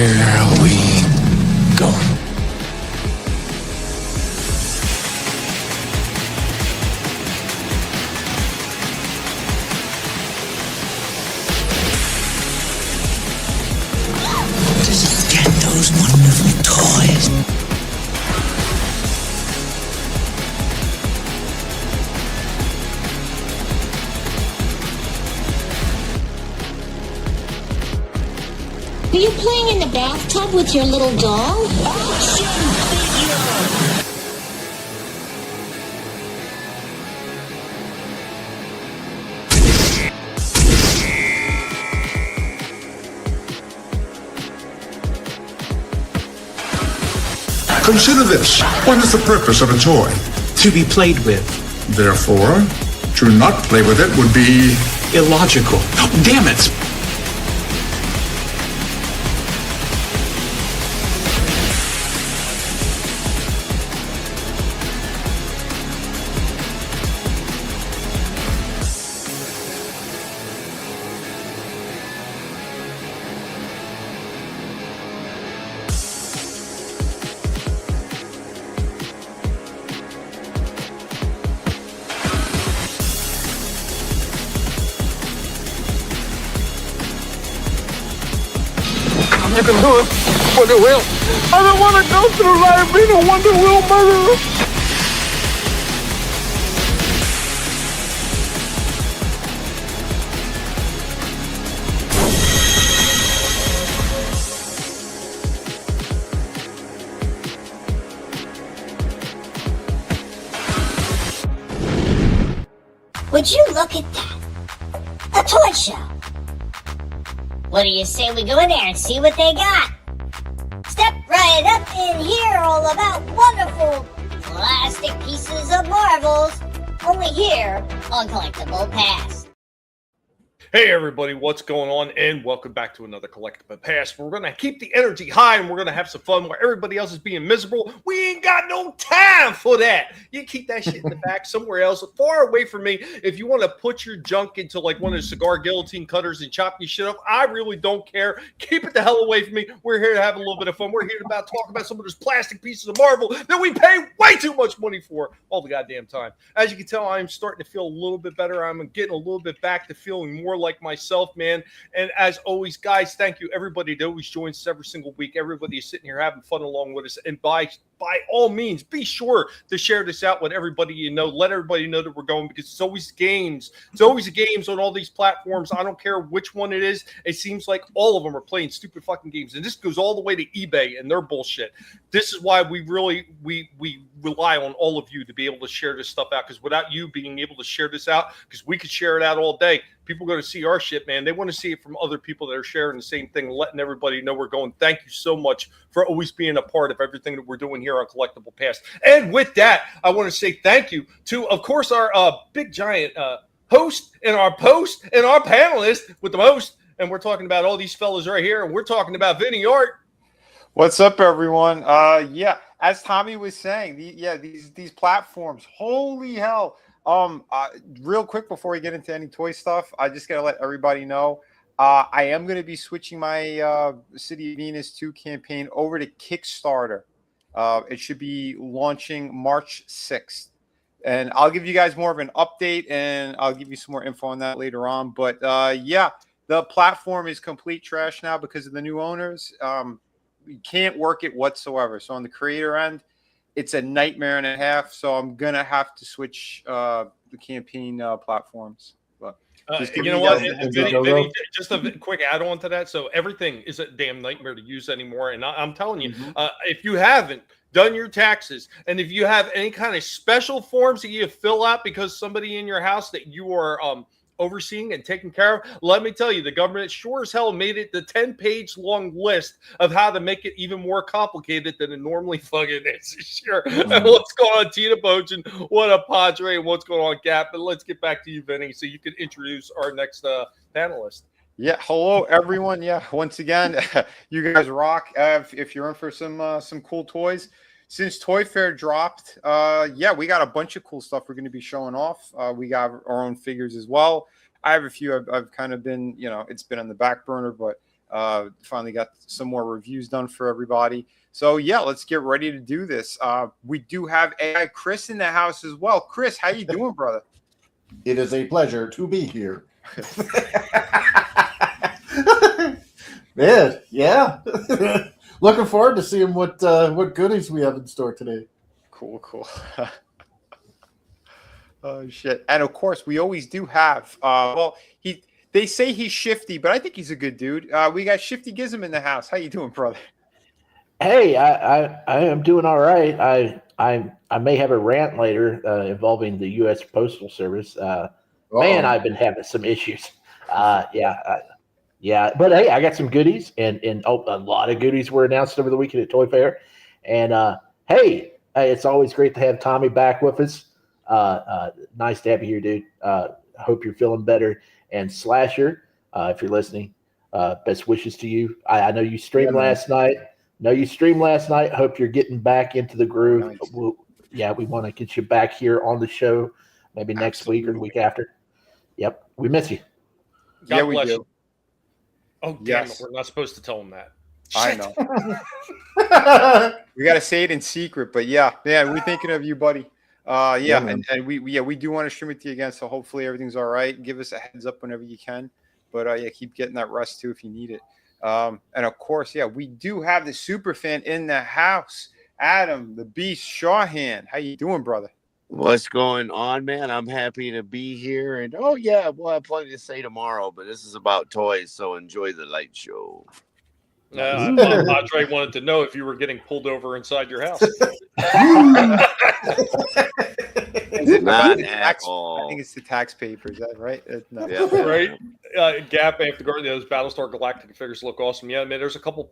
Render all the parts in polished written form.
Here we go. Just get those wonderful toys. Are you playing in the bathtub with your little doll? Action figure! Consider this. What is the purpose of a toy? To be played with. Therefore, to not play with it would be Illogical. Damn it! You can do it for the will. I don't want to go through life being a wonder wheel murderer. Would you look at that? A toy show. What do you say we go in there and see what they got? Step right up in here, all about wonderful plastic pieces of marvels. Only here on Collectable Past. Hey everybody, what's going on? And welcome back to another Collectable Past. We're going to keep the energy high and we're going to have some fun where everybody else is being miserable. We ain't got no time for that. You keep that shit in the back somewhere else, far away from me. If you want to put your junk into like one of the cigar guillotine cutters and chop your shit up, I really don't care. Keep it the hell away from me. We're here to have a little bit of fun. We're here to talk about some of those plastic pieces of marble that we pay way too much money for all the goddamn time. As you can tell, I'm starting to feel a little bit better. I'm getting a little bit back to feeling more like myself, man. And as always, guys, thank you everybody that always joins us every single week. Everybody is sitting here having fun along with us. And by all means, be sure to share this out with everybody you know. Let everybody know that we're going, because it's always games. It's always games on all these platforms. I don't care which one it is. It seems like all of them are playing stupid fucking games. And this goes all the way to eBay and their bullshit. This is why we rely on all of you to be able to share this stuff out, because without you being able to share this out, because we could share it out all day, people are going to see our shit, man. They want to see it from other people that are sharing the same thing, letting everybody know we're going. Thank you so much for always being a part of everything that we're doing here on Collectable Past. And with that, I want to say thank you to, of course, our big giant host and our post and our panelist with the most. And we're talking about all these fellas right here. And we're talking about Vinnie Art. What's up, everyone? Yeah, as Tommy was saying, these platforms, holy hell. Real quick before we get into any toy stuff, I just gotta let everybody know I am going to be switching my City of Venus 2 campaign over to Kickstarter. It should be launching March 6th, and I'll give you guys more of an update, and I'll give you some more info on that later on. But yeah, the platform is complete trash now because of the new owners. You can't work it whatsoever. So on the creator end, it's a nightmare and a half. So I'm gonna have to switch the campaign platforms. But you know what, Vinny, just a quick add-on to that. So everything is a damn nightmare to use anymore. And I'm telling you, if you haven't done your taxes, and if you have any kind of special forms that you fill out because somebody in your house that you are overseeing and taking care of, let me tell you, the government sure as hell made it the 10-page long list of how to make it even more complicated than it normally fucking is. Sure. What's going on, Tina Bojan? What up, Padre? And what's going on, Gap? And let's get back to you, Vinny, so you can introduce our next panelist. Yeah, hello everyone. Yeah, once again, you guys rock. If you're in for some cool toys, since Toy Fair dropped, yeah, we got a bunch of cool stuff we're going to be showing off. We got our own figures as well. I have a few I've kind of been, you know, it's been on the back burner, but Finally got some more reviews done for everybody. So yeah, let's get ready to do this. We do have AI Chris in the house as well. Chris, how you doing, brother? It is a pleasure to be here. Man, yeah. Looking forward to seeing what goodies we have in store today. Cool. Oh shit! And of course, we always do have. They say he's Shifty, but I think he's a good dude. We got Shifty Gizm in the house. How you doing, brother? Hey, I am doing all right. I may have a rant later involving the U.S. Postal Service. Man, I've been having some issues. Yeah. But hey, I got some goodies, and a lot of goodies were announced over the weekend at Toy Fair. And hey, it's always great to have Tommy back with us. Nice to have you here, dude. Hope you're feeling better. And Slasher, if you're listening, best wishes to you. I know you streamed last night. Hope you're getting back into the groove. Nice. We want to get you back here on the show, maybe next week or the week after. Yep, we miss you. God we bless do. you. Oh, damn it. We're not supposed to tell them that. I know. We got to say it in secret, but yeah, we're thinking of you, buddy. And we do want to stream it to you again, so hopefully everything's all right. Give us a heads up whenever you can. But keep getting that rest too if you need it. And of course, we do have the super fan in the house, Adam the Beast Shawhan. How you doing, brother? What's going on, man? I'm happy to be here, and we'll have plenty to say tomorrow. But this is about toys, so enjoy the light show. Andre wanted to know if you were getting pulled over inside your house. Not at all. I think it's the tax papers, right? No. Yeah. Right? Gap after guard. Those Battlestar Galactica figures look awesome. Yeah, man. There's a couple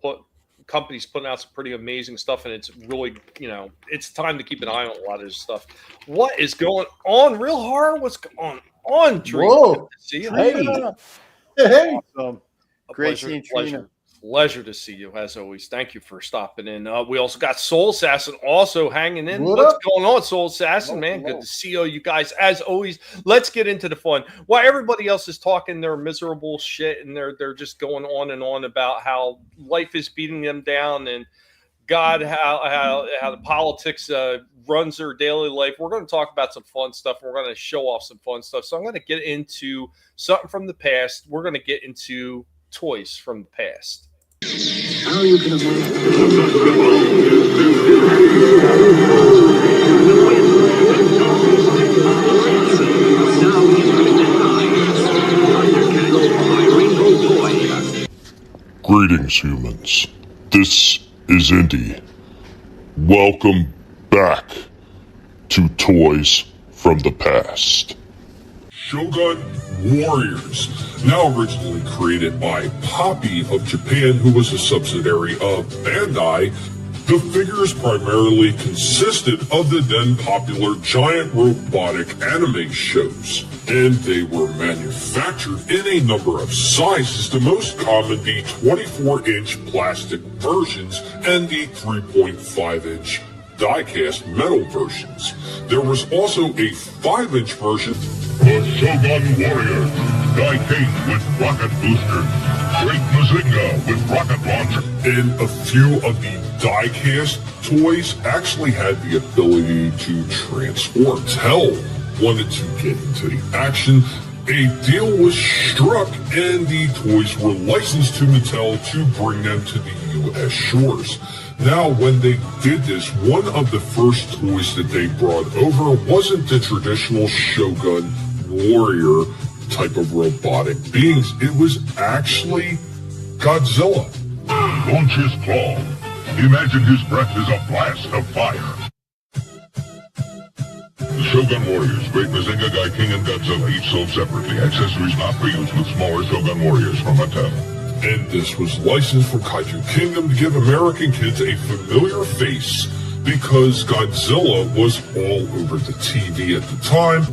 companies putting out some pretty amazing stuff, and it's really, it's time to keep an eye on a lot of this stuff. What is going on? Real horror? What's going on, Trina? Whoa! See you. Hey. Awesome. Great seeing Trina. Pleasure to see you, as always. Thank you for stopping in. We also got Soul Assassin also hanging in. What's going on, Soul Assassin, man? Good to see you guys, as always. Let's get into the fun. While everybody else is talking their miserable shit and they're just going on and on about how life is beating them down and God, how the politics runs their daily life, we're going to talk about some fun stuff. We're going to show off some fun stuff. So I'm going to get into something from the past. We're going to get into toys from the past. How you can Greetings, humans. This is Indy. Welcome back to Toys from the Past. Shogun Warriors, now originally created by Poppy of Japan, who was a subsidiary of Bandai. The figures primarily consisted of the then popular giant robotic anime shows, and they were manufactured in a number of sizes, the most common being 24-inch plastic versions and the 3.5-inch die-cast metal versions. There was also a 5-inch version. The Shogun Warriors, Die-Case with rocket boosters, Great Mazinga with rocket launcher. And a few of the die-cast toys actually had the ability to transform. Mattel wanted to get into the action. A deal was struck and the toys were licensed to Mattel to bring them to the U.S. shores. Now, when they did this, one of the first toys that they brought over wasn't the traditional Shogun Warrior type of robotic beings. It was actually Godzilla. Launch his claw. Imagine his breath is a blast of fire. The Shogun Warriors, Great Mazinga, King, and Godzilla, each sold separately. Accessories not for use with smaller Shogun Warriors from Mattel. And this was licensed from Kaiju Kingdom to give American kids a familiar face because Godzilla was all over the TV at the time.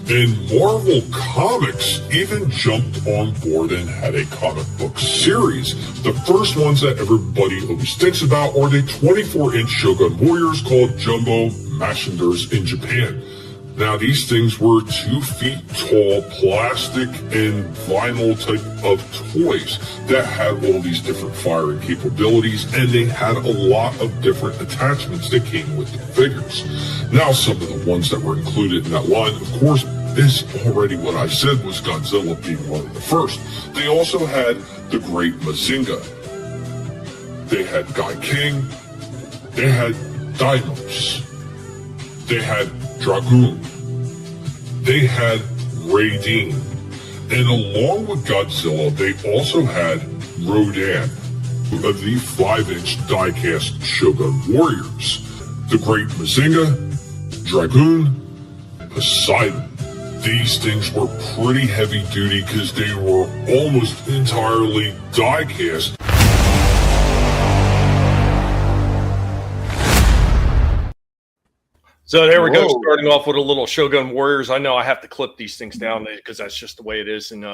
And Marvel Comics even jumped on board and had a comic book series. The first ones that everybody always thinks about are the 24-inch Shogun Warriors called Jumbo Machinders in Japan. Now, these things were 2 feet tall plastic and vinyl type of toys that had all these different firing capabilities, and they had a lot of different attachments that came with the figures. Now, some of the ones that were included in that line, of course, is already what I said was Godzilla being one of the first. They also had the Great Mazinga. They had Guy King. They had Dinos. They had Dragoon. They had Raideen. And along with Godzilla, they also had Rodan of the 5-inch die-cast Shogun Warriors. The Great Mazinga, Dragoon, Poseidon. These things were pretty heavy duty because they were almost entirely die-cast. So there we go, starting off with a little Shogun Warriors. I know I have to clip these things down because that's just the way it is. And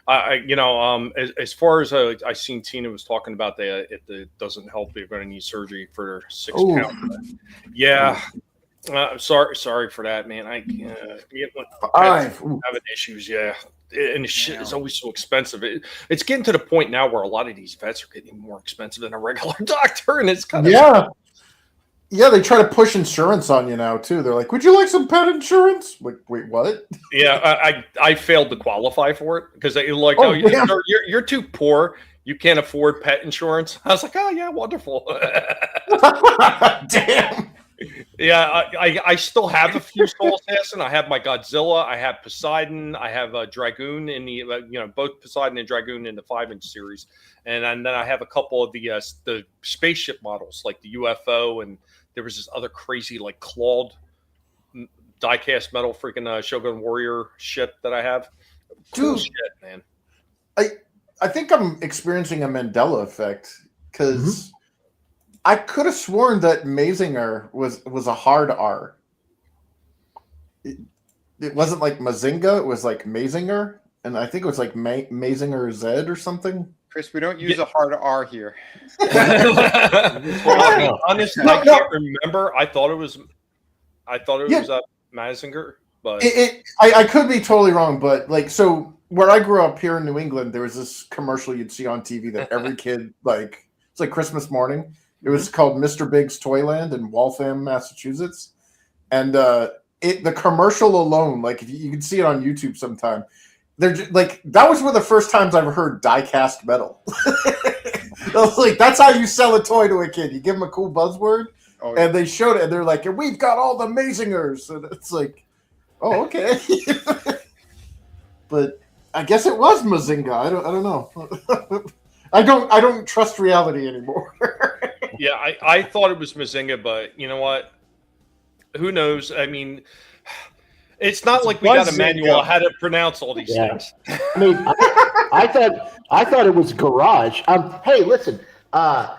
as far as I seen Tina was talking about that, it doesn't help if you're going to need surgery for 6 pounds. Yeah, I'm sorry for that, man. Having issues, yeah. And the shit is always so expensive. It's getting to the point now where a lot of these vets are getting more expensive than a regular doctor, and it's kind of Yeah, they try to push insurance on you now too. They're like, "Would you like some pet insurance?" Like, wait, what? Yeah, I failed to qualify for it because they like, you're too poor. You can't afford pet insurance. I was like, oh yeah, wonderful. Damn. Yeah, I still have a few Soul Assassin. I have my Godzilla. I have Poseidon. I have a Dragoon in the both Poseidon and Dragoon in the 5-inch series, and then I have a couple of the spaceship models like the UFO, and there was this other crazy like clawed die-cast metal freaking Shogun Warrior ship that I have. Cool shit, man. I think I'm experiencing a Mandela effect because I could have sworn that Mazinger was a hard R. It wasn't like Mazinga, it was like Mazinger, and I think it was like Mazinger Z or something. Chris, we don't use a hard R here. Honestly, I can't remember. I thought it was Mazinger, but I could be totally wrong. But like, so where I grew up here in New England, there was this commercial you'd see on TV that every kid it's like Christmas morning. It was called Mr. Big's Toyland in Waltham, Massachusetts, and the commercial alone, like if you can see it on YouTube sometime. They're just, like, that was one of the first times I ever heard die-cast metal. I was like, that's how you sell a toy to a kid. You give them a cool buzzword, and they showed it, and they're like, we've got all the Mazingers. And it's like, oh, okay. But I guess it was Mazinga. I don't know. I don't trust reality anymore. Yeah, I thought it was Mazinga, but you know what? Who knows? I mean, it's not like we got a manual on how to pronounce all these things. I mean, I thought it was Garage. Hey, listen. It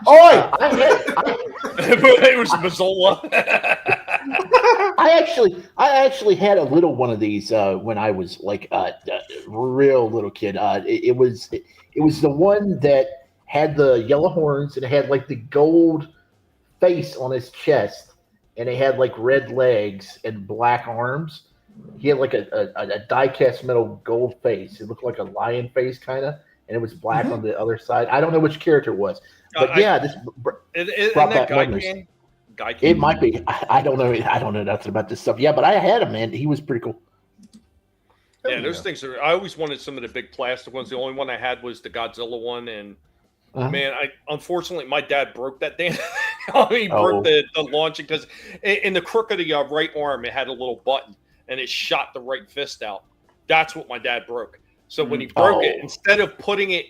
was Mazzola. I actually had a little one of these when I was like a real little kid. It was the one that had the yellow horns and it had like the gold face on his chest, and it had like red legs and black arms. He had like a die-cast metal gold face. It looked like a lion face kind of, and it was black on the other side. I don't know which character it was, but this brought back memories. It might be. I don't know. I don't know nothing about this stuff. Yeah, but I had him, man. He was pretty cool. Yeah, those things are. I always wanted some of the big plastic ones. The only one I had was the Godzilla one, and man, unfortunately my dad broke that damn. He broke the launching because in the crook of the right arm it had a little button, and it shot the right fist out. That's what my dad broke. So when he broke it, instead of putting it,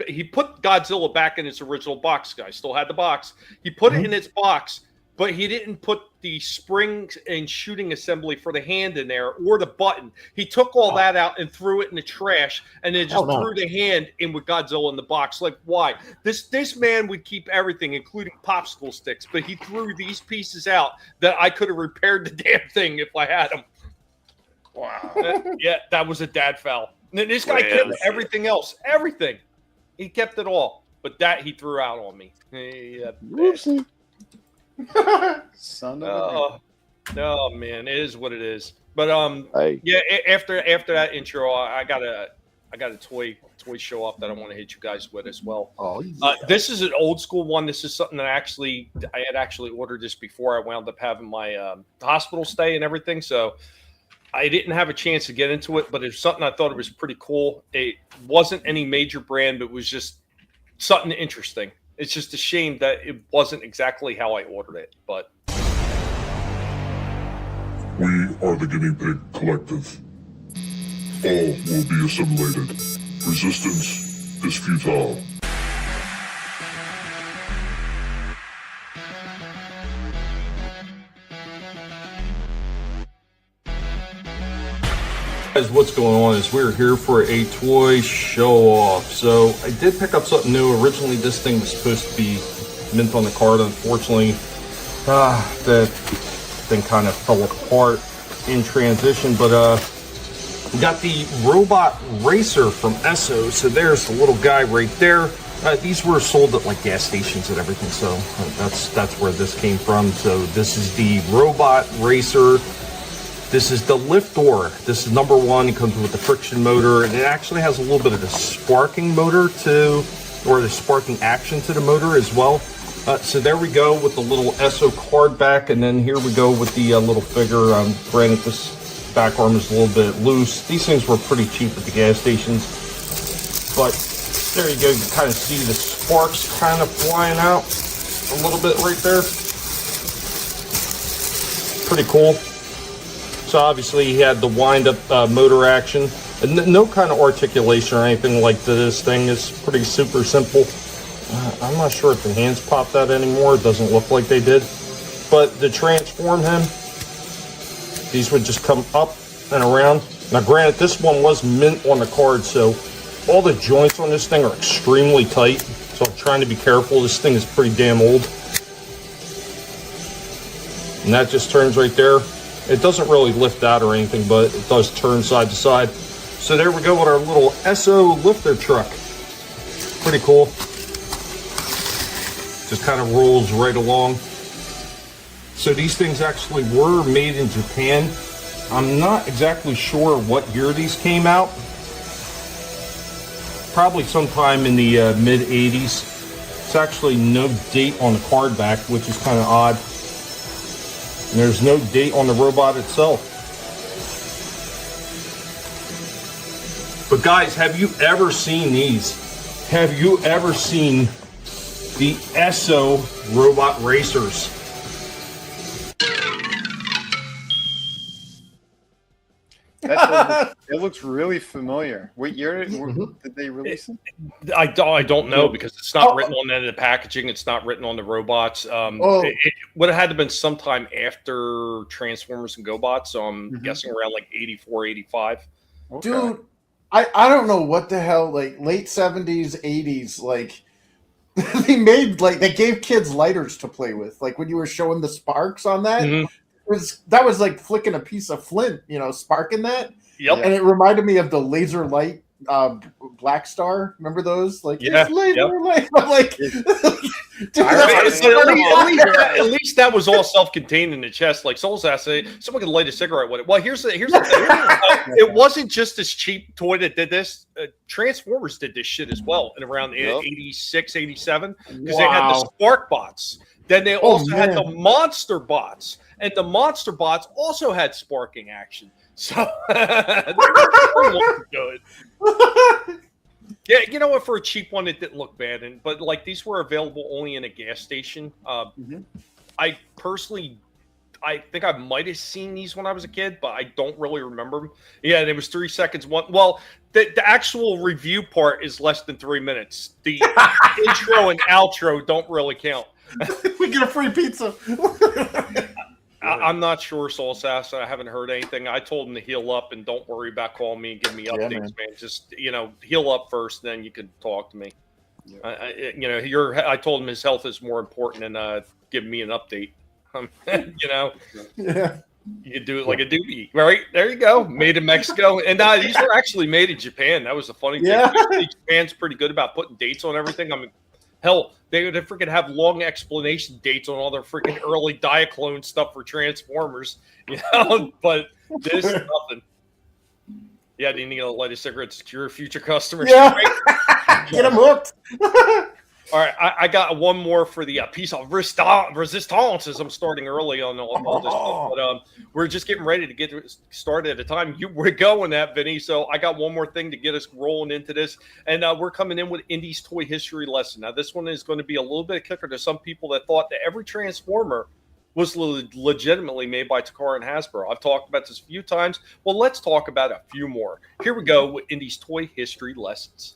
he put Godzilla back in its original box. I still had the box. He put it in its box, but he didn't put the spring and shooting assembly for the hand in there or the button. He took all that out and threw it in the trash, and then just threw the hand in with Godzilla in the box. Like, why? This man would keep everything, including popsicle sticks, but he threw these pieces out that I could have repaired the damn thing if I had them. Wow. Yeah, that was a dad foul. This guy kept everything else. Everything. He kept it all. But that he threw out on me. Son of a no, man. It is what it is. But Hey. yeah. After that intro, I got a toy show off that I want to hit you guys with as well. Oh, yeah. This is an old school one. This is something that I had actually ordered this before I wound up having my hospital stay and everything. So I didn't have a chance to get into it, but it's something I thought it was pretty cool. It wasn't any major brand, but it was just something interesting. It's just a shame that it wasn't exactly how I ordered it, but. We are the Guinea Pig Collective. All will be assimilated. Resistance is futile. Guys, what's going on is we're here for a toy show off. So I did pick up something new. Originally this thing was supposed to be mint on the card. Unfortunately, that thing kind of fell apart in transition, but we got the robot racer from Esso. So there's the little guy right there. These were sold at like gas stations and everything, so that's where this came from. So this is the robot racer. This is the lift door. This is number one. It comes with the friction motor, and it actually has a little bit of the sparking motor or the sparking action to the motor as well. So there we go with the little Esso card back, and then here we go with the little figure. Granted, this back arm is a little bit loose. These things were pretty cheap at the gas stations, but there you go. You can kind of see the sparks kind of flying out a little bit right there. Pretty cool. So obviously he had the wind-up motor action, and no kind of articulation or anything like this thing. Is pretty super simple. I'm not sure if the hands popped out anymore. It doesn't look like they did. But to transform him, these would just come up and around. Now granted, this one was mint on the card, so all the joints on this thing are extremely tight. So I'm trying to be careful. This thing is pretty damn old. And that just turns right there. It doesn't really lift out or anything, but it does turn side to side. So there we go with our little Esso lifter truck. Pretty cool. Just kind of rolls right along. So these things actually were made in Japan. I'm not exactly sure what year these came out. Probably sometime in the mid 80s. It's actually no date on the card back, which is kind of odd. And there's no date on the robot itself. But guys, have you ever seen these? Have you ever seen the Esso robot racers? It looks really familiar. What year did they release it? I don't know because it's not written on any of the packaging. It's not written on the robots. It would have had to been sometime after Transformers and GoBots. So I'm guessing around like 84, 85. Okay. Dude, I don't know what the hell, like late 70s, 80s, like they made, like they gave kids lighters to play with. Like when you were showing the sparks on that, that was like flicking a piece of flint, sparking that. Yep. And it reminded me of the laser light Black Star. Remember those? Like, yeah, laser light. I'm like, at least that was all self-contained in the chest. Like Souls has to say, someone can light a cigarette with it. Well, here's the thing. It wasn't just this cheap toy that did this. Transformers did this shit as well in around 86, 87 because they had the Spark Bots. Then they also had the Monster Bots, and the Monster Bots also had sparking action. So they were good. Yeah, you know what? For a cheap one, it didn't look bad. But like these were available only in a gas station. I personally, I think I might have seen these when I was a kid, but I don't really remember them. Yeah, there was 3 seconds. Well, the actual review part is less than 3 minutes. The intro and outro don't really count. We get a free pizza. I'm not sure, Soul Assassin. I haven't heard anything. I told him to heal up and don't worry about calling me and give me updates, man. Just heal up first, then you can talk to me. Yeah. I told him his health is more important than giving me an update. Yeah. You do it like a doobie, right? There you go. Made in Mexico, and these were actually made in Japan. That was the funny thing. Usually Japan's pretty good about putting dates on everything. I mean, hell, they would freaking have long explanation dates on all their freaking early Diaclone stuff for Transformers, but This is nothing. Yeah, do you need to light a cigarette to secure future customers? Yeah. Get them hooked. All right, I got one more for the piece of resistance as I'm starting early on all this stuff. But we're just getting ready to get started at a time you were going at, Vinny. So I got one more thing to get us rolling into this. And we're coming in with Indy's toy history lesson. Now, this one is going to be a little bit of kicker to some people that thought that every Transformer was legitimately made by Takara and Hasbro. I've talked about this a few times. Well, let's talk about a few more. Here we go with Indy's toy history lessons.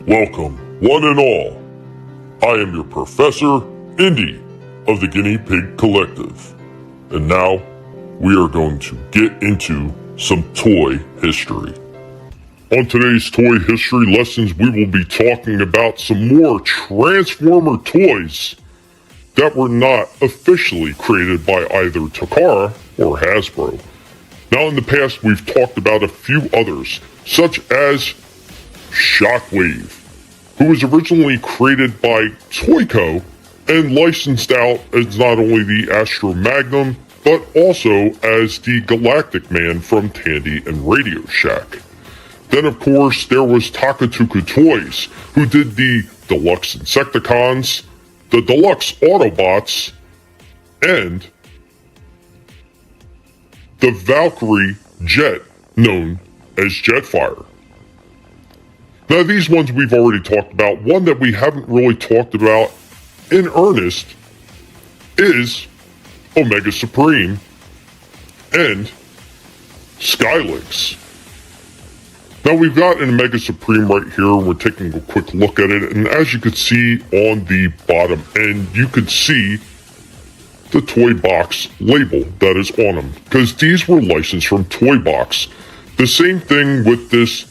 Welcome, one and all. I am your Professor, Indy, of the Guinea Pig Collective. And now, we are going to get into some toy history. On today's toy history lessons, we will be talking about some more Transformer toys that were not officially created by either Takara or Hasbro. Now, in the past, we've talked about a few others, such as Shockwave, who was originally created by Toyco and licensed out as not only the Astro Magnum, but also as the Galactic Man from Tandy and Radio Shack. Then, of course, there was Takatuka Toys, who did the Deluxe Insecticons, the Deluxe Autobots, and the Valkyrie Jet, known as Jetfire. Now, these ones we've already talked about. One that we haven't really talked about in earnest is Omega Supreme and Skylynx. Now, we've got an Omega Supreme right here. We're taking a quick look at it, and as you can see on the bottom end, you can see the Toy Box label that is on them, because these were licensed from Toy Box. The same thing with this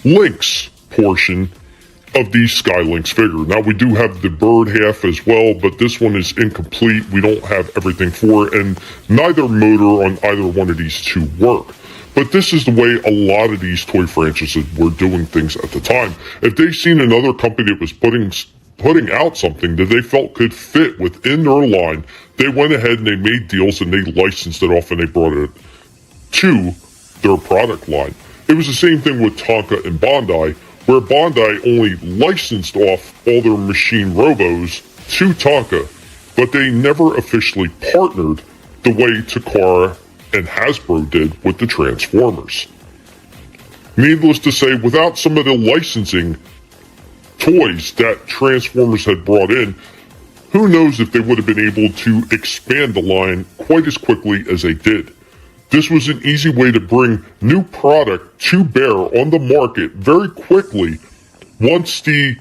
Lynx portion of the Skylynx figure. Now, we do have the bird half as well, but this one is incomplete. We don't have everything for it, and neither motor on either one of these two work. But this is the way a lot of these toy franchises were doing things at the time. If they seen another company that was putting out something that they felt could fit within their line, they went ahead and they made deals and they licensed it off and they brought it to their product line. It was the same thing with Tonka and Bandai, where Bandai only licensed off all their machine robos to Tonka, but they never officially partnered the way Takara and Hasbro did with the Transformers. Needless to say, without some of the licensing toys that Transformers had brought in, who knows if they would have been able to expand the line quite as quickly as they did. This was an easy way to bring new product to bear on the market very quickly once the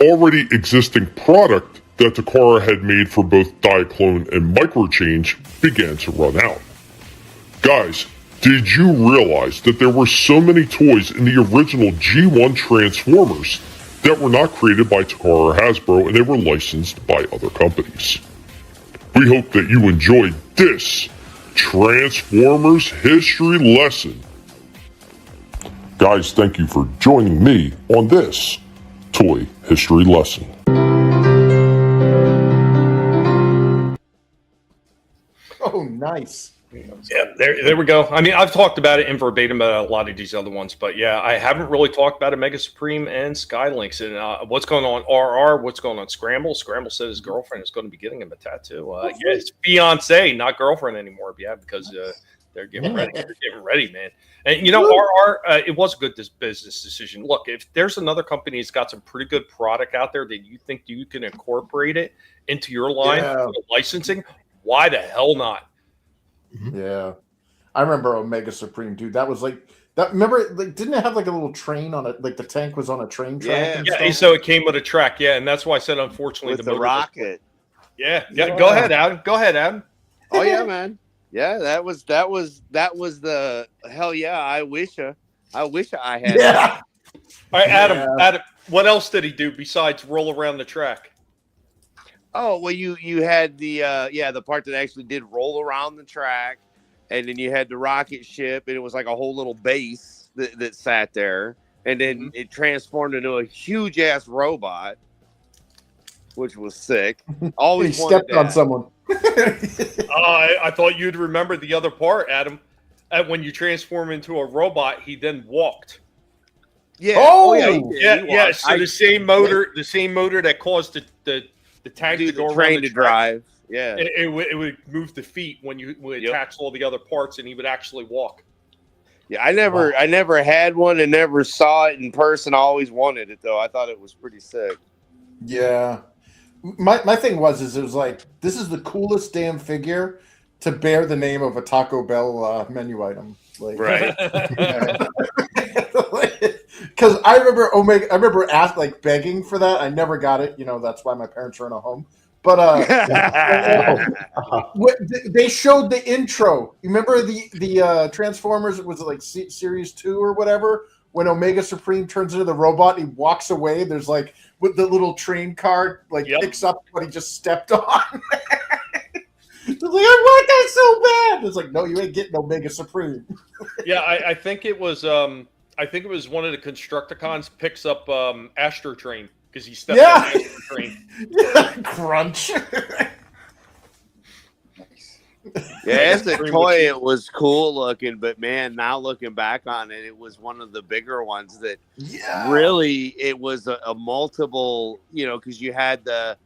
already existing product that Takara had made for both Diaclone and Microchange began to run out. Guys, did you realize that there were so many toys in the original G1 Transformers that were not created by Takara or Hasbro and they were licensed by other companies? We hope that you enjoyed this Transformers history lesson. Guys, thank you for joining me on this toy history lesson. Oh, nice. Yeah, there we go. I mean, I've talked about it in verbatim about a lot of these other ones, but yeah, I haven't really talked about Omega Supreme and Skylynx and what's going on RR, what's going on Scramble. Scramble said his girlfriend is going to be getting him a tattoo. Yeah, it's fiance, not girlfriend anymore. Yeah, because they're getting ready. They're getting ready, man. And you know, RR, it was a good business decision. Look, if there's another company that's got some pretty good product out there that you think you can incorporate it into your line for the licensing, why the hell not? Yeah, I remember Omega Supreme, dude. That was like that. Remember, like, didn't it have like a little train on it? Like the tank was on a train track. And stuff? So it came with a track. Yeah, and that's why I said, unfortunately, with the rocket. Yeah. Go ahead, Adam. Go ahead, Adam. Oh yeah, man. Yeah, that was the hell yeah. I wish I had. Yeah. All right, Adam. What else did he do besides roll around the track? Oh, well, you had the part that actually did roll around the track, and then you had the rocket ship, and it was like a whole little base that sat there, and then it transformed into a huge ass robot, which was sick. Always he stepped on that. someone. I thought you'd remember the other part, Adam. When you transform into a robot, he then walked. Yeah. Oh, Yeah. So the same motor that caused the tank to go train around the to track, drive. Yeah. It would move the feet when you would attach all the other parts, and he would actually walk. Yeah, I never had one and never saw it in person. I always wanted it though. I thought it was pretty sick. Yeah. My thing was it was like, this is the coolest damn figure to bear the name of a Taco Bell menu item. Like, Right. Because I remember begging for that. I never got it. That's why my parents are in a home. But they showed the intro. You remember the Transformers? Was it like Series 2 or whatever? When Omega Supreme turns into the robot, he walks away. There's like with the little train car picks up what he just stepped on. It's like, I want that so bad. It's like, no, you ain't getting Omega Supreme. Yeah, I think it was one of the Constructicons picks up Astro Train because he stepped on Astro Train. Crunch. Yeah, as a toy, it was cool looking, but man, now looking back on it, it was one of the bigger ones that really it was a multiple, because you had the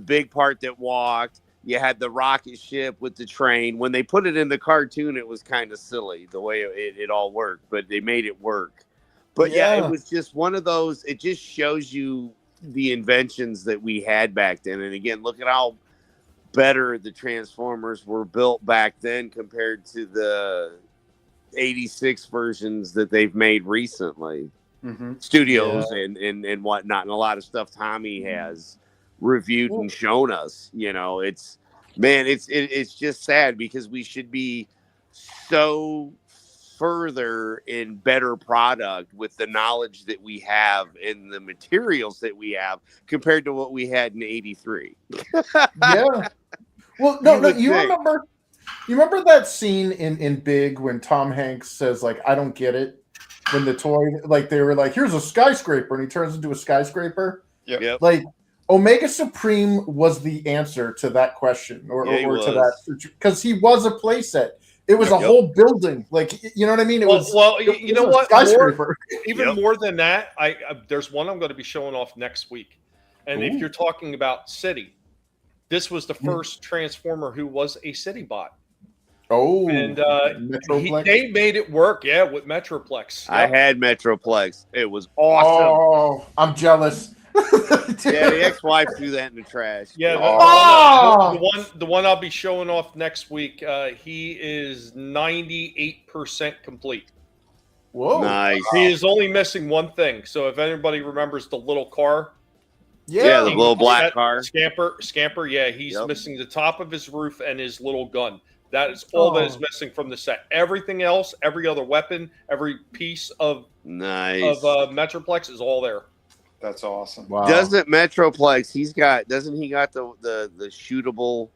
big part that walked, you had the rocket ship with the train. When they put it in the cartoon, it was kind of silly the way it all worked, but they made it work. But yeah, it was just one of those, it just shows you the inventions that we had back then. And again, look at how better the Transformers were built back then compared to the 86 versions that they've made recently. Studios and whatnot, and a lot of stuff Tommy has reviewed and shown us. It's just sad because we should be so further in better product with the knowledge that we have and the materials that we have compared to what we had in 83. Yeah. Well, no, you remember that scene in Big when Tom Hanks says, like, I don't get it, when the toy, like, they were like, here's a skyscraper, and he turns into a skyscraper? Yep. Like, Omega Supreme was the answer to that question, or to that, because he was a playset. It was a whole building, like, you know what I mean? It was you know what? Skyscraper. More than that, there's one I'm going to be showing off next week, and if you're talking about City, this was the first Transformer who was a City bot. Oh, and they made it work, with Metroplex. I had Metroplex. It was awesome. Oh, I'm jealous. Yeah, the ex-wife threw that in the trash. Yeah, the one I'll be showing off next week. He is 98% complete. Whoa, nice. He is only missing one thing. So if anybody remembers the little car, the little black car, Scamper. Yeah, he's missing the top of his roof and his little gun. That is all that is missing from the set. Everything else, every other weapon, every piece of Metroplex is all there. That's awesome. Wow. Doesn't Metroplex? Doesn't he got the shootable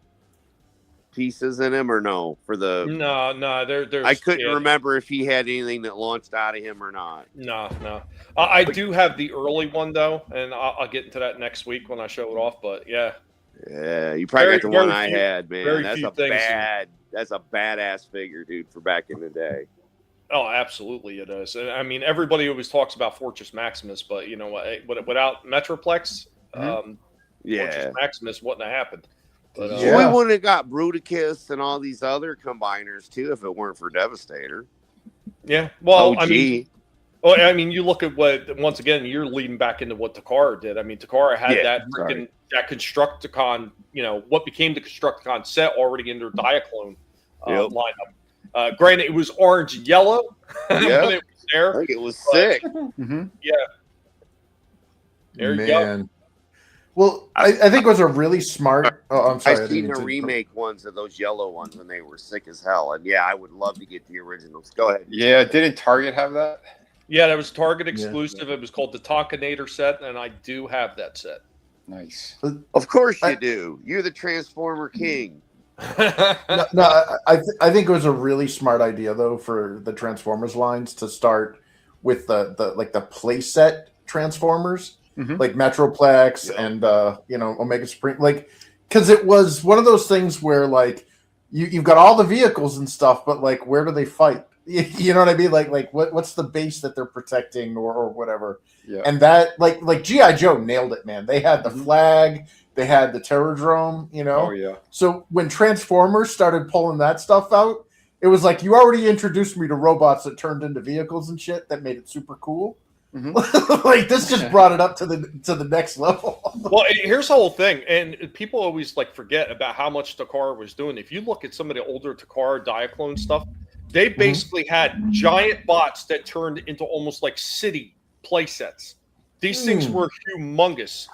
pieces in him or no? No. There's I couldn't remember if he had anything that launched out of him or not. No. I do have the early one though, and I'll get into that next week when I show it off. But yeah, you probably got the one I had, man. That's a badass figure, dude, for back in the day. Oh, absolutely, it is. And I mean, everybody always talks about Fortress Maximus, but you know what? Without Metroplex, Fortress Maximus wouldn't have happened. But, we wouldn't have got Bruticus and all these other combiners too if it weren't for Devastator. Yeah, well, OG. I mean, you look at what, once again, you're leading back into what Takara did. I mean, Takara had that Constructicon, what became the Constructicon set already in their Diaclone lineup. Granted, it was orange and yellow when it was there. I think it was sick. Yeah. There you go. Well, I think it was a really smart. Oh, I'm sorry. I've seen the remake ones of those yellow ones when they were sick as hell. And I would love to get the originals. Go ahead. Yeah, didn't Target have that? Yeah, that was Target exclusive. It was called the Tonkinator set, and I do have that set. Nice. Of course you do. You're the Transformer King. I think it was a really smart idea though for the Transformers lines to start with the like the playset Transformers, Mhm. like Metroplex and Omega Supreme, like because it was one of those things where like you've got all the vehicles and stuff, but like where do they fight? You know what I mean? Like what's the base that they're protecting or whatever? Yeah. And that like G.I. Joe nailed it, man. They had the flag, they had the Terrordrome, Oh yeah. So when Transformers started pulling that stuff out, it was like you already introduced me to robots that turned into vehicles and shit that made it super cool. Like this just brought it up to the next level. Well, here's the whole thing, and people always like forget about how much Takara was doing. If you look at some of the older Takara Diaclone stuff, they basically had giant bots that turned into almost like city playsets. These things were humongous.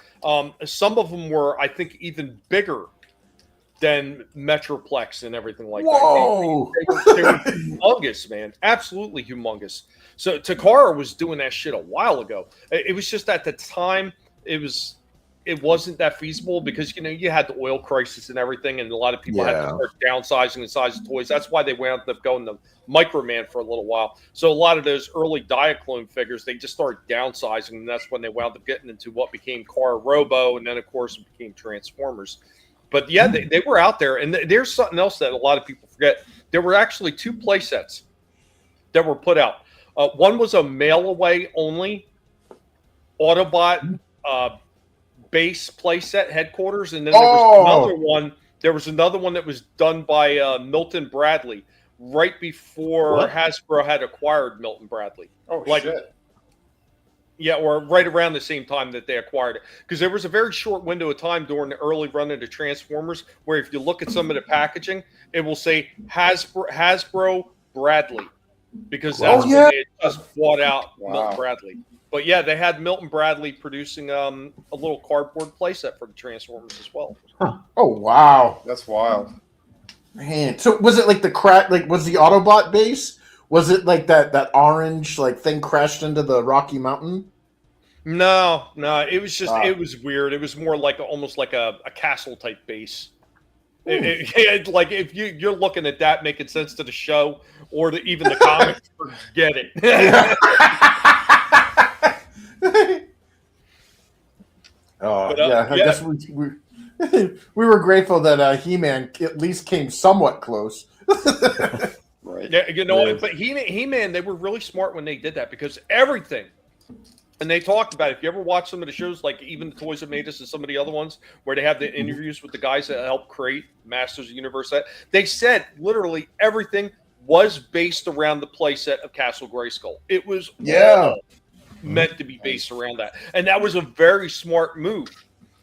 Some of them were, I think, even bigger than Metroplex and everything like that. They were humongous, man. Absolutely humongous. So Takara was doing that shit a while ago. It was just at the time it wasn't that feasible because you had the oil crisis and everything, and a lot of people had to start downsizing the size of toys. That's why they wound up going to Microman for a little while. So a lot of those early Diaclone figures, they just started downsizing, and that's when they wound up getting into what became Car Robo, and then of course it became Transformers. But yeah, they were out there, and there's something else that a lot of people forget. There were actually 2 play sets that were put out. One was a mail-away only Autobot base playset headquarters, and then there was another one that was done by Milton Bradley right before Hasbro had acquired Milton Bradley. Oh, shit. Yeah, or right around the same time that they acquired it. Because there was a very short window of time during the early run of the Transformers where if you look at some of the packaging, it will say Hasbro Bradley. Because that's when they had just bought out Milton Bradley. But yeah, they had Milton Bradley producing a little cardboard playset for the Transformers as well. Huh. Oh wow, that's wild, man. So was it like was the Autobot base? Was it like that orange like thing crashed into the Rocky Mountain? No, it was just it was weird. It was more like almost like a castle type base. Like if you're looking at that making sense to the show or even the comics, forget it. I guess we were grateful that He-Man at least came somewhat close. Right. Yeah, but He-Man, they were really smart when they did that because everything. And they talked about it. If you ever watch some of the shows, like even the Toys That Made Us and some of the other ones, where they have the interviews with the guys that helped create Masters of the Universe, they said literally everything was based around the playset of Castle Grayskull. It was all meant to be based around that. And that was a very smart move.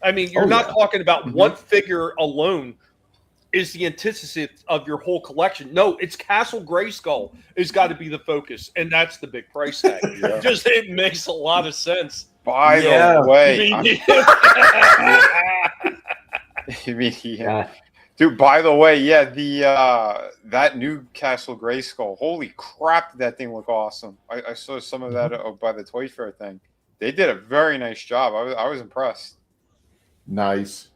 I mean, you're not talking about one figure alone is the antithesis of your whole collection. No, it's Castle Grayskull has got to be the focus, and that's the big price tag. Just it makes a lot of sense. By the way, dude. By the way, the that new Castle Grayskull. Holy crap, did that thing look awesome! I saw some of that by the Toy Fair thing. They did a very nice job. I was impressed. Nice.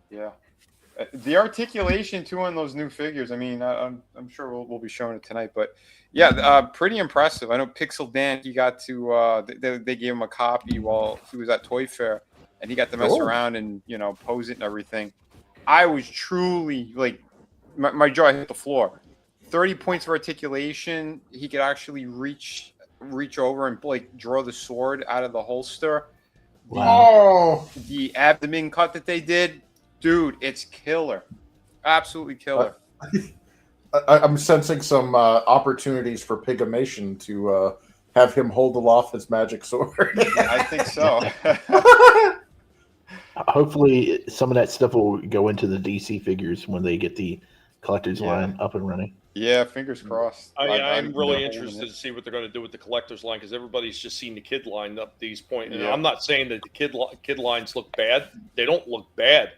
Yeah. The articulation too on those new figures. I mean, I'm sure we'll be showing it tonight, but yeah, pretty impressive. I know Pixel Dan, he got to they gave him a copy while he was at Toy Fair, and he got to mess around and pose it and everything. I was truly like my jaw hit the floor. 30 points of articulation. He could actually reach over and like draw the sword out of the holster. Wow. The abdomen cut that they did. Dude, it's killer. Absolutely killer. I'm sensing some opportunities for Pigmation to have him hold aloft his magic sword. I think so. Hopefully, some of that stuff will go into the DC figures when they get the collector's line up and running. Yeah, fingers crossed. I'm really interested to see what they're going to do with the collector's line because everybody's just seen the kid line up to these points. And I'm not saying that the kid lines look bad. They don't look bad.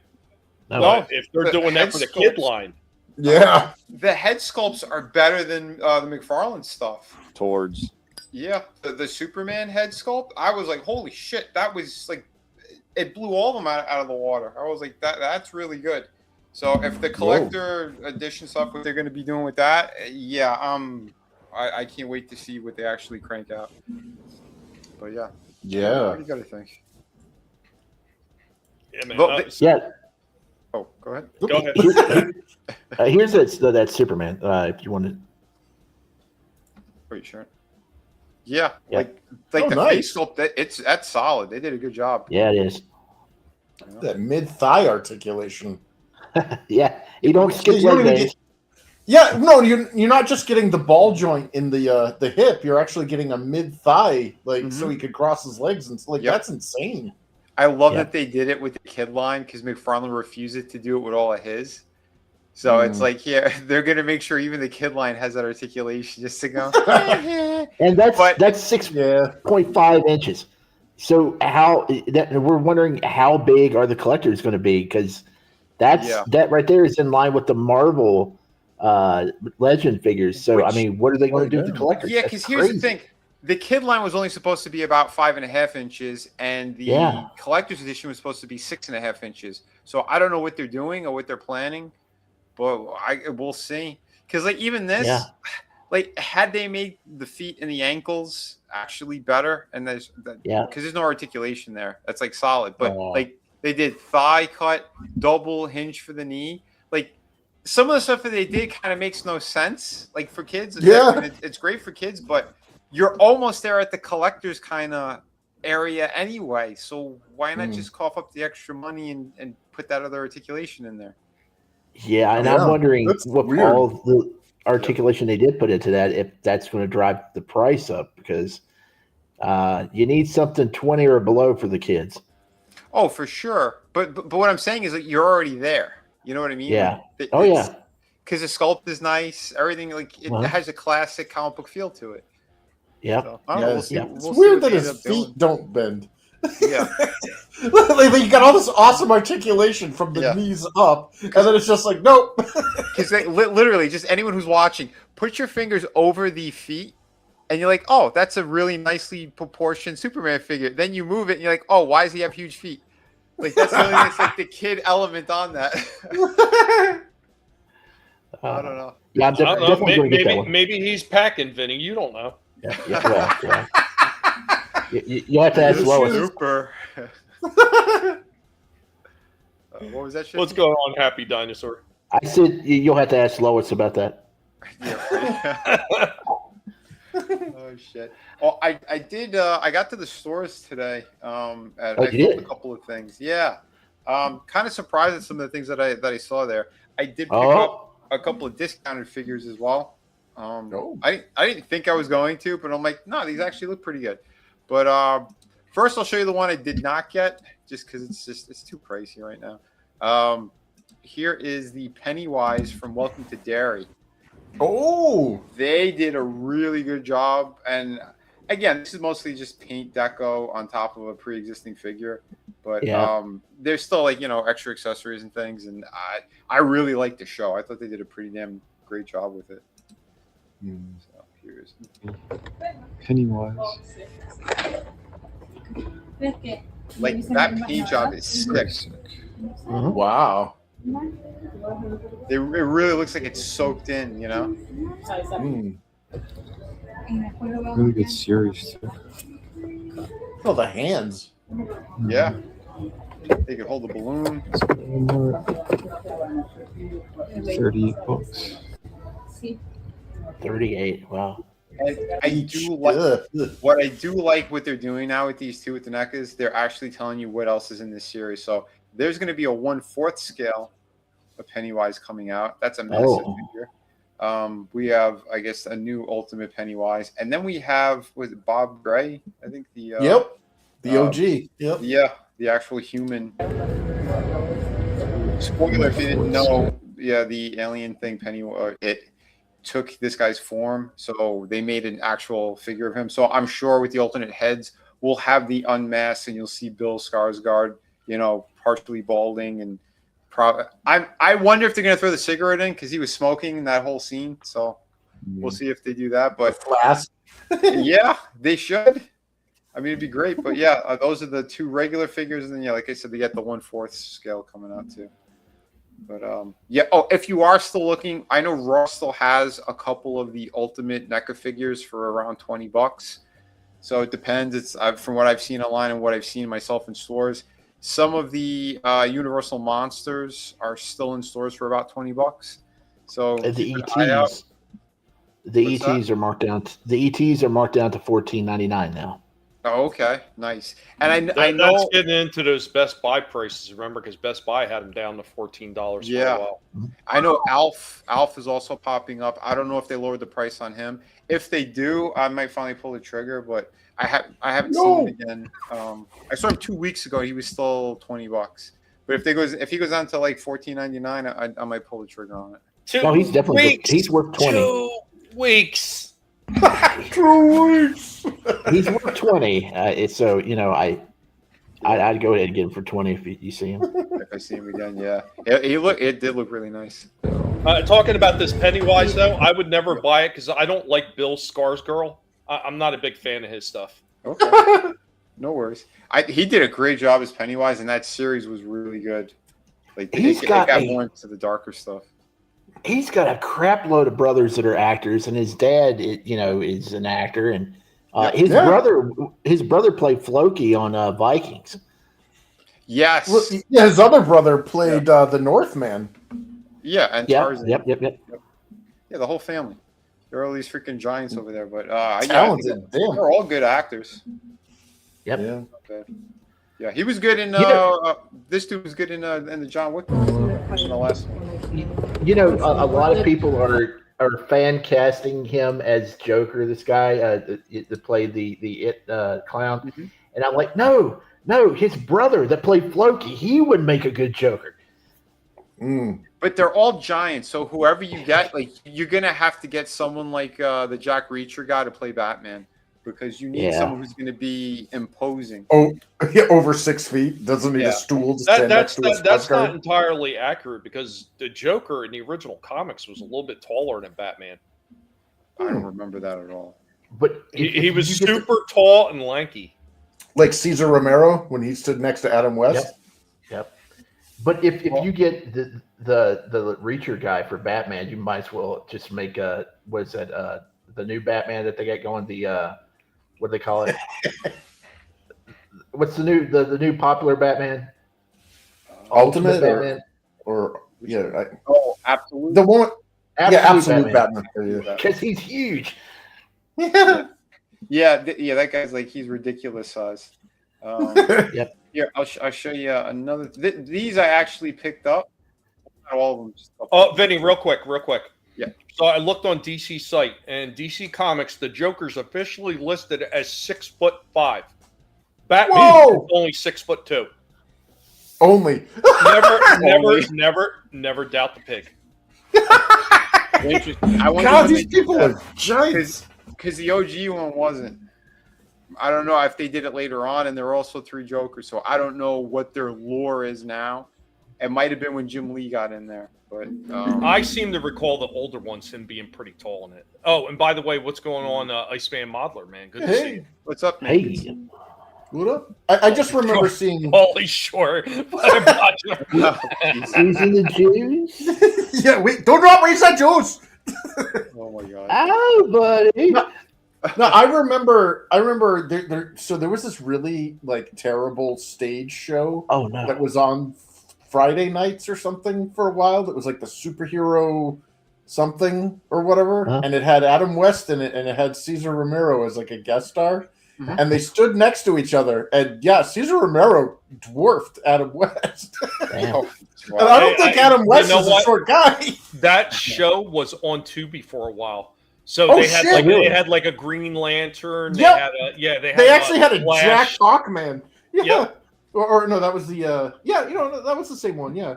No, well, if they're doing that for the kid line. Yeah. The head sculpts are better than the McFarlane stuff. Towards. Yeah. The Superman head sculpt, I was like, holy shit, that was like, it blew all of them out of the water. I was like, that's really good. So if the collector edition stuff, what they're going to be doing with that, I can't wait to see what they actually crank out. But yeah. Yeah. Pretty good, I think. Yeah, man. But Yeah. Oh, go ahead. Go ahead. Here's that Superman. If you want to. Are you sure? Yeah, Yeah. like Oh, the nice. face sculpt. That's solid. They did a good job. Yeah, it is. That mid thigh articulation. Yeah, you don't skip You don't leg even days. get- Yeah, no, you're not just getting the ball joint in the hip. You're actually getting a mid thigh, like so he could cross his legs and like that's insane. I love Yeah. that they did it with the kid line because McFarlane refused to do it with all of his. So it's like, yeah, they're gonna make sure even the kid line has that articulation just to go. And that's 6.5 inches. So we're wondering how big are the collectors going to be, because that right there is in line with the Marvel Legend figures. So I mean, what are they going to do with the collectors? Yeah, because here's the thing: the kid line was only supposed to be about 5.5 inches, and the collector's edition was supposed to be 6.5 inches. So I don't know what they're doing or what they're planning, but we'll see. Because like even this, like had they made the feet and the ankles actually better, and because there's no articulation there, that's like solid. But like they did thigh cut, double hinge for the knee, like. Some of the stuff that they did kind of makes no sense, like for kids. It's great for kids, but you're almost there at the collector's kind of area anyway. So why not just cough up the extra money and put that other articulation in there? Yeah, and I'm wondering what all the articulation they did put into that, if that's going to drive the price up, because you need something 20 or below for the kids. Oh, for sure. But what I'm saying is that you're already there. You know what I mean? Yeah. Like, because the sculpt is nice. Everything it has a classic comic book feel to it. Yeah. So, we'll see It's weird that his feet don't bend. Yeah. Like, you got all this awesome articulation from the knees up, and then it's just like, nope. Because literally, just anyone who's watching, put your fingers over the feet, and you're like, oh, that's a really nicely proportioned Superman figure. Then you move it, and you're like, oh, why does he have huge feet? Like that's really it's like the kid element on that. I don't know. Yeah, I'm definitely going to get that one. Maybe he's packing, Vinny. You don't know. Yeah. You have to ask Lois. Super. What was that shit? What's going on, Happy Dinosaur? I said you'll have to ask Lois about that. Oh shit! Well, I did. I got to the stores today. I did? a couple of things. Yeah. Kind of surprised at some of the things that I saw there. I did pick up a couple of discounted figures as well. I didn't think I was going to, but I'm like, no, these actually look pretty good. But first, I'll show you the one I did not get, just because it's too pricey right now. Here is the Pennywise from Welcome to Derry. Oh, they did a really good job, and again, this is mostly just paint deco on top of a pre-existing figure, but there's still like extra accessories and things, and I really liked the show. I thought they did a pretty damn great job with it. So here's Pennywise. Like that paint job is sick. Wow. It really looks like it's soaked in, Really good series too. Oh, the hands. Yeah. They could hold the balloon. $38. 38. Wow. And I do like what I do like what they're doing now with these two with the NECAs. They're actually telling you what else is in this series. So there's going to be a 1/4 scale of Pennywise coming out. That's a massive figure. We have, I guess, a new Ultimate Pennywise, and then we have Bob Gray. I think the OG. The actual human. Spoiler if you didn't know, the alien thing, Pennywise, it took this guy's form, so they made an actual figure of him. So I'm sure with the alternate heads, we'll have the unmasked, and you'll see Bill Skarsgård, partially balding, and I wonder if they're gonna throw the cigarette in because he was smoking in that whole scene. So we'll see if they do that. But yeah, they should. I mean, it'd be great. But yeah, those are the two regular figures, and then like I said, they get the 1/4 scale coming out too. But if you are still looking, I know Ross still has a couple of the Ultimate NECA figures for around $20. So it depends. It's from what I've seen online and what I've seen myself in stores. Some of the Universal Monsters are still in stores for about $20. So The ETs, the ETs are marked down. The ETs are marked down to $14.99 now. Oh, okay, nice. And I That's know getting into those Best Buy prices. Remember, because Best Buy had them down to $14 for a while. I know Alf is also popping up. I don't know if they lowered the price on him. If they do, I might finally pull the trigger. But I haven't seen him again. I saw him 2 weeks ago. He was still $20. But if he goes down to like $14.99, I might pull the trigger on it. No, he's definitely he's worth 20. 2 weeks. 2 weeks. He's worth 20. So I'd go ahead and get him for 20 if you see him. If I see him again, yeah. It did look really nice. Talking about this Pennywise though, I would never buy it because I don't like Bill Skarsgård. I'm not a big fan of his stuff. Okay, no worries. He did a great job as Pennywise, and that series was really good. Like it got more into the darker stuff. He's got a crap load of brothers that are actors, and his dad, is an actor, and his brother played Floki on Vikings. Yes. Well, yeah, his other brother played the Northman. Yeah, and Tarzan. Yep. Yeah, the whole family. There are all these freaking giants over there, but talented. They're all good actors. Yep. Yeah. Okay. Yeah, he was good in. This dude was good in the John Wick movie, in the last one. A lot of people are fan casting him as Joker. This guy that played the It clown, and I'm like, no, his brother that played Floki, he would make a good Joker. But they're all giants, so whoever you get, like, you're gonna have to get someone like the Jack Reacher guy to play Batman, because you need someone who's gonna be imposing. Oh, yeah, over 6 feet. Doesn't need a stool to stand next to his That's guard. not entirely accurate because the Joker in the original comics was a little bit taller than Batman. I don't remember that at all. But he was super tall and lanky, like Cesar Romero when he stood next to Adam West. Yep. But if you get the Reacher guy for Batman, you might as well just make the new Batman that they got going, what do they call it? What's the new popular Batman? Ultimate Batman? Absolutely. The one, absolute Batman. Because he's huge. Yeah, that guy's like, he's ridiculous size. Yep. Here, I'll show you another. These I actually picked up. Not all of them. Vinny, real quick. Yeah. So I looked on DC site, and DC Comics, the Joker's officially listed as 6'5". Batman is only 6'2". Only. Never doubt the pig. God, these people are giants. Because the OG one wasn't. I don't know if they did it later on, and there were also 3 Jokers, so I don't know what their lore is now. It might have been when Jim Lee got in there, but I seem to recall the older ones, him being pretty tall in it. Oh, and by the way, what's going on, Iceman Modeler, man? Good to see you. What's up, man? Hey. What up? I just remember seeing. Holy short. He's in the juice. Yeah, wait! Don't drop where said juice. Oh my god! Oh, buddy. No, I remember. So there was this really terrible stage show. Oh no! That was on Friday nights or something for a while. That was like the superhero something or whatever, and it had Adam West in it, and it had Cesar Romero as like a guest star. Mm-hmm. And they stood next to each other, and Cesar Romero dwarfed Adam West. And I don't think Adam West is a short guy. That show was on Tubi for a while, so they had like a Green Lantern. Yep. They actually had a Flash. Jack Hawkman. Yeah, yep. or no, that was the that was the same one. Yeah,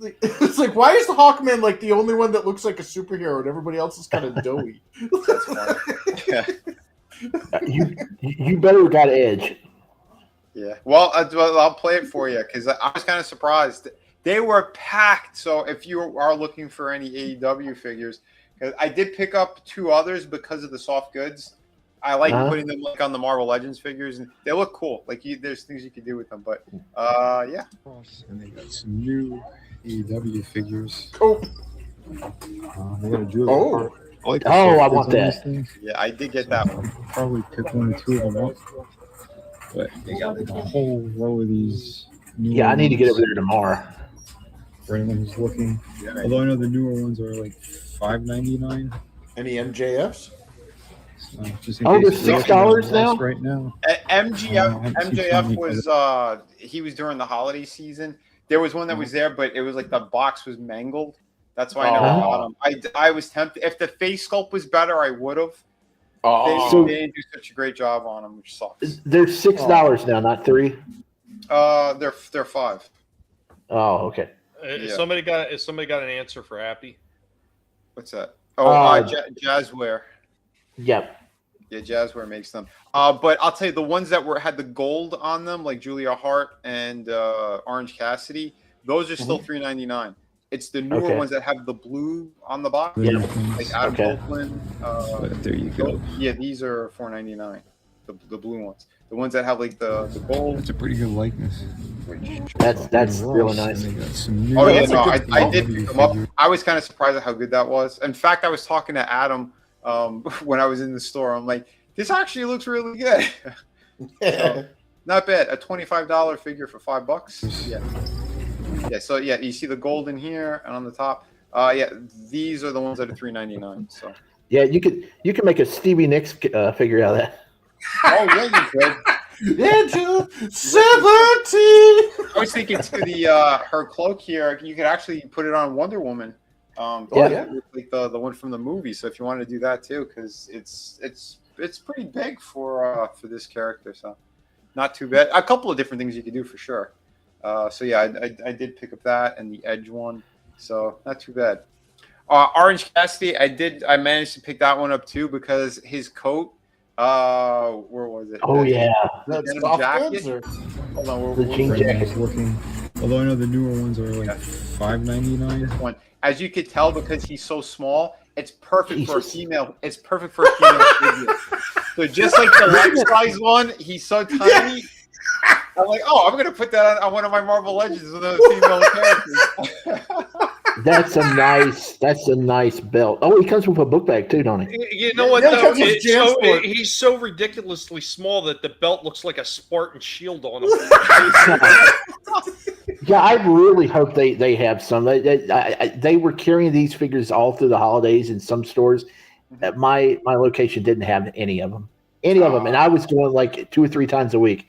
it's like, why is the Hawkman like the only one that looks like a superhero, and everybody else is kind of doughy? That's funny. Yeah. You better got Edge. Yeah. Well, I'll play it for you because I was kind of surprised. They were packed. So if you are looking for any AEW figures, because I did pick up 2 others because of the soft goods. I like putting them on the Marvel Legends figures, and they look cool. There's things you can do with them. But yeah. And they got some new AEW figures. Oh. They got a jewelry I like the Oh, I soft want goods on that. these things. Yeah, I did get that one. Probably pick one or two of them up. But they got like a whole row of these. Yeah, I need to get over there tomorrow. For anyone who's looking. Although I know the newer ones are like $5.99. Any MJFs? So just in Oh, case they're you're looking at $6 now? this right now. MJF was he was during the holiday season. There was one that was there, but it was like the box was mangled. That's why I never got them. I was tempted. If the face sculpt was better, I would have. They didn't do such a great job on them, which sucks. They're $6 now, not $3. They're $5. Oh, okay. Somebody got an answer for Happy? What's that? Jazzware. Yep. Yeah, Jazzware makes them. But I'll tell you, the ones that had the gold on them, like Julia Hart and Orange Cassidy, those are still $3.99. It's the newer ones that have the blue on the box, like Adam Copeland. There you go. Yeah, these are $4.99. The blue ones, the ones that have like the gold. It's a pretty good likeness. That's really nice. Oh yeah, no, I did pick them up. I was kind of surprised at how good that was. In fact, I was talking to Adam when I was in the store. I'm like, this actually looks really good. So, not bad. A $25 figure for $5. Yeah. So yeah, you see the gold in here and on the top. Yeah, these are the ones that are $3.99. So yeah, you could make a Stevie Nicks figure out of that. Oh yeah, you could. Into 70. I was thinking to the her cloak here, you could actually put it on Wonder Woman. Like the one from the movie. So if you wanted to do that too, because it's pretty big for this character. So not too bad. A couple of different things you could do for sure. So yeah, I did pick up that and the Edge one. So not too bad. Orange Cassidy, I managed to pick that one up too because his coat. Where was it? Oh yeah, that's jacket. Hold on, the jean jacket. Looking. Although I know the newer ones are like $5.99. One, as you could tell, because he's so small, it's perfect for a female. It's perfect for a female figure. So just like the life size one, he's so tiny. I'm like, I'm gonna put that on one of my Marvel Legends with those female characters. That's a nice belt. Oh, he comes with a book bag too, don't he? You know what? Though? He's so ridiculously small that the belt looks like a Spartan shield on him. Yeah, I really hope they have some. They were carrying these figures all through the holidays in some stores. My location didn't have any of them, and I was going like 2 or 3 times a week.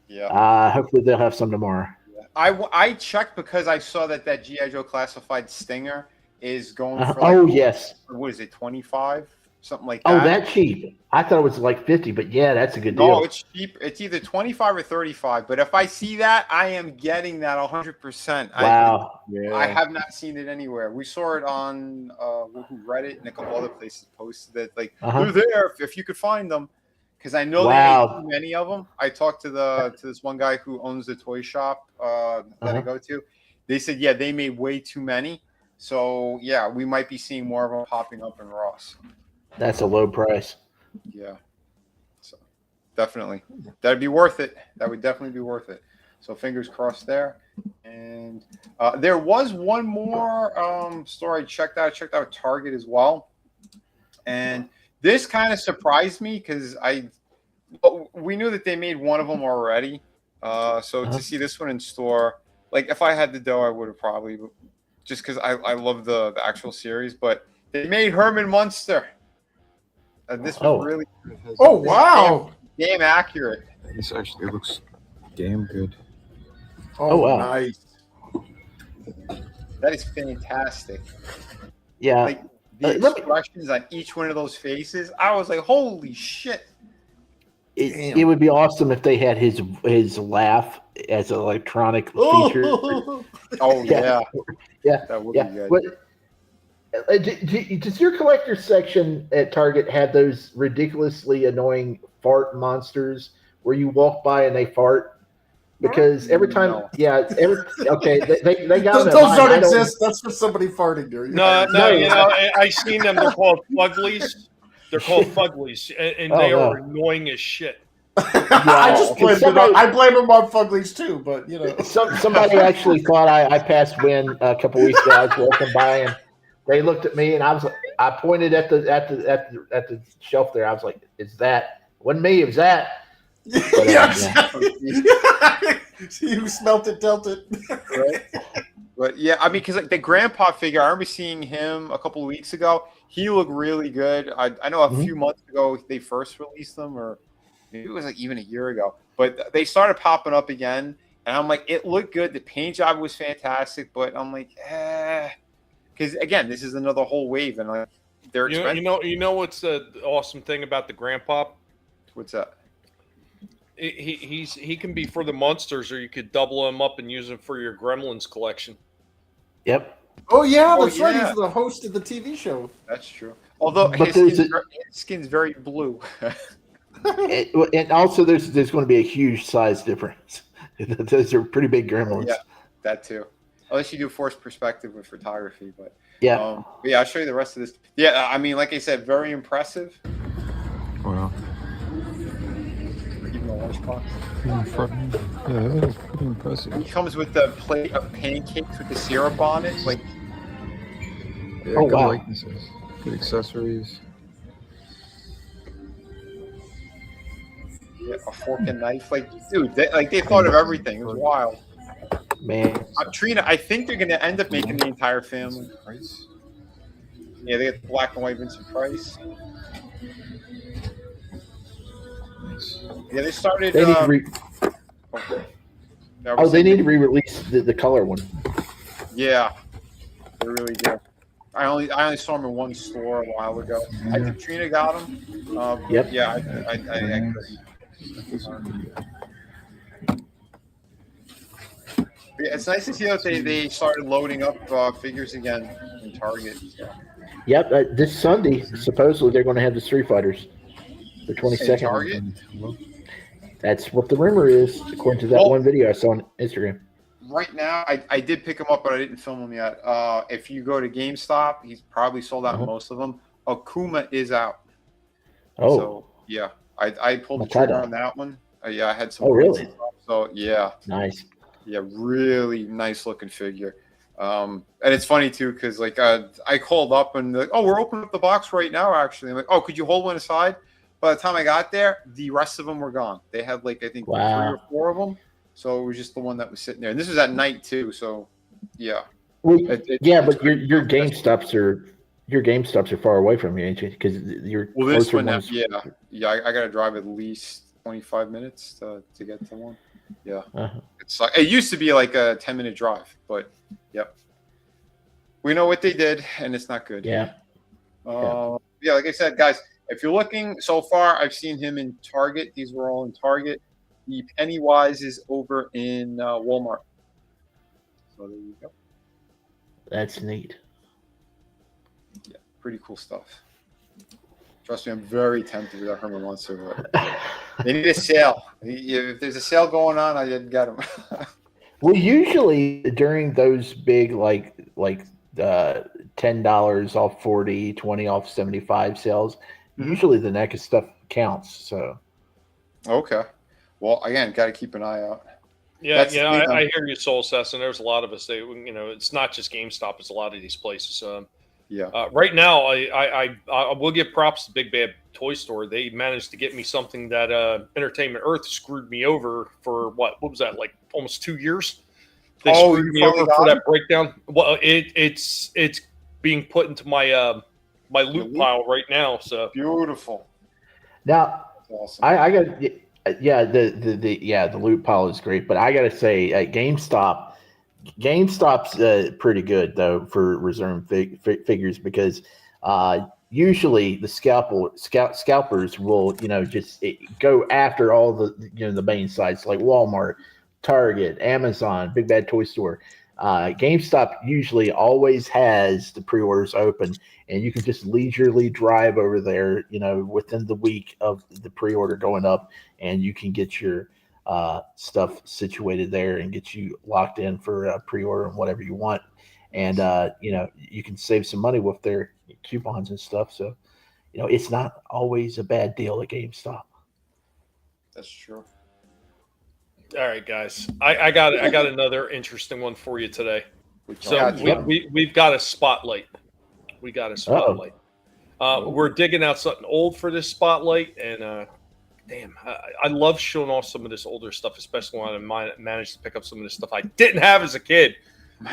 Yeah. Hopefully they'll have some tomorrow. I checked because I saw that G.I. Joe Classified Stinger is going for what is it, 25, something like that. Oh, that cheap. I thought it was like 50, but yeah, that's a good deal. No, it's cheap. It's either 25 or 35. But if I see that, I am getting that 100%. Wow. I have not seen it anywhere. We saw it on Reddit and a couple other places posted that they're there if you could find them. Because I know they made too many of them. I talked to this one guy who owns the toy shop that I go to. They said, they made way too many. So, we might be seeing more of them popping up in Ross. That's a low price. Yeah. So, definitely. That'd be worth it. That would definitely be worth it. So, fingers crossed there. And there was one more store I checked out. I checked out Target as well. And this kind of surprised me because we knew that they made one of them already. So to see this one in store, like if I had the dough, I would have probably, just because I love the actual series. But they made Herman Munster. And this was really damn accurate. This actually looks damn good. Oh wow, nice. That is fantastic. Yeah. Like, the expressions on each one of those faces, I was like, holy shit. It would be awesome if they had his laugh as an electronic feature. Yeah. That would be good. Does your collector section at Target have those ridiculously annoying fart monsters where you walk by and they fart? Because every time, they got those don't exist. That's for somebody farting there. No, you know, I seen them. They're called Fuglies. They're called Fuglies, and they are annoying as shit. I just blame them. I blame them on Fuglies too, but you know, somebody actually thought I passed wind a couple weeks ago. I was walking by and they looked at me and I was like, I pointed at the shelf there. I was like, "Is that? Wasn't me. It was that." But, See who smelt it, dealt it. Right? But yeah, I mean, because like the grandpa figure, I remember seeing him a couple of weeks ago. He looked really good. I know a few months ago they first released them, or maybe it was like even a year ago. But they started popping up again, and I'm like, it looked good. The paint job was fantastic, but I'm like, because again, this is another whole wave, and like they're expensive. You know what's the awesome thing about the grandpa? What's that? He can be for the monsters, or you could double him up and use him for your Gremlins collection. Yep. Oh yeah, that's right. He's the host of the TV show. That's true. Although his skin's very blue. And also, there's going to be a huge size difference. Those are pretty big gremlins. Yeah, that too. Unless you do forced perspective with photography, but yeah, yeah. I'll show you the rest of this. Yeah, I mean, like I said, very impressive. Wow. Even the lunchbox. Yeah, that's pretty impressive. He comes with the plate of pancakes with the syrup on it, like. Yeah, oh good wow! likenesses, good accessories. Yeah, a fork and knife, like dude, they thought of everything. It was wild. Man, Trina, I think they're going to end up making the entire family. Yeah, they got the black and white Vincent Price. Yeah, they started. They need to they need to re-release the color one. Yeah, they really do. I only saw them in one store a while ago. I think Trina got them. Yep. Yeah, I agree. Yeah, it's nice to see that they started loading up figures again in Target. So. Yep. This Sunday, supposedly they're going to have the Street Fighters, the 22nd. Target. That's what the rumor is, according to that one video I saw on Instagram. Right now, I did pick them up, but I didn't film them yet. If you go to GameStop, he's probably sold out most of them. Akuma is out. Oh. So, yeah. I pulled the trigger on that one. Yeah, I had some. Oh, really? So, yeah. Nice. Yeah, really nice looking figure. And it's funny, too, because, like, I called up and, like, oh, we're opening up the box right now, actually. I'm like, oh, could you hold one aside? By the time I got there, the rest of them were gone. They had, like, I think 3 or 4 of them. So it was just the one that was sitting there. And this was at night, too. So, yeah. Well, but your GameStops are far away from you, ain't you? Because you're this one, I got to drive at least 25 minutes to get to one. Yeah, It's like it used to be like a 10-minute drive, but yep, we know what they did, and it's not good. Yeah. Yeah, like I said, guys, if you're looking so far, I've seen him in Target. These were all in Target. The Pennywise is over in Walmart. So there you go. That's neat. Yeah, pretty cool stuff. Trust me, I'm very tempted with that Herman Monster. They need a sale. If there's a sale going on, I didn't get them. Well, usually during those big like $10 off 40, 20 off 75 sales, usually the NECA stuff counts. So okay. Well, again, got to keep an eye out. Yeah, I hear you, Soul Cess, and there's a lot of us. It's not just GameStop; it's a lot of these places. Right now, I will give props to Big Bad Toy Store. They managed to get me something that Entertainment Earth screwed me over for what was that, like almost 2 years? They screwed me over for that breakdown. Well, it's being put into my my loot pile right now. So beautiful. Now, awesome. I got the loot pile is great, but I got to say, GameStop's pretty good though for reserve figures because usually the scalpers will just go after all the the main sites like Walmart, Target, Amazon, Big Bad Toy Store. GameStop usually always has the pre-orders open, and you can just leisurely drive over there within the week of the pre-order going up, and you can get your stuff situated there and get you locked in for a pre-order and whatever you want. And you can save some money with their coupons and stuff. So it's not always a bad deal at GameStop. That's true. All right, guys, I got another interesting one for you today. So we've got a spotlight. We got a spotlight. We're digging out something old for this spotlight, and damn, I love showing off some of this older stuff, especially when I managed to pick up some of this stuff I didn't have as a kid.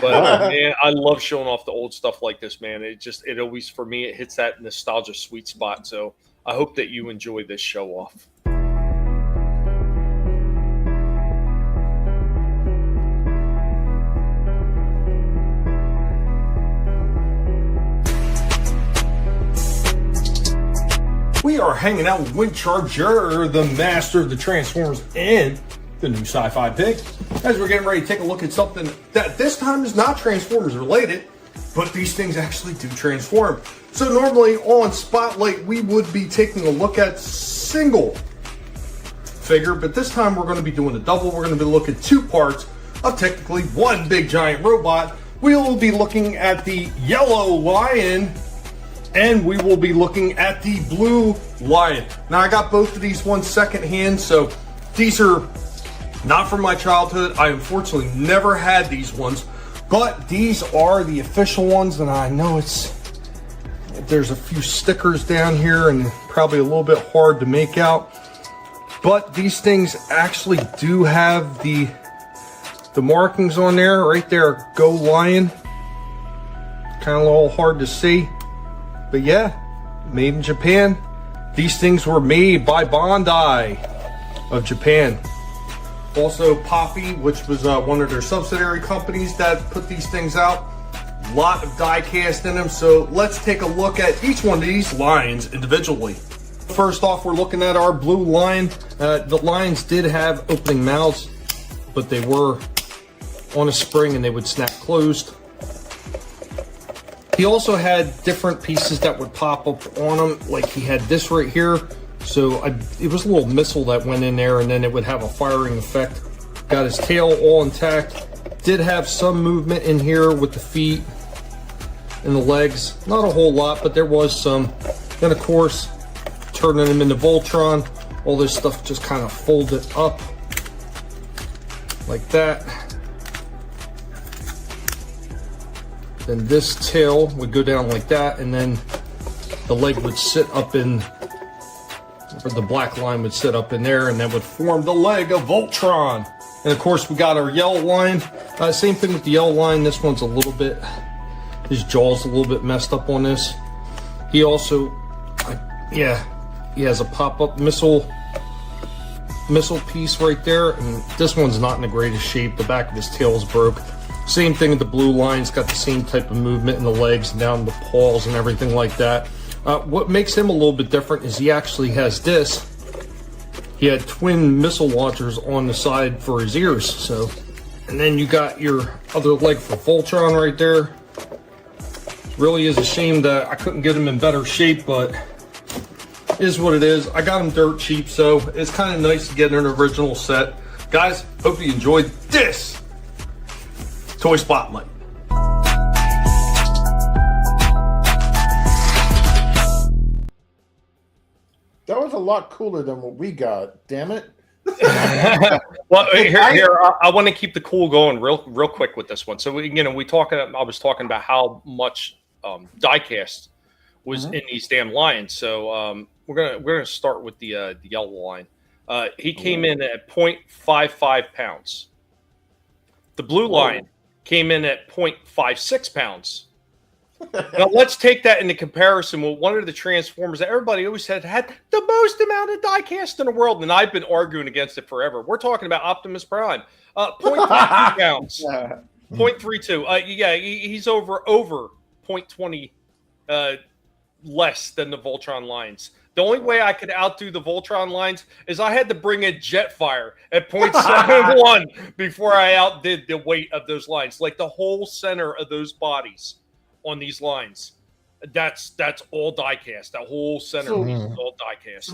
But man, I love showing off the old stuff like this, man. It always, for me, it hits that nostalgia sweet spot. So I hope that you enjoy this show off. We are hanging out with Windcharger, the master of the Transformers and the new sci-fi pick, as we're getting ready to take a look at something that this time is not Transformers related, but these things actually do transform. So normally on Spotlight, we would be taking a look at single figure, but this time we're going to be doing a double. We're going to be looking at 2 parts of technically one big giant robot. We will be looking at the yellow lion, and we will be looking at the blue lion. Now, I got both of these ones secondhand, so these are not from my childhood. I unfortunately never had these ones, but these are the official ones, and I know there's a few stickers down here and probably a little bit hard to make out, but these things actually do have the markings on there. Right there, Go Lion. Kind of a little hard to see. But yeah, made in Japan. These things were made by Bandai of Japan. Also Poppy, which was one of their subsidiary companies that put these things out. A lot of die cast in them. So let's take a look at each one of these lions individually. First off, we're looking at our blue lion. The lions did have opening mouths, but they were on a spring and they would snap closed. He also had different pieces that would pop up on him, like he had this right here. So it was a little missile that went in there, and then it would have a firing effect. Got his tail all intact. Did have some movement in here with the feet and the legs. Not a whole lot, but there was some. Then, of course, turning him into Voltron. All this stuff just kind of folded up like that. Then this tail would go down like that, and then the leg would sit up in, or the black line would sit up in there, and that would form the leg of Voltron. And of course, we got our yellow line. Same thing with the yellow line. This one's a little bit, his jaw's a little bit messed up on this. He also, he has a pop-up missile piece right there, and this one's not in the greatest shape. The back of his tail is broke. Same thing with the blue line. It's got the same type of movement in the legs, down the paws and everything like that. What makes him a little bit different is he actually has this. He had twin missile launchers on the side for his ears. So, and then you got your other leg for Voltron right there. Really is a shame that I couldn't get him in better shape, but it is what it is. I got him dirt cheap, so it's kind of nice to get an original set. Guys, hope you enjoyed this Toy Spotlight. That was a lot cooler than what we got. Damn it! Well, I want to keep the cool going real quick with this one. So I was talking about how much diecast was in these damn lions. So we're gonna start with the yellow line. He came in at 0.55 pounds. The blue line came in at 0.56 pounds. Now let's take that into comparison with one of the Transformers that everybody always said had the most amount of die cast in the world, and I've been arguing against it forever. We're talking about Optimus Prime, 0.32 pounds, 0.32. He's over 0.20 less than the Voltron lines. The only way I could outdo the Voltron lines is I had to bring in Jetfire at 0.71 before I outdid the weight of those lines. Like the whole center of those bodies on these lines, that's all diecast. That whole center is all diecast.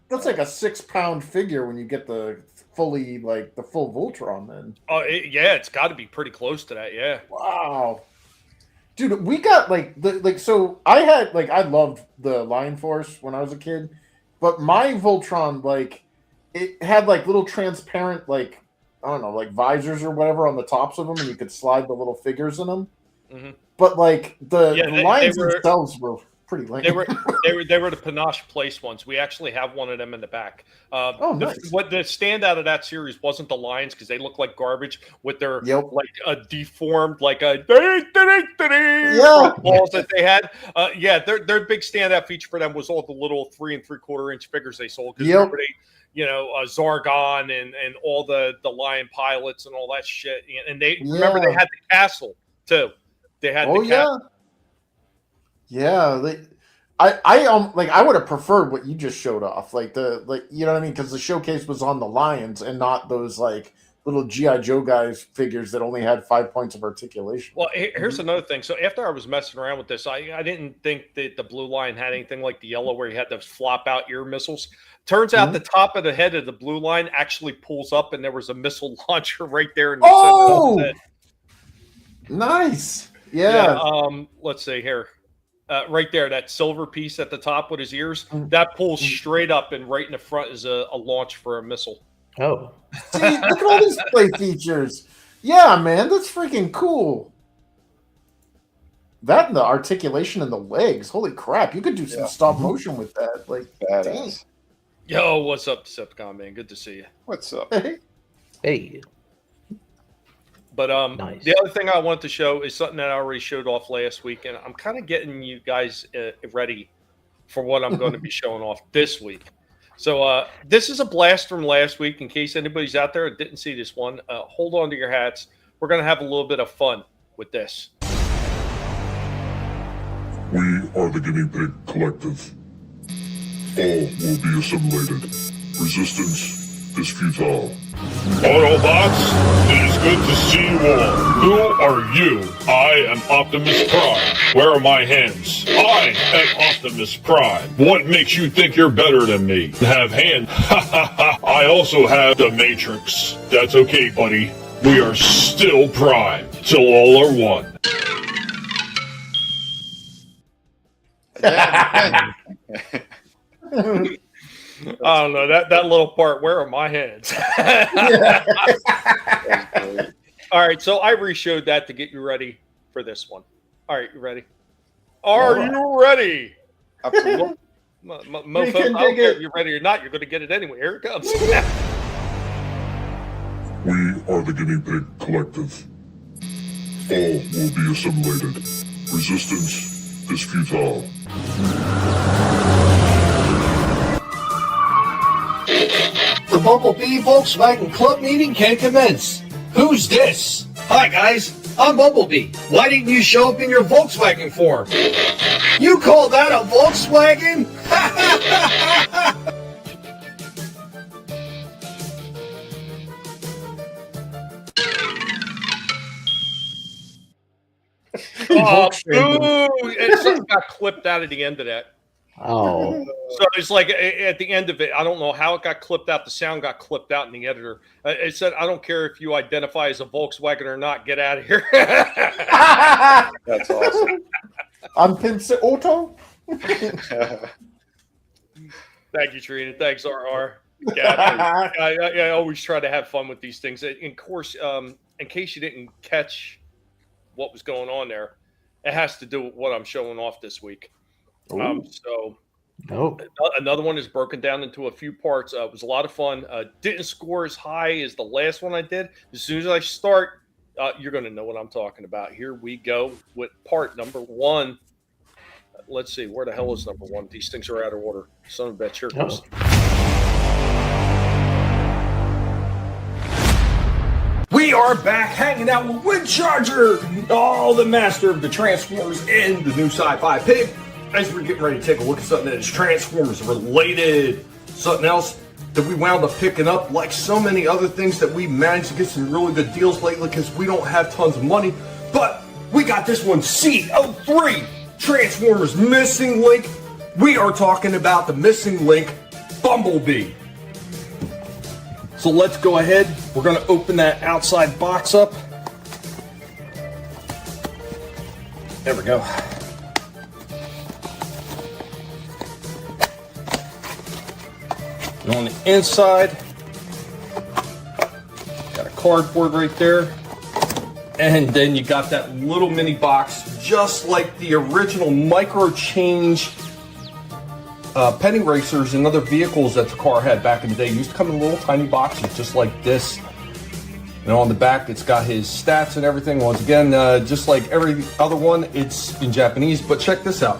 That's like a 6-pound figure when you get the full Voltron. Then it's got to be pretty close to that. Yeah. Wow, dude, we got so I had I loved the Lion Force when I was a kid, but my Voltron it had little transparent I don't know visors or whatever on the tops of them, and you could slide the little figures in them. Mm-hmm. But the lions themselves pretty lame. They were the Panache Place ones. We actually have one of them in the back. Nice. What the standout of that series wasn't the lions because they look like garbage with their like a deformed like a balls that they had. Their big standout feature for them was all the little 3 3/4-inch figures they sold. Because remember Zargon and all the lion pilots and all that shit. And they remember they had the castle too. They had the castle. Yeah, I would have preferred what you just showed off, you know what I mean, because the showcase was on the lions and not those like little GI Joe guys figures that only had 5 points of articulation. Well, here's another thing. So after I was messing around with this, I didn't think that the blue lion had anything like the yellow where he had those flop out ear missiles. Turns out the top of the head of the blue line actually pulls up, and there was a missile launcher right there in the center of the head. Nice. Yeah. Let's see here. Right there, that silver piece at the top with his ears, that pulls straight up, and right in the front is a launch for a missile. Oh. See, look at all these play features. Yeah, man, that's freaking cool. That and the articulation in the legs. Holy crap, you could do some stop motion with that. Like, dang. Yo, what's up, Decepticon, man? Good to see you. What's up? Hey. But nice. The other thing I want to show is something that I already showed off last week, and I'm kind of getting you guys ready for what I'm going to be showing off this week. So this is a blast from last week. In case anybody's out there that didn't see this one, hold on to your hats. We're going to have a little bit of fun with this. We are the Guinea Pig Collective. All will be assimilated. Resistance is futile. Autobots, it is good to see you all. Who are you? I am Optimus Prime. Where are my hands? I am Optimus Prime. What makes you think you're better than me? Have hands? I also have the Matrix. That's okay, buddy. We are still Prime, till all are one. I don't know that little part. Where are my hands? All right, so I re-showed that to get you ready for this one. All right, you ready? Are you ready? Absolutely. Mofo, I don't care if you're ready or not. You're going to get it anyway. Here it comes. We are the Guinea Pig Collective. All will be assimilated. Resistance is futile. The Bumblebee Volkswagen Club meeting can commence. Who's this? Hi guys, I'm Bumblebee. Why didn't you show up in your Volkswagen form? You call that a Volkswagen? Oh, something got clipped out at the end of that. Oh. So it's like at the end of it, I don't know how it got clipped out. The sound got clipped out in the editor. It said, I don't care if you identify as a Volkswagen or not. Get out of here. That's awesome. I'm Pince Auto. Thank you, Trina. Thanks, RR. Yeah, I always try to have fun with these things. Of course, in case you didn't catch what was going on there, it has to do with what I'm showing off this week. Another one is broken down into a few parts. It was a lot of fun. Didn't score as high as the last one I did. As soon as I start, you're going to know what I'm talking about. Here we go with part number one. Let's see, where the hell is number one? These things are out of order. Son of a bitch, here it goes. We are back hanging out with Windcharger, the master of the Transformers and the new sci-fi pig. As we're getting ready to take a look at something that is Transformers related. Something else that we wound up picking up, like so many other things that we managed to get some really good deals lately because we don't have tons of money. But we got this one, C03, Transformers Missing Link. We are talking about the Missing Link Bumblebee. So let's go ahead. We're going to open that outside box up. There we go. And on the inside, got a cardboard right there. And then you got that little mini box, just like the original micro change penny racers and other vehicles that the car had back in the day. It used to come in little tiny boxes just like this. And on the back, it's got his stats and everything. Once again, just like every other one, it's in Japanese. But check this out.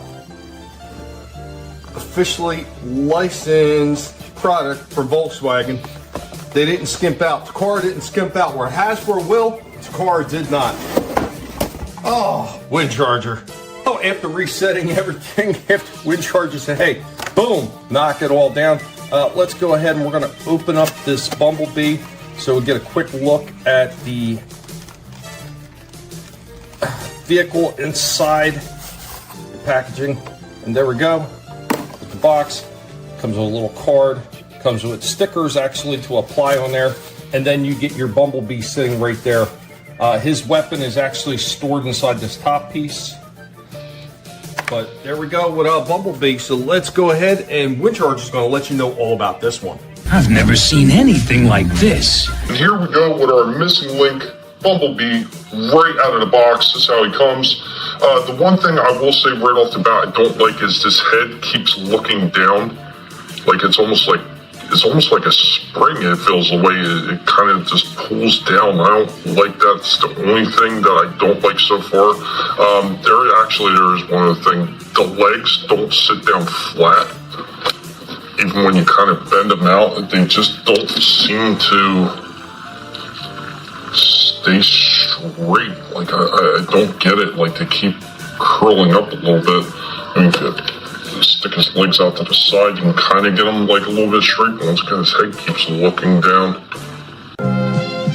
Officially licensed product for Volkswagen. They didn't skimp out. The car didn't skimp out. Where Hasbro will, the car did not. Oh, wind charger. Oh, after resetting everything, after wind charger said, hey, boom, knock it all down. Let's go ahead and we're going to open up this Bumblebee so we get a quick look at the vehicle inside the packaging. And there we go. With the box, comes with a little card, comes with stickers actually to apply on there, and then you get your Bumblebee sitting right there. His weapon is actually stored inside this top piece. But there we go with Bumblebee. So let's go ahead, and Windcharge is going to let you know all about this one. I've never seen anything like this. And here we go with our missing link, Bumblebee, right out of the box. This is how he comes. The one thing I will say right off the bat I don't like is this head keeps looking down. Like it's almost like a spring. It feels the way it kind of just pulls down. I don't like that. It's the only thing that I don't like so far. There is one other thing. The legs don't sit down flat. Even when you kind of bend them out, they just don't seem to stay straight. Like I don't get it. Like they keep curling up a little bit. I mean, stick his legs out to the side, you can kind of get him like a little bit straight. Once again, his head keeps looking down.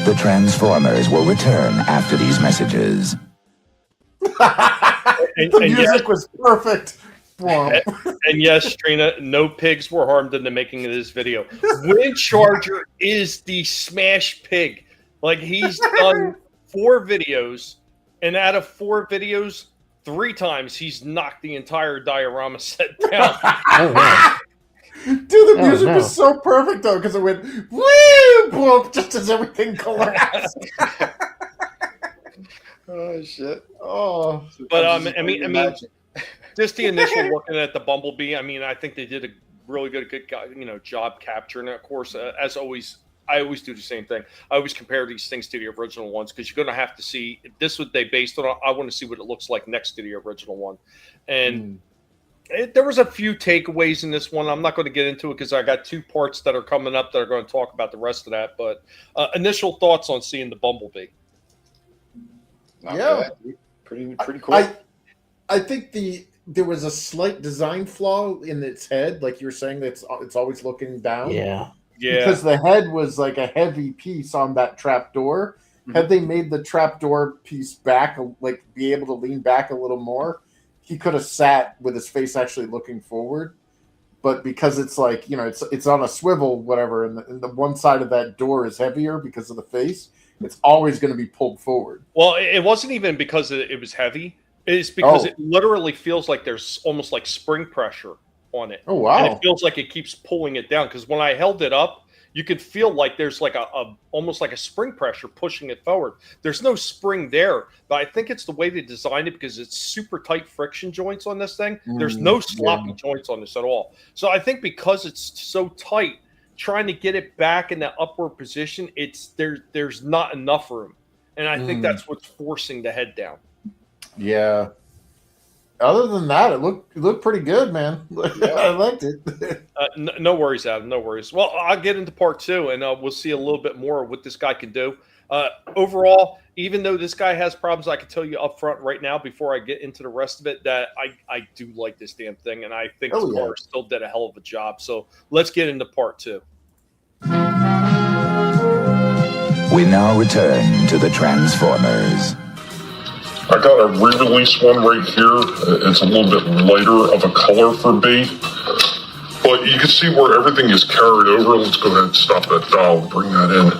The Transformers will return after these messages. The music was perfect. And yes, Trina, no pigs were harmed in the making of this video. Windcharger is the smash pig. Like he's done 4 videos, and out of 4 videos, 3 times he's knocked the entire diorama set down. Oh, wow. Dude, the music was so perfect though, because it went woo boom just as everything collapsed. Oh shit! Oh, but I mean, just the initial looking at the Bumblebee. I mean, I think they did a really good job capturing it. Of course, as always, I always do the same thing. I always compare these things to the original ones because you're going to have to see if this what they based it on. I want to see what it looks like next to the original one, and. There was a few takeaways in this one. I'm not going to get into it because I got 2 parts that are coming up that are going to talk about the rest of that. But initial thoughts on seeing the Bumblebee? Yeah, pretty cool. I think there was a slight design flaw in its head, like you were saying, that it's always looking down. Yeah. Because the head was like a heavy piece on that trap door. Mm-hmm. Had they made the trap door piece back, like be able to lean back a little more, he could have sat with his face actually looking forward. But because it's like, it's on a swivel, whatever, and the one side of that door is heavier because of the face, it's always going to be pulled forward. Well, it wasn't even because it was heavy. It's because it literally feels like there's almost like spring pressure on it. Oh, wow. And it feels like it keeps pulling it down. Because when I held it up, you could feel like there's like a almost like a spring pressure pushing it forward. There's no spring there, but I think it's the way they designed it because it's super tight friction joints on this thing. There's no sloppy joints on this at all. So I think because it's so tight, trying to get it back in that upward position, there's not enough room. And I think that's what's forcing the head down. Yeah. Other than that, it looked pretty good, man. I liked it. No worries, Adam. No worries. Well, I'll get into part 2, and we'll see a little bit more of what this guy can do. Overall, even though this guy has problems, I can tell you up front right now before I get into the rest of it that I do like this damn thing, and I think the car still did a hell of a job. So let's get into part 2. We now return to the Transformers. I got a re-release one right here. It's a little bit lighter of a color for B. But you can see where everything is carried over. Let's go ahead and stop that dial and bring that in.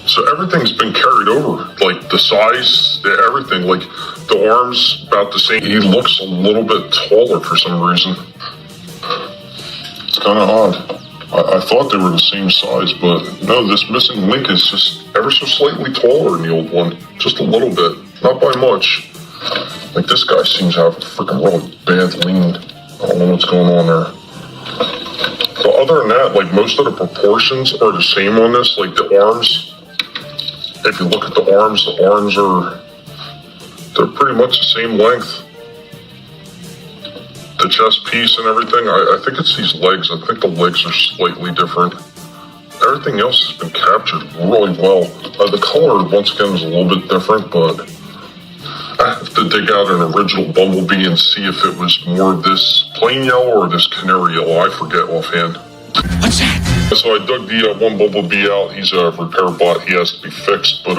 So everything's been carried over. Like the size, everything. Like the arms about the same. He looks a little bit taller for some reason. It's kind of odd. I thought they were the same size, but no, this missing link is just ever so slightly taller than the old one. Just a little bit. Not by much. Like, this guy seems to have a freaking really bad lean. I don't know what's going on there. But other than that, like, most of the proportions are the same on this. Like, the arms, if you look at the arms they're pretty much the same length. The chest piece and everything, I think it's these legs. I think the legs are slightly different. Everything else has been captured really well. The color, once again, is a little bit different, but I have to dig out an original Bumblebee and see if it was more of this plain yellow or this canary yellow. I forget offhand. What's that? So I dug the one Bumblebee out. He's a repair bot. He has to be fixed, but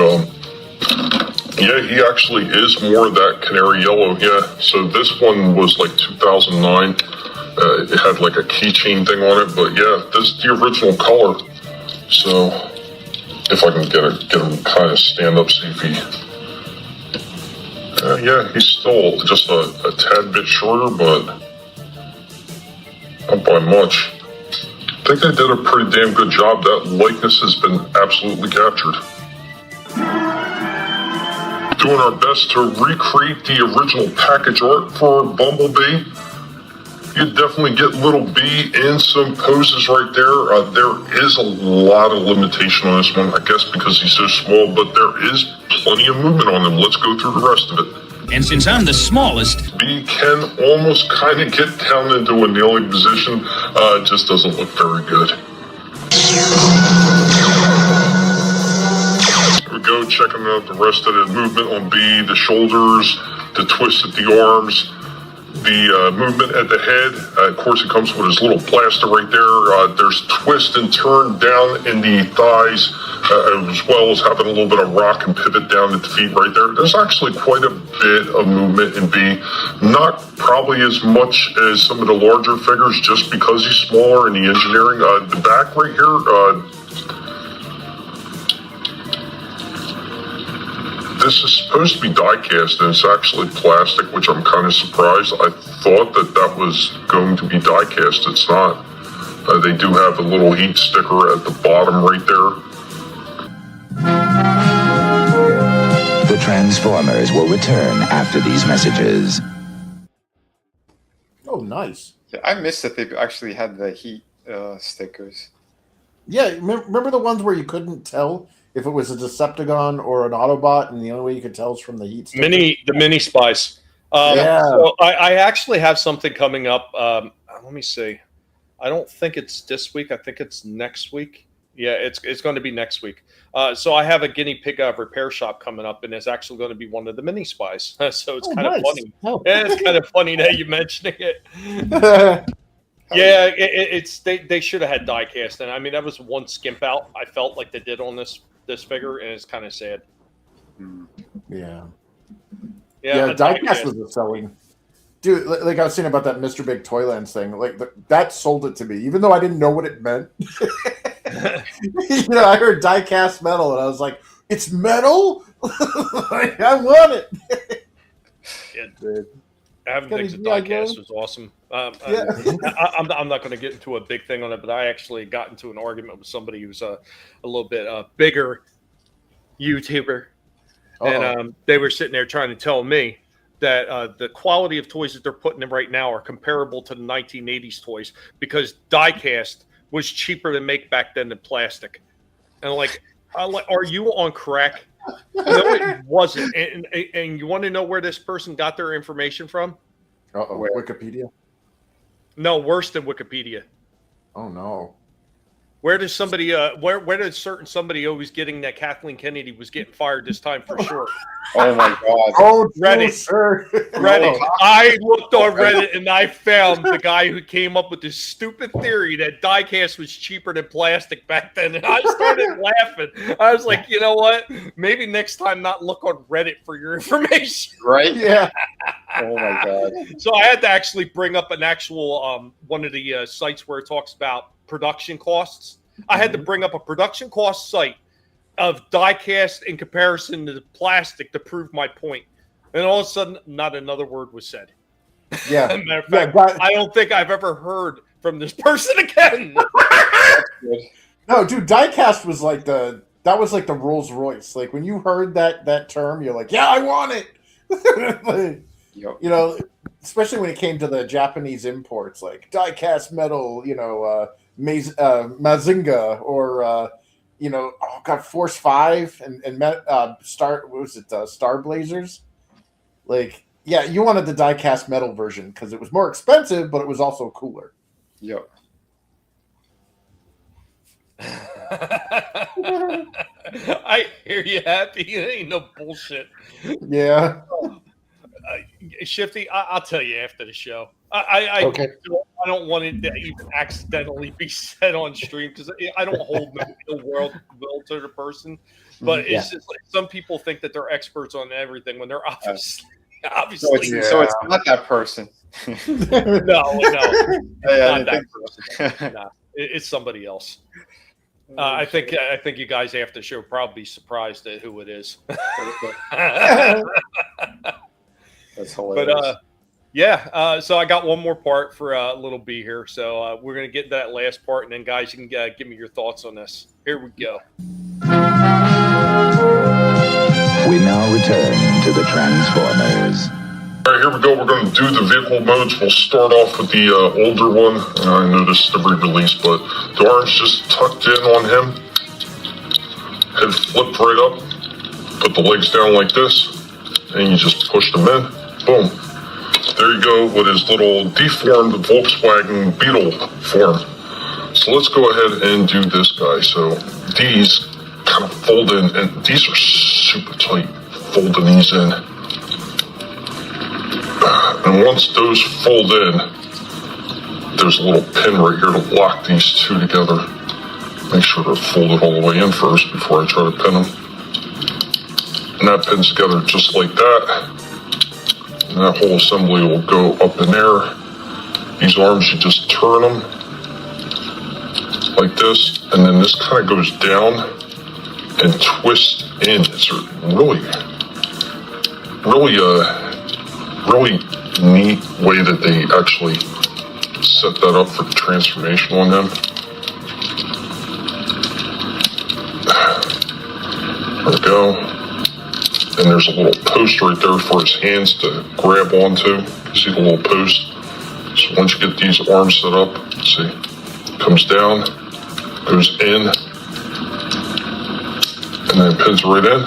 yeah, he actually is more of that canary yellow. Yeah, so this one was like 2009. It had like a keychain thing on it, but yeah, this is the original color. So if I can get him kind of stand up, see if he. Yeah, he's still just a tad bit shorter, but not by much. I think they did a pretty damn good job. That likeness has been absolutely captured. Doing our best to recreate the original package art for Bumblebee. You definitely get Little B in some poses right there. There is a lot of limitation on this one, I guess because he's so small, but there is plenty of movement on him. Let's go through the rest of it. And since I'm the smallest, B can almost kind of get down into a kneeling position. It just doesn't look very good. Here we go, checking out the rest of the movement on B, the shoulders, the twist at the arms, the movement at the head. Of course, it comes with his little blaster right there. There's twist and turn down in the thighs, as well as having a little bit of rock and pivot down at the feet right there. There's actually quite a bit of movement in B. Not probably as much as some of the larger figures, just because he's smaller in the engineering. The back right here, this is supposed to be die cast, and it's actually plastic, which I'm kind of surprised. I thought that was going to be die cast. It's not. They do have a little heat sticker at the bottom right there. The Transformers will return after these messages. Oh, nice. Yeah, I missed that they actually had the heat stickers. Yeah, remember the ones where you couldn't tell if it was a Decepticon or an Autobot, and the only way you could tell is from the heat sticker? The mini spice. Yeah. So I actually have something coming up. Let me see. I don't think it's this week. I think it's next week. Yeah, it's going to be next week. So I have a guinea pig repair shop coming up, and it's actually going to be one of the mini spies. So it's kind of funny. Oh. Yeah, it's kind of funny that you mentioning it. Yeah, they should have had die cast, and I mean that was one skimp out I felt like they did on this figure, and it's kind of sad. Yeah. Yeah, diecast was a selling. Dude, like I was saying about that Mr. Big Toylands thing, like that sold it to me, even though I didn't know what it meant. I heard diecast metal, and I was like, "It's metal! Like, I want it!" Having things at diecast was awesome. I'm not going to get into a big thing on it, but I actually got into an argument with somebody who's a little bit bigger YouTuber, and they were sitting there trying to tell me that the quality of toys that they're putting in right now are comparable to the 1980s toys because diecast was cheaper to make back then than plastic. And are you on crack? No, it wasn't. And you want to know where this person got their information from? Wikipedia? No, worse than Wikipedia. Oh no. Where does somebody where does somebody always getting that Kathleen Kennedy was getting fired this time for sure? Oh my god. Oh, Reddit. Sir. Reddit. I looked on Reddit and I found the guy who came up with this stupid theory that diecast was cheaper than plastic back then, and I started laughing. I was like, you know what? Maybe next time not look on Reddit for your information. Right? Yeah. Oh my god. So I had to actually bring up an actual one of the sites where it talks about production costs. I had to bring up a production cost site of diecast in comparison to the plastic to prove my point. And all of a sudden, not another word was said. Yeah. Matter of fact, I don't think I've ever heard from this person again. No, dude, diecast was like the Rolls Royce. Like when you heard that term, you're like, yeah, I want it. Like, you know, especially when it came to the Japanese imports, like diecast metal, Mazinga, or Force 5 and Star, what was it, Star Blazers? Like, yeah, you wanted the diecast metal version because it was more expensive, but it was also cooler. Yep. I hear you, Happy. It ain't no bullshit. Yeah. Shifty, I'll tell you after the show. I don't want it to even accidentally be said on stream because I don't hold no ill will to the person. But it's just like some people think that they're experts on everything when they're obviously. So it's not that person. No, not that person. No, it's somebody else. I think you guys after the show probably be surprised at who it is. That's hilarious. But so I got one more part for Little B here. So we're gonna get to that last part, and then guys, you can give me your thoughts on this. Here we go. We now return to the Transformers. All right, here we go. We're going to do the vehicle modes. We'll start off with the older one. I know this is the re-release, but the arms just tucked in on him. Head flipped right up. Put the legs down like this. And you just push them in. Boom. There you go with his little deformed Volkswagen Beetle form. So let's go ahead and do this guy. So these kind of fold in, and these are super tight, folding these in. And once those fold in, there's a little pin right here to lock these two together. Make sure they're folded all the way in first before I try to pin them. And that pins together just like that. And that whole assembly will go up in there. These arms, you just turn them like this, and then this kind of goes down and twist in. It's a really neat way that they actually set that up for the transformation on him. There we go. And there's a little post right there for his hands to grab onto. See the little post? So once you get these arms set up, see, comes down, goes in, and then pins right in.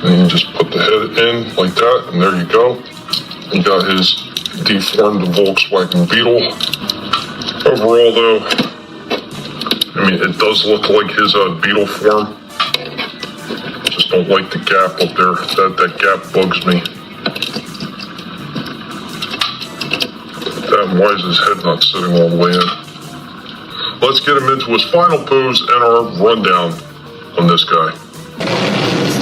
And you just put the head in like that, and there you go. You got his deformed Volkswagen Beetle. Overall, though, I mean, it does look like his Beetle form. Just don't like the gap up there. That gap bugs me. That, why is his head not sitting all the way in? Let's get him into his final pose and our rundown on this guy.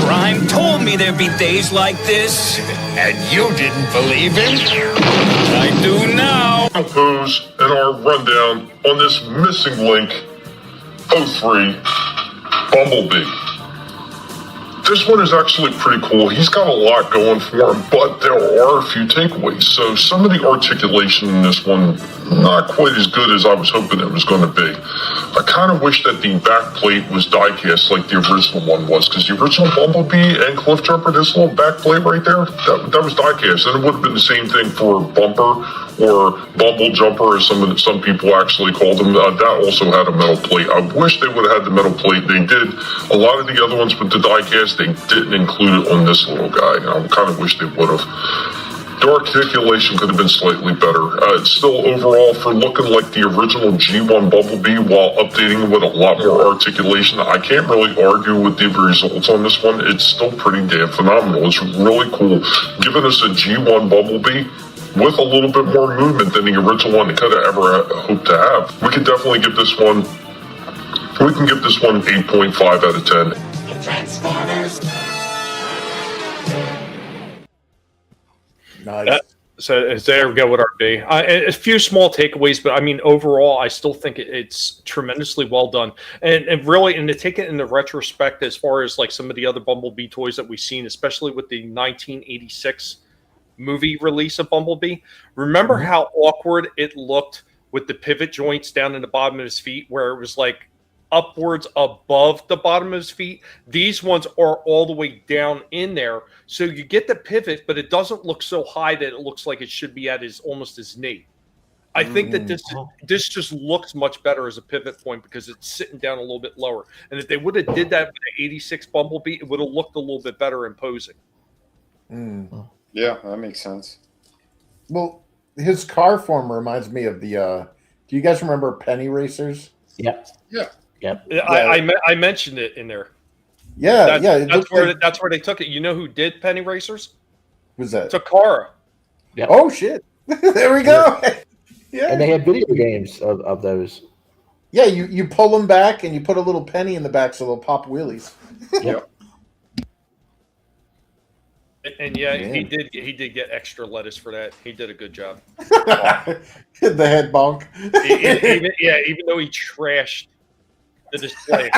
Prime told me there'd be days like this, and you didn't believe him. I do now. Final pose and our rundown on this missing link, 03 Bumblebee. This one is actually pretty cool. He's got a lot going for him, but there are a few takeaways. So some of the articulation in this one, not quite as good as I was hoping it was going to be. I kind of wish that the back plate was die-cast like the original one was, because the original Bumblebee and Cliff Jumper, this little back plate right there, that was die-cast. And it would have been the same thing for Bumper or Bumble Jumper, as some people actually called them. That also had a metal plate. I wish they would have had the metal plate. They did. A lot of the other ones with the die-cast, they didn't include it on this little guy. I kind of wish they would have. The articulation could have been slightly better. It's still overall, for looking like the original G1 Bumblebee while updating it with a lot more articulation, I can't really argue with the results on this one. It's still pretty damn phenomenal. It's really cool. Giving us a G1 Bumblebee with a little bit more movement than the original one they could have ever hoped to have. We could definitely give this one, we can give this one 8.5 out of 10. Transformers. Nice. So there we go with RB. A few small takeaways, but I mean, overall, I still think it's tremendously well done. And really, and to take it in the retrospect, as far as like some of the other Bumblebee toys that we've seen, especially with the 1986 movie release of Bumblebee, remember how awkward it looked with the pivot joints down in the bottom of his feet, where it was like upwards above the bottom of his feet. These ones are all the way down in there, so you get the pivot, but it doesn't look so high that it looks like it should be at almost his knee. I think that this just looks much better as a pivot point because it's sitting down a little bit lower. And if they would have did that with the 86 Bumblebee, it would have looked a little bit better imposing. Yeah, that makes sense. Well, his car form reminds me of the. Do you guys remember Penny Racers? Yep. Yeah. Yep. I mentioned it in there. Yeah, That's where they took it. You know who did Penny Racers? Who's that? Takara. Yep. Oh shit! There we go. Yeah. And they had video games of those. Yeah, you pull them back and you put a little penny in the back so they'll pop wheelies. Yep. And yeah, he did get extra lettuce for that. He did a good job. The head bonk. Even though he trashed the display.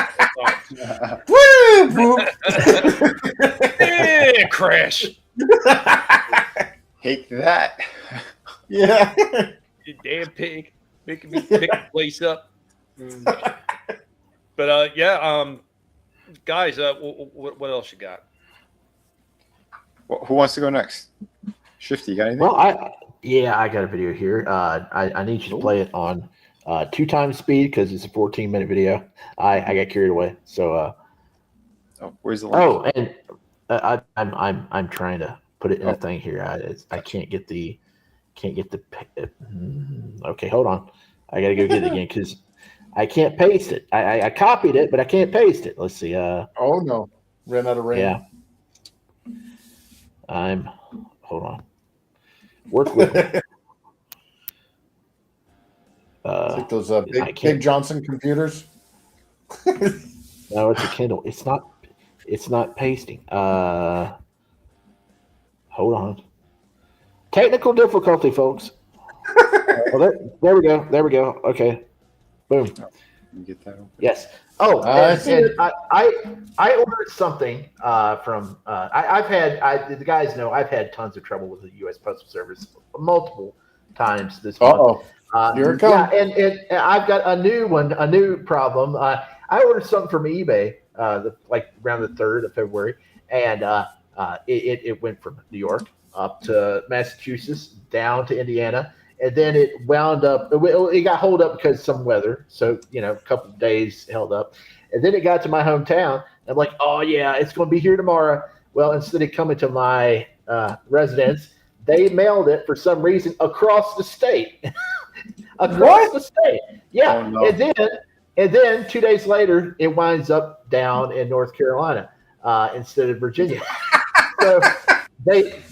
Crash. Take that. Yeah. You damn pig. Making me pick the place up. But guys, what else you got? Who wants to go next? Shifty, you got anything? Well, I got a video here. I need you to play it on 2x speed because it's a 14-minute video. I got carried away. So where's the link? Oh, and I'm trying to put it in a thing here. I can't get the okay, hold on. I gotta go get it again because I can't paste it. I copied it, but I can't paste it. Let's see. Oh no, ran out of RAM. Yeah. Hold on. Work with me. Like those big Johnson computers. No, it's a Kindle. It's not pasting. Hold on. Technical difficulty, folks. Well, there we go. There we go. Okay. Boom. Get that open. Yes. Oh, I ordered something from. The guys know I've had tons of trouble with the U.S. Postal Service multiple times this month. Here it comes. Yeah, and I've got a new problem. I ordered something from eBay, like around the 3rd of February, and it went from New York up to Massachusetts, down to Indiana, and then it wound up. It got held up because of some weather, so a couple of days held up, and then it got to my hometown. I'm like, oh yeah, it's going to be here tomorrow. Well, instead of coming to my residence, they mailed it for some reason across the state. Across the state, yeah. Oh, no. And then 2 days later, it winds up down in North Carolina instead of Virginia. So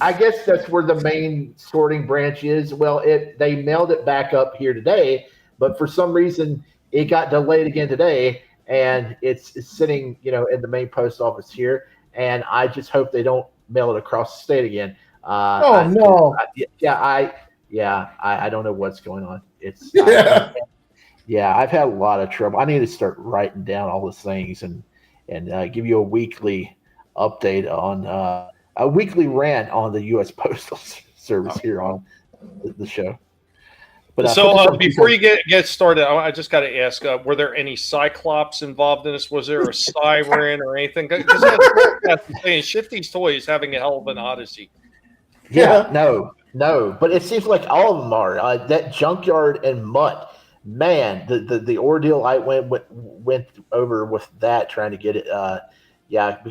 I guess that's where the main sorting branch is. Well, they mailed it back up here today, but for some reason it got delayed again today, and it's sitting, in the main post office here. And I just hope they don't mail it across the state again. No. I don't know what's going on. Yeah. I've had a lot of trouble. I need to start writing down all the things and give you a weekly update on a weekly rant on the U.S. Postal Service here on the show. But so before you get started, I just got to ask: were there any Cyclops involved in this? Was there a siren or anything? Because that's saying Shifty's Toy is having a hell of an odyssey. Yeah, no, but it seems like all of them are. That Junkyard and Mutt, man, the ordeal I went over with that, trying to get it.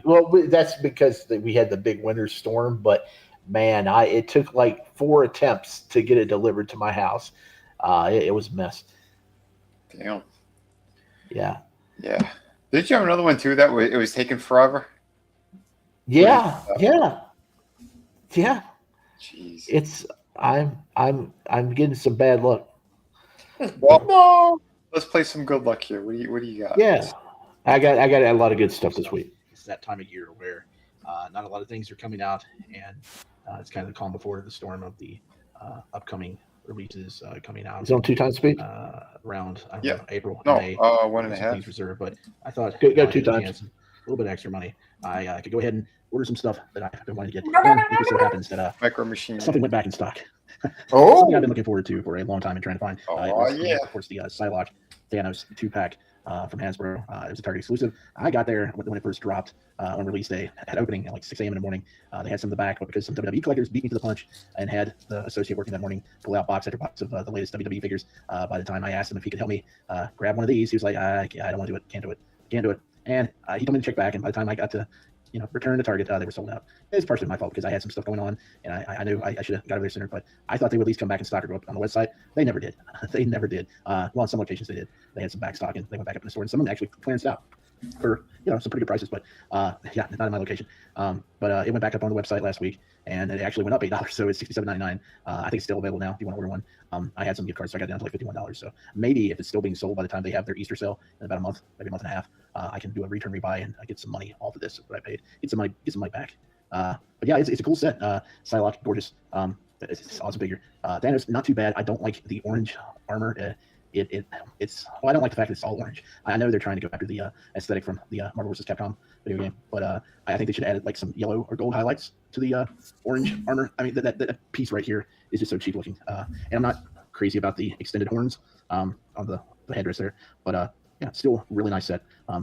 Well, that's because we had the big winter storm, but man, it took like 4 attempts to get it delivered to my house. It was a mess. Damn. Yeah. Yeah. Did you have another one too that it was taking forever? Yeah. Jeez. I'm getting some bad luck. Well, no. Let's play some good luck here. What do you got? Yeah. I got a lot of good stuff this week. It's that time of year where not a lot of things are coming out, and it's kind of the calm before the storm of the upcoming releases coming out. It's on 2 times speed April. around No, May. 1.5. Things reserved, but I thought go 2 times. little bit of extra money, I could go ahead and order some stuff that I've been wanting to get. And it just so happens that Micro Machine something went back in stock. Oh, Something I've been looking forward to for a long time and trying to find. Of course, the Psylocke Thanos 2-pack from Hasbro. It was a Target exclusive. I got there when it first dropped on release day. At opening at like 6 a.m. in the morning. They had some in the back, but because some WWE collectors beat me to the punch and had the associate working that morning pull out box after box of the latest WWE figures, by the time I asked him if he could help me grab one of these, he was like, I don't want to do it. Can't do it. And he told me to check back, and by the time I got to return to Target, they were sold out. It's partially my fault because I had some stuff going on, and I knew I should have got over there sooner, but I thought they would at least come back in stock or go up on the website. They never did. They never did. Well, on some locations they did. They had some back stock, and they went back up in the store, and some of them actually clearanced out for some pretty good prices, but yeah, not in my location. But it went back up on the website last week, and it actually went up $8, so it's $67.99. I think it's still available now if you want to order one. I had some gift cards, so I got down to like $51. So maybe if it's still being sold by the time they have their Easter sale in about a month, maybe a month and a half, I can do a return rebuy and I get some money off of this what I paid. Get some money back. But yeah, it's a cool set. Psylocke, gorgeous. It's awesome figure. Thanos, not too bad. I don't like the orange armor. It's I don't like the fact that it's all orange. I know they're trying to go after the aesthetic from the Marvel vs. Capcom video game, but I think they should have added like some yellow or gold highlights to the orange armor. I mean, that piece right here is just so cheap looking. And I'm not crazy about the extended horns on the headdress there, but yeah, still really nice set.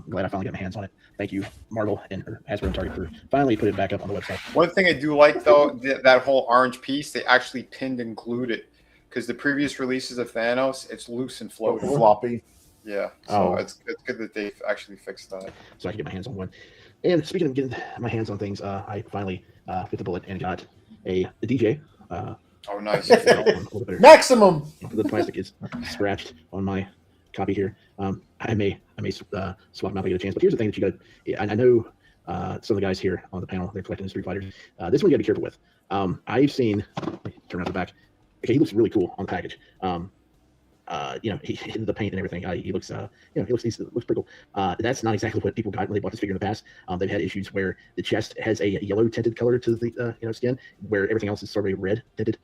Glad I finally got my hands on it. Thank you, Marvel and Hasbro and Target, for finally putting it back up on the website. One thing I do like though, that whole orange piece, they actually pinned and glued it. Because the previous releases of Thanos, it's loose and floaty. Floppy. Yeah. So it's good that they've actually fixed that. So I can get my hands on one. And speaking of getting my hands on things, I finally bit the bullet and got a DJ. Oh, nice. Maximum. The plastic is scratched on my copy here. I may swap them out if I get a chance. But here's the thing that you got. I know some of the guys here on the panel, they're collecting the Street Fighters. This one you got to be careful with. I've seen. Turn out the back. Okay, he looks really cool on the package. He the paint and everything. He looks, he looks pretty cool. That's not exactly what people got when they bought this figure in the past. They've had issues where the chest has a yellow tinted color to the skin, where everything else is sort of a red tinted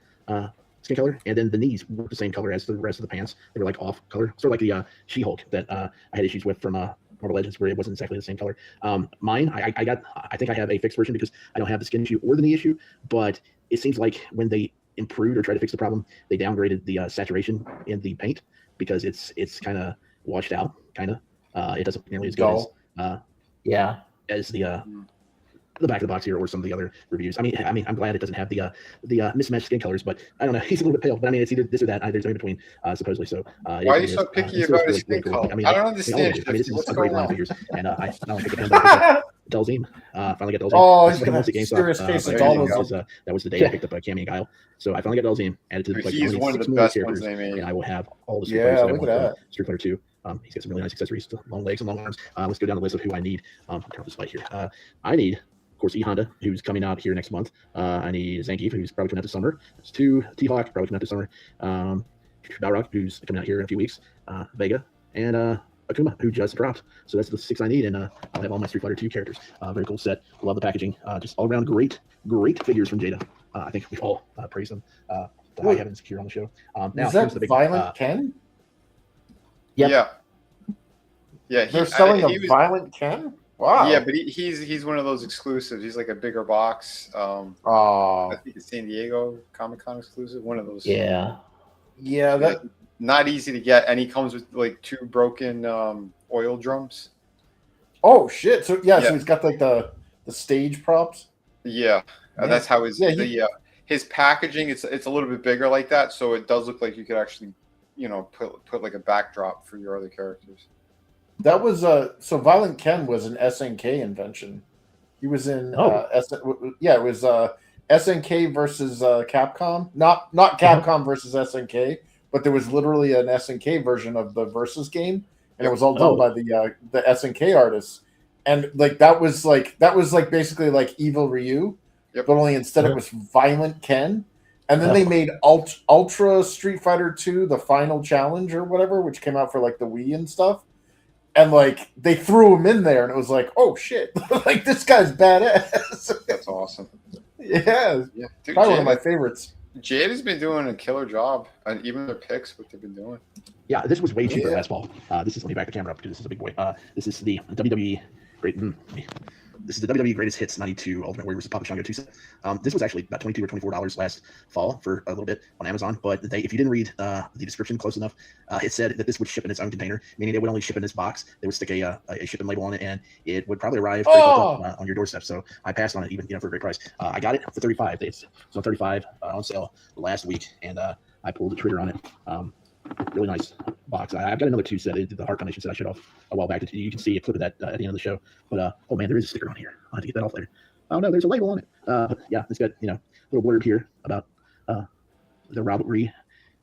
skin color, and then the knees were the same color as the rest of the pants. They were like off color, sort of like the She-Hulk that I had issues with from Marvel Legends, where it wasn't exactly the same color. Mine, I think I have a fixed version because I don't have the skin issue or the knee issue, but it seems like when they improved or tried to fix the problem, they downgraded the saturation in the paint because it's kind of washed out. It doesn't look nearly as good as the back of the box here or some of the other reviews. I mean, I'm glad it doesn't have the mismatched skin colors, but I don't know. He's a little bit pale, but I mean, it's either this or that. There's no in between, supposedly. So why are you so picky about his skin color? I don't understand. This is a great line of figures, and I not only picked up Delzine. Finally got Delzine. Oh, he's got a serious case of that was the day I picked up Cammy and Guile. So I finally got Delzine added to the he's one of the best ones they made, and I will have all the Street Fighters that I want. Street Fighter 2. He's got some really nice accessories, long legs and long arms. Let's go down the list of who I need. Turn this light here. I need, of course, E Honda, who's coming out here next month. I need Zangief, who's probably coming out this summer. There's 2 T-Hawk, probably coming out this summer. Balrog, who's coming out here in a few weeks. Vega, and Akuma, who just dropped. So that's the 6 I need, and I'll have all my Street Fighter 2 characters. Very cool set. Love the packaging. Just all around great figures from Jada. I think we all praise them. The high heavens here on the show. Now, is that the big, Violent Ken? Yep. Yeah. They're selling a Violent Ken? Wow. Yeah, but he's one of those exclusives. He's like a bigger box. I think it's San Diego Comic-Con exclusive. One of those. Yeah. Yeah, that not easy to get, and he comes with like 2 broken oil drums. Oh shit! So so he's got like the stage props. Yeah, that's how his packaging. It's a little bit bigger like that, so it does look like you could actually, put like a backdrop for your other characters. That was so Violent Ken was an SNK invention. He was in it was SNK versus Capcom. Not Capcom versus SNK, but there was literally an SNK version of the Versus game, and it was all done by the SNK artists. And that was basically like Evil Ryu, but only instead it was Violent Ken. And then they made Ultra Street Fighter 2, the Final Challenge or whatever, which came out for like the Wii and stuff. And they threw him in there, and it was like, oh shit, like this guy's badass. That's awesome. Yeah, dude, probably one of my favorites. Jade has been doing a killer job, and even their picks, what they've been doing. Yeah, this was way cheaper last fall. Let me back the camera up because this is a big boy. This is the WWE Great. This is the WWE Greatest Hits 92 Ultimate Warrior vs. Papa Shango 2 set. This was actually about $22 or $24 last fall for a little bit on Amazon. But if you didn't read the description close enough, it said that this would ship in its own container, meaning it would only ship in this box. They would stick a shipping label on it, and it would probably arrive very quickly on your doorstep. So I passed on it, even for a great price. I got it for $35. It was on $35 on sale last week, and I pulled the trigger on it. Really nice box. I've got another 2 set, the Heart Foundation set I showed off a while back. You can see a clip of that at the end of the show. But oh man, there is a sticker on here. I'll have to get that off later. Oh no, there's a label on it. But yeah, it's got a little blurb here about the rivalry.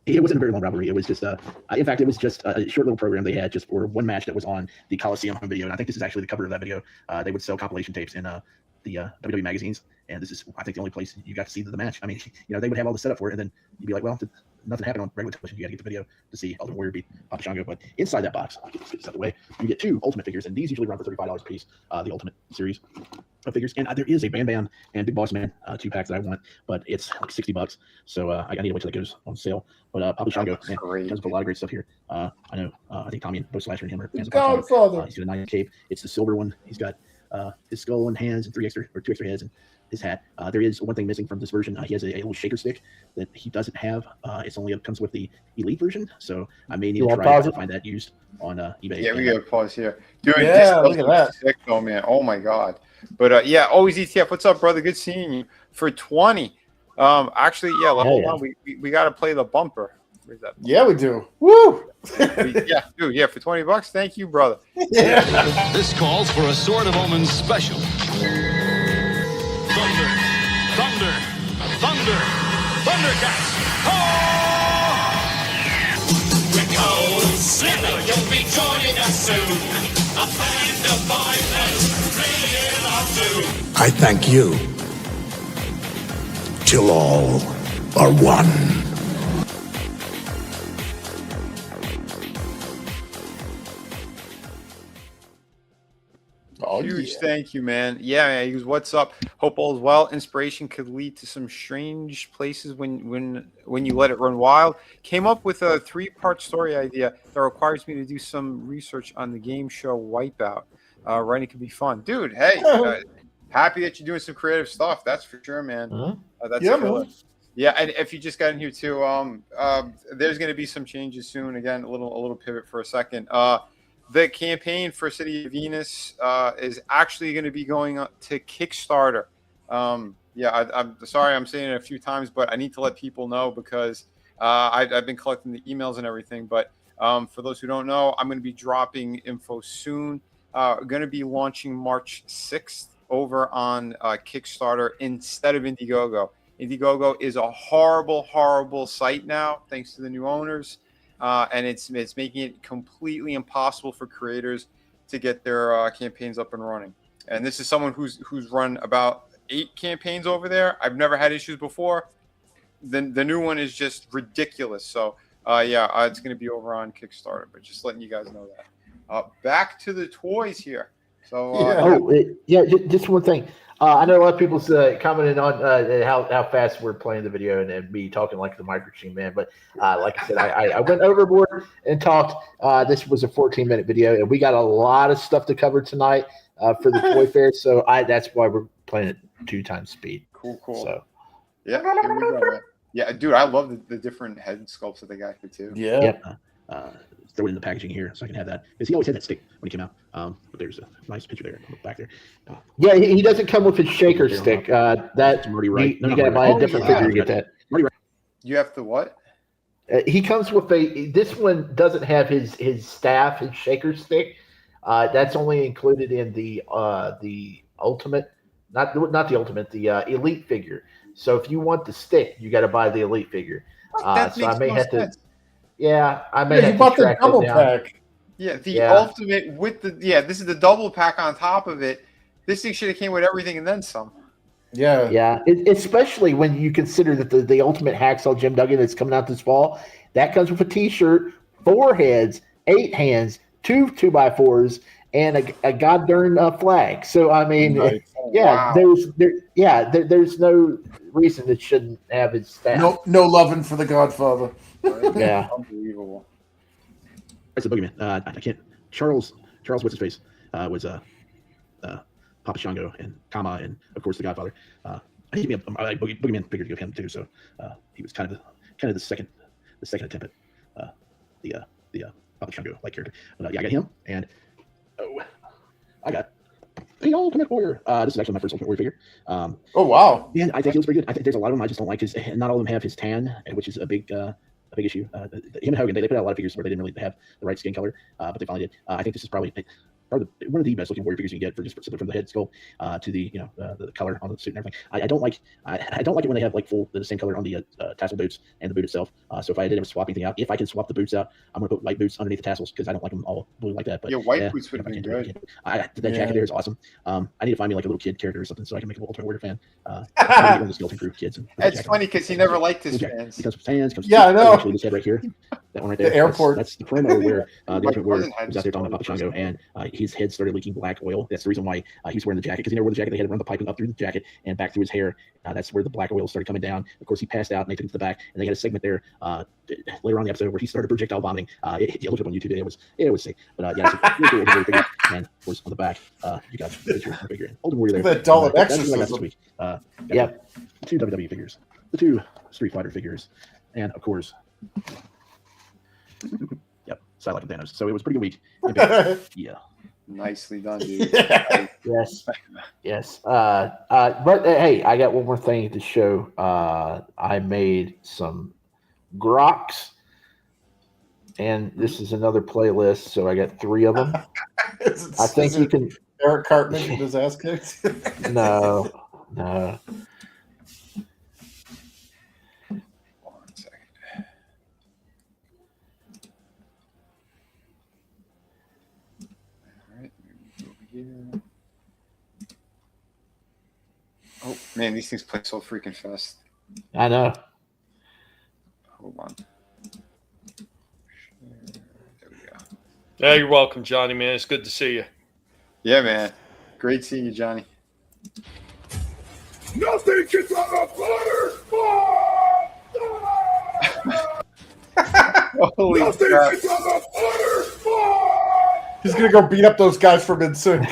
It wasn't a very long rivalry. It was just in fact, it was just a short little program they had just for one match that was on the Coliseum home video. And I think this is actually the cover of that video. They would sell compilation tapes in the WWE magazines, and this is I think the only place you got to see the match. I mean, they would have all the setup for it, and then you'd be like, well, nothing happened on regular television. You got to get the video to see Ultimate Warrior beat Papa Shango. But inside that box, I'll get this out of the way, you get 2 Ultimate figures, and these usually run for $35 a piece. The Ultimate series of figures, and there is a Bam Bam and Big Boss Man 2 packs that I want, but it's like $60. So I need to wait till it goes on sale. But Papa Shango, man, comes with a lot of great stuff here. I know. I think Tommy and Bo Slasher and him are fans of Papa Shango. He's got a 9 cape. It's the silver one. He's got his skull and hands and 2 extra heads and his hat. There is one thing missing from this version. He has a little shaker stick that he doesn't have. It comes with the Elite version, so I may need to try to find that used on eBay. Yeah, we got to pause here. Dude, yeah, look at that. Sick, though, man. Oh my god. But yeah, always ETF. What's up, brother? Good seeing you. For 20. Actually, yeah. Hold on. We got to play the bumper. Where's that bumper? Yeah, we do. Woo! Yeah, dude. Yeah, for $20. Thank you, brother. Yeah. This calls for a Sword of Omens special. Thundercats! Because you'll be joining us soon. A band of violence, bringing our doom. I thank you. Till all are one. Oh, huge thank you, man. Yeah, man. He goes, "What's up? Hope all is well. Inspiration could lead to some strange places when you let it run wild. Came up with a 3-part story idea that requires me to do some research on the game show Wipeout. Writing could be fun, dude. Hey, happy that you're doing some creative stuff. That's for sure, man. That's cool. Yeah, and if you just got in here too, there's going to be some changes soon. Again, a little pivot for a second. The campaign for City of Venus is actually going to be going to Kickstarter. I'm sorry I'm saying it a few times, but I need to let people know because I've been collecting the emails and everything. But for those who don't know, I'm going to be dropping info soon. Going to be launching March 6th over on Kickstarter instead of Indiegogo. Indiegogo is a horrible site now, thanks to the new owners. And it's making it completely impossible for creators to get their campaigns up and running. And this is someone who's run about 8 campaigns over there. I've never had issues before. The new one is just ridiculous. So it's going to be over on Kickstarter. But just letting you guys know that. Back to the toys here. So just one thing. I know a lot of people commented on how fast we're playing the video and me talking like the microchip man. But like I said, I went overboard and talked. This was a 14-minute video, and we got a lot of stuff to cover tonight for the toy fair. So that's why we're playing at 2 times speed. Cool. So yeah, here we go, man. Yeah, dude, I love the different head sculpts that they got here too. Yeah. Throw it in the packaging here so I can have that because he always had that stick when he came out. But there's a nice picture there back there. Yeah, he doesn't come with his shaker stick. That's Marty Wright. You got to buy a different figure to get that. Marty Wright. You have to what? He comes with this one doesn't have his staff, his shaker stick. That's only included in the ultimate, not the ultimate, the elite figure. So if you want the stick, you got to buy the elite figure. So I may have to. Yeah, I may have to track double it down. pack. Yeah, ultimate with this is the double pack on top of it. This thing should have came with everything and then some. Yeah. Especially when you consider that the ultimate Hacksaw Jim Duggan that's coming out this fall, that comes with a T-shirt, 4 heads, 8 hands, 2 2x4s, and a god darn flag. So I mean, there's no reason it shouldn't have his staff. No loving for the Godfather. Yeah, unbelievable. That's the boogeyman. I can't. Charles, what's his face? Was Papa Shango and Kama, and of course the Godfather. I need to be a Boogeyman figure to give him too. So he was kind of the second attempt at the Papa Shango like character. But, I got him, and I got the Ultimate Warrior. This is actually my first Ultimate Warrior figure. Oh wow! And I think he looks pretty good. I think there's a lot of them I just don't like his. Not all of them have his tan, which is a big issue. Him and Hogan, they put out a lot of figures where they didn't really have the right skin color, but they finally did. I think this is probably one of the best looking warrior figures you can get for just from the head sculpt to the the color on the suit and everything. I don't like it when they have like the same color on the tassel boots and the boot itself. So if I did ever swap anything out, if I can swap the boots out, I'm gonna put white boots underneath the tassels because I don't like them all blue like that. But white boots would be good. That jacket there is awesome. I need to find me like a little kid character or something so I can make a little Ultimate Warrior fan. One of the skeleton crew kids. It's funny because he never liked his fans. Because fans. Yeah, I know. Actually, this head right here, that one right there. The airport. That's the promo where the Ultimate Warrior was out there talking about Papa Shango, and his head started leaking black oil. That's the reason why he was wearing the jacket, because he never wore the jacket. They had to run the piping up through the jacket and back through his hair. That's where the black oil started coming down. Of course, he passed out and they took him to the back, and they had a segment there later on in the episode where he started projectile vomiting. You look up on YouTube, it was sick. But yeah, it's a really cool figure. And of course, on the back, you got your figure. Ultimate Warrior there. The doll of That's what I got exorcism. this week. Yeah, 2 WWE figures, the 2 Street Fighter figures, and of course, Psylocke and Thanos. So it was a pretty good week. Yeah. Nicely done, dude. Yes. But hey, I got one more thing to show. I made some Groks, and this is another playlist. So I got 3 of them. I think you can. Eric Cartman with his ass kicked. No. Oh man, these things play so freaking fast. I know. Hold on. There we go. Yeah, you're welcome, Johnny, man. It's good to see you. Yeah, man. Great seeing you, Johnny. Nothing gets out of butter! Holy Nothing crap. gets out of butter! He's gonna go beat up those guys from NSYNC.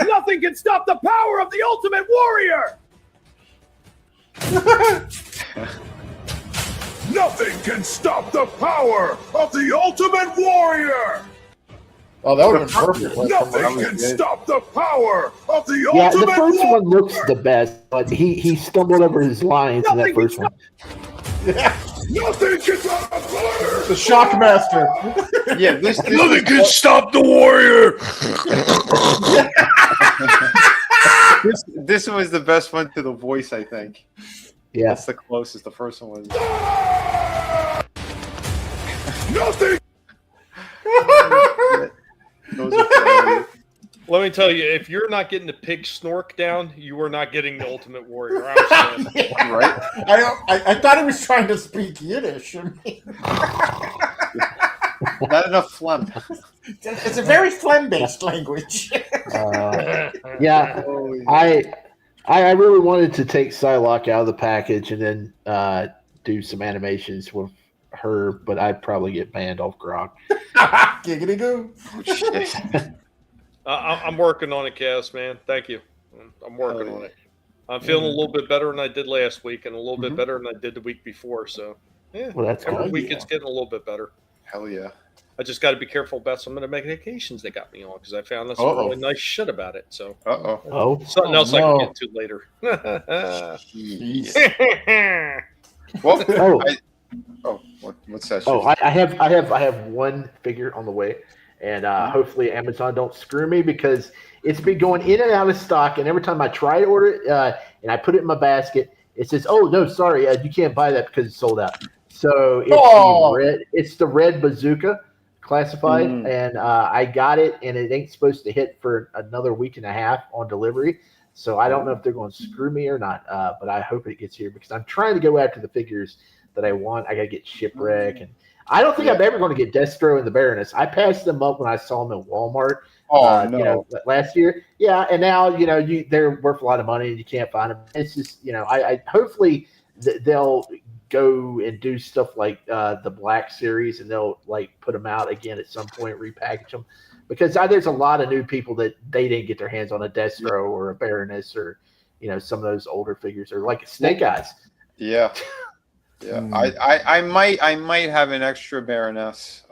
Nothing can stop the power of the Ultimate Warrior! Nothing can stop the power of the Ultimate Warrior! Oh, that would have been perfect. Nothing can stop the power of the Yeah, Ultimate the first Warrior! one looks the best, but he stumbled over his lines in that first one. Nothing can stop the butter! The Shockmaster. Yeah, this Nothing can stop the warrior! this was the best one to the voice, I think. Yeah. That's the closest. The first one was. Nothing! Those are funny. Let me tell you, if you're not getting the pig snork down, you are not getting the Ultimate Warrior. I'm saying. Right? I thought he was trying to speak Yiddish. I mean, Not enough phlegm. it's a very phlegm-based language. Yeah, I really wanted to take Psylocke out of the package and then do some animations with her, but I'd probably get banned off Grok. Giggity goo. I'm working on it, Cass, man. Thank you. I'm working on it. I'm feeling a little bit better than I did last week and a little bit better than I did the week before. So, yeah, Well, that's every cool. week it's getting a little bit better. Hell yeah. I just got to be careful about some of the medications they got me on because I found out some Uh-oh. really nice shit about it. So, Oh, something else I no. can get to later. Jeez. Well, Oh. what's that? Oh, I have one figure on the way, and hopefully Amazon don't screw me because it's been going in and out of stock, and every time I try to order it and I put it in my basket, it says, "Oh no, sorry, you can't buy that because it's sold out." So it's the red bazooka classified, and I got it, and it ain't supposed to hit for another week and a half on delivery. So I don't know if they're going to screw me or not, but I hope it gets here because I'm trying to go after the figures that I want. I got to get Shipwreck, and I don't think I'm ever going to get Destro and the Baroness. I passed them up when I saw them at Walmart. Last year. Yeah, and now they're worth a lot of money and you can't find them. It's just I hopefully they'll go and do stuff like the Black series and they'll like put them out again at some point, repackage them. because there's a lot of new people that they didn't get their hands on a Destro or a Baroness or some of those older figures or like Snake Eyes. Yeah. Yeah. I might have an extra Baroness.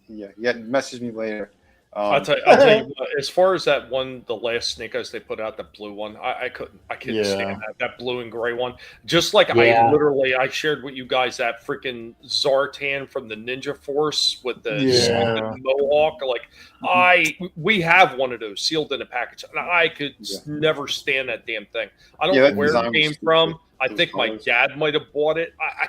Yeah. Message me later. I'll tell you what, as far as that one, the last Snake Eyes they put out, the blue one, I couldn't stand that blue and gray one. Just like I shared with you guys that freaking Zartan from the Ninja Force with the stupid mohawk. Like we have one of those sealed in a package, and I could never stand that damn thing. I don't know where it came from. I think my dad might have bought it. I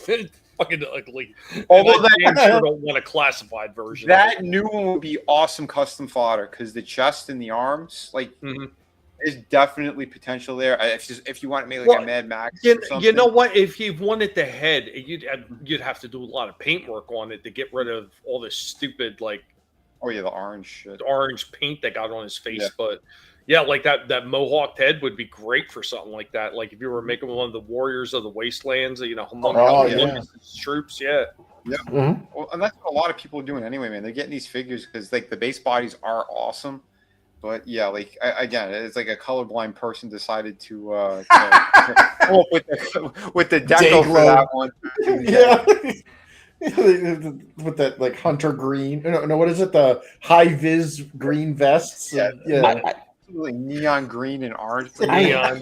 couldn't. Fucking ugly. Although I sure don't want a classified version. That new one would be awesome custom fodder because the chest and the arms, there's definitely potential there. If you want to make like a Mad Max, you know what? If you wanted the head, you'd have to do a lot of paint work on it to get rid of all this stupid the orange shit, orange paint that got on his face. But yeah, like that mohawked head would be great for something like that. Like if you were making one of the Warriors of the Wastelands, among troops, Yeah. Well, and that's what a lot of people are doing anyway, man. They're getting these figures because the base bodies are awesome, but again, it's like a colorblind person decided to come up with the deco for that one. With that hunter green. No, what is it? The high vis green vests. Neon green and orange. I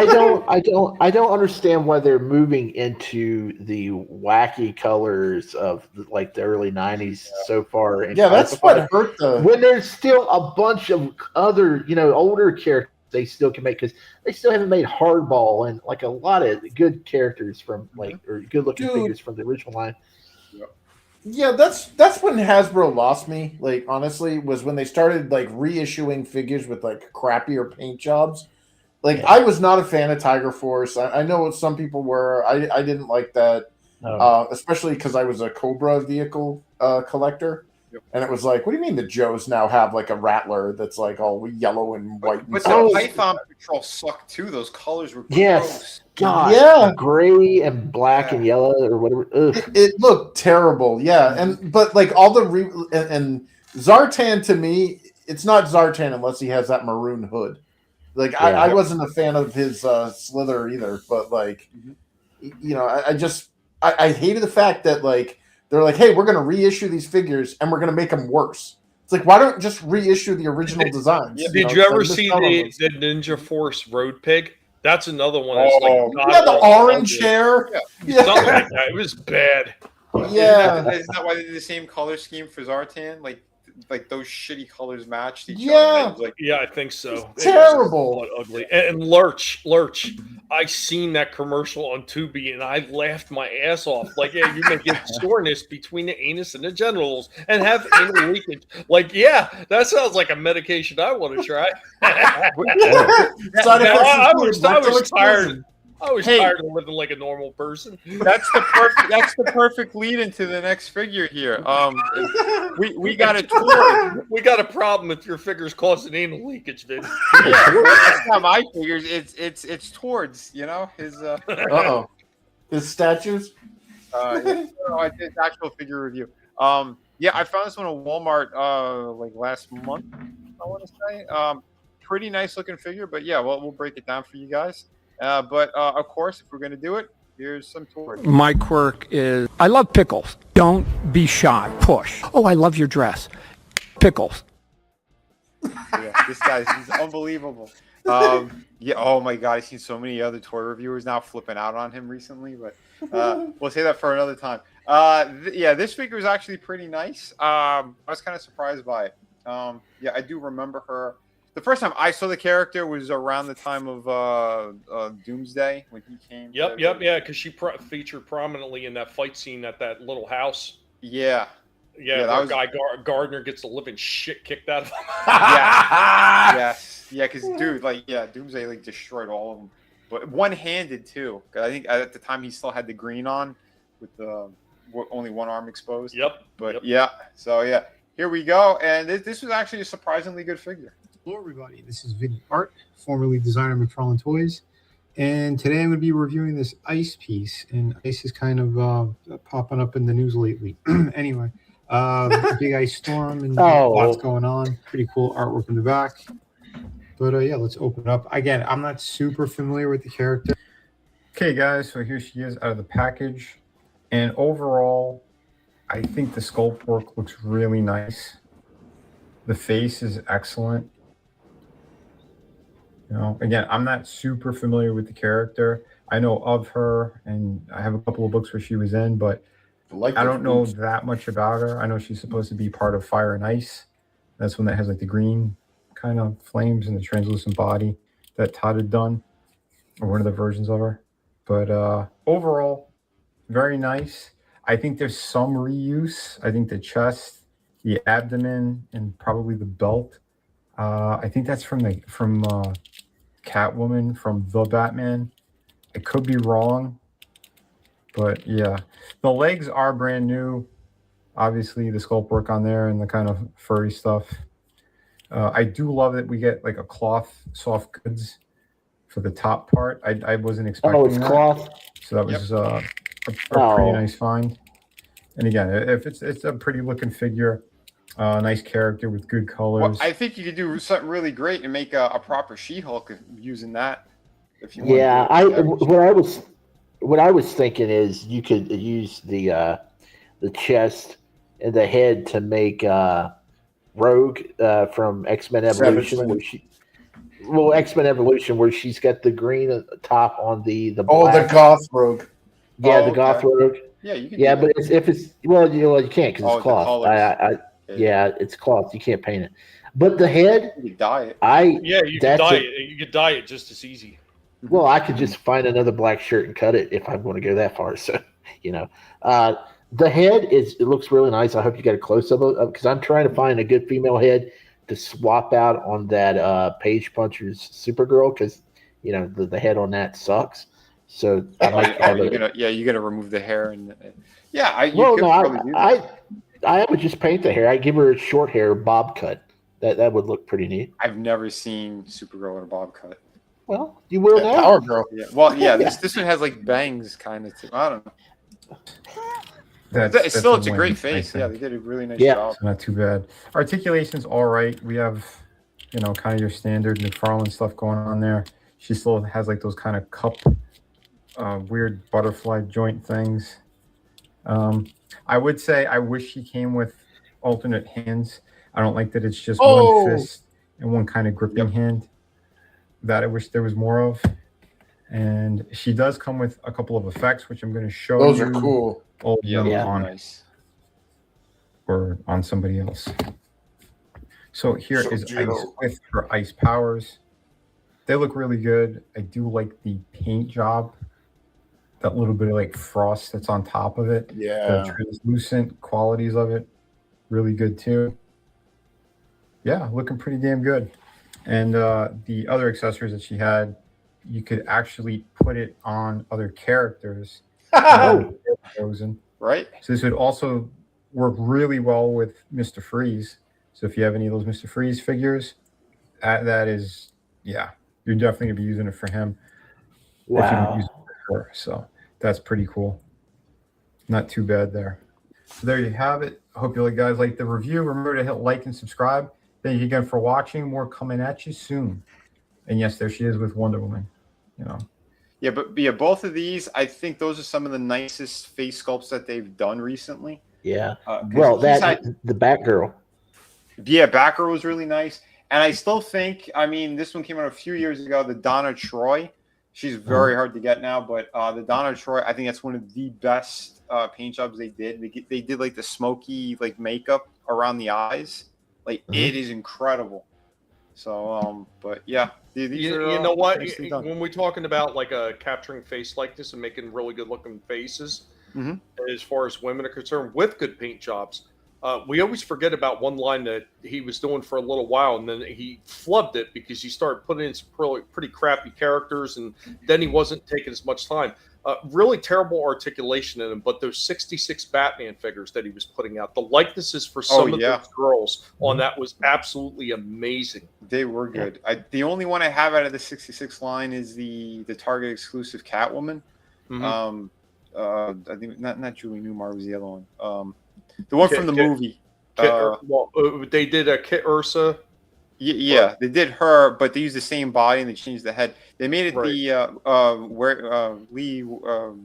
don't understand why they're moving into the wacky colors of the early 90s so far. That's what hurt when there's still a bunch of other older characters they still can make, because they still haven't made Hardball and a lot of good characters from or good looking figures from the original line. Yeah, that's when Hasbro lost me. Honestly, was when they started reissuing figures with crappier paint jobs. I was not a fan of Tiger Force. I know what some people were. I didn't like that, especially because I was a Cobra vehicle collector, and it was what do you mean the Joes now have a Rattler that's all yellow and white? But the Python Patrol sucked too. Those colors were gross. Yes. God, gray and black and yellow or whatever. It looked terrible, but all the and Zartan to me, it's not Zartan unless he has that maroon hood. I wasn't a fan of his Slither either, but I hated the fact that they're hey, we're gonna reissue these figures and we're gonna make them worse. It's why don't just reissue the original designs? Did you ever see the Ninja Force Road Pig? That's another one. That's the orange hair. Something like that. It was bad. Yeah. Isn't that why they did the same color scheme for Zartan? Those shitty colors matched each other. Yeah, I think so. It's terrible. Ugly. And Lurch. I seen that commercial on Tubi and I laughed my ass off. You may get soreness between the anus and the genitals and have anal leakage. That sounds like a medication I want to try. I was tired. I was tired of living like a normal person. That's the perfect lead into the next figure here. We got a tour. We got a problem if your figure's causing anal leakage, Vinnie. That's not my figures. It's towards his. His statues. I did actual figure review. I found this one at Walmart last month. I want to say. Pretty nice looking figure, but we'll break it down for you guys. But of course, if we're going to do it, here's some tours. My quirk is I love pickles. Don't be shy. Push. Oh, I love your dress. Pickles. This he's unbelievable. Oh my God, I've seen so many other toy reviewers now flipping out on him recently, but we'll say that for another time. This figure is actually pretty nice. I was kind of surprised by it. I do remember her. The first time I saw the character was around the time of Doomsday when he came. Yep, because she featured prominently in that fight scene at that little house. Yeah, that guy Gardner gets the living shit kicked out of him. Yes, because Doomsday destroyed all of them, but one-handed too. Because I think at the time he still had the green on with only one arm exposed. Yep. But here we go, and this was actually a surprisingly good figure. Hello, everybody. This is Vinnie Art, formerly designer of McFarlane Toys, and today I'm going to be reviewing this ice piece. And ice is kind of popping up in the news lately. Anyway, Big Ice Storm and Oh. lots going on. Pretty cool artwork in the back. But yeah, let's open up. Again, I'm not super familiar with the character. Okay, guys, so here she is out of the package. And overall, I think the sculpt work looks really nice. The face is excellent. You know, again, I'm not super familiar with the character. I know of her, and I have a couple of books where she was in, but I don't know that much about her. I know she's supposed to be part of Fire and Ice. That's one that has like the green kind of flames and the translucent body that Todd had done, or one of the versions of her. But overall, very nice. I think there's some reuse. I think the chest, the abdomen, and probably the belt. I think that's from Catwoman from the Batman. I could be wrong, but yeah, the legs are brand new. Obviously, the sculpt work on there and the kind of furry stuff. I do love that we get like a cloth soft goods for the top part. I wasn't expecting Oh, it's that. cloth. So that was a pretty nice find. And again, if it's a pretty looking figure, nice character with good colors. Well, I think you could do something really great and make a proper She-Hulk using that. If you Yeah, want to what I was thinking is you could use the chest and the head to make Rogue from X-Men Evolution, X-Men Evolution, where she's got the green top on the black. Oh, the goth Rogue. Yeah, the goth Rogue. Yeah, you can. Yeah, do but that. if it's you can't because it's cloth. colors. Yeah, it's cloth. You can't paint it. But the head, You could dye it. You could dye it. You could dye it just as easy. Well, I could just find another black shirt and cut it if I want to go that far. So, the head it looks really nice. I hope you got a close up because I'm trying to find a good female head to swap out on that Page Puncher's Supergirl because the head on that sucks. So I might have you're gonna remove the hair and I would just paint the hair. I'd give her a short hair bob cut. That would look pretty neat. I've never seen Supergirl in a bob cut. Well, you will now. Power Girl. Yeah. Well, yeah. This one has like bangs, kind of. Too. I don't know. It's a great face. Yeah, they did a really nice job. It's not too bad. Articulation's all right. We have, kind of your standard McFarlane stuff going on there. She still has like those kind of cup, weird butterfly joint things. I would say I wish she came with alternate hands. I don't like that it's just one fist and one kind of gripping hand. That I wish there was more of. And she does come with a couple of effects, which I'm going to show you. Those are cool. Nice. Or on somebody else. So here is Ice with her ice powers. They look really good. I do like the paint job. That little bit of like frost that's on top of it. Yeah. The translucent qualities of it. Really good too. Yeah, looking pretty damn good. And the other accessories that she had, you could actually put it on other characters. Frozen. Right. So this would also work really well with Mr. Freeze. So if you have any of those Mr. Freeze figures, that is, you're definitely going to be using it for him. Wow. If you don't use it for her. So that's pretty cool. Not too bad there. So there you have it. I hope you guys like the review. Remember to hit like and subscribe. Thank you again for watching. More coming at you soon. And yes, there she is with Wonder Woman. Yeah, but both of these, I think those are some of the nicest face sculpts that they've done recently. Yeah. The Batgirl. Yeah, Batgirl was really nice. And I still think, this one came out a few years ago, the Donna Troy. She's very hard to get now, but the Donna Troy, I think that's one of the best paint jobs they did. They did like the smoky makeup around the eyes. It is incredible. So, but yeah, these are, you know what? When we're talking about capturing face likeness and making really good looking faces, as far as women are concerned, with good paint jobs, we always forget about one line that he was doing for a little while, and then he flubbed it because he started putting in some pretty crappy characters, and then he wasn't taking as much time. Really terrible articulation in them, but those 66 Batman figures that he was putting out, the likenesses for some of those girls on that was absolutely amazing. They were good. The only one I have out of the 66 line is the Target exclusive Catwoman. I think not Julie Newmar was the other one. The one from the movie. They did a Kit Ursa. Yeah, they did her, but they used the same body and they changed the head. They made it Lee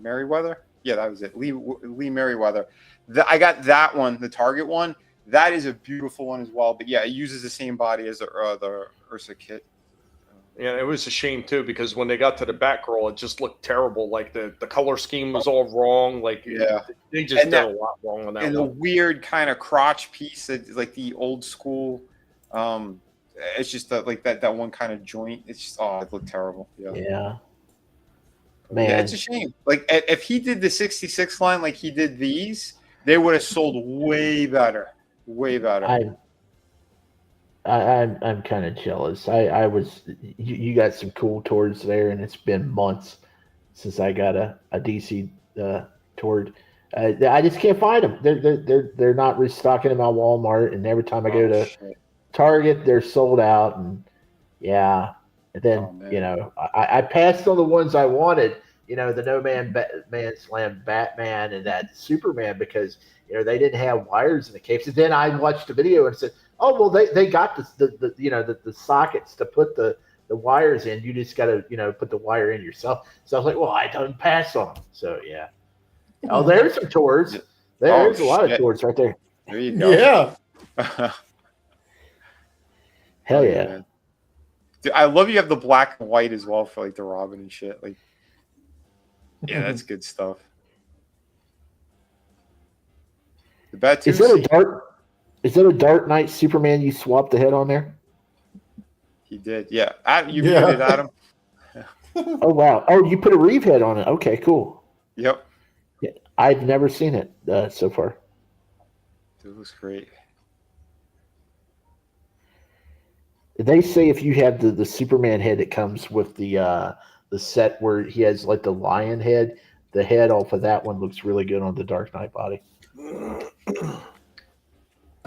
Merriweather. Yeah, that was it. Lee Merriweather. I got that one, the Target one. That is a beautiful one as well. But yeah, it uses the same body as the Ursa kit. Yeah, it was a shame too because when they got to the Batgirl, it just looked terrible. Like the color scheme was all wrong. Like they just did a lot wrong on that. And one. the weird kind of crotch piece, that like the old school. It's just like that one kind of joint. It's just it looked terrible. Yeah. Man, yeah, it's a shame. Like if he did the 66 line like he did these, they would have sold way better. Way better. I'm kind of jealous. I was you got some cool tours there, and it's been months since I got a DC tour. I just can't find them. They're not restocking them at Walmart, and every time I go to Target, they're sold out. And and then I passed on the ones I wanted. The No Man's Land Batman and that Superman because they didn't have wires in the capes. And then I watched a video and said, "Oh well, they got the sockets to put the wires in. You just got to put the wire in yourself." So I was like, "Well, I don't pass on them." So yeah. Oh, there's some tours. There's a lot of tours right there. There you go. Yeah. Hell yeah. Dude, I love you have the black and white as well for like the Robin and shit. Like, yeah, that's good stuff. The Bat Is that a Dark Knight Superman you swapped the head on there? He did, yeah. You muted Adam. Oh wow! Oh, you put a Reeve head on it. Okay, cool. Yep. Yeah, I've never seen it so far. It looks great. They say if you have the Superman head that comes with the set where he has like the lion head, the head off of that one looks really good on the Dark Knight body.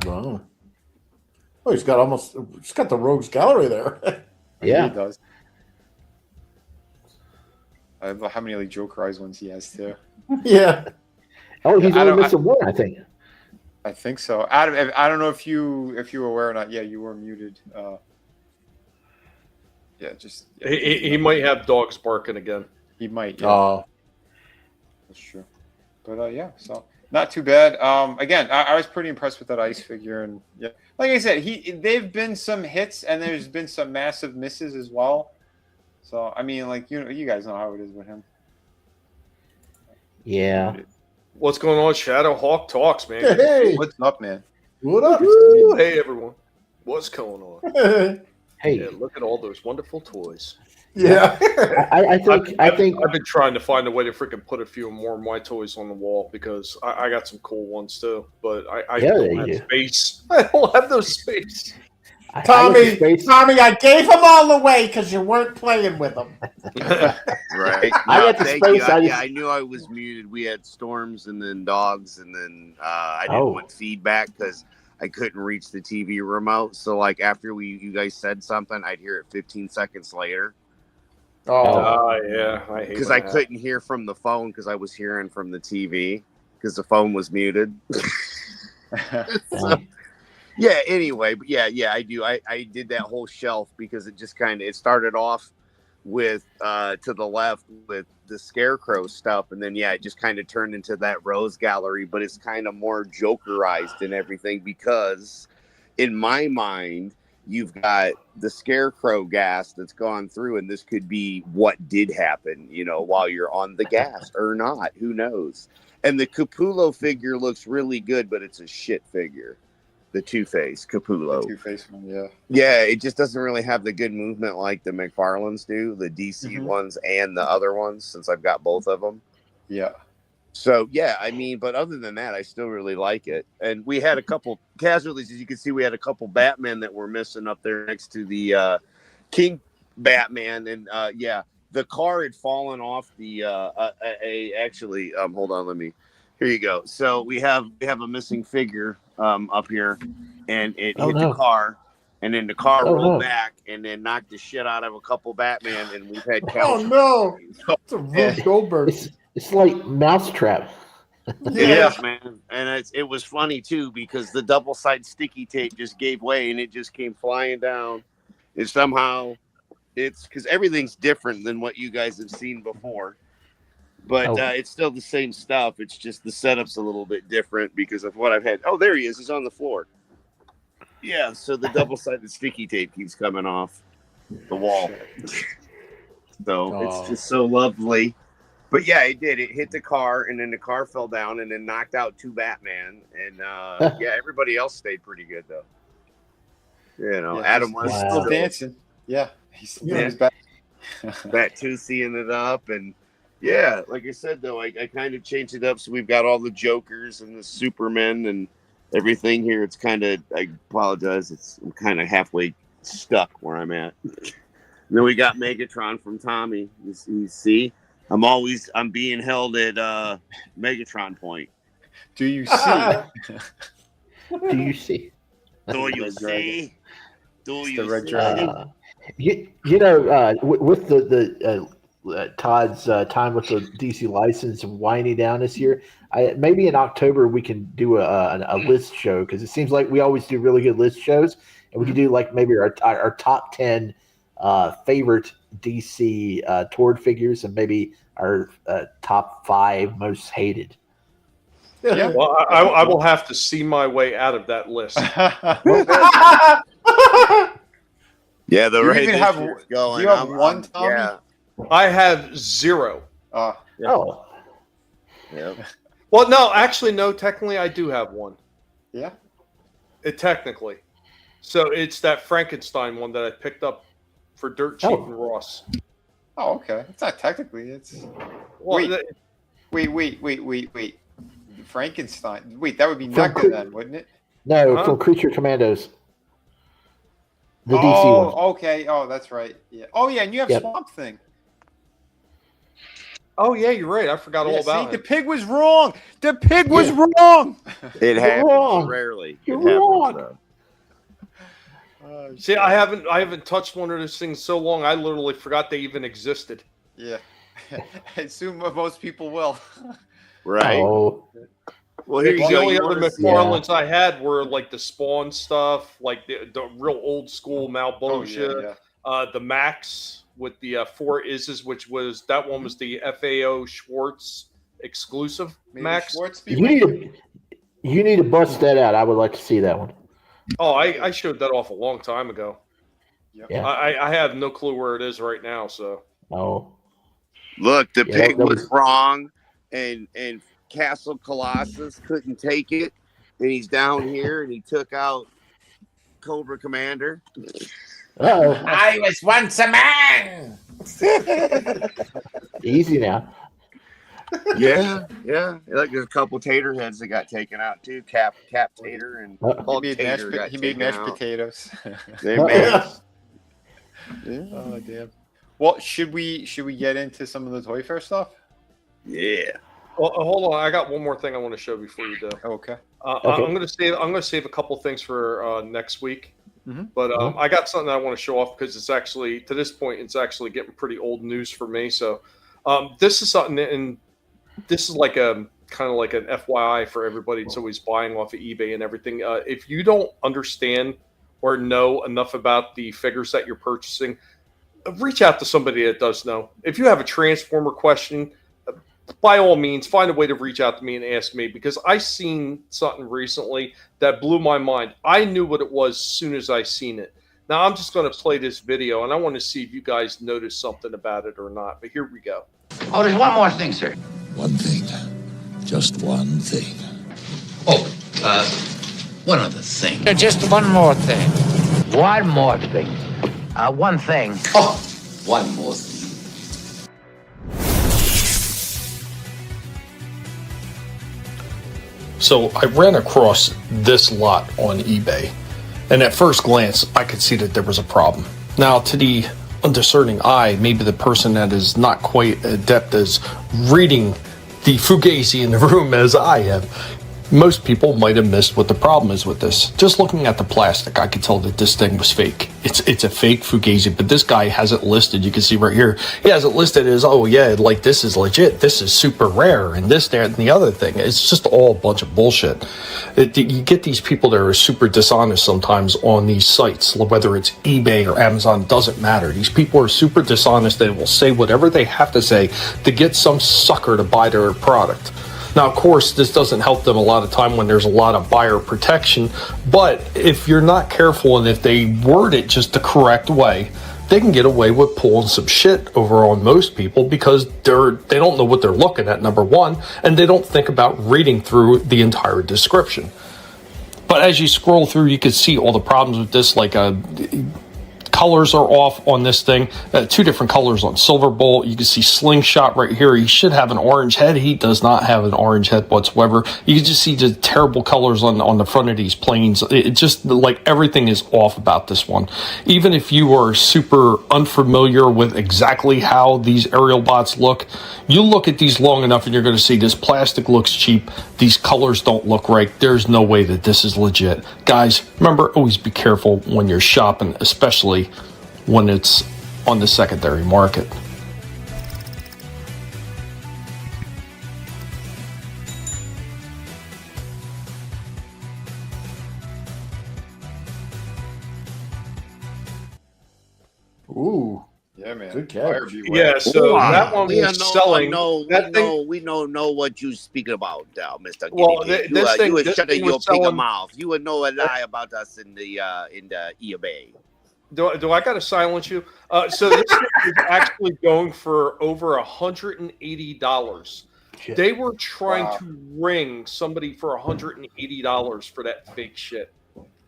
Wow. Oh, he's got the Rogues Gallery there. Yeah, he does. I don't know how many like Jokerized ones he has too. Yeah. Oh, he's only missing one, I think. I think so. Adam, I don't know if you were aware or not. Yeah, you were muted. He might have dogs barking again. He might. Yeah. Oh, that's true. But so not too bad. Again, I was pretty impressed with that ice figure, and like I said, they've been some hits, and there's been some massive misses as well. So I mean, like you guys know how it is with him. Yeah. What's going on, Shadow Hawk Talks, man? Hey, what's up, man? What up? Hey, everyone. What's going on? Hey, look at all those wonderful toys. Yeah. I think I've been trying to find a way to freaking put a few more of my toys on the wall because I got some cool ones too, but I don't have space. I don't have no space. Tommy, I gave them all away because you weren't playing with them. Right. I got the space. I knew I was muted. We had storms and then dogs, and then I didn't want feedback because I couldn't reach the TV remote. So like after you guys said something, I'd hear it 15 seconds later. Oh yeah, because I couldn't hear from the phone because I was hearing from the TV because the phone was muted. Yeah, anyway, but yeah, I do. I did that whole shelf because it just it started off with to the left with the Scarecrow stuff, and then it just kind of turned into that Rose Gallery, but it's kind of more Jokerized and everything because in my mind, you've got the Scarecrow gas that's gone through, and this could be what did happen, while you're on the gas or not, who knows? And the Capullo figure looks really good, but it's a shit figure. The Two-Face Capullo. The Two-Face one, yeah. Yeah, it just doesn't really have the good movement like the McFarlanes do, the DC ones and the other ones, since I've got both of them. Yeah. So, yeah, I mean, but other than that, I still really like it. And we had a couple casualties. As you can see, we had a couple Batman that were missing up there next to the King Batman. And, the car had fallen off the actually, hold on, here you go. So we have a missing figure up here, and it hit the car, and then the car rolled back and then knocked the shit out of a couple Batman, and we've had Oh no! It's a Rube Goldberg. It's like Mousetrap. It is, man. And it was funny, too, because the double-sided sticky tape just gave way and it just came flying down. And somehow it's because everything's different than what you guys have seen before. But it's still the same stuff. It's just the setup's a little bit different because of what I've had. Oh, there he is. He's on the floor. Yeah, so the double-sided sticky tape keeps coming off the wall. So it's just so lovely. But yeah, it did. It hit the car, and then the car fell down, and then knocked out 2 Batman. And yeah, everybody else stayed pretty good though. You know, Adam was still dancing. Yeah, he's still back. Bat Toothying it up, and yeah, like I said though, I kind of changed it up so we've got all the Jokers and the Supermen and everything here. It's kind of, I apologize, I'm kind of halfway stuck where I'm at. And then we got Megatron from Tommy. You see. I'm being held at Megatron point. Do you see? Do you see? Do you see? Do you Red see? Dragon. You know, with the Todd's time with the DC license winding down this year, maybe in October we can do a list show, because it seems like we always do really good list shows, and we can do like maybe our top 10 favorite DC toured figures, and maybe our top 5 most hated. Yeah. Well, I will have to see my way out of that list. Yeah, the you even have going. Do you have one, Tommy? Yeah. I have 0. Oh. Yeah. Well, no, actually, no. Technically, I do have 1. Yeah. Technically. So it's that Frankenstein one that I picked up for dirt cheap in Ross. Oh, okay. It's not technically. It's well, wait. Frankenstein. Wait, that would be NECA then, wouldn't it? No, from Creature Commandos. The DC one. Okay. Oh, that's right. Yeah. Oh, yeah, and you have Swamp Thing. Oh, yeah, you're right. I forgot all about it. it. The pig was wrong. The pig was wrong. It happens rarely. You're wrong. See, I haven't touched one of those things so long. I literally forgot they even existed. Yeah. I assume most people will. Right. Oh. Well, here you the go. only You other wanna see- McFarlanes I had were like the Spawn stuff, like the real old school Malbosia, the Max with the 4 Izzes, which was that one was the FAO Schwartz exclusive. Maybe Max. Schwartz be You need to bust that out. I would like to see that one. Oh, I showed that off a long time ago. Yep. Yeah. I have no clue where it is right now. So. Oh. Look, the Yeah, pig that was was- wrong, and Castle Colossus couldn't take it, and he's down here, and he took out Cobra Commander. Uh-oh. I was once a man. Easy now. Yeah. Like there's a couple tater heads that got taken out too. Cap Tater and Hulk Tater got he made taken mashed out. potatoes. They made. Oh damn. Well, should we get into some of the Toy Fair stuff? Yeah. Well, hold on. I got one more thing I want to show before you do. Okay. I'm gonna save a couple things for next week. Mhm. But I got something I want to show off because it's actually, to this point, it's actually getting pretty old news for me. So this is something, and this is like a kind of like an FYI for everybody that's always buying off of eBay and everything. If you don't understand or know enough about the figures that you're purchasing, reach out to somebody that does know. If you have a Transformer question, by all means, find a way to reach out to me and ask me, because I seen something recently that blew my mind. I knew what it was as soon as I seen it. Now I'm just going to play this video, and I want to see if you guys noticed something about it or not. But here we go. Oh, there's one more thing, sir. One thing. Just one thing. Oh, one other thing. Just one more thing. One more thing. One thing. Oh, one more thing. So I ran across this lot on eBay, and at first glance, I could see that there was a problem. Now, to the undiscerning eye, maybe the person that is not quite adept as reading the fugazi in the room as I am, most people might have missed what the problem is with this. Just looking at the plastic, I could tell that this thing was fake. It's a fake Fugazi, but this guy has it listed. You can see right here. He has it listed as, oh yeah, like this is legit. This is super rare, and this, that, and the other thing. It's just all a bunch of bullshit. You get these people that are super dishonest sometimes on these sites, whether it's eBay or Amazon, doesn't matter. These people are super dishonest. They will say whatever they have to say to get some sucker to buy their product. Now, of course, this doesn't help them a lot of time when there's a lot of buyer protection, but if you're not careful and if they word it just the correct way, they can get away with pulling some shit over on most people because they don't know what they're looking at, number one, and they don't think about reading through the entire description. But as you scroll through, you can see all the problems with this, like colors are off on this thing. 2 different colors on Silver Bolt. You can see Slingshot right here. He should have an orange head. He does not have an orange head whatsoever. You can just see the terrible colors on the front of these planes. It just, like, everything is off about this one. Even if you are super unfamiliar with exactly how these aerial bots look, you look at these long enough and you're going to see this plastic looks cheap. These colors don't look right. There's no way that this is legit. Guys, remember, always be careful when you're shopping, especially when it's on the secondary market. Ooh. Yeah, man. Good catch. Yeah, so that one was selling. We know what you speak about, Mr. Well, Guinea. this You would thing shut your was big selling. mouth. You would know a lie about us in the eBay. Do I got to silence you? So this thing is actually going for over $180. They were trying to ring somebody for $180 for that fake shit.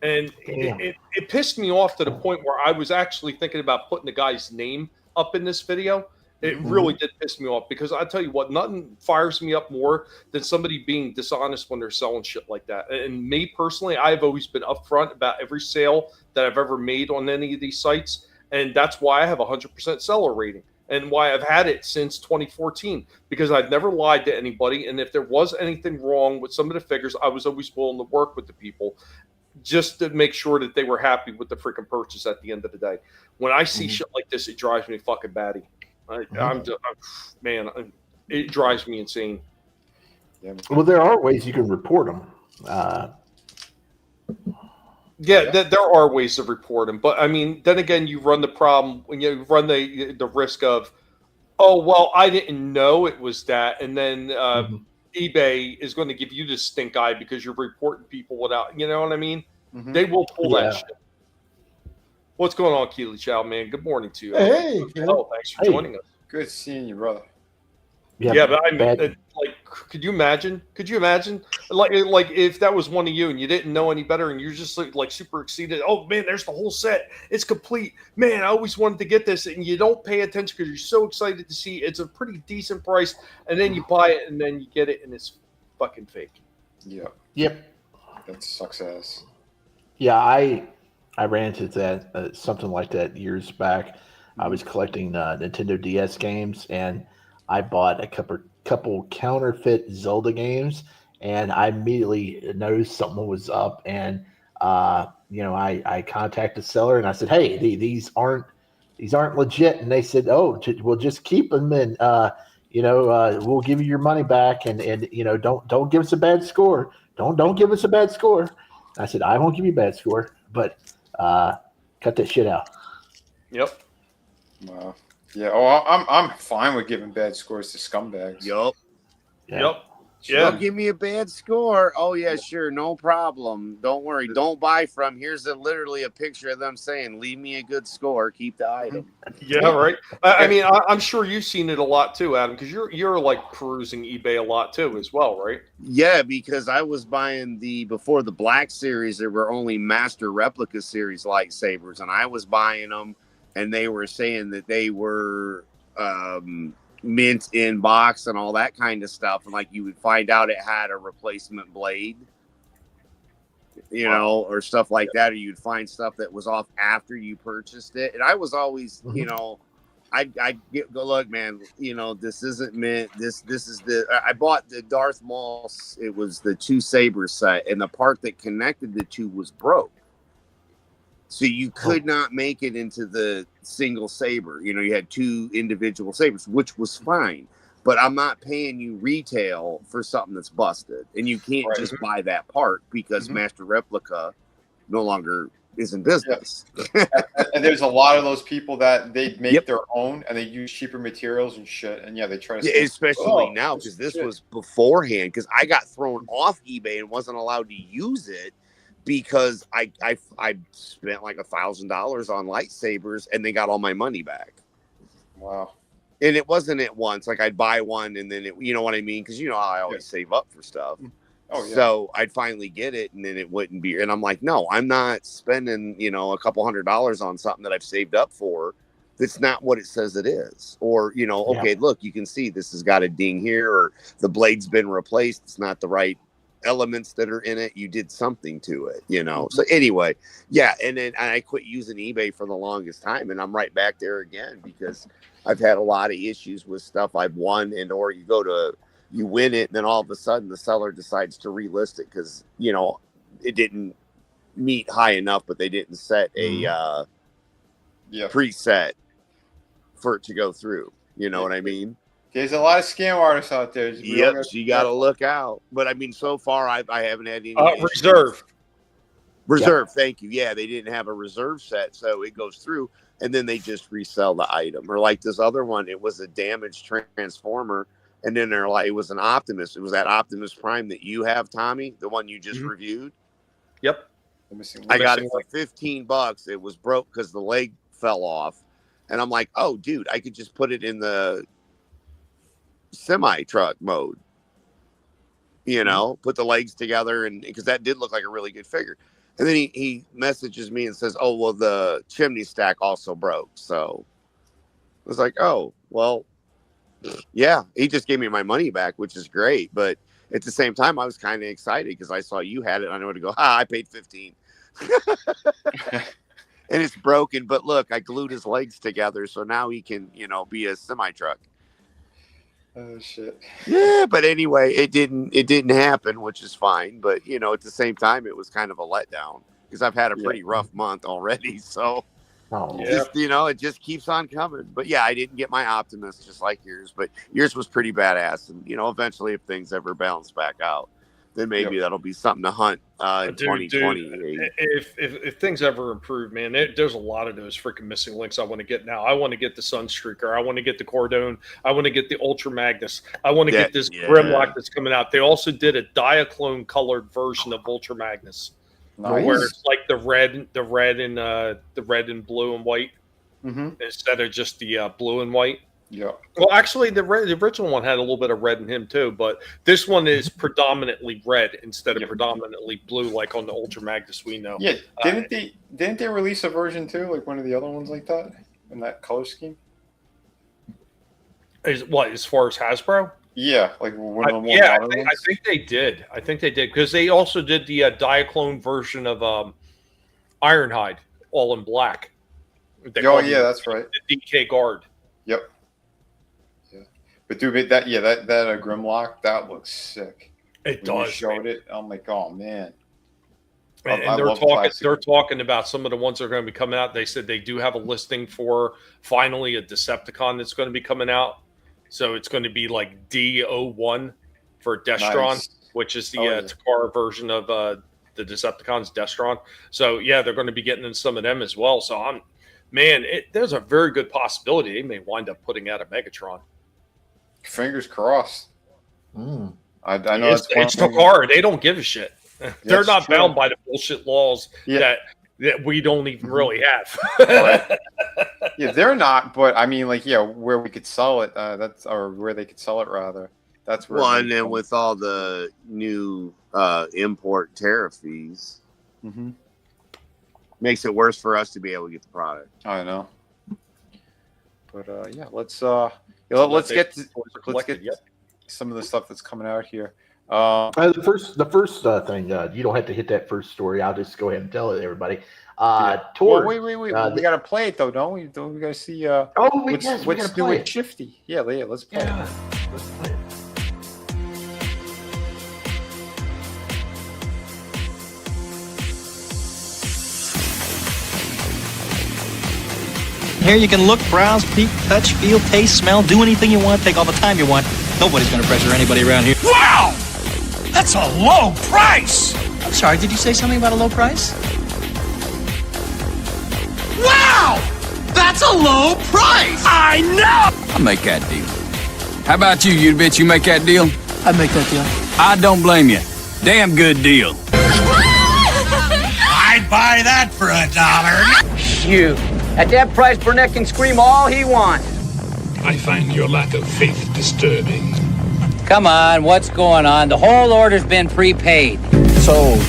And it pissed me off to the point where I was actually thinking about putting the guy's name up in this video. It really did piss me off because I tell you what, nothing fires me up more than somebody being dishonest when they're selling shit like that. And me personally, I've always been upfront about every sale that I've ever made on any of these sites. And that's why I have a 100% seller rating and why I've had it since 2014, because I've never lied to anybody. And if there was anything wrong with some of the figures, I was always willing to work with the people just to make sure that they were happy with the freaking purchase at the end of the day. When I see shit like this, it drives me fucking batty. It drives me insane. Well, there are ways you can report them. There are ways to report them, but I mean, then again, you run the problem when you run the risk of, oh well, I didn't know it was that, and then eBay is going to give you the stink eye because you're reporting people without, you know what I mean? They will pull that shit. What's going on, Keely Chow, man? Good morning to you. Hey, thanks for joining us. Good seeing you, brother. Yeah, but I mean, like, could you imagine? Like if that was one of you and you didn't know any better and you're just like super excited. Oh man, there's the whole set. It's complete. Man, I always wanted to get this, and you don't pay attention because you're so excited to see it's a pretty decent price, and then you buy it and then you get it and it's fucking fake. Yep. That sucks ass. Yeah, I ran into that something like that years back. I was collecting Nintendo DS games, and I bought a couple counterfeit Zelda games, and I immediately noticed something was up. And I contacted the seller and I said, "Hey, these aren't legit." And they said, "Oh, we'll just keep them, and we'll give you your money back, and don't give us a bad score. Don't give us a bad score." And I said, "I won't give you a bad score, but cut that shit out." Yep. Wow. Yeah. Oh, I'm fine with giving bad scores to scumbags. Yup. Yep. Yeah. Don't give me a bad score. Oh yeah, sure, no problem. Don't worry. Don't buy from. Here's literally a picture of them saying, "Leave me a good score. Keep the item." Yeah, right. I mean, I'm sure you've seen it a lot too, Adam, because you're like perusing eBay a lot too, as well, right? Yeah, because I was buying before the Black Series, there were only Master Replica Series lightsabers, and I was buying them, and they were saying that they were mint in box and all that kind of stuff, and like you would find out it had a replacement blade, or stuff like that, or you'd find stuff that was off after you purchased it. And I was always look, man. You know, this isn't meant. This is the. I bought the Darth Maul. It was the 2 saber set, and the part that connected the 2 was broke. So you could not make it into the single saber. You know, you had 2 individual sabers, which was fine. But I'm not paying you retail for something that's busted, and you can't just buy that part because Master Replica no longer is in business. And there's a lot of those people that they make their own and they use cheaper materials and shit. And they try to especially now, because this was beforehand, because I got thrown off eBay and wasn't allowed to use it because I spent like $1,000 on lightsabers and they got all my money back. Wow. And it wasn't at once. Like I'd buy one and then you know what I mean? Because you know how I always save up for stuff. Oh, yeah. So I'd finally get it and then it wouldn't be. And I'm like, no, I'm not spending, a couple $100 on something that I've saved up for. That's not what it says it is. Or, okay, look, you can see this has got a ding here or the blade's been replaced. It's not the right elements that are in it. You did something to it, So anyway, and then I quit using eBay for the longest time. And I'm right back there again because I've had a lot of issues with stuff I've won or you win it, and then all of a sudden the seller decides to relist it because it didn't meet high enough, but they didn't set a preset for it to go through. You know what I mean? There's a lot of scam artists out there. Yep, so you got to look out. But I mean, so far I haven't had any reserve. Thank you. Yeah, they didn't have a reserve set, so it goes through, and then they just resell the item. Or like this other one, it was a damaged transformer. And then they're like, it was an Optimus. It was that Optimus Prime that you have, Tommy, the one you just reviewed. Yep. I got it for $15. It was broke because the leg fell off. And I'm like, oh, dude, I could just put it in the semi-truck mode. Put the legs together. And because that did look like a really good figure. And then he messages me and says, oh, well, the chimney stack also broke. So I was like, oh, well. Yeah, he just gave me my money back, which is great. But at the same time, I was kind of excited because I saw you had it. I know to go, I paid $15. And it's broken. But look, I glued his legs together. So now he can, be a semi-truck. Oh, shit. Yeah, but anyway, it didn't happen, which is fine. But, at the same time, it was kind of a letdown because I've had a pretty rough month already. So. It just keeps on coming. But yeah, I didn't get my Optimus just like yours, but yours was pretty badass. And eventually, if things ever balance back out, then maybe that'll be something to hunt in 2020. If things ever improve, man, there's a lot of those freaking missing links I want to get now. I want to get the Sunstreaker. I want to get the Cordone. I want to get the Ultra Magnus. I want to get this Grimlock that's coming out. They also did a Diaclone colored version of Ultra Magnus. Nice. Where it's like the red and blue and white instead of just the blue and white. Yeah. Well, actually, the original one had a little bit of red in him too, but this one is predominantly red instead of predominantly blue, like on the Ultra Magnus we know. Yeah. Didn't they release a version too, like one of the other ones like that in that color scheme? As far as Hasbro? Yeah, like one of the more I modern ones? think they did. I think they did because they also did the Diaclone version of Ironhide, all in black. That's right. The DK Guard. Yep. Yeah, but dude, that Grimlock, that looks sick. It when does. You showed it. I'm like, oh man. And they're talking about some of the ones that are going to be coming out. They said they do have a listing for finally a Decepticon that's going to be coming out. So it's going to be like D01 for Destron, which is the Takara version of the Decepticons Destron. So yeah, they're going to be getting in some of them as well. So there's a very good possibility they may wind up putting out a Megatron. Fingers crossed. I know it's Takara. They don't give a shit. They're not bound by the bullshit laws that we don't even really have. Yeah, they're not, but I mean, where we could sell it, where they could sell it rather. That's where. Well, and then with all the new import tariff fees, makes it worse for us to be able to get the product. I know. But let's get some of the stuff that's coming out here. The first thing, you don't have to hit that first story. I'll just go ahead and tell it, everybody. Toward, wait. We gotta play it though, don't we? Don't we gotta see? we what's gotta new play with it. Shifty? Yeah, let's play. Yeah, let's play it. Here you can look, browse, peek, touch, feel, taste, smell, do anything you want, take all the time you want. Nobody's going to pressure anybody around here. Wow! That's a low price! I'm sorry, did you say something about a low price? Wow! That's a low price! I know! I'll make that deal. How about you, you bitch? You make that deal? I'd make that deal. I don't blame you. Damn good deal. I'd buy that for $1. Shoot. At that price, Burnett can scream all he wants. I find your lack of faith disturbing. Come on, what's going on? The whole order's been prepaid. Sold.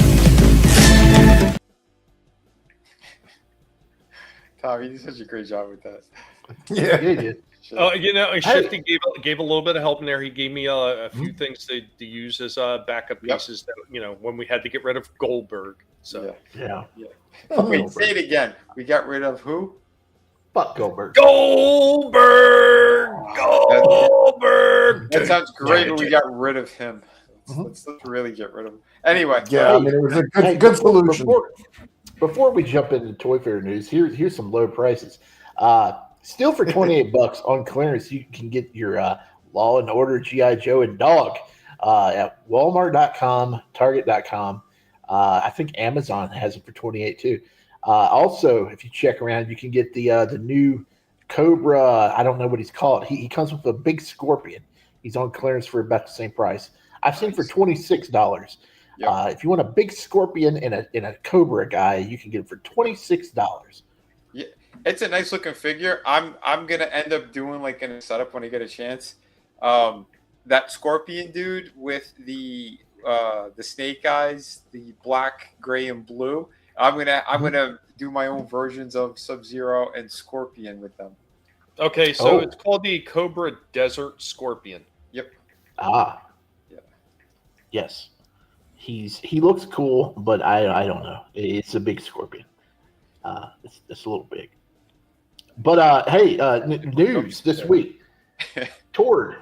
Tom, you did such a great job with that. Yeah, you did. Shifty gave a little bit of help in there. He gave me a few things to use as backup pieces. That, when we had to get rid of Goldberg. So yeah. Wait, say it again. We got rid of who? Fuck Goldberg. Goldberg. That sounds great, but we got rid of him. Let's really get rid of him. Anyway. Yeah, I mean, it was a good solution. Before we jump into Toy Fair news, here's some low prices. Still for $28 on clearance, you can get your Law and Order G.I. Joe and Dog at Walmart.com, Target.com. I think Amazon has it for $28 too. Also, if you check around, you can get the new Cobra. I don't know what he's called. He comes with a big scorpion. He's on clearance for about the same price. I've seen for $26. If you want a big scorpion and a Cobra guy, you can get it for $26. Yeah, it's a nice looking figure. I'm gonna end up doing like in a setup when I get a chance. That scorpion dude with the snake eyes, the black, gray, and blue. I'm gonna do my own versions of Sub-Zero and Scorpion with them. Okay, so it's called the Cobra Desert Scorpion. Yep. Yes. He looks cool, but I don't know. It's a big scorpion. It's a little big. But hey, news this week. Tord,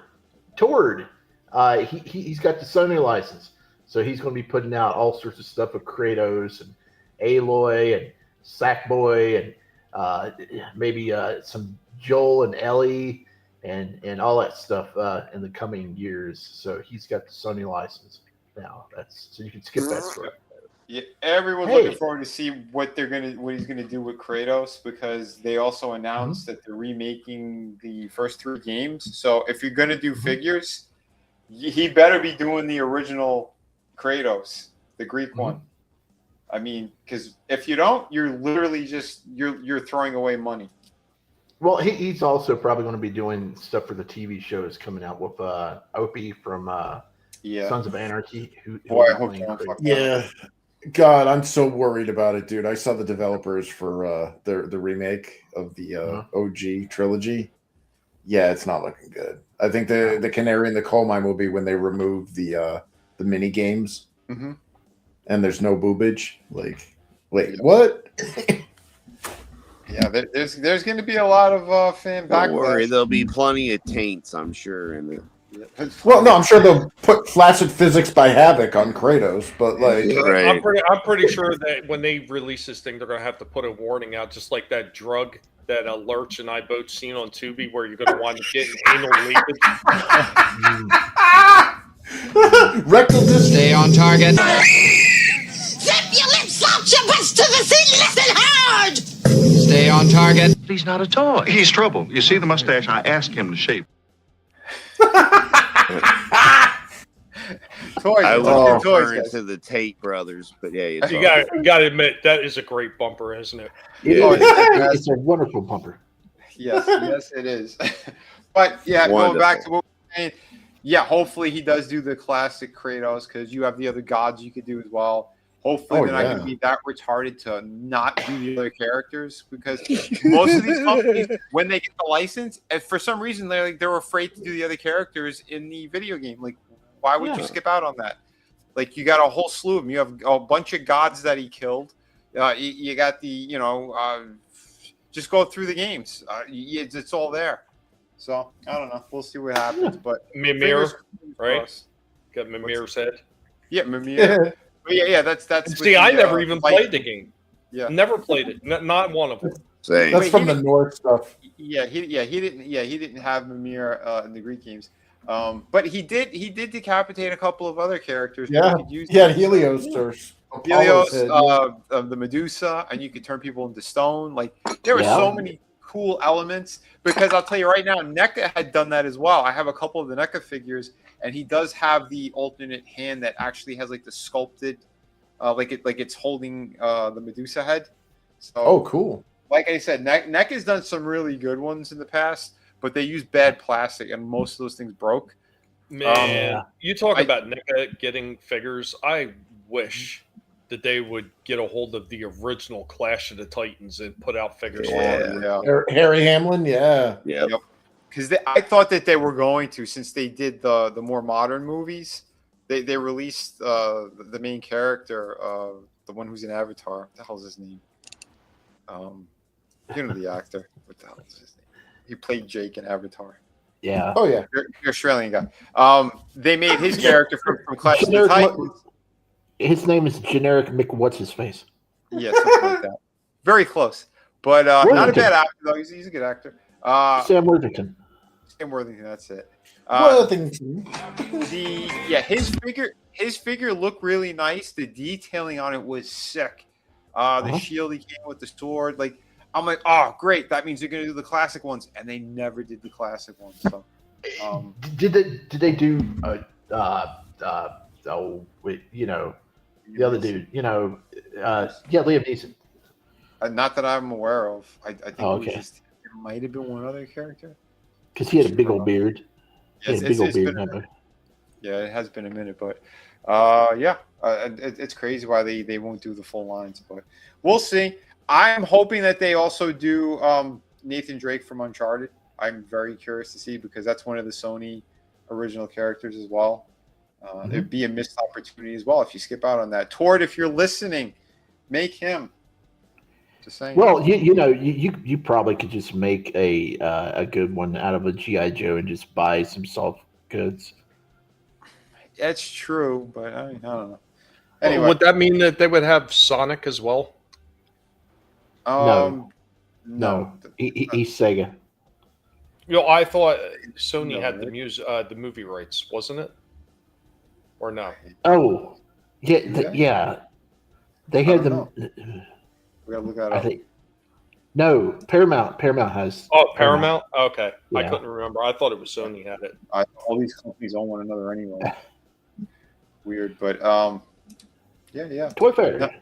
he's got the Sony license, so he's going to be putting out all sorts of stuff with Kratos and Aloy and Sackboy and maybe some Joel and Ellie and all that stuff in the coming years. So he's got the Sony license now. So you can skip that story. Yeah, everyone's looking forward to see what he's gonna do with Kratos, because they also announced that they're remaking the first 3 games. So if you're gonna do figures, he better be doing the original Kratos, the Greek one. I mean, because if you don't, you're literally just you're throwing away money. Well, he's also probably going to be doing stuff for the TV shows coming out with Opie from Sons of Anarchy. Boy, I hope they don't fuck Yeah. God, I'm so worried about it, dude. I saw the developers for the remake of the OG trilogy. Yeah, it's not looking good. I think the canary in the coal mine will be when they remove the mini games, and there's no boobage. Like, wait, what? Yeah, there's going to be a lot of fan backlash. Don't worry, there'll be plenty of taints, I'm sure. Well, no, I'm sure they'll put Flaccid Physics by Havoc on Kratos, but like, I'm pretty sure that when they release this thing, they're going to have to put a warning out, just like that drug that Lurch and I both seen on Tubi, where you're going to wind up getting anal leakage. Rectal distance. Stay on target. Zip your lips out your butts to the seat, listen hard! Stay on target. He's not a toy. He's trouble. You see the mustache? I asked him to shave. I was referring to the Tate brothers, but yeah, it's you got to admit, that is a great bumper, isn't it? It's a wonderful bumper. Yes, it is. But yeah, going back to what we're saying, yeah, hopefully he does do the classic Kratos, because you have the other gods you could do as well. Hopefully they're not going to be that retarded to not do the other characters, because most of these companies, when they get the license, if for some reason they're afraid to do the other characters in the video game. Like, Why would you skip out on that? Like, you got a whole slew of them. You have a bunch of gods that he killed. You got the, just go through the games. It's all there. So I don't know. We'll see what happens. But Mimir, right? Got Mimir's head. Yeah, Mimir. yeah. That's. See, I never even played the game. Yeah, never played it. Not one of them. That's from the North stuff. He didn't have Mimir in the Greek games. But he did decapitate a couple of other characters. Yeah, Helios or Helios, head, the Medusa, and you could turn people into stone. Like, there were so many cool elements. Because I'll tell you right now, NECA had done that as well. I have a couple of the NECA figures, and he does have the alternate hand that actually has like the sculpted, like it's holding the Medusa head. So, cool. Like I said, NECA has done some really good ones in the past, but they use bad plastic, and most of those things broke. Man, you talk about NECA getting figures. I wish that they would get a hold of the original Clash of the Titans and put out figures. Harry Hamlin, Because I thought that they were going to, since they did the more modern movies, they released the main character, the one who's in Avatar. What the hell's his name? You know the actor. What the hell is his name? He played Jake in Avatar. Yeah. Oh yeah. You're Australian guy. They made his character from Clash of the Titans. His name is generic Mick. What's his face? Yeah, something like that. Very close, but not a bad actor though. He's a good actor. Sam Worthington. Sam Worthington. That's it. Worthington. His figure looked really nice. The detailing on it was sick. The shield he came with, the sword. Like, I'm like, oh great, that means they're gonna do the classic ones, and they never did the classic ones. So, did they do the other dude, Liam Neeson. Not that I'm aware of. I think it might have been one other character. Because he had a big old beard. Yes, yeah, it has been a minute, but it's crazy why they won't do the full lines, but we'll see. I'm hoping that they also do Nathan Drake from Uncharted. I'm very curious to see, because that's one of the Sony original characters as well. It'd be a missed opportunity as well if you skip out on that. Tord, if you're listening, make him. Just saying. Well, you probably could just make a good one out of a G.I. Joe and just buy some soft goods. That's true, but I don't know. Anyway, would that mean that they would have Sonic as well? No. He's Sega. I thought Sony had the movie rights, wasn't it? Or no? Oh, yeah. They had them. We gotta look that up. No, Paramount has. Oh, Paramount? Okay. Yeah. I couldn't remember. I thought it was Sony had it. All these companies own one another anyway. Weird, but yeah. Toy Fair.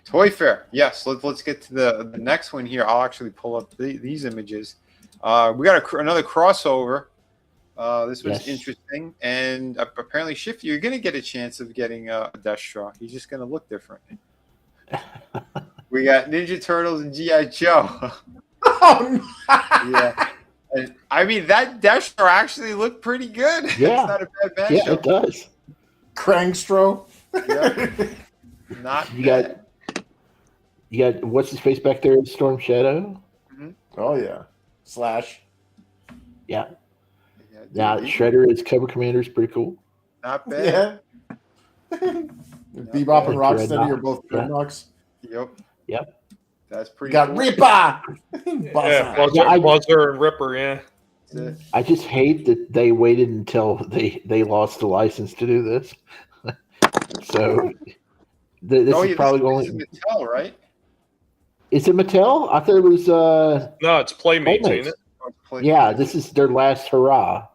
Toy Fair. Yes. Let's get to the next one here. I'll actually pull up these images. We got another crossover. This was interesting, and apparently, Shifty, you're going to get a chance of getting a Destro. He's just going to look different. We got Ninja Turtles and G.I. Joe. Yeah, and I mean that Destro actually looked pretty good. Yeah, it's not a bad match. Yeah, it does. Krangstro. Yeah, not you bad. got what's his face back there? Storm Shadow. Mm-hmm. Oh yeah, Slash. Yeah. Now Shredder as Cobra Commander is pretty cool. Not bad. Yeah. Bebop and Rocksteady are both Dreadnoks. Yep. That's pretty. Got cool. Ripper. Buzzer and Ripper. Yeah. I just hate that they waited until they lost the license to do this. So this is probably going. This is Mattel, right? Is it Mattel? I thought it was. No, it's Playmates, ain't it? Yeah, this is their last hurrah.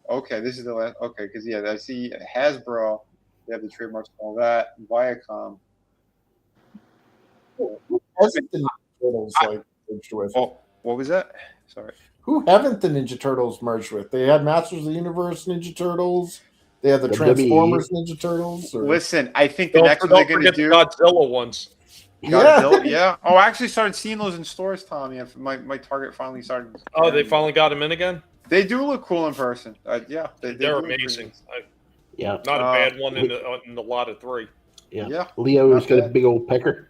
Okay, this is the last. Okay, because I see Hasbro. They have the trademarks and all that. Viacom. Who hasn't the Ninja Turtles merged with? Oh, what was that? Sorry. Who haven't the Ninja Turtles merged with? They had Masters of the Universe Ninja Turtles. They had the Transformers Ninja Turtles. Listen, I think the next one they're going to do Godzilla ones. Yeah. Oh, I actually started seeing those in stores, Tommy. My Target finally started. Oh, they finally got them in again? They do look cool in person. Yeah, they're amazing. Yeah, not a bad one in the lot of 3. Yeah. Leo's got a big old pecker.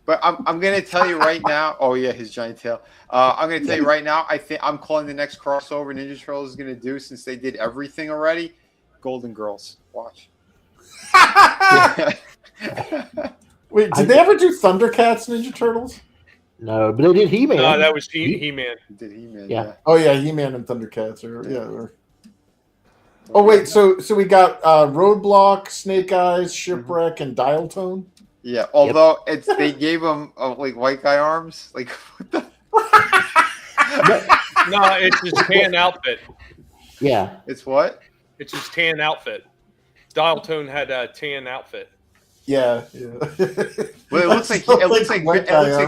But I'm going to tell you right now. Oh yeah, his giant tail. I'm going to tell you right now. I think I'm calling the next crossover Ninja Turtles is going to do, since they did everything already. Golden Girls. Watch. Wait, did they ever do Thundercats Ninja Turtles? No, but they did He-Man. No, that was He-Man. Did He-Man? Yeah. Oh yeah, He-Man and Thundercats. Oh wait, so we got Roadblock, Snake Eyes, Shipwreck, and Dial Tone. Yeah, although they gave him like white guy arms. Like what the? No, it's his tan outfit. Yeah. It's what? It's his tan outfit. Dial Tone had a tan outfit. Yeah. Well, it looks like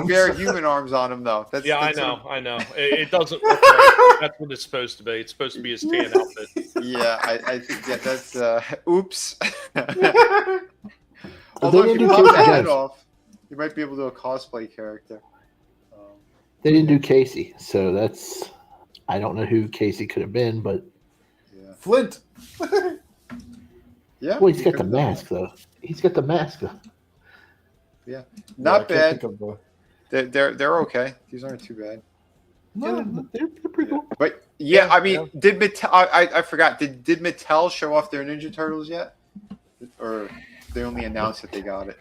bare human arms on him though. That's I know. It doesn't look right. That's what it's supposed to be. It's supposed to be his tan outfit. Yeah, I think that's oops. Although if you pop the head off, you might be able to do a cosplay character. They didn't do Casey, so that's I don't know who Casey could have been, but Flint. Yeah. Well, he's got the mask though. He's got the mask though. Yeah, not bad. They're okay. These aren't too bad. No, they're pretty cool. But yeah, I mean, did Mattel? I forgot. Did Mattel show off their Ninja Turtles yet, or they only announced that they got it?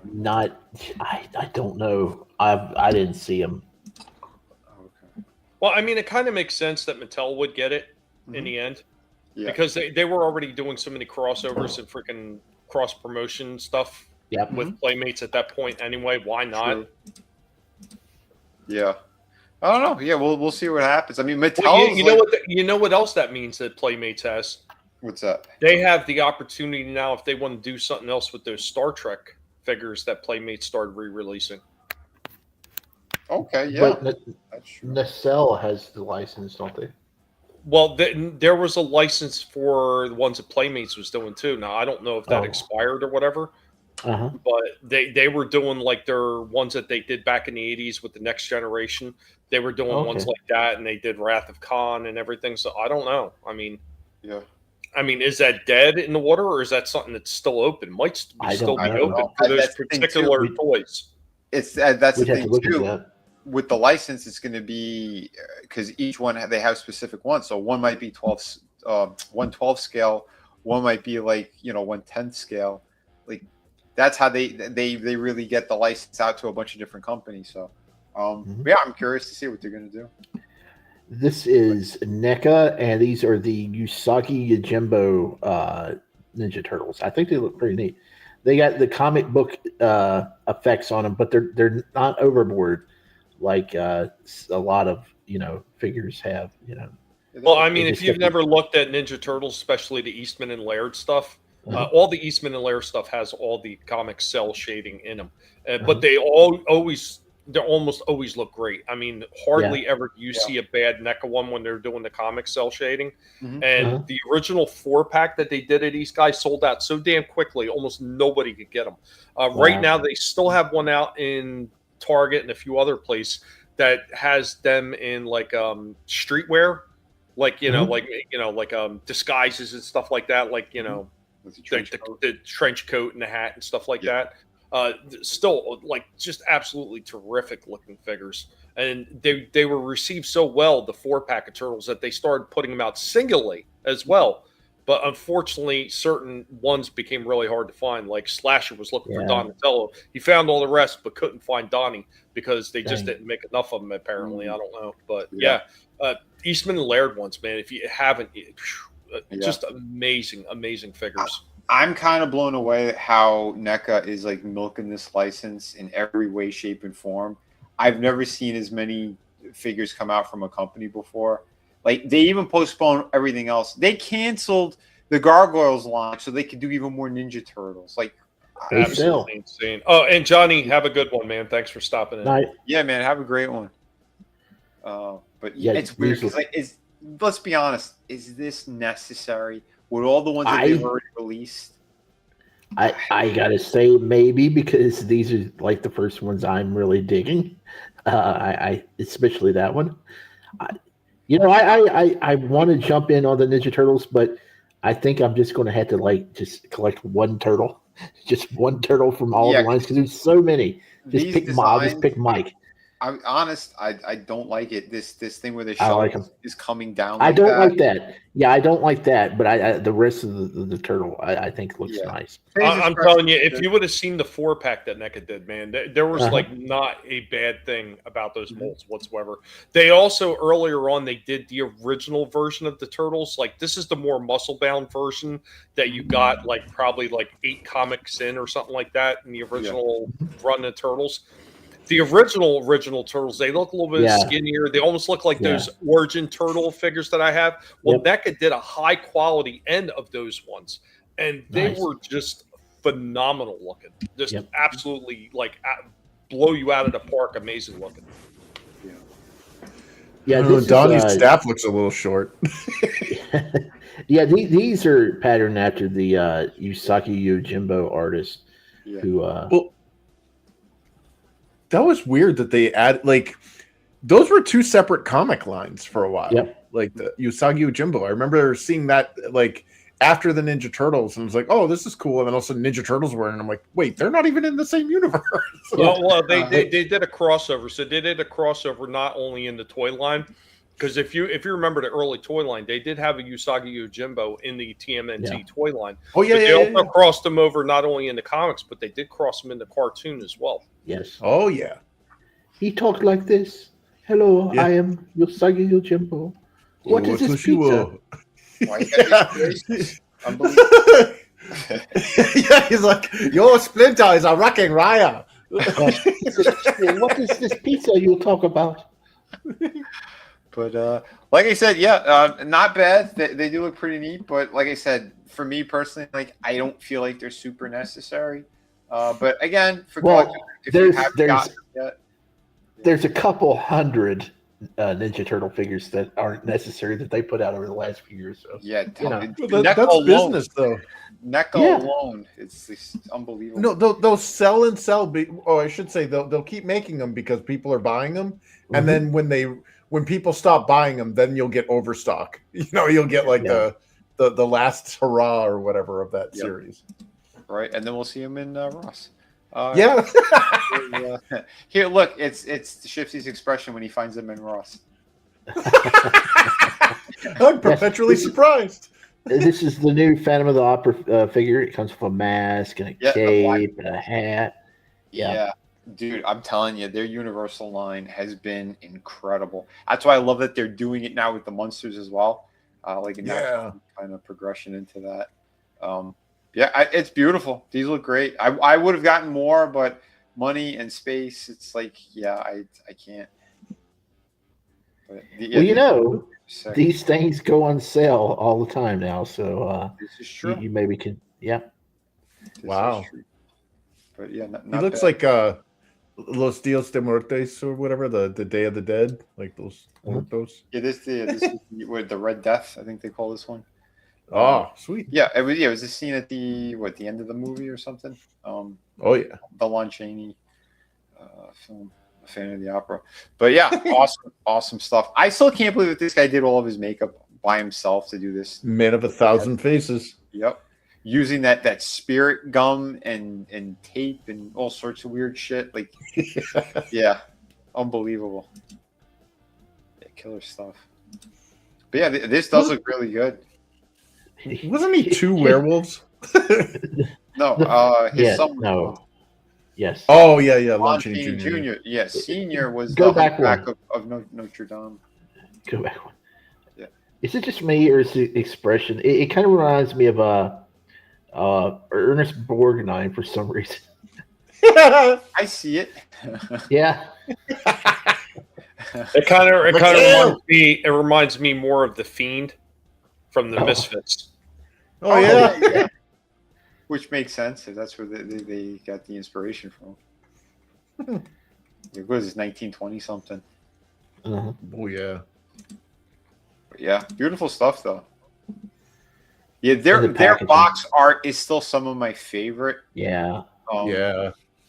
Not. I don't know. I didn't see them. Well, I mean, it kind of makes sense that Mattel would get it in the end. Yeah. Because they were already doing so many crossovers and freaking cross promotion stuff with Playmates at that point anyway. Why not? True. Yeah. I don't know. Yeah, we'll see what happens. I mean, Mattel. Well, you know what else that means that Playmates has? What's that? They have the opportunity now if they want to do something else with those Star Trek figures that Playmates started re-releasing. Okay, yeah. But Nacelle has the license, don't they? Well, there was a license for the ones that Playmates was doing too. Now, I don't know if that expired or whatever, but they were doing like their ones that they did back in the 80s with the Next Generation. They were doing ones like that, and they did Wrath of Khan and everything. So I don't know. I mean, is that dead in the water, or is that something that's still open? Might still be open for those particular toys. It's that's the thing too. With the license, it's going to be because each one they have specific ones. So one might be 1/12 scale, one might be like 1/10 scale. Like that's how they really get the license out to a bunch of different companies. So yeah, I'm curious to see what they're going to do. This is NECA, and these are the Usagi Yojimbo Ninja Turtles. I think they look pretty neat. They got the comic book effects on them, but they're not overboard like a lot of figures have. Well, I mean, if you've never looked at Ninja Turtles, especially the Eastman and Laird stuff, all the Eastman and Laird stuff has all the comic cell shading in them, but they almost always look great. I mean, hardly ever do you see a bad NECA one when they're doing the comic cell shading. And the original 4-pack that they did of these guys sold out so damn quickly, almost nobody could get them. Right now, they still have one out in Target and a few other places that has them in like streetwear, like disguises and stuff like that, like the trench coat and the hat and stuff like that. Still like just absolutely terrific looking figures, and they were received so well, the 4-pack of Turtles, that they started putting them out singly as well. But unfortunately, certain ones became really hard to find. Like Slasher was looking for Donatello. He found all the rest, but couldn't find Donnie because they just didn't make enough of them, apparently. I don't know. But Eastman and Laird ones, man, if you haven't, just amazing figures. I'm kind of blown away at how NECA is like milking this license in every way, shape, and form. I've never seen as many figures come out from a company before. Like, they even postponed everything else. They canceled the Gargoyles launch so they could do even more Ninja Turtles. Like, absolutely insane. Oh, and Johnny, have a good one, man. Thanks for stopping in. Yeah, man, have a great one. But yeah, it's weird because let's be honest, is this necessary with all the ones that they've already released? I gotta say maybe, because these are like the first ones I'm really digging. I especially that one. You know, I want to jump in on the Ninja Turtles, but I think I'm just going to have to like just collect one turtle, just one turtle from all the lines because there's so many. Just These pick Mob, just designs- pick Mike. I'm honest. I don't like it. This thing where the I shell like 'em. is coming down. I Like don't that. like that. Yeah, I don't like that. But I the rest of the turtle, I think looks nice. I'm telling you, if you would have seen the 4-pack that NECA did, man, there was Uh-huh. like not a bad thing about those molds whatsoever. They also earlier on they did the original version of the turtles. Like this is the more muscle bound version that you got like probably like 8 comics in or something like that in the original run of turtles. The original turtles, they look a little bit skinnier. They almost look like those origin turtle figures that I have. Well, NECA did a high quality end of those ones, and they were just phenomenal looking. Just absolutely like blow you out of the park. Amazing looking. Yeah, Oh, this Donnie's is, staff looks a little short. yeah, these are patterned after the Usagi Yojimbo artist who. Well, that was weird that they add like those were 2 separate comic lines for a while. Yep. Like the Usagi Yojimbo. I remember seeing that like after the Ninja Turtles, and I was like, "Oh, this is cool." And then all of a sudden, Ninja Turtles were in, and I'm like, "Wait, they're not even in the same universe." Well, they did a crossover. So they did a crossover not only in the toy line, because if you remember the early toy line, they did have a Usagi Yojimbo in the TMNT toy line. Oh, yeah, but yeah, they yeah, also crossed them over not only in the comics, but they did cross them in the cartoon as well. Yes. Oh yeah. He talked like this. Hello, Yeah. I am Usagi Yojimbo. What is this pizza? Yeah, he's like, your Splinter is a wrecking riot. What is this pizza you talk about? But like I said, not bad. They do look pretty neat. But like I said, for me personally, like I don't feel like they're super necessary. But again, for collectors, if you haven't gotten them yet, there's a couple hundred Ninja Turtle figures that aren't necessary that they put out over the last few years. So yeah, you know. That's business, though. NECA alone, it's unbelievable. No, they'll sell and sell. I should say they'll keep making them because people are buying them, and then when people stop buying them, then you'll get overstock. You know, you'll get like the last hurrah or whatever of that series. Right, and then we'll see him in Ross. Yeah. Here, look, it's Shifty's expression when he finds them in Ross. I'm perpetually surprised. This is the new Phantom of the Opera figure. It comes with a mask and a cape and a hat. Yeah, dude, I'm telling you, their Universal line has been incredible. That's why I love that they're doing it now with the Munsters as well. Like a natural kind of progression into that. It's beautiful. These look great. I would have gotten more, but money and space, it's like, I can't. But Well, you know, these things go on sale all the time now. So this is true. You maybe can, Wow. But yeah, He looks like Los Dios de Muertes or whatever, the Day of the Dead, like those muertos. Yeah, this is with the Red Death, I think they call this one. Oh, sweet. Yeah, it was a scene at the end of the movie or something. Oh yeah, the Lon Chaney film, Phantom of the Opera. But yeah, awesome stuff. I still can't believe that this guy did all of his makeup by himself to do this. Man of 1,000 faces. Yep, using that spirit gum and tape and all sorts of weird shit. Like, yeah, unbelievable. Yeah, killer stuff. But yeah, this does look really good. Wasn't he 2 werewolves? No, his son. No. Yes. Oh yeah, Lon Lon Chaney Chaney Jr. Yes, Senior was Go the back Hunchback of Notre Dame. Go back one. Yeah. Is it just me or is the expression? It kind of reminds me of Ernest Borgnine for some reason. I see it. Yeah. It kind of reminds me more of the Fiend from the Misfits. Oh yeah. Which makes sense if that's where they got the inspiration from. It was 1920 something. Oh yeah. But yeah, beautiful stuff though. Yeah, their box art is still some of my favorite. Yeah.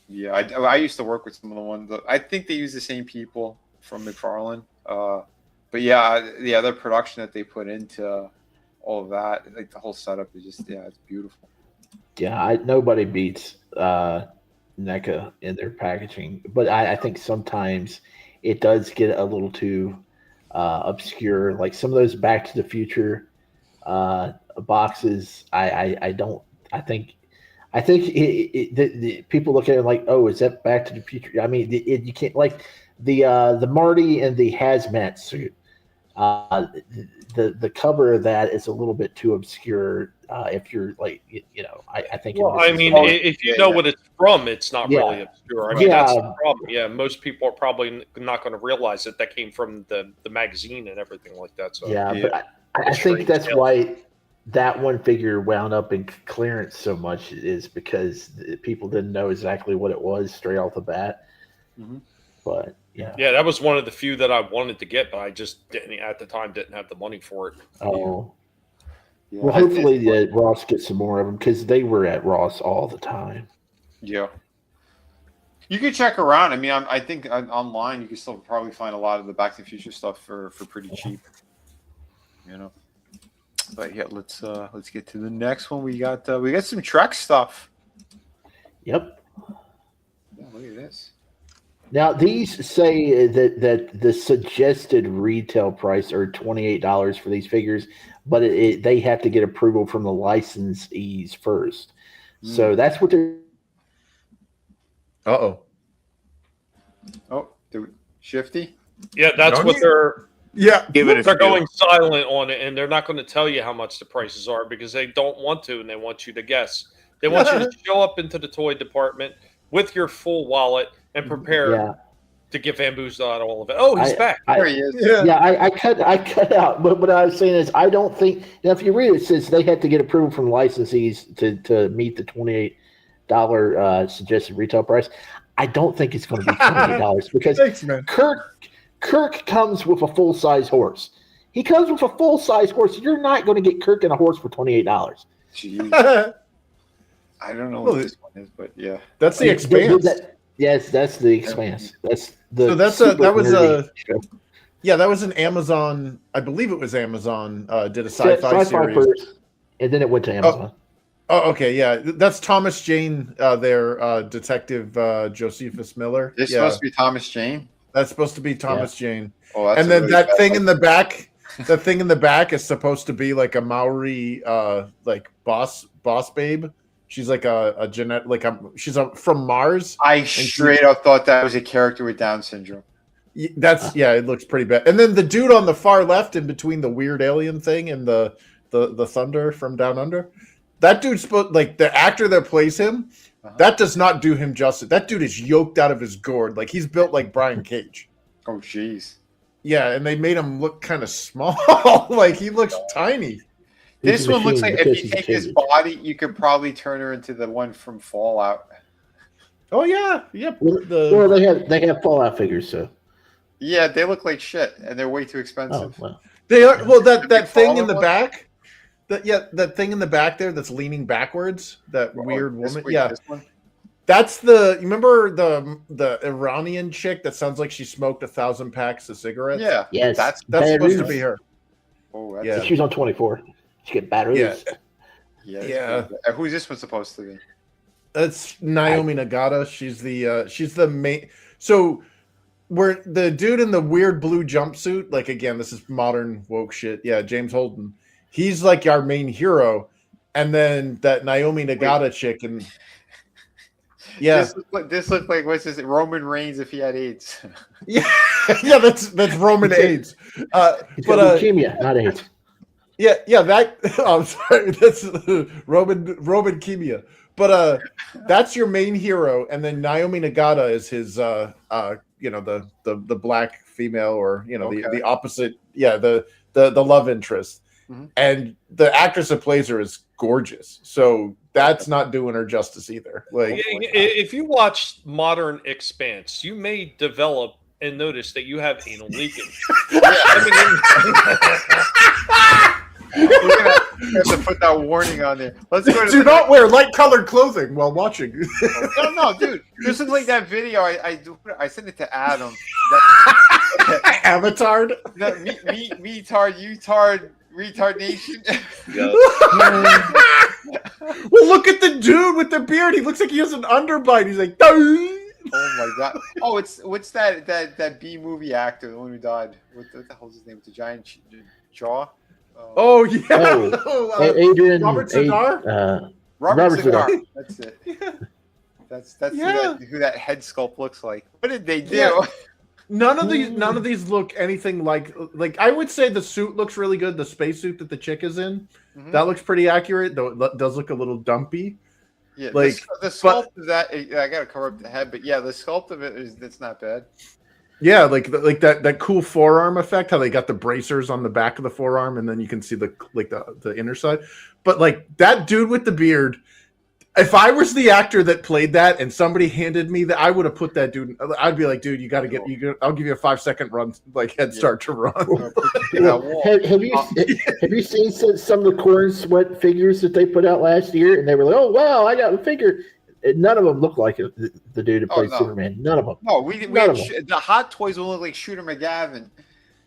Yeah. I used to work with some of the ones. I think they use the same people from McFarlane. But yeah, the production that they put into all of that, like the whole setup is just it's beautiful. Yeah, nobody beats NECA in their packaging, but I think sometimes it does get a little too obscure. Like some of those Back to the Future boxes, I think the people look at it like, oh, is that Back to the Future? I mean, you can't like the Marty and the hazmat suit. The cover of that is a little bit too obscure. If you're like, I think. Well, I mean, if you know what it's from, it's not really obscure. I mean, that's the problem. Yeah, most people are probably not going to realize that came from the magazine and everything like that. So but I think that's why that one figure wound up in clearance so much is because people didn't know exactly what it was straight off the bat. Mm-hmm. But yeah, that was one of the few that I wanted to get, but I just didn't have the money for it. Oh. Yeah. Well, hopefully Ross gets some more of them because they were at Ross all the time. Yeah. You can check around. I mean, I think online you can still probably find a lot of the Back to the Future stuff for pretty cheap. But yeah, let's get to the next one. We got some Trek stuff. Yep. Yeah, look at this. Now these say that the suggested retail price are $28 for these figures, but they have to get approval from the licensees first. So that's what they're. Oh, Shifty. Yeah, that's what they're. Yeah, they're going silent on it, and they're not going to tell you how much the prices are because they don't want to, and they want you to guess. They want you to show up into the toy department with your full wallet and prepare to get bamboozled out all of it. Oh, he's back. There he is. I cut out. But what I was saying is, I don't think. Now, if you read it, says they have to get approval from licensees to meet the $28 suggested retail price. I don't think it's going to be $28 because Kirk comes with a full size horse. He comes with a full size horse. You're not going to get Kirk and a horse for $28. Jeez. I don't know what this one is, but yeah, that's the Expanse. Yes, that's the Expanse. That was an Amazon. I believe it was Amazon. Did a sci-fi series first, and then it went to Amazon. Oh, okay, yeah, that's Thomas Jane. Their detective Josephus Miller. It's supposed to be Thomas Jane. That's supposed to be Thomas Jane. Oh, that's and then that thing in the back. The thing in the back is supposed to be like a Maori, like boss babe. She's like a genetic, she's from Mars. I straight up thought that was a character with Down syndrome. It looks pretty bad. And then the dude on the far left, in between the weird alien thing and the Thunder from Down Under, that dude's supposed, like the actor that plays him, that does not do him justice. That dude is yoked out of his gourd. Like he's built like Brian Cage. Oh, jeez. Yeah, and they made him look kind of small. Like he looks tiny. This one looks like if you take his body, you could probably turn her into the one from Fallout. Oh yeah, yep. Well, they have Fallout figures, so. Yeah, they look like shit, and they're way too expensive. Oh, well. They are. Well, that thing in the back, that thing in the back there that's leaning backwards. That weird woman. This one? That's you remember the Iranian chick that sounds like she smoked 1,000 packs of cigarettes? Yeah. Yes. That's supposed to be her. Oh, yeah. She was on 24. She get batteries. Yeah. Who's this one supposed to be? That's Naomi Nagata. She's the main. So where the dude in the weird blue jumpsuit, like again, this is modern woke shit. Yeah, James Holden. He's like our main hero, and then that Naomi Nagata chick and. Yeah, this looked like what's this? Roman Reigns if he had AIDS. Yeah, that's Roman AIDS. But leukemia, not AIDS. Yeah. That. I'm sorry, that's Roman leukemia. But that's your main hero, and then Naomi Nagata is his. The black female, or the opposite. Yeah, the love interest, and the actress that plays her is gorgeous. So. That's not doing her justice either. Like, if you watch modern Expanse, you may develop and notice that you have anal leakage. We're gonna have to put that warning on there. Let's go. Do not wear light-colored clothing while watching. No, dude. This is like that video I sent it to Adam. Avatar. No, retard nation. Well, look at the dude with the beard. He looks like he has an underbite. He's like, oh my god. Oh, what's that B movie actor, the one who died? What the hell's his name? With the giant jaw. Oh yeah. Adrian. Robert Zadar. Robert Zadar. That's it. That's who that head sculpt looks like. What did they do? Yeah. None of these look anything like I would say the suit looks really good. The spacesuit that the chick is in, that looks pretty accurate. Though it does look a little dumpy. Yeah, the sculpt of that. I gotta cover up the head, but yeah, the sculpt of it's not bad. Yeah, like that cool forearm effect. How they got the bracers on the back of the forearm, and then you can see the inner side. But like that dude with the beard. If I was the actor that played that and somebody handed me that, I would have put that dude. I'd be like, dude, you got to get. I'll give you a 5-second run, like head start to run. Have you seen some of the Corn Sweat figures that they put out last year? And they were like, oh wow, I got a figure. None of them look like the dude who played Superman. None of them. No, the Hot Toys will look like Shooter McGavin.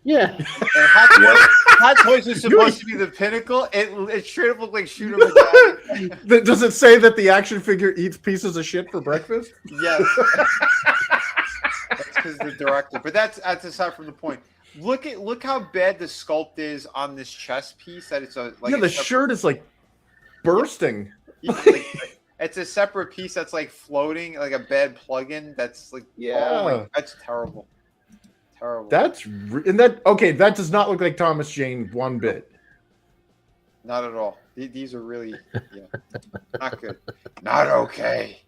Yeah. And Hot Toys is supposed to be the pinnacle. It straight up looked like Shooter McGavin. Does it say that the action figure eats pieces of shit for breakfast? Yes. That's because the director. But that's aside from the point. Look how bad the sculpt is on this chest piece. That it's the shirt is like bursting. It's a separate piece that's like floating, like a bad plug-in. That's like that's terrible. Terrible. That does not look like Thomas Jane one bit. Not at all. These are really not good. Not okay.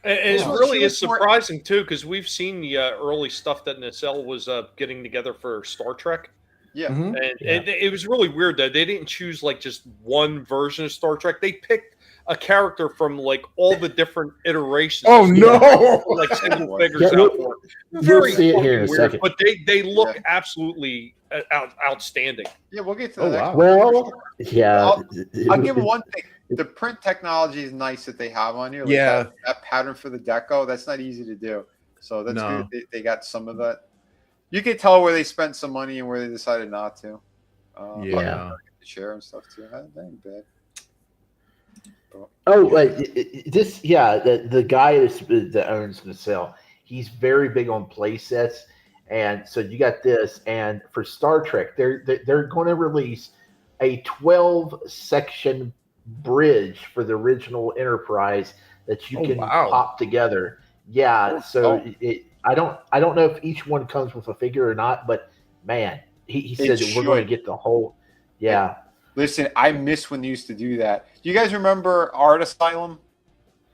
It really is surprising too, because we've seen the early stuff that Nacelle was getting together for Star Trek. Yeah, and it was really weird that they didn't choose like just one version of Star Trek. They picked a character from like all the different iterations. Oh no! Like single figures out for it. Very see it here in a weird, second. but they look absolutely outstanding. Yeah, we'll get to that. Well, yeah. I'll give one thing. The print technology is nice that they have on here. Like that pattern for the deco, that's not easy to do. So that's good. They got some of that. You can tell where they spent some money and where they decided not to. Share and stuff too. That ain't bad. Oh, the guy that owns Nacelle, he's very big on play sets, and so you got this. And for Star Trek, they're going to release a 12-section bridge for the original Enterprise that you can pop together. Yeah, so I don't know if each one comes with a figure or not, but man, he said that we're going to get the whole. Yeah. Listen, I miss when they used to do that. Do you guys remember Art Asylum?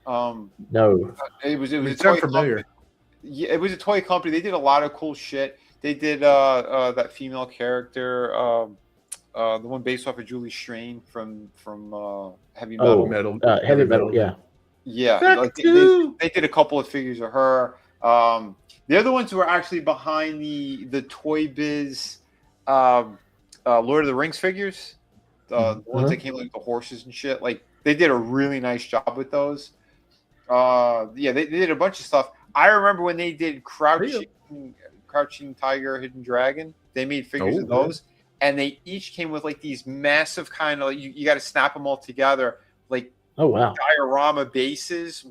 No. It was a toy company. Yeah, it was a toy company. They did a lot of cool shit. They did that female character, the one based off of Julie Strain from Heavy Metal. Heavy Metal, yeah. Yeah, like they did a couple of figures of her. They're the ones who are actually behind the Toy Biz Lord of the Rings figures. The ones that came with the horses and shit. Like they did a really nice job with those. They did a bunch of stuff. I remember when they did Crouching Tiger, Hidden Dragon. They made figures of those, and they each came with like these massive kind of you got to snap them all together like diorama bases.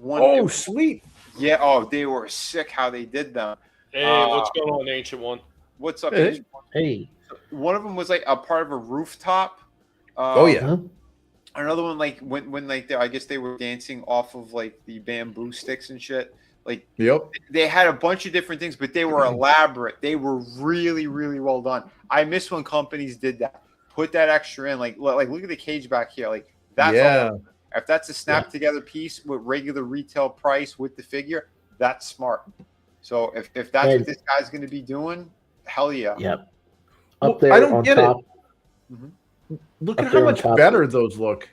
Sweet. Yeah. Oh, they were sick how they did them. Hey, what's going on, Ancient One? What's up, Hey. Ancient One? Hey. One of them was like a part of a rooftop. Another one like when like I guess they were dancing off of like the bamboo sticks and shit. Like they had a bunch of different things, but they were elaborate. They were really, really well done. I miss when companies did that. Put that extra in. Like look at the cage back here. Like that's all. If that's a snap together piece with regular retail price with the figure, that's smart. So if that's what this guy's going to be doing, hell yeah. Yep. Up there I don't on get top. it. Look at how much better those look.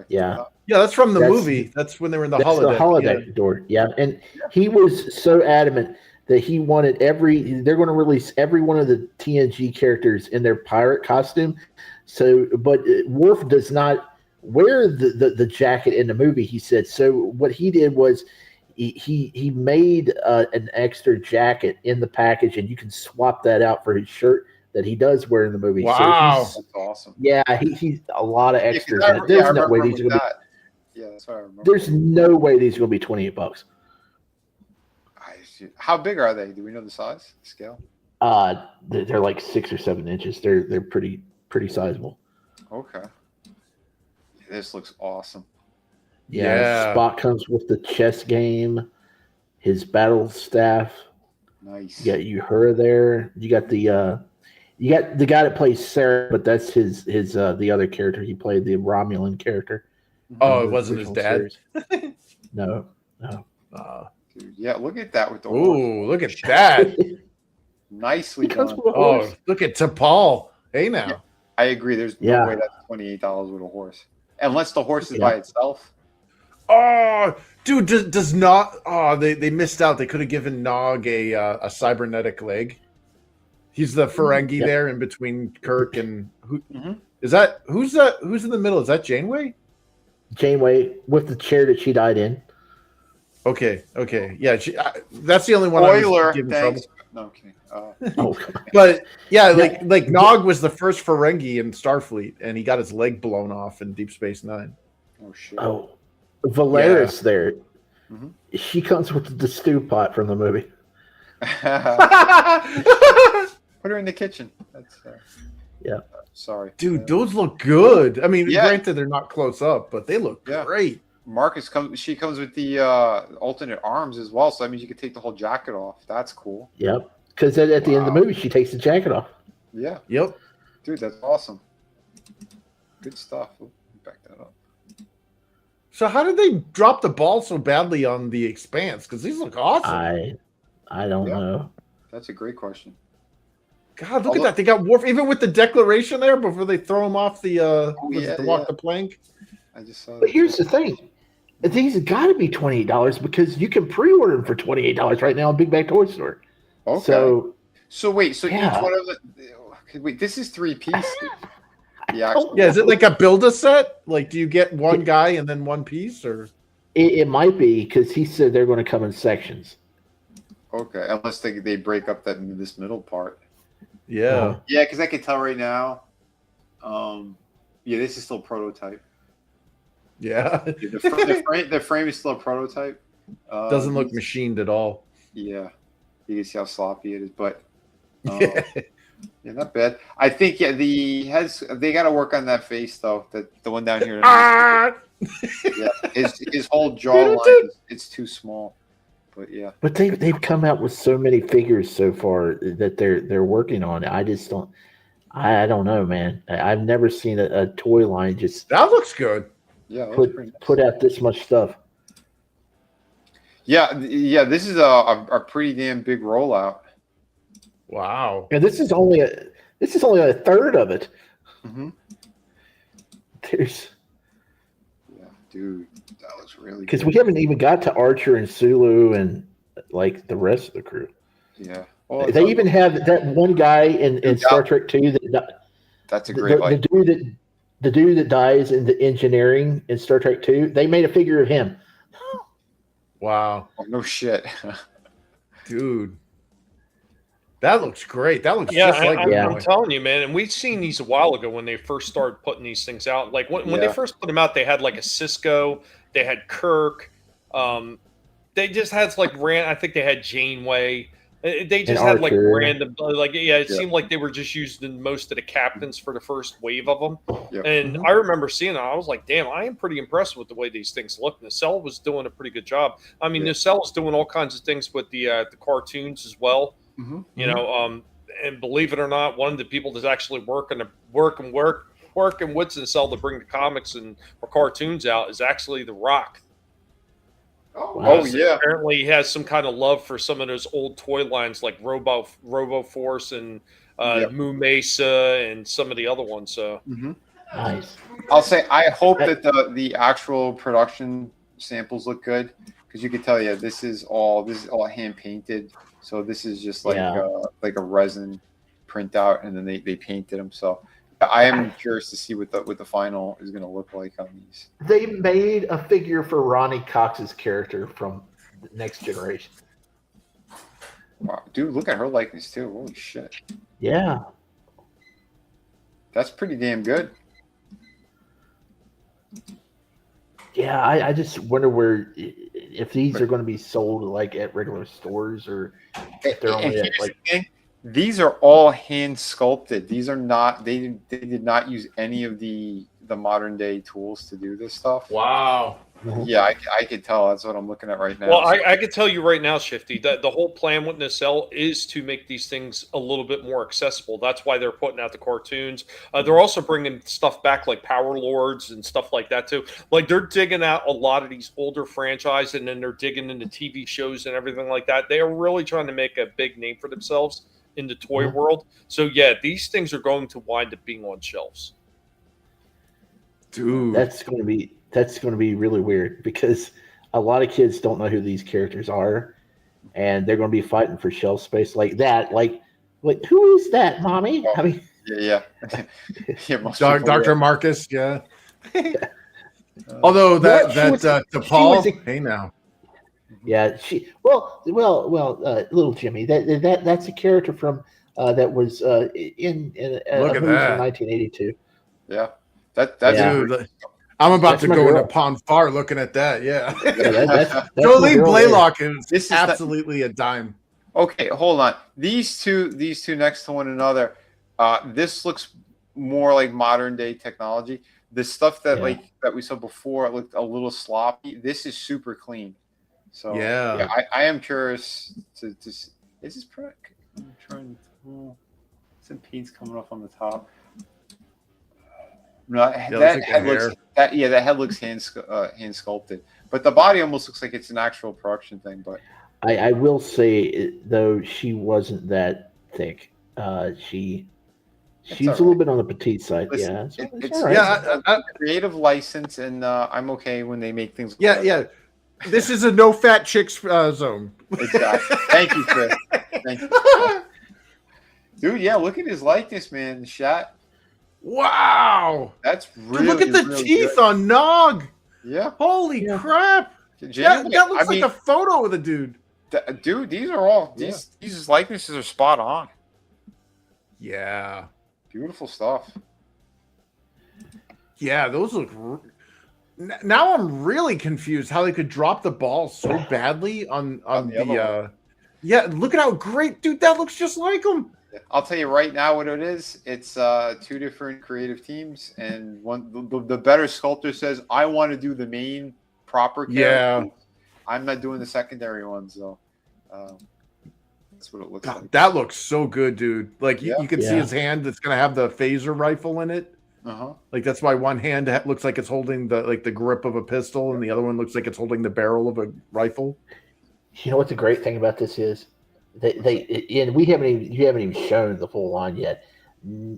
Yeah. Yeah, that's from the movie. That's when they were in the holodeck. The holodeck door. Yeah. And he was so adamant that he wanted they're going to release every one of the TNG characters in their pirate costume. So, but Worf does not wear the jacket in the movie, he said. So what he did was he made an extra jacket in the package, and you can swap that out for his shirt that he does wear in the movie. Wow, so that's awesome. Yeah, he's a lot of extras. I in it. There's no remember way him these are with gonna be. that. Yeah, that's what I remember. There's no way these are gonna be $28. How big are they? Do we know the size, the scale? They're like 6 or 7 inches. They're pretty sizable. Okay. This looks awesome. Yeah. Spot comes with the chess game, his battle staff. Nice. You got Uhura there. You got the guy that plays Sarah, but that's his the other character he played, the Romulan character. Oh, it wasn't his dad. No. Dude, yeah, look at that with the Ooh, look at that. Nicely done. Oh, look at T'Pol. Hey now. Yeah, I agree. There's no way that's $28 with a horse. Unless the horse is by itself. Oh, dude, does not. Oh, they missed out. They could have given Nog a cybernetic leg. He's the Ferengi there in between Kirk and who is that? Who's in the middle? Is that Janeway? Janeway with the chair that she died in. Okay, yeah, that's the only one. Spoiler. I was giving trouble. No, okay. But yeah, like Nog was the first Ferengi in Starfleet, and he got his leg blown off in Deep Space Nine. Oh shit! Oh, Valeris there. She comes with the stew pot from the movie. Put her in the kitchen. That's sorry, dude. Those look good. I mean, granted, they're not close up, but they look great. Marcus comes. She comes with the alternate arms as well, so that means you can take the whole jacket off. That's cool. Yep. Because at the end of the movie, she takes the jacket off. Yeah. Yep. Dude, that's awesome. Good stuff. Back that up. So how did they drop the ball so badly on the Expanse? Because these look awesome. I don't know. That's a great question. God, look at that. They got Worf even with the declaration there before they throw him off the walk the plank. I just saw that. But here's the thing. These have got to be $28 because you can pre-order them for $28 right now on Big Bag Toy Store. Okay. So wait, each one of the wait, this is 3 pieces. Yeah, is it like a build-a-set? Like, do you get one guy and then one piece, or it might be because he said they're going to come in sections. Okay, unless they break up this middle part. Yeah. Yeah, because I can tell right now. This is still prototype. Yeah. The frame is still a prototype. Doesn't look machined at all. Yeah. You can see how sloppy it is, but yeah, not bad. I think the heads they got to work on that face though. The one down here. His whole jawline it's too small. But yeah. But they've come out with so many figures so far that they're working on. I just don't. I don't know, man. I've never seen a toy line just that looks good. Yeah, put out this much stuff. Yeah. This is a pretty damn big rollout. Wow. And this is only a third of it. There's. Yeah, dude, that looks really. Because we haven't even got to Archer and Sulu and like the rest of the crew. Yeah. Well, they even have that one guy in Star Trek 2 that's a great the dude that dies in the engineering in Star Trek 2. They made a figure of him. Wow. Oh, no shit. Dude. That looks great. That looks just like I'm telling you, man. And we've seen these a while ago when they first started putting these things out. Like when they first put them out, they had like a Cisco, they had Kirk, they just had like I think they had Janeway. They just had like random, it seemed like they were just using most of the captains for the first wave of them. Yep. And I remember seeing it. I was like, damn, I am pretty impressed with the way these things look. Nacelle was doing a pretty good job. I mean, Nacelle was doing all kinds of things with the cartoons as well. You know, and believe it or not, one of the people that's actually working with Nacelle to bring the comics and or cartoons out is actually The Rock. Oh yeah. Apparently, he has some kind of love for some of those old toy lines like Robo Force and Moo Mesa and some of the other ones. So nice. I'll say I hope that the actual production samples look good because you can tell this is all hand painted. So this is just like a resin printout, and then they painted them. So I am curious to see what the final is going to look like on these. They made a figure for Ronnie Cox's character from next generation. Wow, dude, look at her likeness too. Holy shit. Yeah. That's pretty damn good. Yeah, I just wonder if these are going to be sold like at regular stores or if they're only at like. These are all hand sculpted. These are not. They did not use any of the modern day tools to do this stuff. Wow. Yeah, I could tell. That's what I'm looking at right now. Well, I can tell you right now, Shifty, that the whole plan with Nacelle is to make these things a little bit more accessible. That's why they're putting out the cartoons. They're also bringing stuff back like Power Lords and stuff like that too. Like they're digging out a lot of these older franchises, and then they're digging into TV shows and everything like that. They are really trying to make a big name for themselves in the toy world. So yeah, these things are going to wind up being on shelves. Dude, that's going to be really weird because a lot of kids don't know who these characters are, and they're going to be fighting for shelf space like that. Like who is that, mommy? I mean, yeah. Dr. Marcus, yeah. Although DePaul, hey now. Yeah, little Jimmy. That's a character from that was in a movie from 1982. Yeah. Dude, I'm about to go into Pond Far looking at that. Yeah. That's Jolene Blaylock is absolutely a dime. Okay, hold on. These two next to one another. This looks more like modern day technology. The stuff that that we saw before looked a little sloppy. This is super clean. So I am curious to is this product? I'm trying to some paint's coming off on the top. No, that head looks hand sculpted, but the body almost looks like it's an actual production thing. But I will say though she wasn't that thick. She's a little bit on the petite side. Listen, yeah, it's right. creative license, and I'm okay when they make things. Yeah. This is a no fat chicks zone. Exactly. Thank you, Chris. Thank you, dude. Yeah, look at his likeness, man. The shot. Wow, that's really. Dude, look at the really teeth good. on Nog. Yeah. Holy crap. That looks like a photo of the dude. Dude, these are all these likenesses are spot on. Yeah. Beautiful stuff. Yeah, those look. Now I'm really confused how they could drop the ball so badly on the. Yeah, look at how great, dude. That looks just like him. I'll tell you right now what it is. It's two different creative teams, and the better sculptor says, "I want to do the main proper character. Yeah, I'm not doing the secondary ones, though." That's what it looks like. That looks so good, dude. Like you can see his hand that's gonna have the phaser rifle in it. Like that's why one hand looks like it's holding the grip of a pistol, and the other one looks like it's holding the barrel of a rifle. You know what the great thing about this is? You haven't even shown the full line yet.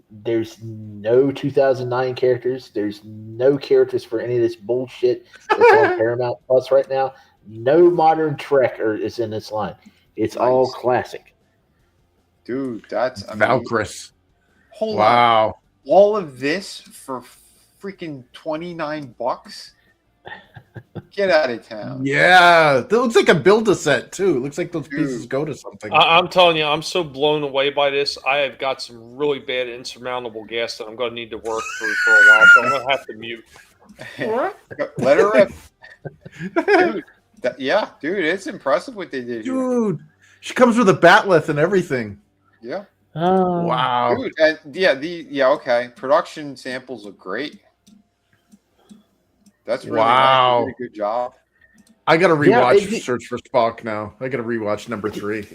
There's no 2009 characters. There's no characters for any of this bullshit that's on Paramount Plus right now. No modern Trek is in this line. It's all classic. Dude, that's Valkyris. Hold on. All of this for freaking $29? Get out of town. Yeah, that looks like a build-a-set too. It looks like those pieces go to something. I'm telling you, I'm so blown away by this. I have got some really bad insurmountable gas that I'm going to need to work through for a while, so I'm going to have to mute. Let her rip. Dude, dude, it's impressive what they did. Dude, she comes with a batleth and everything. Yeah. Oh. Wow. Dude, and okay. Production samples are great. That's really nice. You did a good job. I got to rewatch Search for Spock now. I got to rewatch number 3.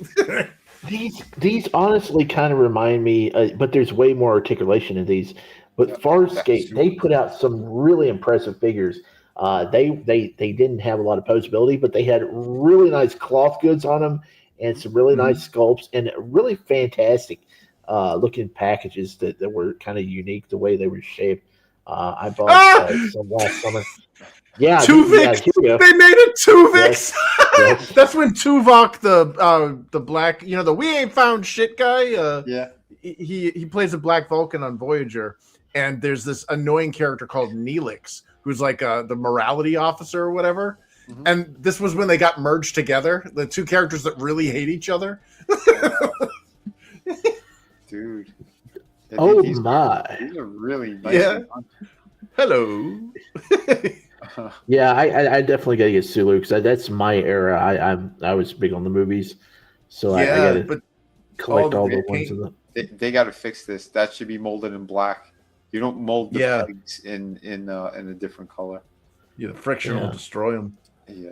These honestly kind of remind me, but there's way more articulation in these. But Farscape, they put out some really impressive figures. They didn't have a lot of posability, but they had really nice cloth goods on them and some really nice sculpts and really fantastic looking packages that were kind of unique the way they were shaped. I bought some last summer. Yeah, Tuvix. They made a Tuvix. Yes. That's when Tuvok, the black, the we ain't found shit guy. He plays a Black Vulcan on Voyager, and there's this annoying character called Neelix, who's like the morality officer or whatever. And this was when they got merged together. The two characters that really hate each other. Dude. Oh these my! These are really nice. Yeah. Hello. Yeah, I definitely gotta get Sulu because that's my era. I was big on the movies, so I gotta collect all the ones in the. They got to fix this. That should be molded in black. You don't mold the pegs in a different color. Yeah, the friction will destroy them. Yeah.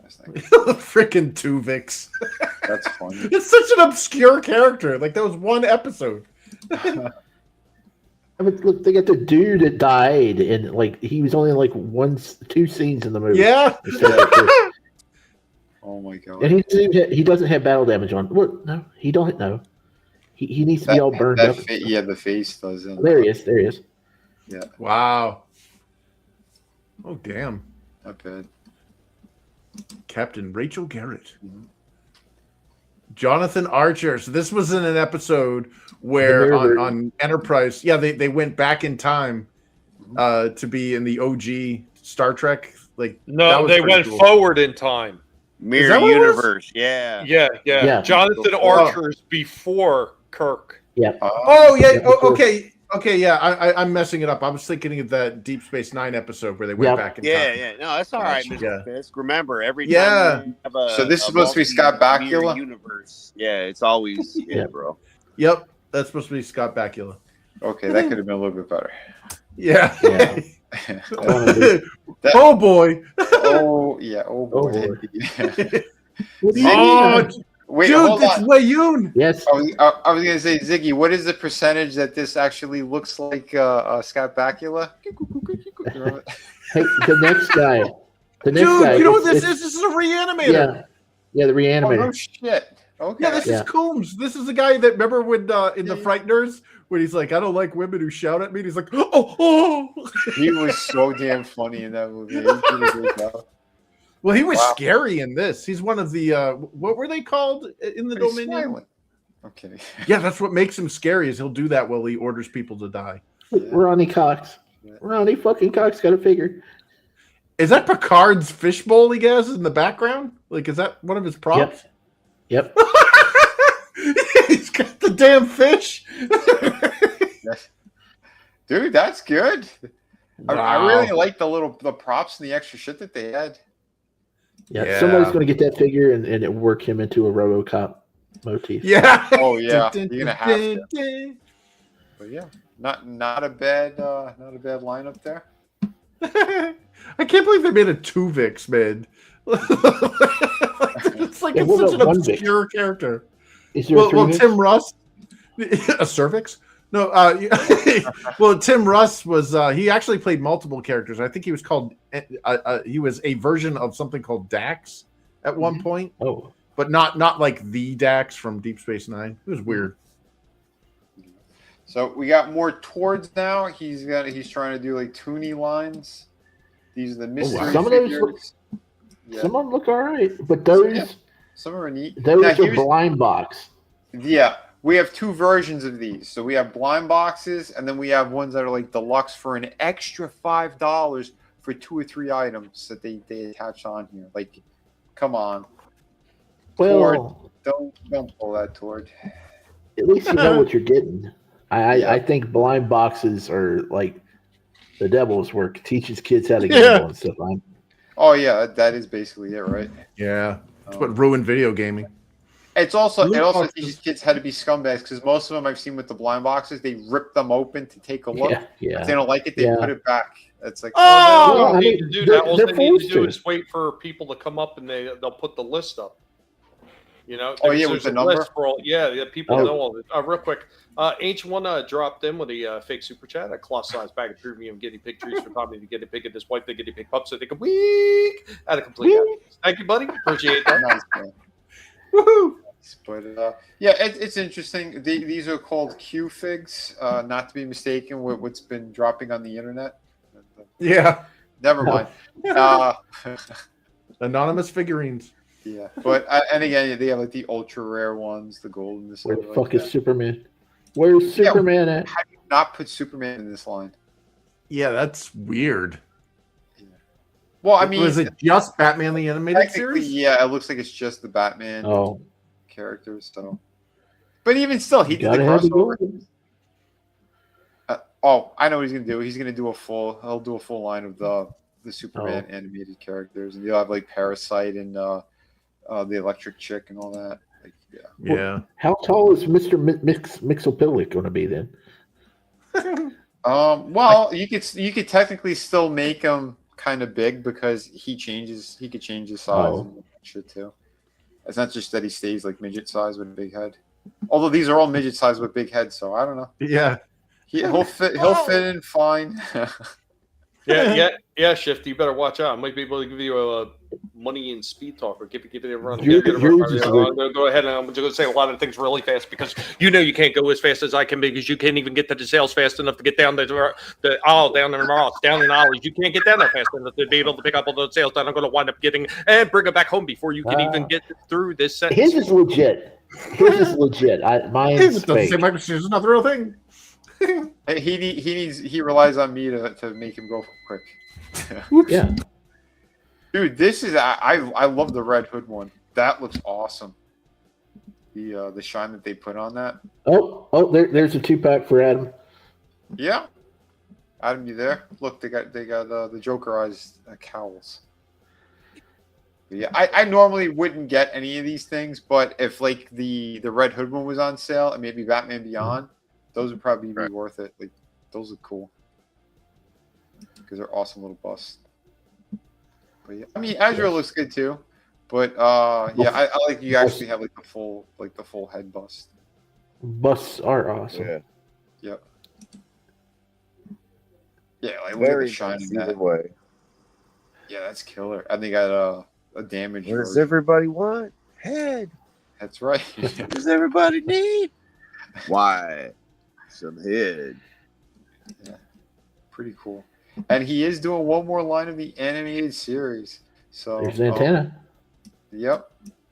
Freaking Tuvix. That's funny. It's such an obscure character. Like that was one episode. I mean, look, they got the dude that died, and like he was only in like 2 scenes in the movie. Yeah. Oh my god. And he doesn't have battle damage on. What? No, he don't. No, he needs to be all burned up. Yeah, the face doesn't. There he is. There he is. Yeah. Wow. Oh damn. Not bad. Captain Rachel Garrett. Jonathan Archer. So this was in an episode where on Enterprise, they went back in time to be in the OG Star Trek. Like no, they went forward in time. Mirror universe. Yeah. Jonathan Archer's before Kirk. Yeah. Oh yeah. Okay. Okay, yeah, I'm messing it up. I was thinking of that Deep Space Nine episode where they went back in time. Yeah. No, that's all right, Mr. Fisk. Remember, every time we have so this is supposed to be Scott Bakula? Universe. Yeah, it's always, bro. Yep, that's supposed to be Scott Bakula. Okay, that could have been a little bit better. Yeah. Oh, boy. Oh, yeah. Oh, boy. Wait, dude, hold it's on. Wayoon. Yes. I was going to say, Ziggy, what is the percentage that this actually looks like Scott Bakula? Hey, the next guy. Dude, you know what this is? This is a reanimator. Yeah, the reanimator. Oh, no shit. Okay. Yeah, this is Coombs. This is the guy that, remember when in The Frighteners, when he's like, I don't like women who shout at me. And he's like, oh. He was so damn funny in that movie. He did a great job. Well, he was scary in this. He's one of the what were they called in the Dominion? Silent. Okay. Yeah, that's what makes him scary. Is he'll do that while he orders people to die. Ronnie Cox. Ronnie fucking Cox got a figure. Is that Picard's fishbowl he has in the background? Like, is that one of his props? Yep. He's got the damn fish. Dude, that's good. Wow. I really like the props and the extra shit that they had. Yeah, somebody's going to get that figure and work him into a RoboCop motif. Yeah. Oh yeah, you're gonna have to. But yeah, not a bad lineup there. I can't believe they made a Tuvix, man. It's like it's such an obscure character. Is there a Tim Russ, a cervix? No, well, Tim Russ was he actually played multiple characters. I think he was called he was a version of something called Dax at one point. Oh, but not like the Dax from Deep Space Nine. It was weird. So we got more towards now. He's trying to do like toony lines. These are the mystery some figures. of those some of them look all right, but those some are neat. Those are blind box. Yeah. We have 2 versions of these. So we have blind boxes, and then we have ones that are like deluxe for an extra $5 for 2 or 3 items that they attach on here. Like, come on. Well, Tord, don't pull that Tord. At least you know what you're getting. I think blind boxes are like the devil's work. Teaches kids how to gamble and stuff. Oh yeah, that is basically it, right? Yeah, that's what ruined video gaming. It also teaches kids how to be scumbags because most of them I've seen with the blind boxes, they rip them open to take a look. Yeah. If they don't like it, they put it back. It's like, all they need to do that. All they need to do is wait for people to come up and they'll put the list up. You know? With the number. People know all this. Real quick, Ancient One dropped in with a fake super chat, a cloth size bag of premium guinea pig treats for Tommy to guinea pig and his wife, the guinea pig pup, so they can week at a complete happiness. Thank you, buddy. Appreciate that. Nice, man. Woohoo! But it's interesting. These are called Q figs, not to be mistaken with what's been dropping on the internet. Yeah. Never mind. Anonymous figurines. Yeah, but and again, they have like the ultra rare ones, the golden. Where the fuck is Superman? Where's Superman at? How do you not put Superman in this line? Yeah, that's weird. Well, I mean, was it just Batman the Animated Series? Yeah, it looks like it's just the Batman characters. So, but even still, he did the Gotta have the crossover. Gordon. I know what he's gonna do. He's gonna do he'll do a full line of the Superman animated characters, and you'll have like Parasite and the Electric Chick and all that. Like, yeah. How tall is Mr. Mixophilic going to be then? Well, you could technically still make him kind of big because he could change his size and shit too. It's not just that he stays like midget size with a big head. Although these are all midget size with big heads, so I don't know. Yeah. He'll fit in fine. Yeah, Shifty, you better watch out. I might be able to give you a money and speed talk or give it a run. Go ahead, and I'm just going to say a lot of things really fast because you can't go as fast as I can because you can't even get to the sales fast enough to get down the aisle, down in Ross, down in Ollie's. You can't get down there fast enough to be able to pick up all those sales that I'm going to wind up getting and bring them back home before you can even get through this sentence. His is legit. Mine's fake. There's another real thing. He relies on me to make him go quick. Yeah, dude, this is I love the Red Hood one. That looks awesome. The shine that they put on that. There's a 2-pack for Adam. Yeah, Adam, you there? Look, they got the Jokerized cowls. But yeah, I normally wouldn't get any of these things, but if like the Red Hood one was on sale and maybe Batman Beyond. Those would probably be worth it. Like, those look cool because they're awesome little busts. But yeah, I mean, Azrael looks good too. But yeah, I like you actually have like the full head bust. Busts are awesome. Yeah. Yep. Yeah, like look at the shine in that. Way. Yeah, that's killer. And they got a damage. What does everybody want? Head. That's right. What does everybody need? Why? Some head. Yeah, pretty cool. And he is doing one more line of the animated series. So there's an antenna. Yep.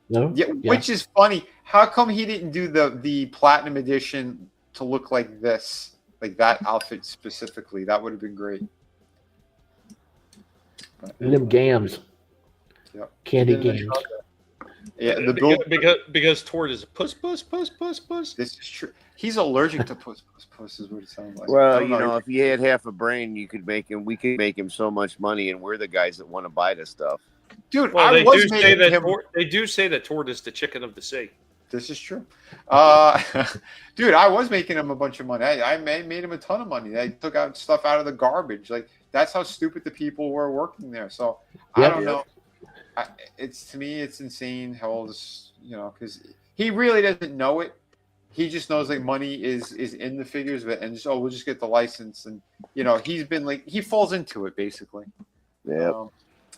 No. Yeah, which is funny. How come he didn't do the platinum edition to look like this, like that outfit specifically? That would have been great. Them gams. Yep. Candy gams. Yeah, the build because Tord is a puss. This is true. He's allergic to puss is what it sounds like. Well, if he had half a brain, we could make him so much money, and we're the guys that want to buy the stuff. Dude, well, they do say that Tord is the chicken of the sea. This is true. Dude, I was making him a bunch of money. I made him a ton of money. I took out stuff out of the garbage. Like, that's how stupid the people were working there. So I don't know. To me, it's insane how all this, because he really doesn't know it. He just knows like money is in the figures, and just we'll just get the license, and he's been like he falls into it basically. Yeah.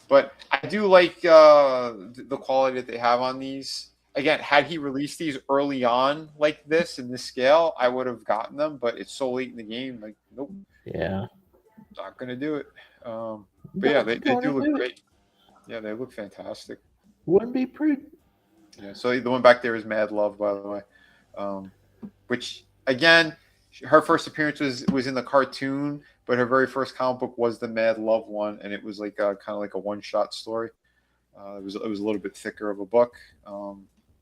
But I do like the quality that they have on these. Again, had he released these early on like this in this scale, I would have gotten them. But it's so late in the game, like nope. Yeah. Not gonna do it. But yeah, they do look great. Yeah, they look fantastic. Wouldn't be prudent. Yeah, so the one back there is Mad Love, by the way. Which again, her first appearance was in the cartoon, but her very first comic book was the Mad Love one, and it was like kind of like a one-shot story. It was a little bit thicker of a book.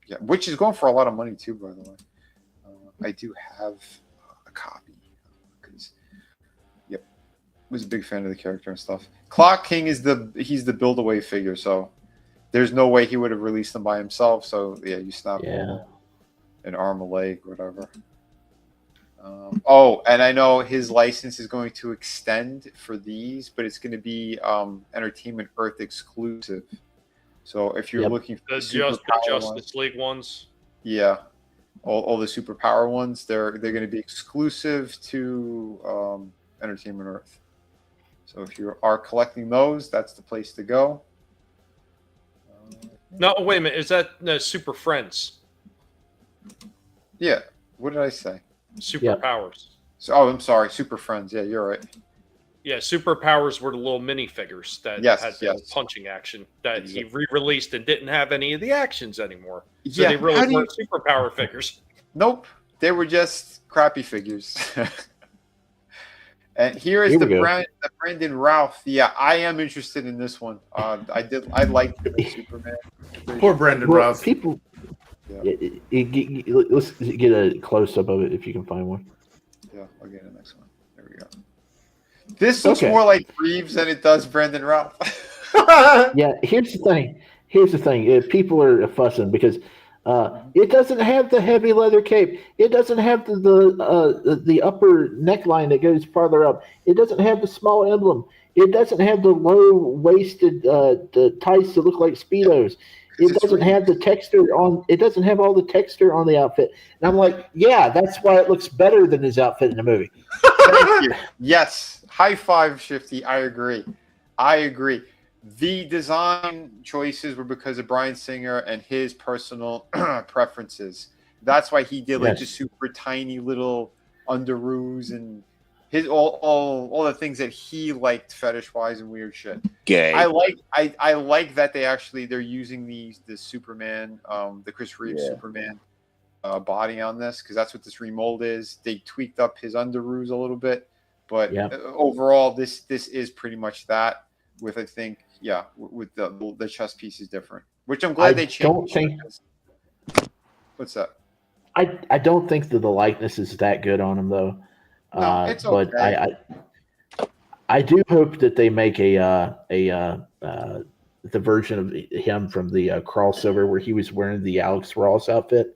Yeah, which is going for a lot of money too, by the way. I do have a copy because, yep, was a big fan of the character and stuff. Clock King he's the build-away figure, so there's no way he would have released them by himself. So yeah, you snap an arm, a leg, whatever. And I know his license is going to extend for these, but it's going to be Entertainment Earth exclusive. So if you're looking for the Justice League ones, yeah, all the superpower ones, they're going to be exclusive to Entertainment Earth. So if you are collecting those, that's the place to go. No, wait a minute. Is that Super Friends? Yeah. What did I say? Superpowers. So, I'm sorry. Super Friends. Yeah, you're right. Yeah, Superpowers were the little minifigures that had the punching action that he re-released and didn't have any of the actions anymore. So they really weren't superpower figures. Nope. They were just crappy figures. And here is Here the we go. Brandon Routh. Yeah, I am interested in this one. I liked him in Superman. Poor Brandon Well, Routh. people. Let's get a close up of it if you can find one. Yeah, I'll get the next one. There we go. This looks more like Reeves than it does Brandon Routh. Yeah, here's the thing. People are fussing because it doesn't have the heavy leather cape. It doesn't have the upper neckline that goes farther up. It doesn't have the small emblem. It doesn't have the low waisted the tights that look like Speedos. It doesn't have the texture on. It doesn't have all the texture on the outfit. And I'm like, yeah, that's why it looks better than his outfit in the movie. Thank you. Yes, high five, Shifty. I agree. The design choices were because of Bryan Singer and his personal preferences. That's why he did like the super tiny little underoos and his all the things that he liked fetish wise and weird shit. Gay. I like that they're using the Superman, the Chris Reeves Superman body on this because that's what this remold is. They tweaked up his underoos a little bit, but overall this is pretty much that. With I think with the chest piece is different, which I'm glad they changed. What's that? I don't think that the likeness is that good on him though. No, it's okay. But I do hope that they make the version of him from the crossover where he was wearing the Alex Ross outfit.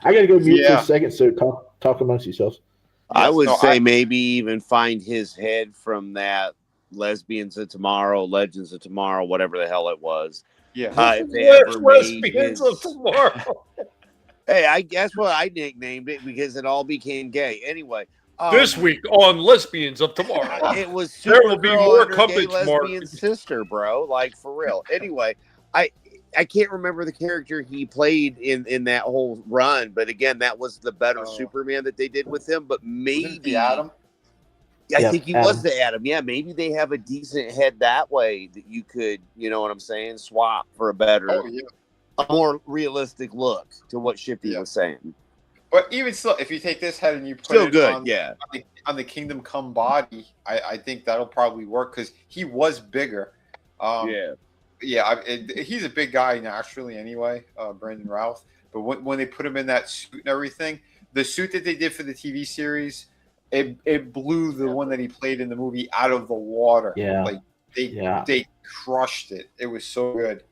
I gotta go mute for a second, so talk amongst yourselves. I would say maybe even find his head from that Lesbians of Tomorrow, Legends of Tomorrow, whatever the hell it was. Yeah. If they ever Lesbians of Tomorrow. Hey, I guess what I nicknamed it because it all became gay. Anyway. This week on Lesbians of Tomorrow. It was there will be more gay coverage, lesbian sister, bro. Like, for real. Anyway, I can't remember the character he played in that whole run, but again, that was the better Superman that they did with him. But maybe Adam. I think he was the Adam. Yeah, maybe they have a decent head that way that you could, you know what I'm saying, swap for a better, a more realistic look to what Shifty was saying. But even still, if you take this head and you put Still it good, on the Kingdom Come body, I think that'll probably work because he was bigger. He's a big guy naturally anyway, Brandon Routh. But when they put him in that suit and everything, the suit that they did for the TV series, it blew the one that he played in the movie out of the water. Yeah, like they crushed it. It was so good.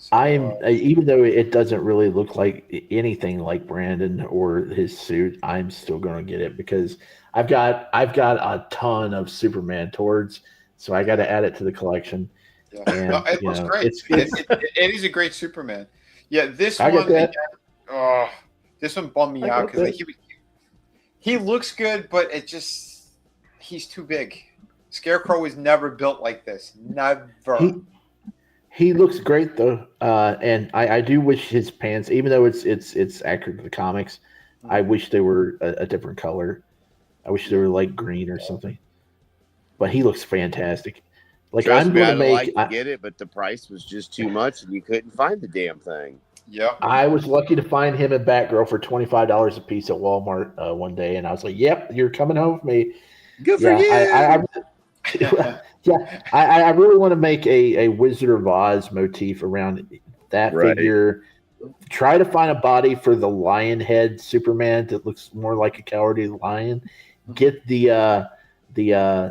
So, I'm even though it doesn't really look like anything like Brandon or his suit, I'm still going to get it because I've got a ton of Superman towards, so I got to add it to the collection. Yeah, and, it looks great. It is a great Superman. Yeah, this I one, get again, this one bummed me out because he looks good, but he's too big. Scarecrow was never built like this. Never. He looks great though, and I do wish his pants, even though it's accurate to the comics, I wish they were a different color. I wish they were like green or something. But he looks fantastic. Like Trust I'm me, going to make. I get it, but the price was just too much, and you couldn't find the damn thing. Yeah, I was lucky to find him and Batgirl for $25 a piece at Walmart one day, and I was like, "Yep, you're coming home with me." Good for you. I really want to make a Wizard of Oz motif around that figure. Try to find a body for the lion head Superman that looks more like a cowardly lion. Get the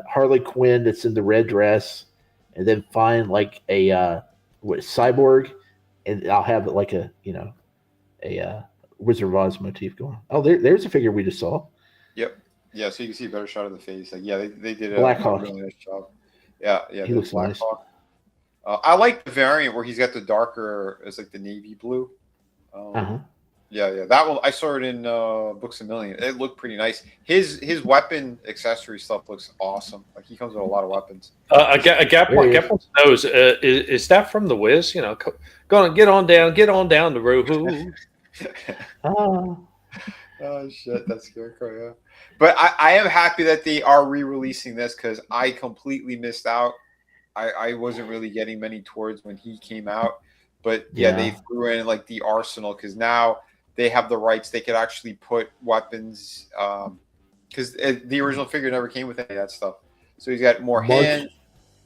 Harley Quinn that's in the red dress, and then find like a cyborg, and I'll have it like a Wizard of Oz motif going. Oh, there's a figure we just saw. Yep. Yeah, so you can see a better shot of the face. Like, yeah, they did a Blackhawk. really nice job. Yeah, He looks nice. I like the variant where he's got the darker, it's like the navy blue. Yeah, that one I saw it in Books a Million. It looked pretty nice. His weapon accessory stuff looks awesome. Like he comes with a lot of weapons. A gap wants to know is that from the Wiz? You know, go on, get on down the road. Oh shit, that's Scarecrow, yeah. But I am happy that they are re-releasing this because I completely missed out. I wasn't really getting many towards when he came out. But yeah, they threw in like the arsenal because now they have the rights. They could actually put weapons because the original figure never came with any of that stuff. So he's got more hands,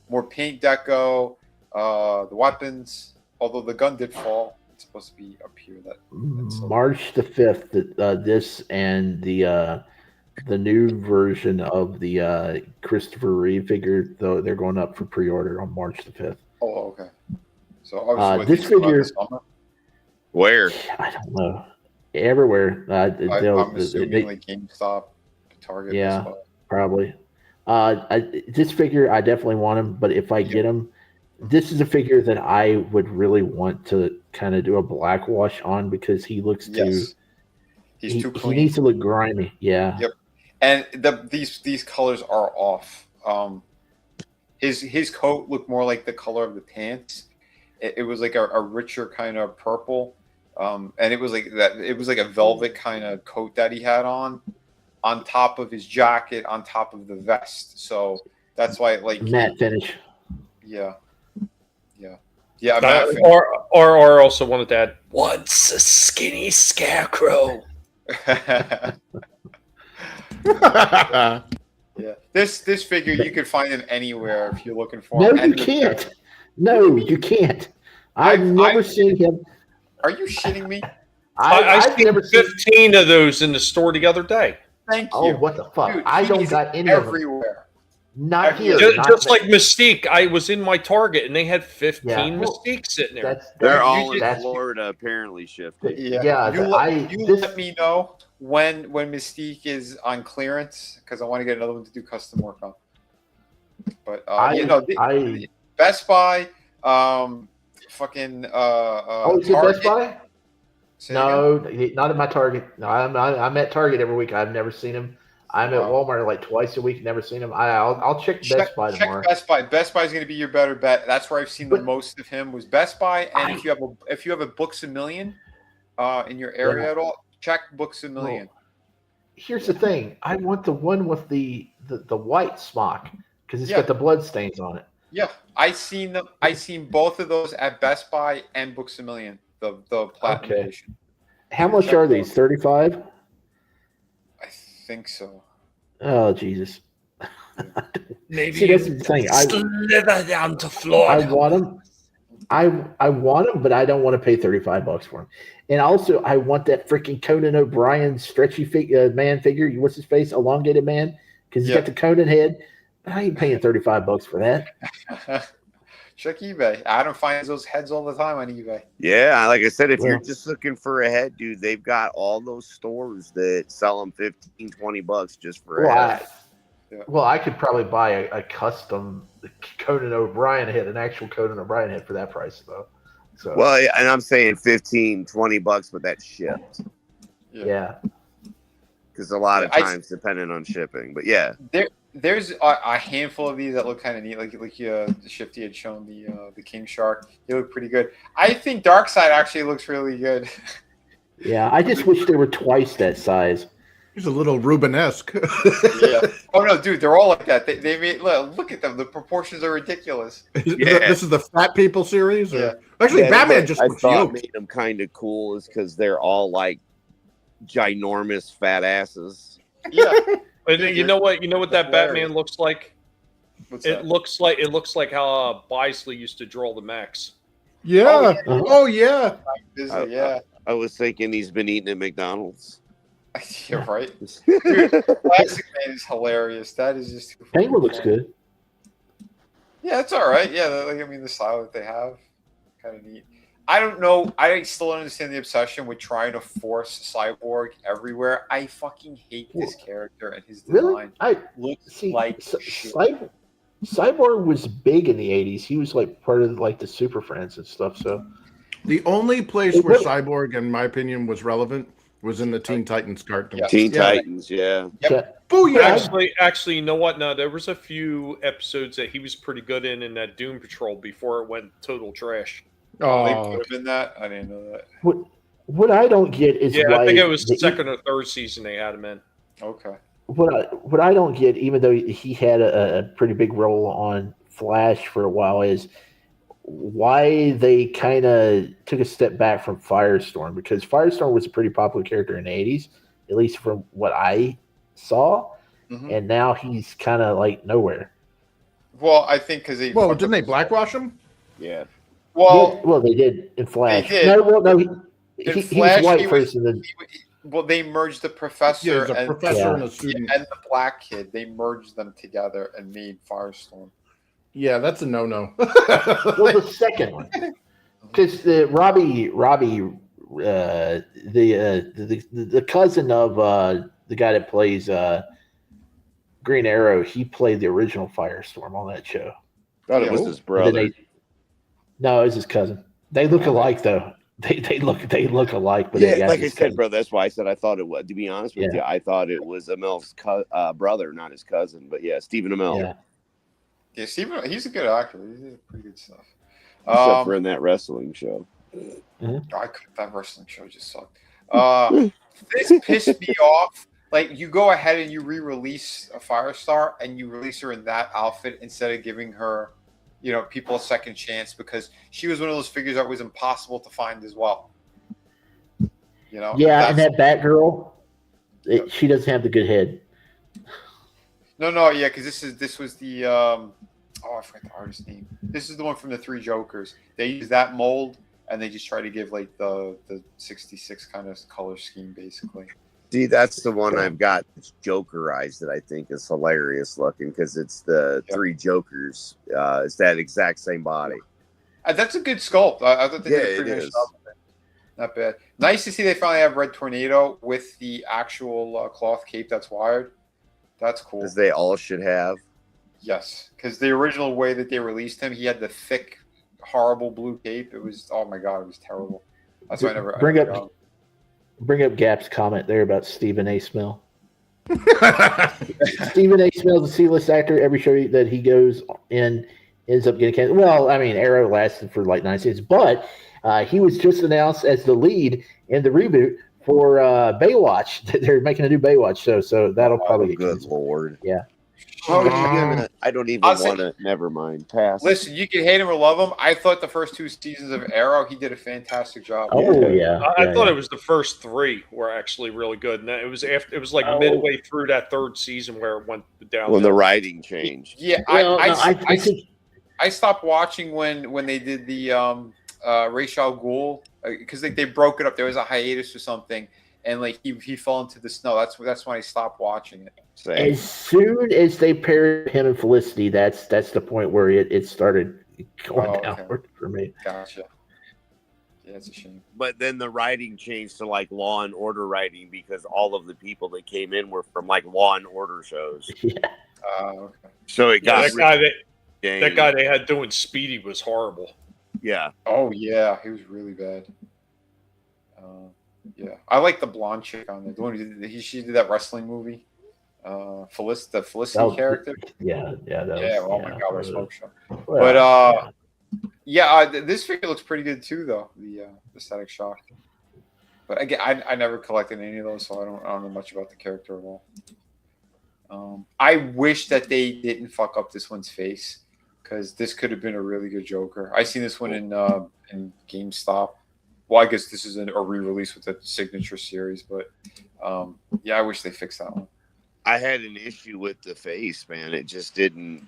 more paint deco, the weapons. Although the gun did fall, it's supposed to be up here. March the 5th. This and the new version of the Christopher Reeve figure, though, they're going up for pre-order on March the 5th. Oh, okay. So obviously, this figure, where? I don't know. Everywhere. I'm assuming like GameStop, Target. Yeah, probably. This figure, I definitely want him, but if I get him, this is a figure that I would really want to kind of do a black wash on because he looks too. He's too clean. He needs to look grimy. Yeah. Yep. And these colors are off. His coat looked more like the color of the pants. It was like a richer kind of purple, and it was like that. It was like a velvet kind of coat that he had on top of his jacket, on top of the vest. So that's why matte finish. Yeah. Or also wanted to add once a skinny scarecrow. Yeah, this figure you could find him anywhere if you're looking for him. No, you can't. No, you can't. I've never seen him. Are you shitting me? I've seen 15 of those in the store the other day. Thank you. Oh, what the fuck? Dude, I don't got any everywhere. Not here. Just like Mystique, I was in my Target and they had 15 Mystique sitting there. They're all in Florida, apparently, Shifty. Yeah. You let me know when Mystique is on clearance because I want to get another one to do custom work on. But Best Buy, fucking is it Best Buy? No, not at my Target. No, I'm at Target every week. I've never seen him. I'm at Walmart like twice a week. Never seen him. I'll check Best Buy tomorrow. Check Best Buy. Best Buy is going to be your better bet. That's where I've seen the most of him was Best Buy. And if you have a Books A Million in your area at all, check Books A Million. Well, here's the thing. I want the one with the white smock because it's got the blood stains on it. Yeah, I seen them. I seen both of those at Best Buy and Books A Million. The platinum edition. How much are these? 35? I think so. Oh Jesus! Maybe see, that's the thing. slither down to Florida. I want them. I want them, but I don't want to pay $35 for them. And also, I want that freaking Conan O'Brien stretchy man figure. What's his face? Elongated man, because he's got the Conan head. But I ain't paying $35 for that. Check eBay. Adam finds those heads all the time on eBay. Yeah, like I said, if you're just looking for a head, dude, they've got all those stores that sell them $15-$20 just for a head. Well, I could probably buy a custom Conan O'Brien head, an actual Conan O'Brien head for that price, though. So, well, and I'm saying $15-$20, but that's shipped. Yeah. Because a lot of times, depending on shipping, but yeah. There's a handful of these that look kind of neat, like Shifty had shown the King Shark. They look pretty good. I think Darkseid actually looks really good. Yeah, I just wish they were twice that size. He's a little Rubenesque. Yeah. Oh no, dude, they're all like that. They made look at them. The proportions are ridiculous. Yeah. This is the Fat People series. Or? Yeah. Actually, Batman I thought made them kind of cool is because they're all like ginormous fat asses. Yeah. You know what? You know what that Batman looks like? It looks like how Bisley used to draw the mechs. Yeah. Oh yeah. I was thinking he's been eating at McDonald's. You're right. Dude, Classic Man is hilarious. That is just. Penguin looks good. Yeah, it's all right. Yeah, the style that they have, kind of neat. I don't know. I still don't understand the obsession with trying to force Cyborg everywhere. I fucking hate this character and his design. Looks like shit. Cyborg was big in the 80s. He was like part of like the Super Friends and stuff. So the only place where Cyborg, in my opinion, was relevant was in the Teen Titans cartoon. Yeah. Teen Titans, yeah. Yep. Booyah! Actually, you know what? No, there was a few episodes that he was pretty good in that Doom Patrol before it went total trash. Oh, they put him in that? I didn't know that. What I don't get is I think it was the second or third season they had him in. Okay. What I don't get, even though he had a pretty big role on Flash for a while, is why they kind of took a step back from Firestorm, because Firestorm was a pretty popular character in the 80s, at least from what I saw, Mm-hmm. and now he's kind of like nowhere. Well, I think because they. Well, didn't they blackwash him? Yeah. Well, they did in Flash. They did. No, In he Flash, was white he first, was- and then Well, they merged the professor, Yeah, there's a professor and a student. and the black kid. They merged them together and made Firestorm. Yeah, that's a no-no. well, the second one, because the Robbie, the cousin of the guy that plays Green Arrow, he played the original Firestorm on that show. Thought it was his brother. No, it was his cousin. They look alike though. They look alike, but Yeah, like I said, bro, that's why I said I thought it was. To be honest with you, I thought it was Amel's brother, not his cousin. But yeah, Stephen Amell. Yeah, Stephen, he's a good actor. He did pretty good stuff. Except for in that wrestling show. That wrestling show just sucked. This pissed me off. Like, you go ahead and you re-release a Firestar and you release her in that outfit instead of giving her, people a second chance, because she was one of those figures that was impossible to find as well. Yeah, and that Batgirl, she doesn't have the good head. Yeah, because this was the I forgot the artist's name. This is the one from the Three Jokers. They use that mold and they just try to give like the 66 kind of color scheme, basically. See, that's the one I've got. It's Jokerized that I think is hilarious looking because it's the Three Jokers. It's that exact same body. That's a good sculpt. I thought they did a pretty nice job of it. Not bad. Nice to see they finally have Red Tornado with the actual cloth cape that's wired. That's cool. As they all should have. Yes, because the original way that they released him, he had the thick, horrible blue cape. It was, oh my god, it was terrible. That's why I never Bring up Gap's comment there about Stephen A. Smell. Stephen A. Smell's a C-list actor. Every show that he goes in ends up getting canceled. Well, I mean, Arrow lasted for like 9 seasons, but he was just announced as the lead in the reboot for Baywatch. They're making a new Baywatch show, so that'll probably get good canceled. Lord. Yeah. I don't even want to. Never mind. Pass. Listen, you can hate him or love him. I thought the first 2 seasons of Arrow, he did a fantastic job. I thought it was the first 3 were actually really good, and it was midway through that 3rd season where it went down. When the writing changed. Yeah, I stopped watching when they did the Ra's al Ghul, because they broke it up. There was a hiatus or something, and like he fell into the snow. That's when I stopped watching it. As soon as they paired him and Felicity, that's the point where it started going downward for me. Gotcha. Yeah, it's a shame. But then the writing changed to like Law and Order writing because all of the people that came in were from like Law and Order shows. Yeah. Okay. So it got that guy they had doing Speedy was horrible. Yeah. Oh yeah, he was really bad. Yeah, I like the blonde chick on there. The one who did, she did that wrestling movie. The Felicity character. Yeah. Oh my god, what a smoke show. But this figure looks pretty good too, though. The Static Shock. But again, I never collected any of those, so I don't know much about the character at all. I wish that they didn't fuck up this one's face, because this could have been a really good Joker. I seen this one in GameStop. Well, I guess this is a re-release with the Signature series, but I wish they fixed that one. I had an issue with the face, man. It just didn't.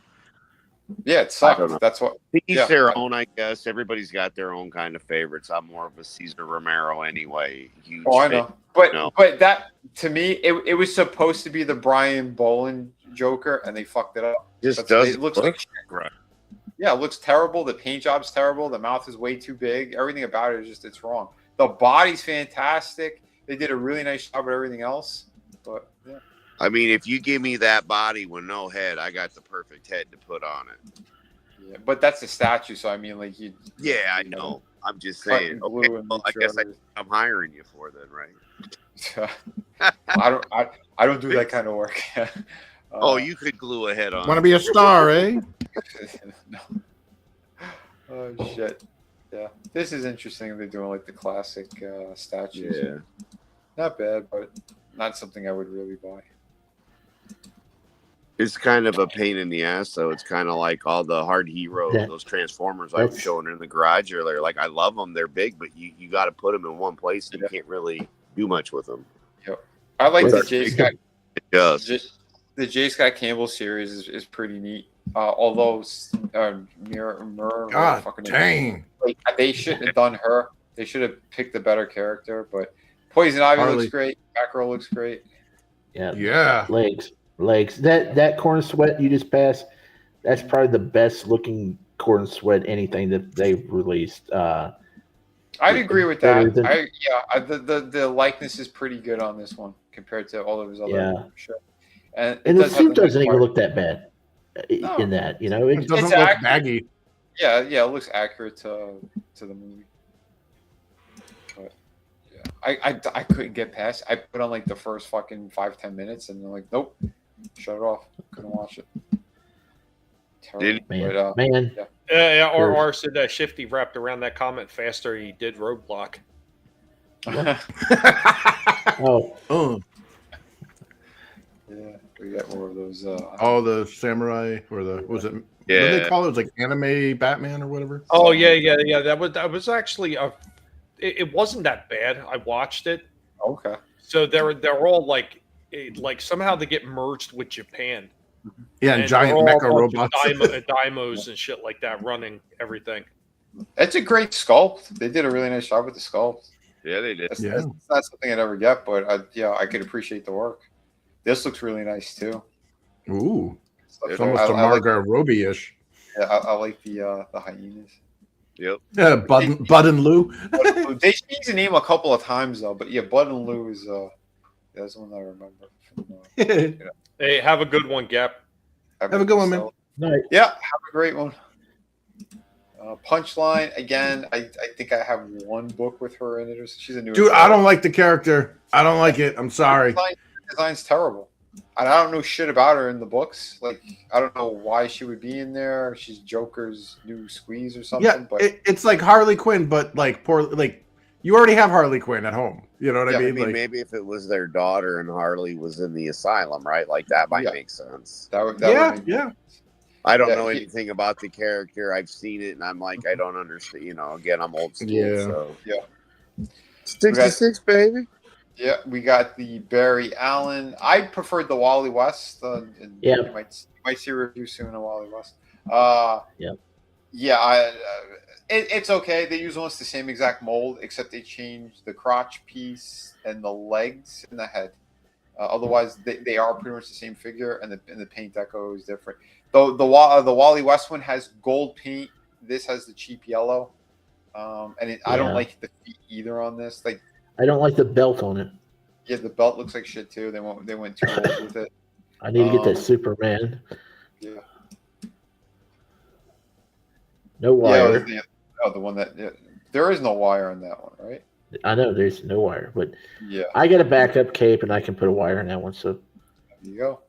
Yeah, it sucked. That's what. Each their own, I guess. Everybody's got their own kind of favorites. I'm more of a Cesar Romero anyway. Huge I fan. know. But that, to me, it was supposed to be the Brian Boland Joker, and they fucked it up. It looks like shit. Right. Yeah, it looks terrible. The paint job's terrible. The mouth is way too big. Everything about it is it's wrong. The body's fantastic. They did a really nice job with everything else. But yeah. I mean, if you give me that body with no head, I got the perfect head to put on it. Yeah, but that's a statue, so I mean, like you. Yeah, I know. I'm just saying. Okay, well, I guess I'm hiring you for then, right? I don't do that kind of work. You could glue a head on. Want to be a star, eh? No. Oh shit! Yeah, this is interesting. They're doing like the classic statues. Yeah, not bad, but not something I would really buy. It's kind of a pain in the ass, though. It's kind of like all the hard heroes, those Transformers I was showing in the garage earlier. Like, I love them; they're big, but you got to put them in one place, and you can't really do much with them. Yep. I like the J Scott. Yes. The J. Scott Campbell series is pretty neat. Although God dang. like, they shouldn't have done her. They should have picked a better character. But Poison Ivy Harley. looks great. Batgirl looks great. Yeah. Legs. That corn sweat you just passed, that's probably the best looking corn sweat anything that they've released. I'd agree with that. than- The likeness is pretty good on this one compared to all of his other shows. And the suit doesn't even look that bad in that. You know, It doesn't It's look accurate. baggy. Yeah, it looks accurate to the movie. But yeah, I couldn't get past. I put on like the first fucking 5-10 minutes, and they're like, nope, shut it off. Couldn't watch it. Terrible. Man. Yeah. R said that Shifty wrapped around that comment faster. He did Roadblock. Oh. Yeah, we got more of those. All the samurai or the was it? Yeah. What do they call it? It was like anime Batman or whatever. Oh yeah. That was actually it wasn't that bad. I watched it. Okay. So they're all like somehow they get merged with Japan. Yeah, and giant they're all mecha a bunch of robots. Daimos and shit like that running everything. It's a great sculpt. They did a really nice job with the sculpt. Yeah, they did. That's not something I'd ever get, but I could appreciate the work. This looks really nice too. Ooh, it's I- almost I a like- Margot Robbie-ish. Yeah, I like the hyenas. Yep. Yeah, Bud and Lou. They changed the name a couple of times though, but yeah, Bud and Lou is that's the one I remember. From, Hey, have a good one, Gap. Have a good one, man. Yeah, have a great one. Punchline again. I think I have one book with her in it. She's a new Dude, I don't like the character. I don't like it. I'm sorry. Design's terrible. And I don't know shit about her in the books. Like, I don't know why she would be in there. She's Joker's new squeeze or something. Yeah, but it's like Harley Quinn, but like poor. Like you already have Harley Quinn at home. You know what I mean? Like, maybe if it was their daughter and Harley was in the asylum, right? Like that might make sense. That would make I don't Yeah, know anything about the character. I've seen it, and I'm like, I don't understand. You know, again, I'm old school. Yeah. So yeah. 66, baby. Yeah, we got the Barry Allen. I preferred the Wally West. And Yeah. You might see a review soon on Wally West. Yeah. It's okay. They use almost the same exact mold, except they changed the crotch piece and the legs and the head. Otherwise, they are pretty much the same figure, and the paint deco is different. Though the Wally West one has gold paint, this has the cheap yellow, I don't like the feet either on this. Like, I don't like the belt on it. yeah, the belt looks like shit too. They went too old with it. I need to get that Superman. Yeah. No wire. The one that there is no wire on that one, right? I know there's no wire, but Yeah. I got a backup cape and I can put a wire in that one. So There you go.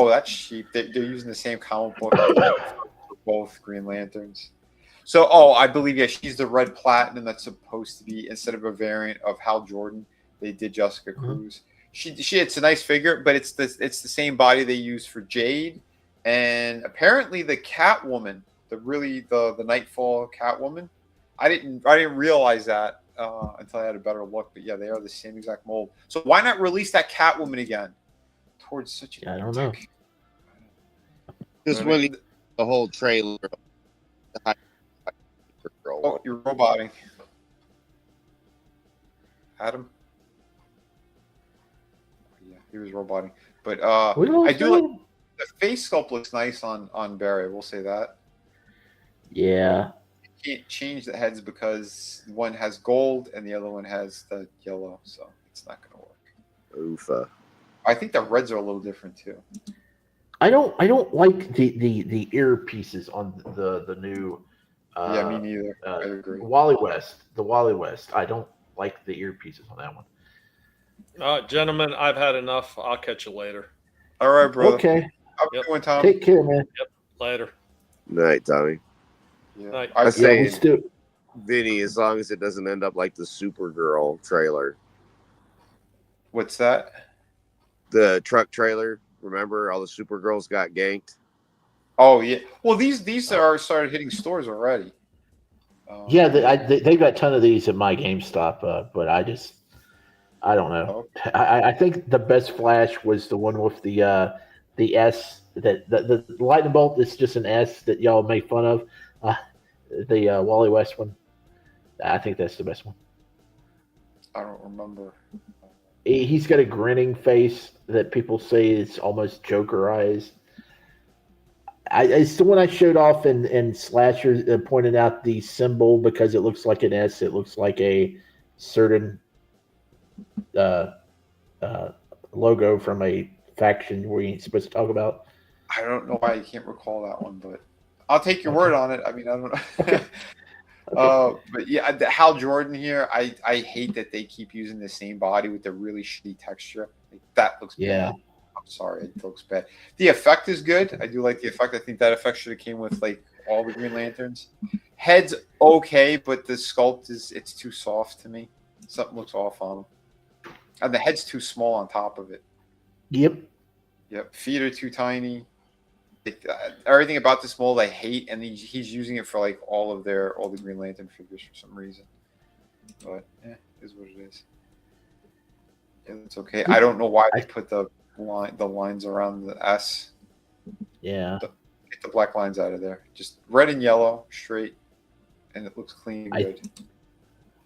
That's cheap. They're using the same comic book for both Green Lanterns. So, I believe, she's the Red Platinum that's supposed to be, instead of a variant of Hal Jordan, they did Jessica Cruz. It's a nice figure, but it's the same body they used for Jade, and apparently the Catwoman, the Nightfall Catwoman. I didn't realize that until I had a better look. But yeah, they are the same exact mold. So why not release that Catwoman again? Towards such a I don't know. Just really the whole trailer. Oh, you're roboting, Adam. Yeah, he was roboting, but I do like the face sculpt. Looks nice on Barry. We'll say that. yeah, You can't change the heads because one has gold and the other one has the yellow, so it's not going to work. Oofa. I think the reds are a little different too. I don't like the earpieces on the new. Yeah, me neither. I agree. Wally West, the Wally West. I don't like the earpieces on that one. Gentlemen, I've had enough. I'll catch you later. All right, brother. Okay. Have a good one, Tom. Take care, man. Yep. Later. Night, Tommy. Yeah. Night. I say, still... Vinny, as long as it doesn't end up like the Supergirl trailer. What's that? The truck trailer. Remember, all the Supergirls got ganked. Oh yeah. Well, these are started hitting stores already. Yeah, they got a ton of these at my GameStop, but I don't know. I think the best Flash was the one with the S. That the lightning bolt is just an S that y'all make fun of. The Wally West one. I think that's the best one. I don't remember. He's got a grinning face that people say is almost Joker eyes. It's the one I showed off in Slasher, pointed out the symbol because it looks like an S. It looks like a certain logo from a faction we ain't supposed to talk about. I don't know why you can't recall that one, but I'll take your word on it. I mean, I don't know. But yeah, the Hal Jordan here, I hate that they keep using the same body with the really shitty texture. Like, that looks bad. I'm sorry, it looks bad. The effect is good. I do like the effect. I think that effect should have came with like all the Green Lanterns. Head's okay, but the sculpt it's too soft to me. Something looks off on him. And the head's too small on top of it. Yep. Feet are too tiny. Everything about this mold I hate, and he's using it for like all the Green Lantern figures for some reason. But it is what it is. Yeah, it's okay. I don't know why they put the lines around the S. Yeah. Get the black lines out of there. Just red and yellow, straight, and it looks clean and good.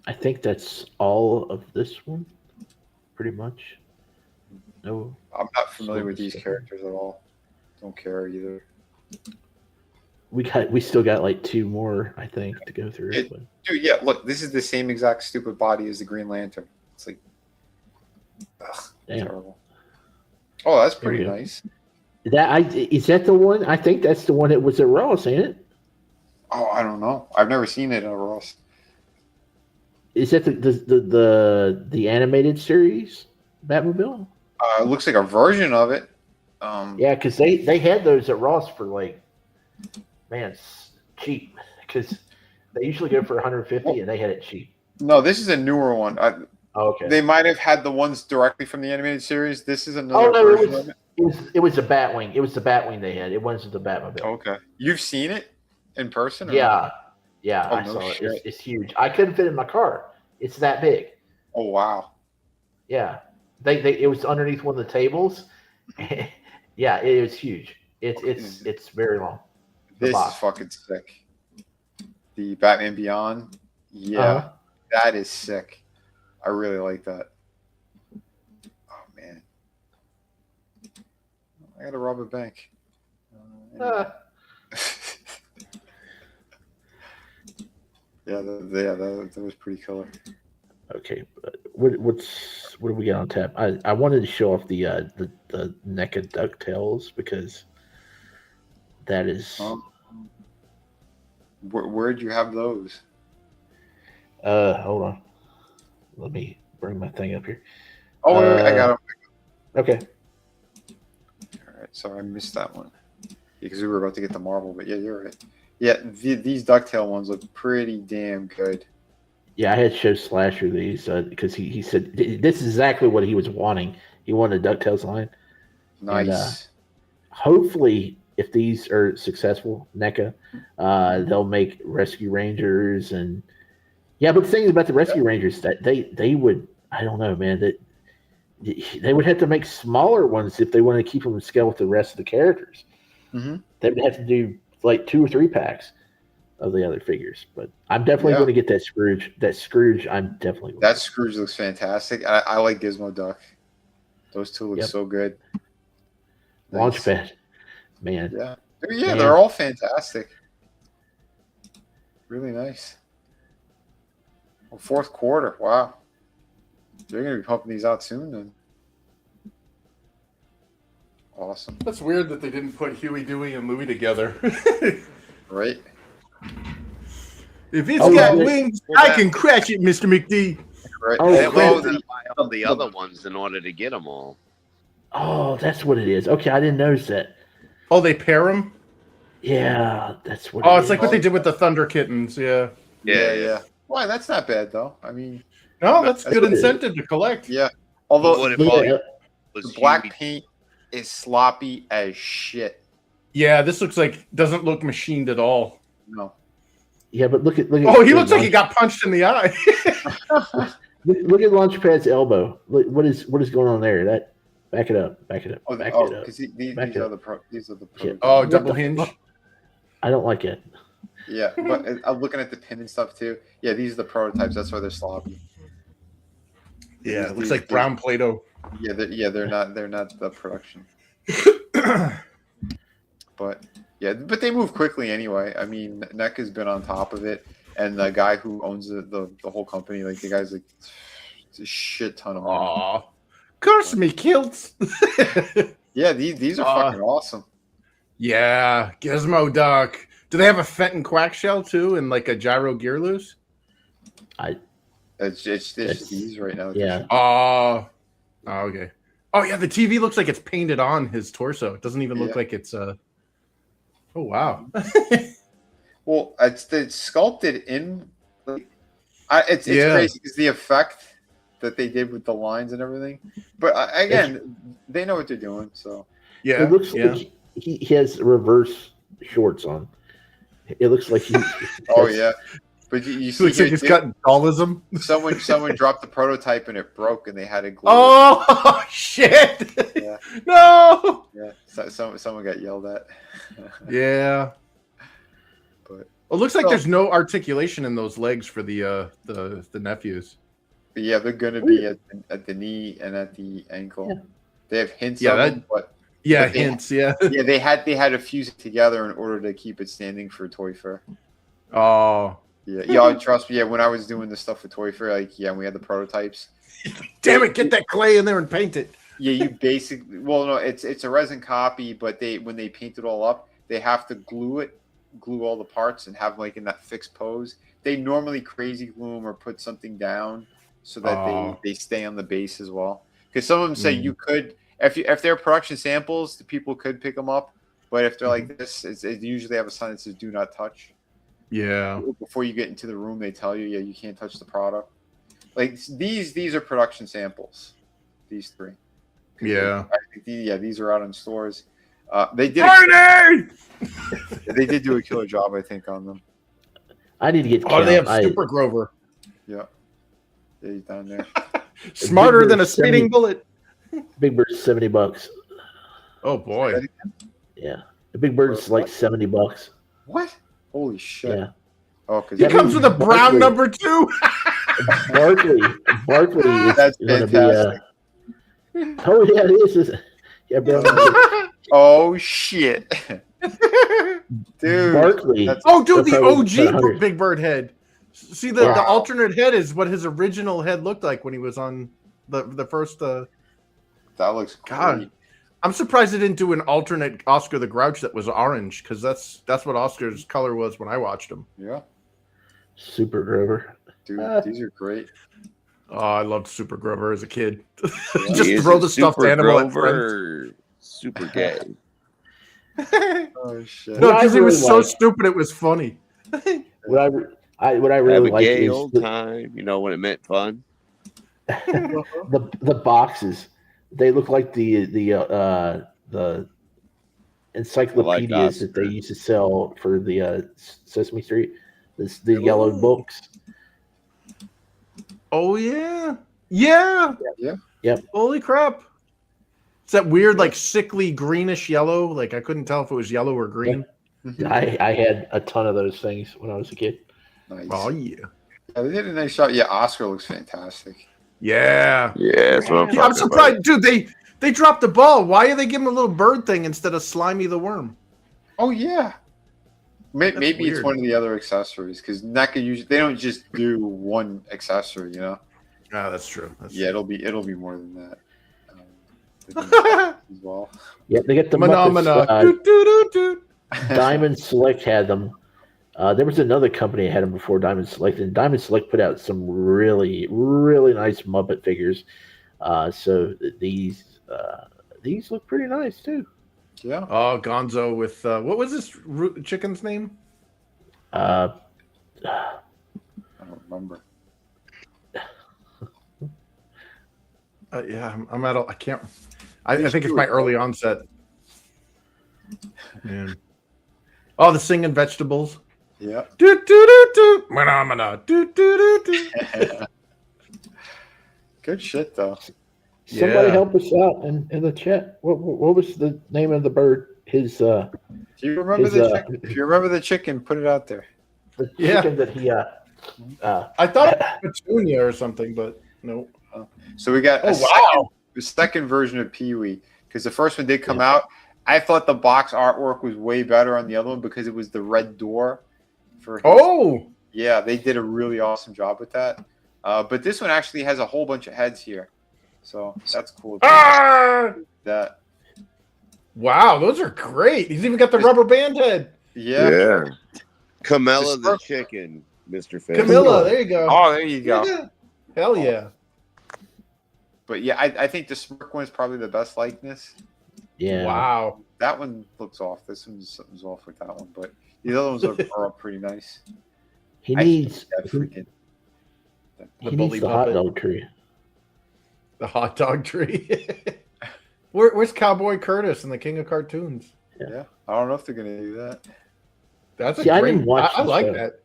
I think that's all of this one, pretty much. No. I'm not familiar with these characters at all. Don't care either. We still got like 2 more, I think, to go through. Dude, yeah, look, this is the same exact stupid body as the Green Lantern. It's like, terrible. Oh, that's pretty nice. Is that the one? I think that's the one that was at Ross, ain't it? Oh, I don't know. I've never seen it at Ross. Is that the animated series Batmobile? It looks like a version of it. Yeah, because they had those at Ross for like, man, cheap. Because they usually go for 150, and they had it cheap. No, this is a newer one. Okay. They might have had the ones directly from the animated series. This is another version of it. It was the Batwing. It was the Batwing they had. It wasn't the Batmobile. Okay. You've seen it in person? Or Yeah. Yeah, I no saw shit. it. It's huge. I couldn't fit in my car. It's that big. Oh, wow. Yeah. It was underneath one of the tables. Yeah, it was huge. It's very long. This is fucking sick. The Batman Beyond. Yeah. That is sick. I really like that. Oh, man. I gotta rob a bank. That was pretty killer. Okay, what do we got on tap? I wanted to show off the NECA DuckTales because that is. Where'd you have those? Hold on. Let me bring my thing up here. Oh, I got them. Okay. All right, sorry, I missed that one because we were about to get the Marvel, but yeah, you're right. Yeah, these DuckTale ones look pretty damn good. Yeah, I had to show Slasher these because he said this is exactly what he was wanting. He wanted a DuckTales line. Nice. And, hopefully, if these are successful, NECA, they'll make Rescue Rangers and but the thing about the Rescue Rangers that they would, I don't know, man, that they would have to make smaller ones if they want to keep them in scale with the rest of the characters. Mm-hmm. They would have to do like 2 or 3 packs of the other figures, but I'm definitely going to get that Scrooge. I'm definitely going that Scrooge looks fantastic. I like Gizmo Duck. Those two look so good. Launchpad, man. Yeah, they're all fantastic. Really nice. Well, 4th quarter. Wow. They're going to be pumping these out soon then. Awesome. That's weird that they didn't put Huey, Dewey, and Louie together. Right. If it's got wings, I can crash it, Mr. McD. Right. They had to buy all the other ones in order to get them all. Oh, that's what it is. Okay, I didn't notice that. Oh, they pair them? Yeah, that's what. Oh, it's like what they did with the Thunder Kittens. Yeah. Yeah. Why? That's not bad though. I mean, no, that's good incentive to collect. Yeah. Although the black paint is sloppy as shit. Yeah, this doesn't look machined at all. No. Yeah, but look at. Oh, he looks like he got punched in the eye. Look at Launchpad's elbow. What is going on there? That back it up. Back it up. Oh, Back it up. because these are the pro. These are the pro. Shit. Oh, What double the hinge. fuck? I don't like it. Yeah, but I'm looking at the pin and stuff too. Yeah, these are the prototypes. That's why they're sloppy. Yeah, it looks like brown Play-Doh. Yeah, they're not the production. But yeah, but they move quickly anyway. I mean, NEC has been on top of it, and the guy who owns the whole company, like the guy's like, it's a shit ton of money. Aw, curse me, kilts. Yeah, these are fucking awesome. Yeah, Gizmo Duck. Do they have a Fenton Quack shell too, and like a gyro gear loose? It's these right now. Yeah. Oh, okay. Oh yeah, the TV looks like it's painted on his torso. It doesn't even look like it's Oh wow. Well, it's sculpted in. It's crazy because the effect that they did with the lines and everything. But again, they know what they're doing. So yeah, it looks like he has reverse shorts on. It looks like he. Oh yeah, but you see, looks like it's got dollism. Someone dropped the prototype and it broke, and they had to glue. Oh shit! Yeah. No. Yeah, someone got yelled at. Yeah. But it looks like there's no articulation in those legs for the nephews. But yeah, they're gonna be at the knee and at the ankle. Yeah. They have hints. Yeah, of them, but hints. Yeah. Yeah, they had to fuse it together in order to keep it standing for Toy Fair. Oh. Yeah, trust me. Yeah, when I was doing the stuff for Toy Fair, we had the prototypes. Damn it! Get that clay in there and paint it. Yeah, you basically. Well, no, it's a resin copy, but when they paint it all up, they have to glue all the parts, and have in that fixed pose. They normally crazy glue them or put something down so that they stay on the base as well. Because some of them say you could, if they're production samples, the people could pick them up. But if they're like this, they usually have a sign that says "Do not touch." Yeah. Before you get into the room, they tell you, you can't touch the product. Like these are production samples. These three. Yeah. I think these are out in stores. They did. They did do a killer job, I think, on them. I need to get. Oh, they have Super Grover. Yeah. He's down there. Smarter than a speeding bullet. Big Bird's $70. Oh boy. Yeah, the Big Bird's like $70. What? Holy shit! Yeah. Oh, because he comes with a brown number 2. Barkley is that's going to fantastic. Be. Oh yeah, it is. Yeah, brown number. Oh shit, dude! Barkley. Oh, dude, the OG Big Bird head. See, the alternate head is what his original head looked like when he was on the first. That looks God. great. I'm surprised they didn't do an alternate Oscar the Grouch that was orange, because that's what Oscar's color was when I watched him. Yeah. Super Grover. Dude, these are great. Oh, I loved Super Grover as a kid. Yeah, Just throw the stuffed animal at friends. Super gay. Oh shit! No, because he was so stupid, it was funny. What I really like gay is old time. You know when it meant fun. the boxes. They look like the encyclopedias that they used to sell for the Sesame Street. The yellow books. Oh yeah. Yeah. Yep. Holy crap. It's that weird, like sickly greenish yellow. Like I couldn't tell if it was yellow or green. I had a ton of those things when I was a kid. Nice. Oh yeah. They did a nice shot. Yeah, Oscar looks fantastic. Yeah. Yeah, that's what I'm surprised, dude. They dropped the ball. Why are they giving him a little bird thing instead of Slimy the Worm? Oh yeah. Maybe it's one of the other accessories, because NECA usually they don't just do one accessory, you know. Oh, that's true. It'll be more than that. As well. Yeah, they get the Phenomena. Diamond Select had them. There was another company that had them before Diamond Select, and Diamond Select put out some really, really nice Muppet figures. So these look pretty nice too. Yeah. Oh, Gonzo with what was this chicken's name? I don't remember. Yeah, I'm at. I can't. I think it's my early onset. Man. Oh, the singing vegetables. Yeah. Do do do do. Phenomena. Do do do do. Good shit, though. Somebody help us out in the chat. What was the name of the bird? His Do you remember the chicken? If you remember the chicken, put it out there. The chicken that he I thought Petunia or something, but no. So we got the second version of Pee-wee, because the first one did come out. I thought the box artwork was way better on the other one because it was the red door. Yeah, they did a really awesome job with that. But this one actually has a whole bunch of heads here, so that's cool. That. Wow, those are great. He's even got the rubber band head. Yeah. Camilla the chicken, Mr. Fish. Camilla, there you go. Oh, there you go. Yeah. Hell yeah. But yeah, I think the smirk one is probably the best likeness. Yeah. Wow. That one looks off. Something's off with that one, but the other ones are all pretty nice. He needs the hot dog tree. The hot dog tree. Where's Cowboy Curtis and the King of Cartoons? Yeah. I don't know if they're gonna do that. That's I didn't watch I like show. that.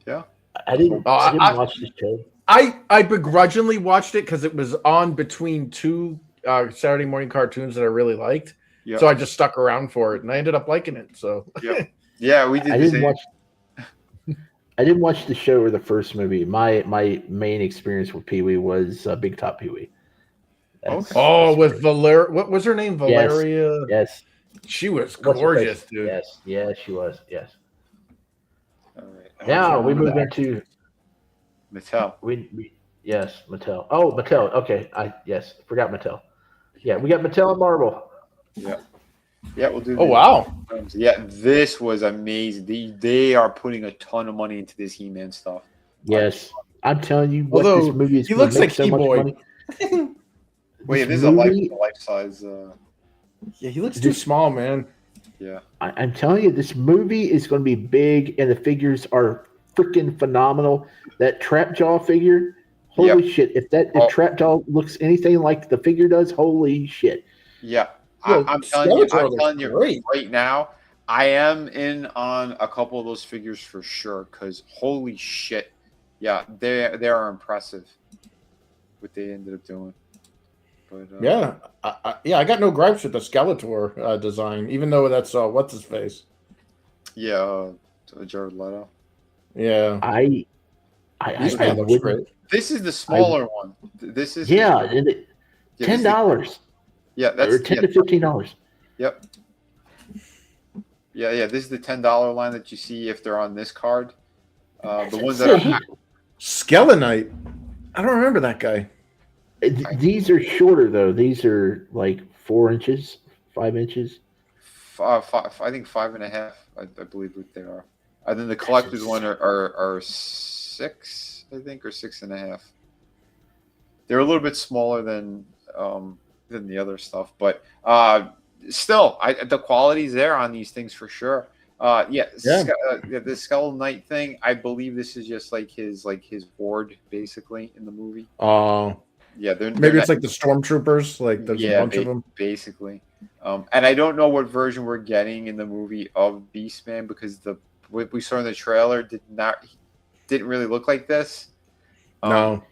Yeah. I didn't watch this show. I begrudgingly watched it because it was on between two Saturday morning cartoons that I really liked. Yep. So I just stuck around for it, and I ended up liking it. So yeah, we did. I didn't watch the show or the first movie. My main experience with Pee-wee was Big Top Pee-wee. With Valeria. What was her name? Valeria. Yes. She was gorgeous, dude. Yes. Yeah, she was. Yes. All right. Now we move into Mattel. Yes, Mattel. Oh, Mattel. Okay. Forgot Mattel. Yeah, we got Mattel and Marvel. Yeah. Yeah, we'll do. Oh wow. Yeah, this was amazing. They are putting a ton of money into this He-Man stuff. Yes, I'm telling you, Although, this movie is. he looks like so much He-Boy. money. Wait, this is movie- a life size. Yeah, he looks too small, man. Yeah. I'm telling you, this movie is going to be big, and the figures are freaking phenomenal. That Trap Jaw figure, holy shit! If Trap Jaw looks anything like the figure does, holy shit! Yeah, Yo, I'm telling you great. right now, I am in on a couple of those figures for sure. Because holy shit, yeah, they are impressive. What they ended up doing. But, I got no gripes with the Skeletor design, even though that's what's his face. Yeah, Jared Leto. Yeah, I looks great. This is the smaller one. This is $10. Yeah, that's or $10 to $15. Yep. Yeah. This is the $10 line that you see if they're on this card. The ones that are Skelenite. I don't remember that guy. These are shorter though. These are like 4 inches, 5 inches. I think 5.5. I believe what they are. And then the collector's one are 6, I think, or 6.5. They're a little bit smaller than the other stuff, but still, the quality's there on these things for sure. The Skull Knight thing. I believe this is just like his horde basically in the movie. Oh. Yeah, maybe it's like the stormtroopers. Like there's a bunch of them. Basically, and I don't know what version we're getting in the movie of Beastman because what we saw in the trailer didn't really look like this. No.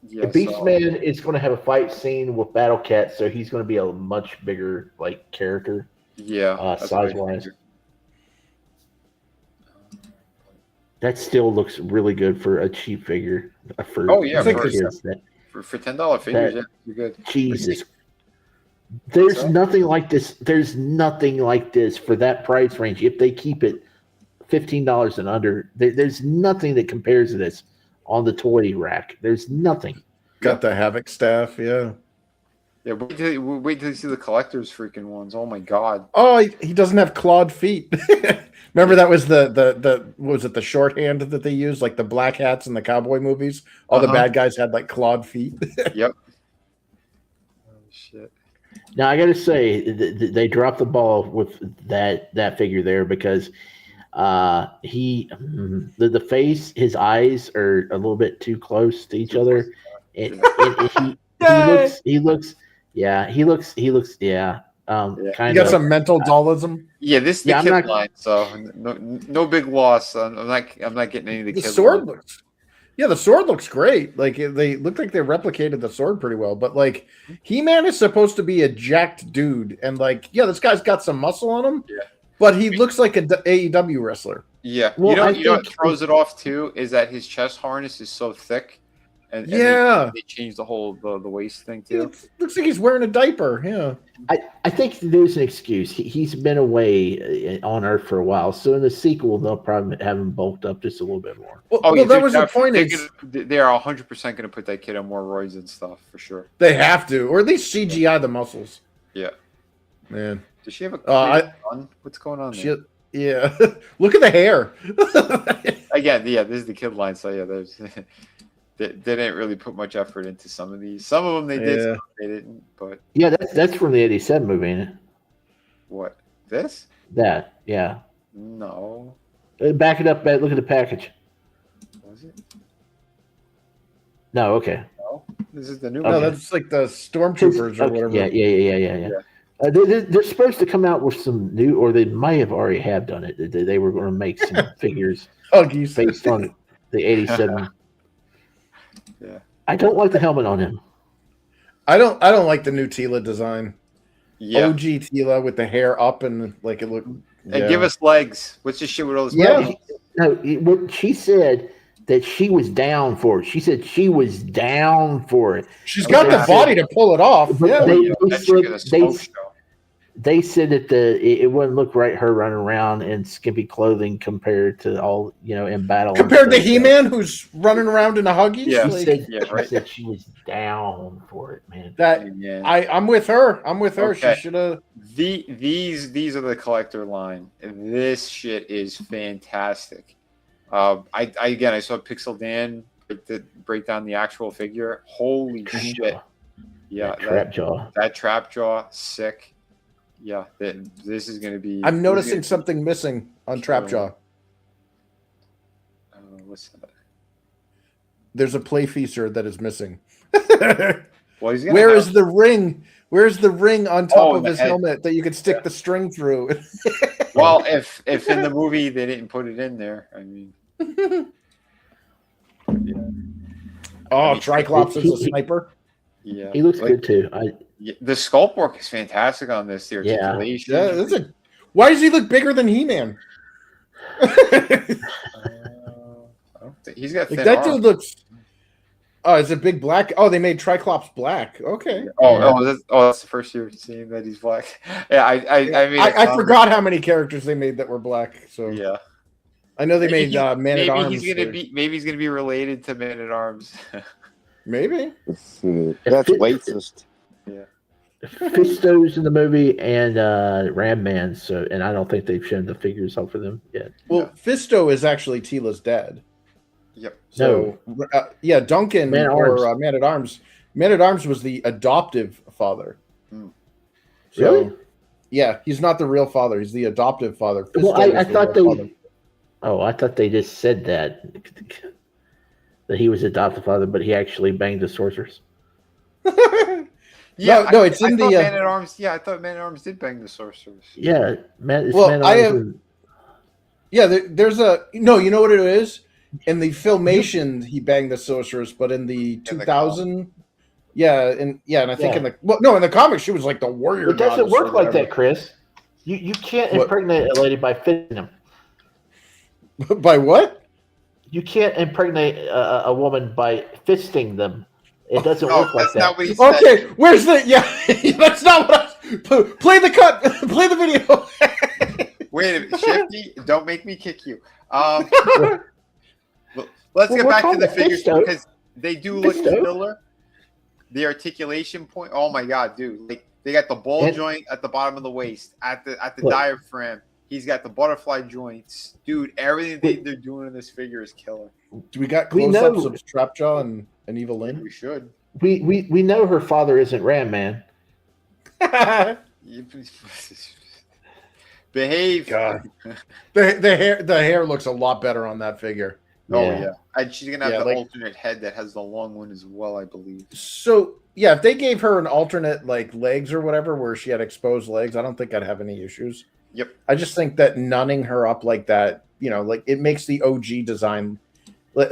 The Beastman is going to have a fight scene with Battle Cat, so he's going to be a much bigger character. Yeah, size wise. That still looks really good for a cheap figure. For $10 figures, you're good. Jesus. There's nothing like this. There's nothing like this for that price range. If they keep it $15 and under, there's nothing that compares to this on the toy rack. There's nothing. Got the Havoc staff, yeah. Yeah, wait till you see the collector's freaking ones. Oh my god. Oh, he doesn't have clawed feet. Remember that was the what was it, the shorthand that they used, like the black hats in the cowboy movies? All the bad guys had like clawed feet. Yep. Oh shit. Now I got to say they dropped the ball with that figure there because the face, his eyes are a little bit too close to each other, and he looks. Kind of got some mental dullism. Yeah, this is the kid line, so no big loss. I'm not getting any of the The kid sword line. Yeah, the sword looks great. Like they look like they replicated the sword pretty well. But like He-Man is supposed to be a jacked dude, and like this guy's got some muscle on him. Yeah. But he looks like an AEW wrestler. Yeah. Well, you know what throws it off too is that his chest harness is so thick. And they changed the whole the waist thing too. It looks like he's wearing a diaper. Yeah. I think there's an excuse. He's been away on Earth for a while, so in the sequel they'll probably have him bulked up just a little bit more. Well, that was the point. They are 100% going to put that kid on more roids and stuff for sure. They have to, or at least CGI the muscles. Yeah. Man. Does she have a gun? What's going on there? Yeah. Look at the hair. Again, this is the kid line, so there's they didn't really put much effort into some of these. Some of them they did, some of them they didn't. But yeah, that's from the '87 movie, ain't it? What? This? That, yeah. No. Back it up. Look at the package. Was it? No, okay. No, this is the new. No, that's like the Stormtroopers or whatever. Yeah. They're supposed to come out with some new, or they might have already have done it. They were going to make some figures based on the '87. Yeah. I don't like the helmet on him. I don't like the new Tila design. Yeah. OG Tila with the hair up and like it looked. And give us legs. What's this shit with all those legs? No, she said that she was down for it. She said she was down for it. She's got the body to pull it off. Yeah. They said that it wouldn't look right her running around in skimpy clothing compared to all in battle. Compared to He-Man, who's running around in a Huggies. Yeah, Like, she said she was down for it, man. I'm with her. Okay. She should have. These are the collector line. This shit is fantastic. I saw Pixel Dan break down the actual figure. Holy shit! Yeah, that trap jaw, sick. Yeah, this is going to be. I'm noticing something missing on Trapjaw. What's that? There's a play feature that is missing. Well, Where is the ring? Where's the ring on top of his helmet that you could stick the string through? Well, if in the movie they didn't put it in there, I mean. Triclops is a sniper. Yeah, he looks good too. The sculpt work is fantastic on this. The articulation. Yeah, why does he look bigger than He-Man? He's got thin that arms. dude looks. Oh, is it big black? Oh, they made Triclops black. Okay. That's the first year seeing that he's black. Yeah, I forgot how many characters they made that were black. So yeah, I know they made Man at Arms. Maybe he's gonna be related to Man at Arms. Maybe. That's racist. Yeah. Fisto's in the movie and Ram Man. So, and I don't think they've shown the figures up for them yet. Well, Fisto is actually Tila's dad. Yep. So, Duncan Man at Arms. Man at Arms was the adoptive father. So, really? Yeah, he's not the real father. He's the adoptive father. Well, I thought they. Father. Oh, I thought they just said that he was adoptive father, but he actually banged the sorceress. Yeah, no, it's in the Man at Arms. Yeah, I thought Man at Arms did bang the sorceress. Yeah, Man. Well, there's a no. You know what it is? In the filmation, he banged the sorceress, but in the 2000, and I think in the comics, she was like the warrior. It doesn't work like that, Chris. You can't impregnate a lady by fisting them. By what? You can't impregnate a woman by fisting them. It doesn't work like that. Not what he said. Okay, where's the that's not what play the cut. Play the video. Wait a minute, Shifty, don't make me kick you. Let's get back to the figures because they do look similar. The articulation point. Oh my god, dude! Like they got the ball joint at the bottom of the waist, at the diaphragm. He's got the butterfly joints, dude. Everything they're doing in this figure is killer. Do we got close-ups of Trapjaw and Evil Lynn? We should. We know her father isn't Ram Man. Behave. God. The hair looks a lot better on that figure. Oh yeah. And she's gonna have the alternate head that has the long one as well, I believe. So yeah, if they gave her an alternate like legs or whatever, where she had exposed legs, I don't think I'd have any issues. Yep. I just think that nunning her up like that, like it makes the OG design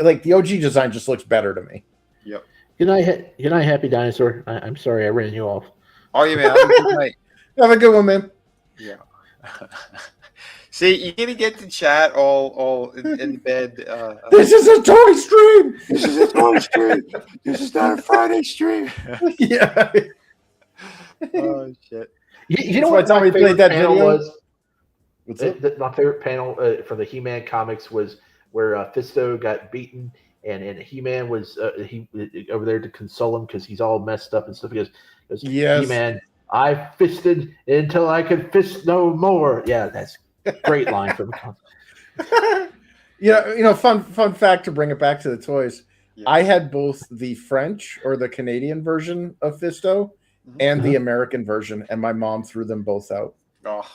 Like the OG design just looks better to me. Yep. Good night, Happy Dinosaur. I'm sorry I ran you off. Oh, yeah, man. Have a good night. Have a good one, man. Yeah. See, you're gonna get the chat all in bed. This is a toy stream. This is a toy stream. This is not a Friday stream. Yeah. Oh shit. You know what Tommy played that video was? What's up? My favorite panel from the He-Man comics was where Fisto got beaten, and He-Man was he over there to console him because he's all messed up and stuff. He goes, yes. He-Man, I fisted until I could fist no more. Yeah, that's a great line from the fun fact to bring it back to the toys. Yeah. I had both the French or the Canadian version of Fisto and the American version, and my mom threw them both out. Oh.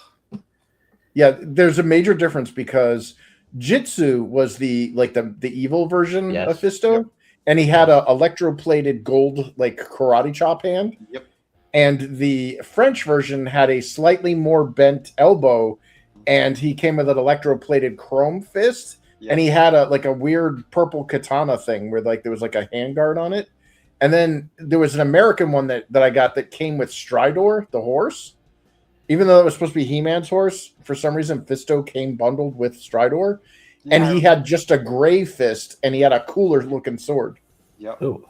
Yeah, there's a major difference because Jitsu was the evil version of Fisto, and he had a electroplated gold karate chop hand. Yep. And the French version had a slightly more bent elbow, and he came with an electroplated chrome fist, and he had a weird purple katana thing where there was a handguard on it. And then there was an American one that I got that came with Stridor, the horse. Even though it was supposed to be He-Man's horse, for some reason Fisto came bundled with Stridor, and he had just a gray fist, and he had a cooler looking sword. Yep. Ooh.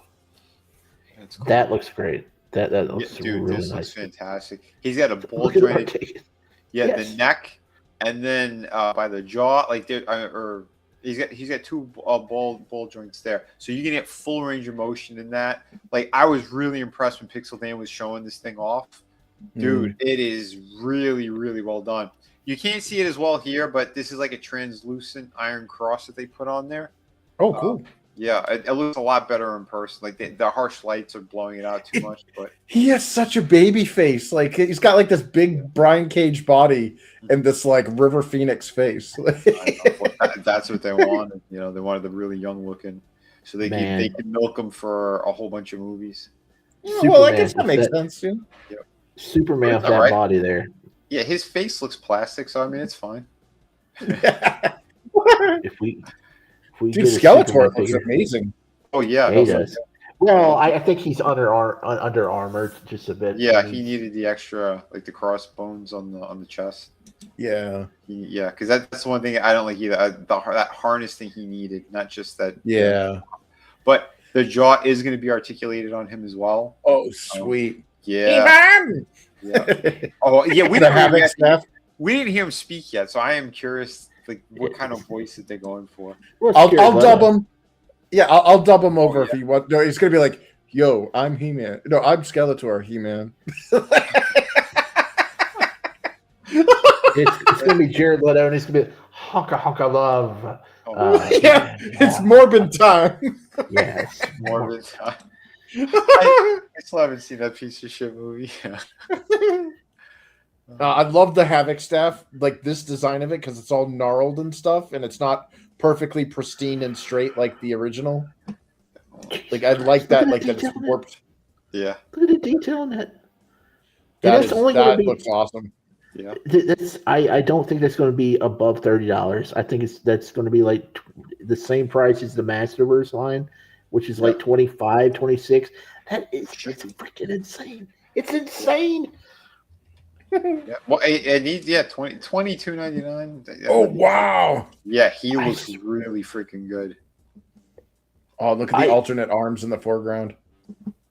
That's cool. That looks great. That looks really this nice. looks fantastic. He's got a ball jointed. Yeah, the neck, and then by the jaw, he's got two ball joints there, so you can get full range of motion in that. I was really impressed when Pixel Dan was showing this thing off. Dude, it is really, really well done. You can't see it as well here, but this is like a translucent iron cross that they put on there. Oh, cool. Yeah, it looks a lot better in person. The harsh lights are blowing it out too much. But he has such a baby face. He's got this big Brian Cage body and this River Phoenix face. That's what they wanted. They wanted the really young looking, so they could milk them for a whole bunch of movies. Yeah, well, I guess that makes sense. Yeah. Yep. Superman with that body there. Yeah, his face looks plastic, so I mean it's fine. If we Dude, Skeletor looks amazing. Oh yeah, he does. Well, I think he's under armored just a bit. Yeah, he needed the extra the crossbones on the chest. Yeah. Because that's one thing I don't like either. That harness thing he needed, not just that. Yeah. But the jaw is going to be articulated on him as well. Oh, sweet. Yeah. Oh, yeah. We didn't hear him speak yet, so I am curious, what kind of voice is they going for? I'll dub him. Yeah, I'll dub him over if you want. No, he's gonna be like, "Yo, I'm He-Man. No, I'm Skeletor, He-Man." It's gonna be Jared Leto, and he's gonna be honka love. It's Morbid time. Yes, Morbid time. I still haven't seen that piece of shit movie. I love the Havoc staff, this design of it, because it's all gnarled and stuff, and it's not perfectly pristine and straight like the original. I like that, that it's warped. Yeah. Look at the detail on that. That looks awesome. Yeah. I don't think that's going to be above $30. I think that's going to be the same price as the Masterverse line, which is 25, 26. That's freaking insane. It's insane. Yeah. Well, it needs $22.99. Oh wow. Yeah, he looks really freaking good. Oh, look at the alternate arms in the foreground.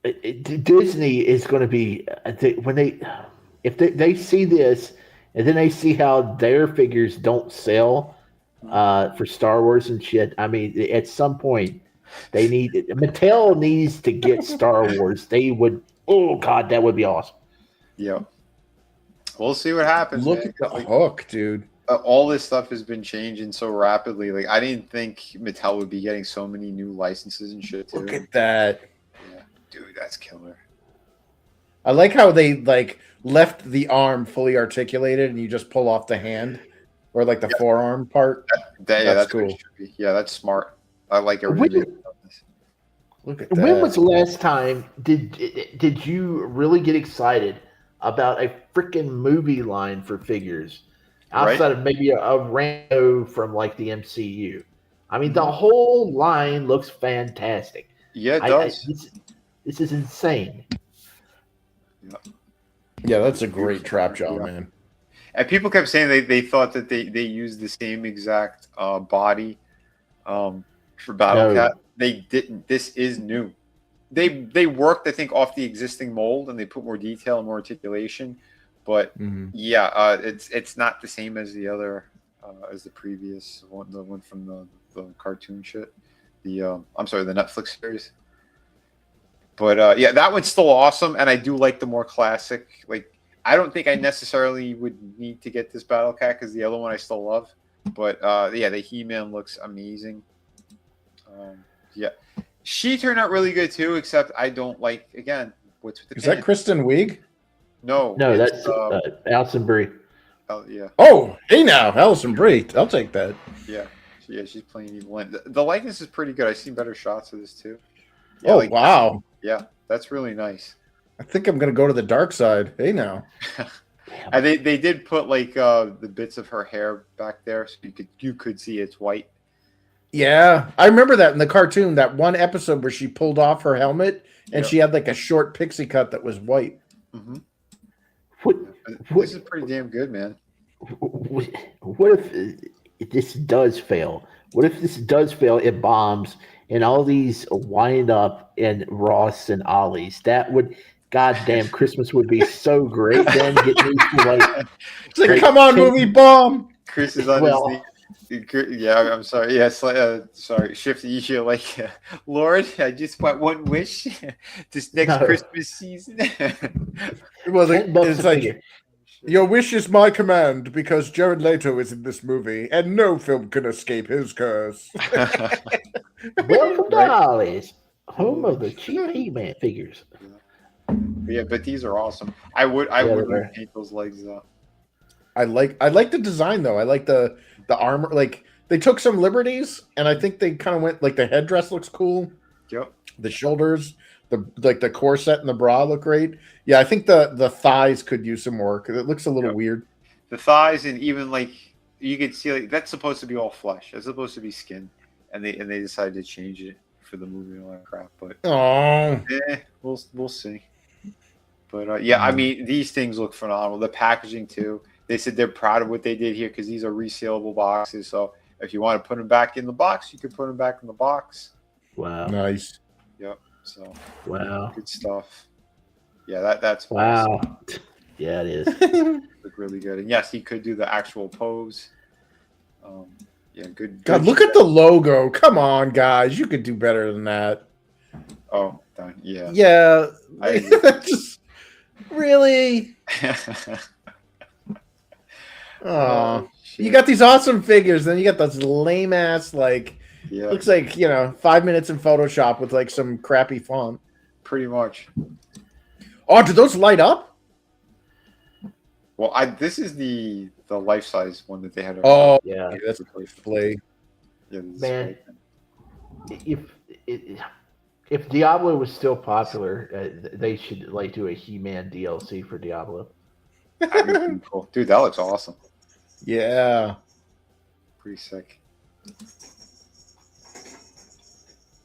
Disney is going to be if they see this and then they see how their figures don't sell for Star Wars and shit. I mean, at some point Mattel needs to get Star Wars. They would. Oh God, that would be awesome. Yeah. We'll see what happens. Look at the hook, dude. All this stuff has been changing so rapidly. I didn't think Mattel would be getting so many new licenses and shit too. Look at that. Yeah. Dude, that's killer. I like how they left the arm fully articulated and you just pull off the hand or the forearm part. That's cool. What it should be. Yeah, that's smart. I like everything. Look at that. When was the last time did you really get excited about a freaking movie line for figures outside of maybe a rando from the MCU? I mean, the whole line looks fantastic. Yeah, it does. This is insane. Yeah, that's a great trap job, man. And people kept saying they thought that they used the same exact body for Battle Cat. They didn't. This is new. They worked, I think, off the existing mold, and they put more detail and more articulation. But yeah, it's not the same as the other as the previous one, the one from the cartoon shit. I'm sorry, the Netflix series. But yeah, that one's still awesome, and I do like the more classic. Like, I don't think I necessarily would need to get this Battle Cat because the other one I still love. But yeah, the He-Man looks amazing. Yeah, she turned out really good too. Except I don't like, again, what's with the Is that Kristen Wiig? No, that's Alison Brie. Oh yeah. Oh, hey now, Alison Brie. I'll take that. Yeah, she's playing Evil Lynn. The likeness is pretty good. I've seen better shots of this too. Yeah, wow. Yeah, that's really nice. I think I'm gonna go to the dark side. Hey now. And they did put like the bits of her hair back there, so you could see it's white. Yeah, I remember that in the cartoon. That one episode where she pulled off her helmet and she had like a short pixie cut that was white. Mm-hmm. This is pretty damn good, man. What if this does fail? What if this does fail? It bombs, and all these wind up in Ross and Ollie's. That would, goddamn, Christmas would be so great. Then get me to like, it's like, come on, movie bomb. Chris is on his knee. Yeah, I'm sorry. Yes, sorry, Shifty. You should like, Lord, I just want one wish this next Christmas season. It's like, your wish is my command because Jared Leto is in this movie, and no film can escape his curse. Welcome to Ollie's, home of the cheap He-Man figures. Yeah, but these are awesome. I would paint those legs though. I like the design though. I like the armor. Like, they took some liberties, and I think they kind of went like the headdress looks cool. Yep. The shoulders, the corset and the bra look great. Yeah, I think the thighs could use some work. It looks a little weird. The thighs, and even like you could see, like that's supposed to be all flesh. It's supposed to be skin, and they decided to change it for the movie and all that crap. But we'll see. But yeah, I mean, these things look phenomenal. The packaging too. They said they're proud of what they did here because these are resealable boxes. So if you want to put them back in the box, you can put them back in the box. Wow. Nice. Yep. So wow. Good stuff. Yeah, that's wow. Awesome. Yeah, it is. Look really good. And yes, he could do the actual pose. Yeah, good. God, look at the logo. Come on, guys. You could do better than that. Oh, yeah. Yeah. Just really. Oh, you got these awesome figures, then you got this lame ass looks like 5 minutes in Photoshop with like some crappy font. Pretty much. Oh, do those light up? Well, this is the life size one that they had. Oh, yeah, that's a display. Yeah, man. If Diablo was still popular, they should like do a He-Man DLC for Diablo. That'd be pretty cool. Dude, that looks awesome. Yeah. Pretty sick.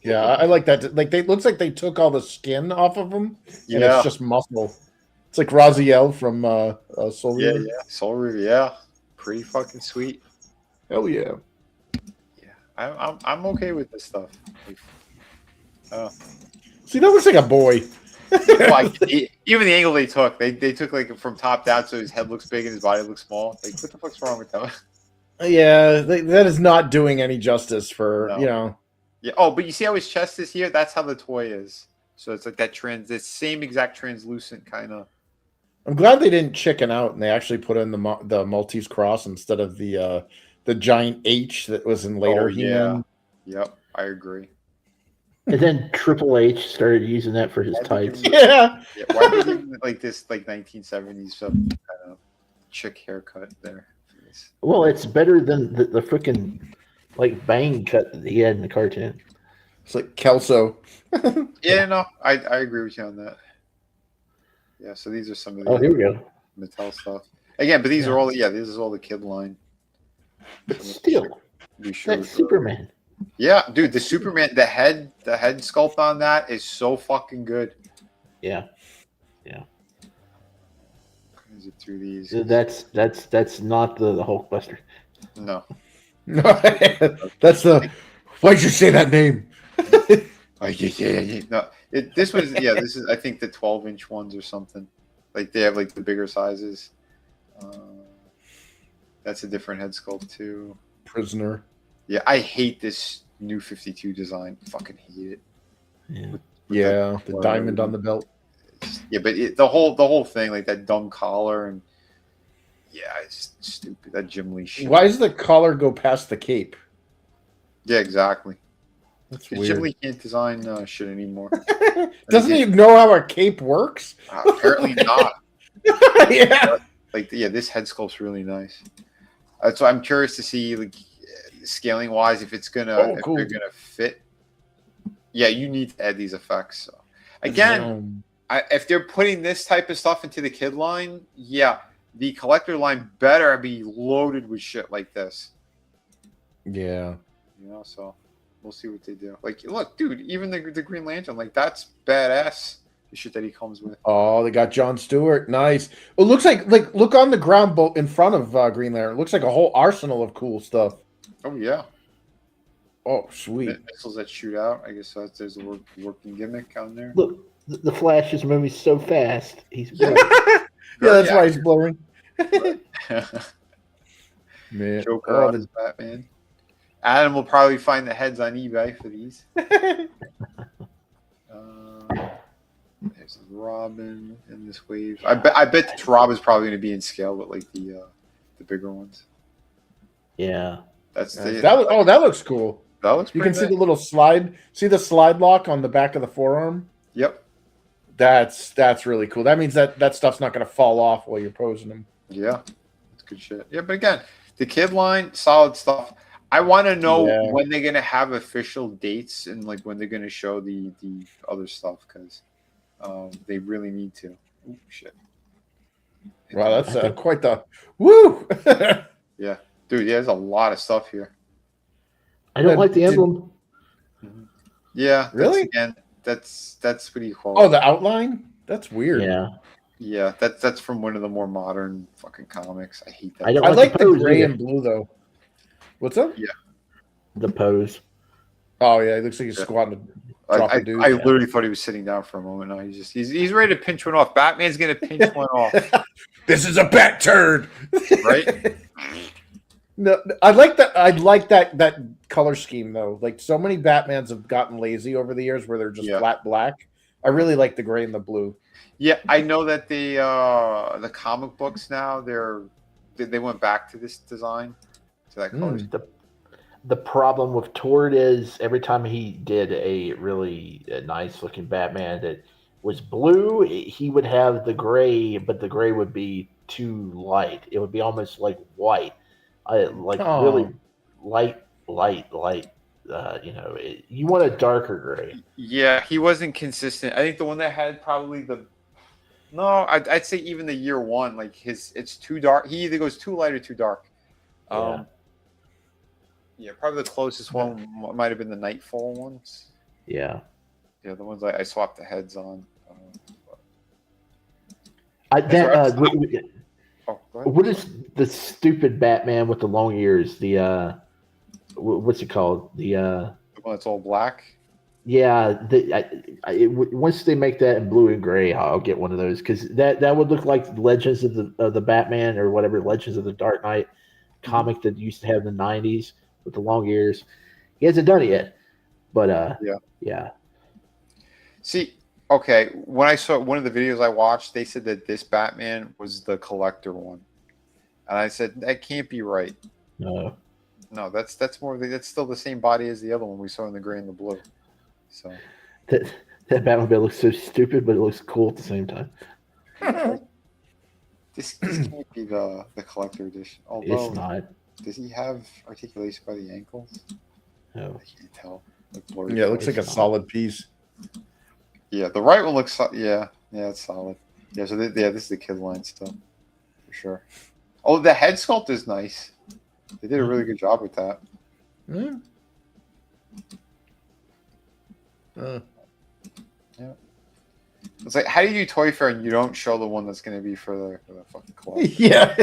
Yeah, I like that. Like, it looks like they took all the skin off of them, and it's just muscle. It's like Raziel from Soul Reaver. Yeah, Soul Reaver. Yeah, pretty fucking sweet. Hell yeah. Yeah, I'm okay with this stuff. See, that looks like a boy. Even the angle they took like from top down, so his head looks big and his body looks small. Like, what the fuck's wrong with that? Yeah, that is not doing any justice for Yeah. Oh, but you see how his chest is here? That's how the toy is. So it's like that this same exact translucent kind of. I'm glad they didn't chicken out and they actually put in the Maltese cross instead of the giant H that was in later He-Man. Yep, I agree. And then Triple H started using that for his tights. Yeah. Why did he like this 1970s kind of chick haircut there? Well, it's better than the freaking bang cut that he had in the cartoon. It's like Kelso. Yeah, no, I agree with you on that. Yeah, so these are some of the here we go. Mattel stuff. Again, but these are all this is all the kid line. But still, that's Superman. Yeah, dude, the Superman, the head sculpt on that is so fucking good. Yeah. Is it through these? That's not the Hulkbuster. No. That's the. Why'd you say that name? Oh, yeah. No, this was this is I think the 12-inch ones or something. Like they have like the bigger sizes. That's a different head sculpt too. Prisoner. Yeah, I hate this new 52 design. Fucking hate it. Yeah, the diamond on the belt. Yeah, but the whole thing, like that dumb collar and it's stupid. That Jim Lee shit. Why does the collar go past the cape? Yeah, exactly. That's Jim weird. Lee can't design shit anymore. Doesn't he know how a cape works? Apparently not. Yeah. Like this head sculpt's really nice. So I'm curious to see like scaling wise if it's gonna if they're gonna fit. Yeah, you need to add these effects. So. Again, if they're putting this type of stuff into the kid line, the collector line better be loaded with shit like this. Yeah. So we'll see what they do. Like, look, dude, even the Green Lantern, like that's badass. The shit that he comes with. Oh, they got John Stewart. Nice. It looks like look on the ground boat in front of Green Lantern. It looks like a whole arsenal of cool stuff. Oh yeah. Oh sweet. Missiles that shoot out. I guess there's a working gimmick on there. Look, the Flash is moving so fast. He's that's why he's blurring. Man. Joker on his Batman. Adam will probably find the heads on eBay for these. There's Robin in this wave. I bet this Robin's probably going to be in scale with like the bigger ones. Yeah. That looks cool. That looks. You can see the little slide. See the slide lock on the back of the forearm. Yep. That's really cool. That means that stuff's not going to fall off while you're posing them. Yeah, that's good shit. Yeah, but again, the kid line, solid stuff. I want to know when they're going to have official dates and like when they're going to show the other stuff because they really need to. Ooh, shit. Wow, that's quite the woo. Yeah, dude. Yeah, there's a lot of stuff here. I don't like the emblem. Yeah, really? That's what do you call? Oh, the outline. That's weird. Yeah. That's from one of the more modern fucking comics. I hate that. I like the gray and blue though. What's up? Yeah, the pose. Oh yeah, it looks like he's squatting. I literally thought he was sitting down for a moment. No, he's ready to pinch one off. Batman's gonna pinch one off. This is a bat turd, right? No, I like that color scheme though. Like so many Batmans have gotten lazy over the years where they're just flat black. I really like the gray and the blue. Yeah, I know that the comic books now they went back to this design to that color. The problem with Tord is every time he did a really nice looking Batman that was blue, he would have the gray, but the gray would be too light. It would be almost like white. Really light. You want a darker gray. Yeah, he wasn't consistent. I think the one that had probably I'd say even the year one, like it's too dark. He either goes too light or too dark. Yeah, probably the closest one might have been the Nightfall ones. Yeah. Yeah, the ones I swapped the heads on. What is the stupid Batman with the long ears? The what's it called? The one that's all black. Yeah, once they make that in blue and gray, I'll get one of those because that would look like Legends of the Batman or whatever, Legends of the Dark Knight comic that used to have in the '90s with the long ears. He hasn't done it yet, but yeah. See, okay, when I saw one of the videos I watched, they said that this Batman was the collector one, and I said that can't be right. No, that's more. That's still the same body as the other one we saw in the gray and the blue. So that Batmobile looks so stupid, but it looks cool at the same time. This can't be the collector edition. Although, it's not. Does he have articulation by the ankles? No, I can't tell. Yeah, it looks like a solid piece. Yeah, the right one looks. Yeah, it's solid. Yeah, so this is the kid line still, for sure. Oh, the head sculpt is nice. They did a really good job with that. Yeah. It's like, how do you do Toy Fair and you don't show the one that's going to be for the fucking club? Yeah.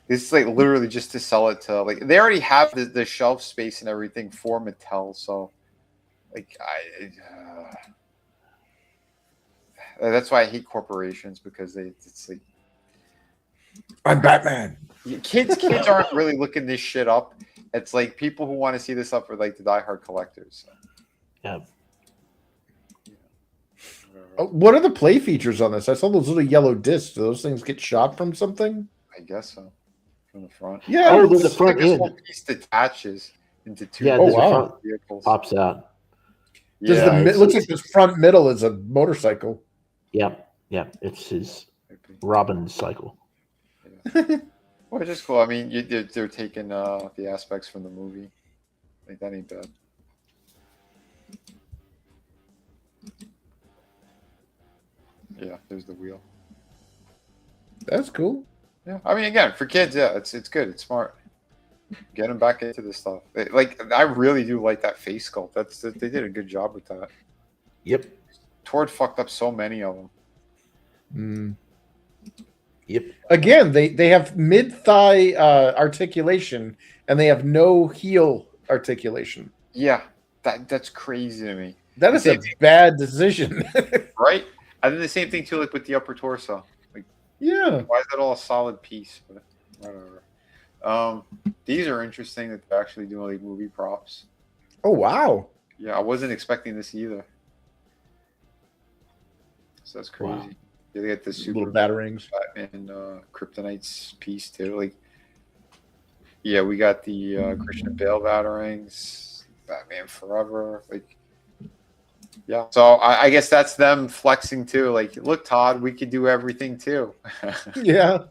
It's like literally just to sell it to, like, they already have the shelf space and everything for Mattel. So, like, that's why I hate corporations, because it's like, I'm Batman. Kids aren't really looking this shit up. It's like people who want to see this up are like the diehard collectors. So. Yeah. What are the play features on this? I saw those little yellow discs. Do those things get shot from something? I guess so. From the front. Yeah. Oh, there's the front this end. whole piece detaches into two. Yeah, Oh, wow. Vehicles. Pops out. Does it looks like this front middle is a motorcycle. Yep. Yep. It's his Robin cycle. Which is cool. I mean, they're taking the aspects from the movie. Like, that ain't bad. Yeah, there's the wheel. That's cool. Yeah, I mean, again, for kids, yeah, it's good. It's smart. Get them back into this stuff. Like, I really do like that face sculpt. They did a good job with that. Yep. Tord fucked up so many of them. Yep. Again, they have mid thigh articulation and they have no heel articulation. Yeah, that's crazy to me. That is a bad decision. Right? I think the same thing too, like with the upper torso. Like, yeah, why is that all a solid piece? But whatever. These are interesting that they're actually doing like movie props. Oh wow. Yeah, I wasn't expecting this either. So that's crazy. Wow. Yeah, they get the super little batarangs. Batman Kryptonite's piece too. Like, yeah, we got the Christian Bale batarangs, Batman Forever. Like, yeah. So I guess that's them flexing too. Like, look, Todd, we could do everything too. Yeah.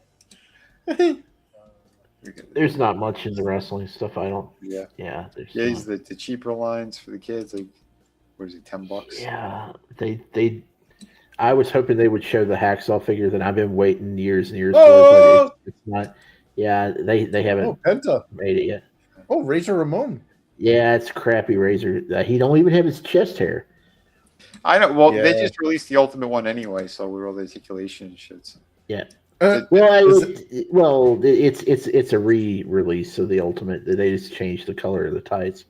There's not much in the wrestling stuff. I don't. Yeah. Yeah. There's Yeah, these the cheaper lines for the kids. Like, what is it, $10? Yeah. They. I was hoping they would show the Hacksaw figure that I've been waiting years and years for, but it's not. Yeah, they haven't Penta made it yet. Oh, Razor Ramon. Yeah, it's crappy Razor. He don't even have his chest hair. I know. Well, Yeah. they just released the Ultimate one anyway, so we're all the articulation and shit. So. Yeah. Well, it's a re-release of the Ultimate. They just changed the color of the tights.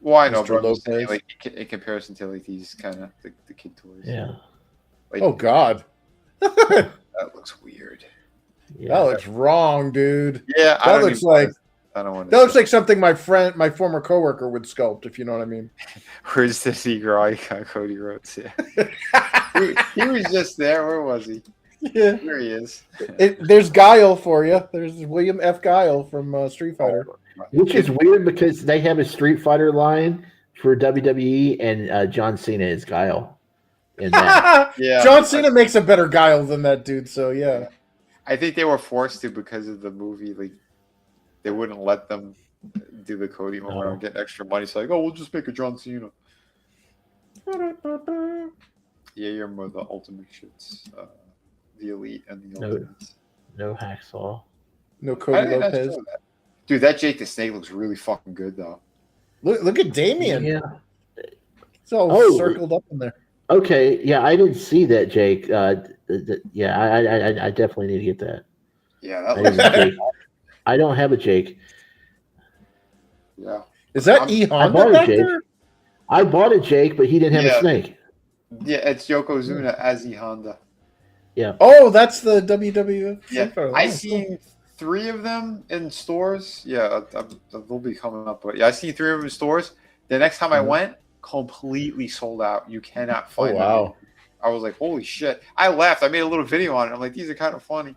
Well, I know, Mr. but I'm just saying, Lopez. like, in comparison to like these kind of the kid toys. Yeah. Like, Oh God. that looks weird. That looks wrong, dude. Yeah, I That don't looks even- like I don't want. that looks like something my former coworker would sculpt, if you know what I mean. Where's this eager icon, Cody Rhodes? Yeah. he was just there. Where was he? Yeah. There he is. There's Guile for you. There's William F. Guile from Street Fighter. Which is weird because they have a Street Fighter line for WWE, and John Cena is Guile. In that. Yeah. John Cena makes a better Guile than that dude, so yeah. I think they were forced to because of the movie. Like, they wouldn't let them do the Cody moment or get extra money. So like, oh, we'll just make a John Cena. Yeah, you're more the ultimate shits, the elite and the ultimates. No Hacksaw. No I Cody think that's Lopez. true, that. Dude, that Jake the Snake looks really fucking good though. Look at Damien. Yeah. It's all Oh. circled up in there. Okay, yeah, I didn't see that, Jake. Yeah, I definitely need to get that. Yeah, I, that looks didn't good. Jake. I don't have a Jake. Yeah. Is that I'm- E I Honda bought a back Jake. there? I bought a Jake, but he didn't have Yeah. a snake. Yeah, it's Yokozuna as E Honda. Yeah. Oh, that's the WWF. Yeah, Street Fighter. I Oh, seen 3 of them in stores. Yeah, they'll be coming up, but yeah, I seen 3 of them in stores. The next time I went, completely sold out. You cannot Oh find them. wow. I was like, holy shit. I laughed. I made a little video on it. I'm like, these are kind of funny.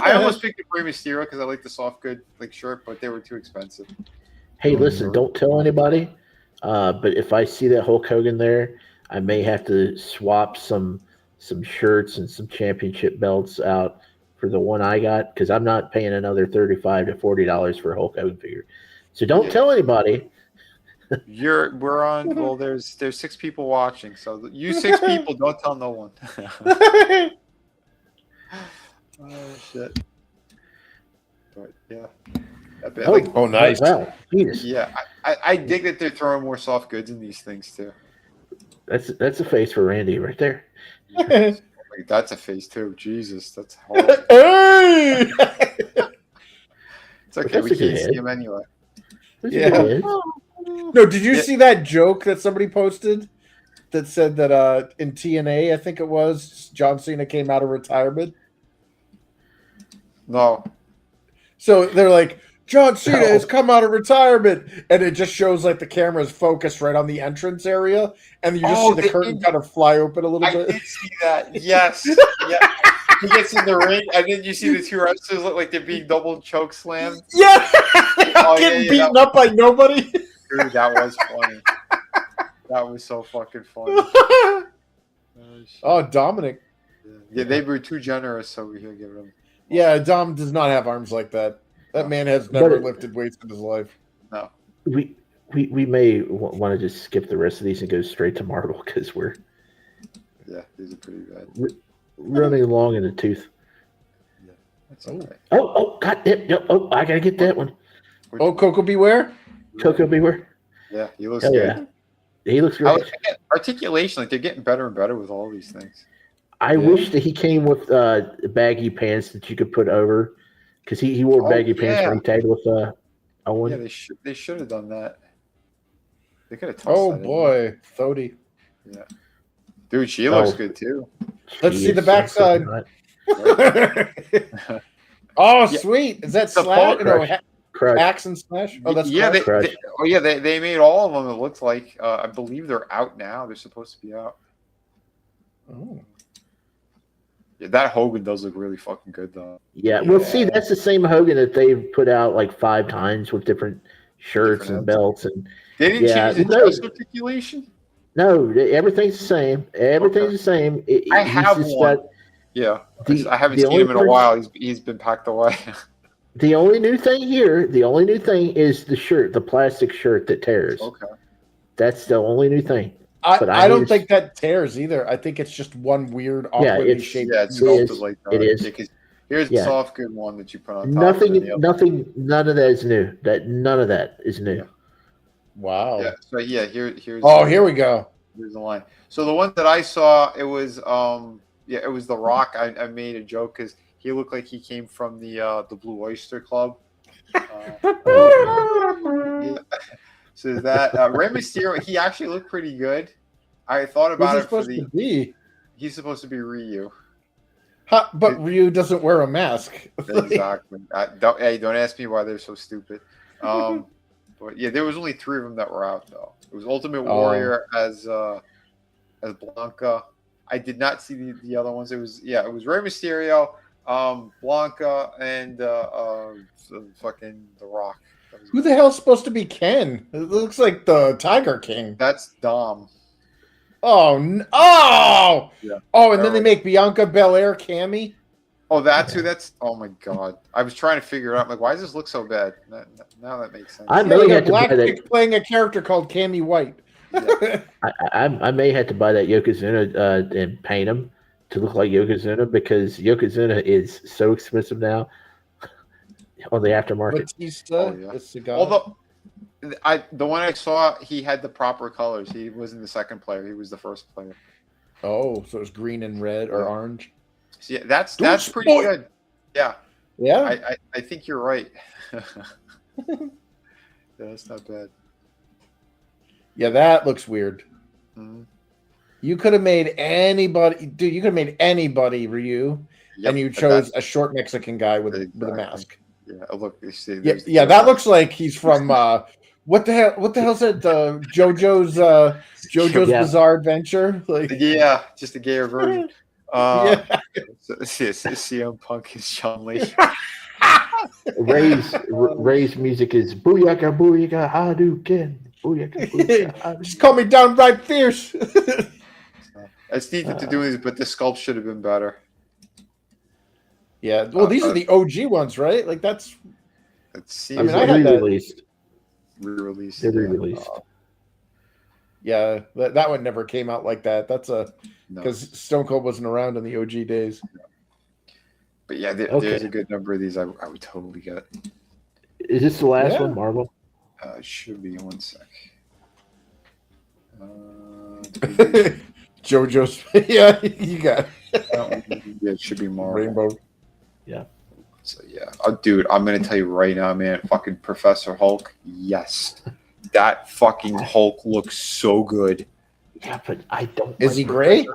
I almost picked the Rey Mysterio because I like the soft good like shirt, but they were too expensive. Hey, listen, don't tell anybody. But if I see that Hulk Hogan there, I may have to swap some shirts and some championship belts out for the one I got because I'm not paying another $35 to $40 for a Hulk Hogan figure. So don't tell anybody. We're on. Well, there's 6 people watching, so you 6 people don't tell no one. Oh shit! But yeah, Oh, nice. Wow, Jesus. Yeah, I dig that they're throwing more soft goods in these things too. That's a face for Randy right there. Like, that's a face too. Jesus, that's horrible. Hey! It's okay. That's We a good can't see head. him anyway. That's a good head. No, did you Yeah. see that joke that somebody posted that said that in TNA, I think it was, John Cena came out of retirement? No. So they're like, John Cena has come out of retirement, and it just shows like the camera's focused right on the entrance area, and you just see the curtain kind of fly open a little bit. I did see that. Yes. Yeah. He gets in the ring, and then you see the two wrestlers look like they're being double choke slammed. Yeah, getting beaten up by nobody. Dude, that was funny. That was so fucking funny. Oh, Dominic. Yeah, they were too generous over here giving him. Yeah, Dom does not have arms like that. That man has never lifted weights in his life. No. We may want to just skip the rest of these and go straight to Marvel because we're these are pretty bad. Running along in the tooth. Yeah, that's all right. Oh, God, oh, I gotta get that one. Oh, Coco Beware. Coco Beware. Yeah, he looks Hell good. Yeah. He looks great. Articulation, like they're getting better and better with all these things. I wish that he came with baggy pants that you could put over, because he wore baggy pants when he tagged with Owen. Yeah, they should have done that. They could have tossed Oh that in. boy, Thody. Yeah, dude, she looks good too. Let's see the backside. Oh, sweet! Is that Slash? No, Axe and Slash. Oh, that's yeah. Crush. They made all of them. It looks like I believe they're out now. They're supposed to be out. Oh. Yeah, that Hogan does look really fucking good though. Yeah, well, see, that's the same Hogan that they've put out like 5 times with different shirts and belts, and They didn't change the chest articulation. No, everything's the same. Everything's the same. I have one. I haven't seen him in a while. He's been packed away. The only new thing here, is the shirt, the plastic shirt that tears. Okay. That's the only new thing. I don't think that tears either. I think it's just one weird, awkwardly shaped. Yeah, it's sculpted like that. It is. Here's the soft good one that you put on top. None of that is new. None of that is new. Wow. Yeah. So here's. Oh, here we go. Here's the line. So the one that I saw, it was it was The Rock. I made a joke because he looked like he came from the Blue Oyster Club. So that Rey Mysterio, he actually looked pretty good. I thought about it for the. He's supposed to be Ryu. But Ryu doesn't wear a mask. Exactly. Don't ask me why they're so stupid. But yeah, there was only 3 of them that were out though. It was Ultimate Warrior as Blanca. I did not see the other ones. It was Rey Mysterio, Blanca, and fucking The Rock. Who the hell's supposed to be Ken? It looks like the Tiger King. That's Dom. Oh, oh, yeah. Oh, and then they make Bianca Belair Cammy. Oh, that's who. That's oh my god. I was trying to figure it out. I'm like, why does this look so bad? Now that makes sense. I may have to buy that. Chick playing a character called Cammy White. Yeah. I may have to buy that Yokozuna and paint him to look like Yokozuna, because Yokozuna is so expensive now on the aftermarket. Batista, Although the one I saw, he had the proper colors. He wasn't the second player. He was the first player. Oh, so it's green and red or orange. So yeah, that's pretty good. Yeah. Yeah. I think you're right. Yeah, that's not bad. Yeah, that looks weird. Mm-hmm. You could have made anybody, dude. You could have made anybody Ryu, and you chose a short Mexican guy with a mask. Yeah, look. You see, yeah, that looks like he's from what the hell? What the hell's that? JoJo's Bizarre Adventure. Like, yeah, just a gayer version. CM Punk is Sean Lee. Ray's music is booyaka booyaka Hadouken. Booyaka booyaka. Just call me downright fierce. It's neat that they're doing this, but the sculpt should have been better. Yeah, well, these are the OG ones, right? Like that's. I mean, I had re-released. Re-released. They're re-released. Yeah, that one never came out like that. That's because Stone Cold wasn't around in the OG days. But yeah, there's a good number of these I would totally get. Is this the last one, Marvel? It should be. One sec. JoJo's. Yeah, you got it. Yeah, it should be Marvel. Rainbow. Yeah. So yeah, dude, I'm gonna tell you right now, man. Fucking Professor Hulk. Yes, that fucking Hulk looks so good. Yeah, but I don't. Is he gray?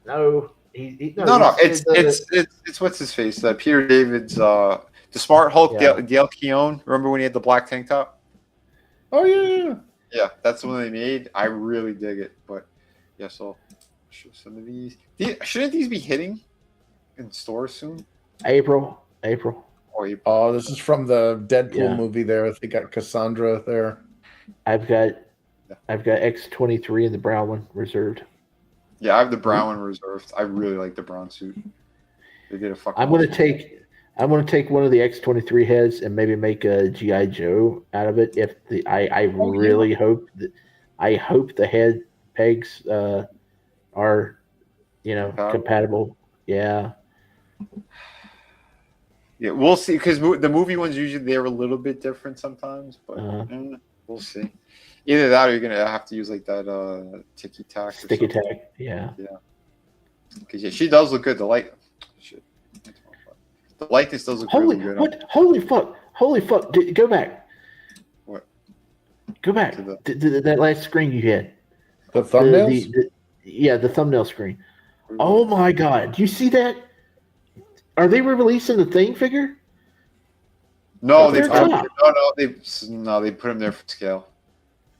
No. No. It's what's his face? Peter David's the Smart Hulk. Dale Keown. Remember when he had the black tank top? Oh yeah. Yeah, that's the one they made. I really dig it. But yeah, so I'll show some of these. Shouldn't these be hitting in stores soon? April. Oh, this is from the Deadpool movie. There, they got Cassandra there. I've got X-23 and the brown one reserved. Yeah, I have the brown one reserved. I really like the brown suit. They did a fucking. I'm gonna take one of the X-23 heads and maybe make a GI Joe out of it. I really hope the head pegs are compatible. Yeah. Yeah, we'll see, because the movie ones usually they're a little bit different sometimes, but we'll see. Either that or you're gonna have to use like that ticky tack. Sticky tack, yeah. Because she does look good. The likeness does look really good. What? Holy fuck! Go back. What? Go back to that last screen you had. The thumbnails. The thumbnail screen. Oh my god! Do you see that? Are they releasing the Thing figure? No, they put him there for scale.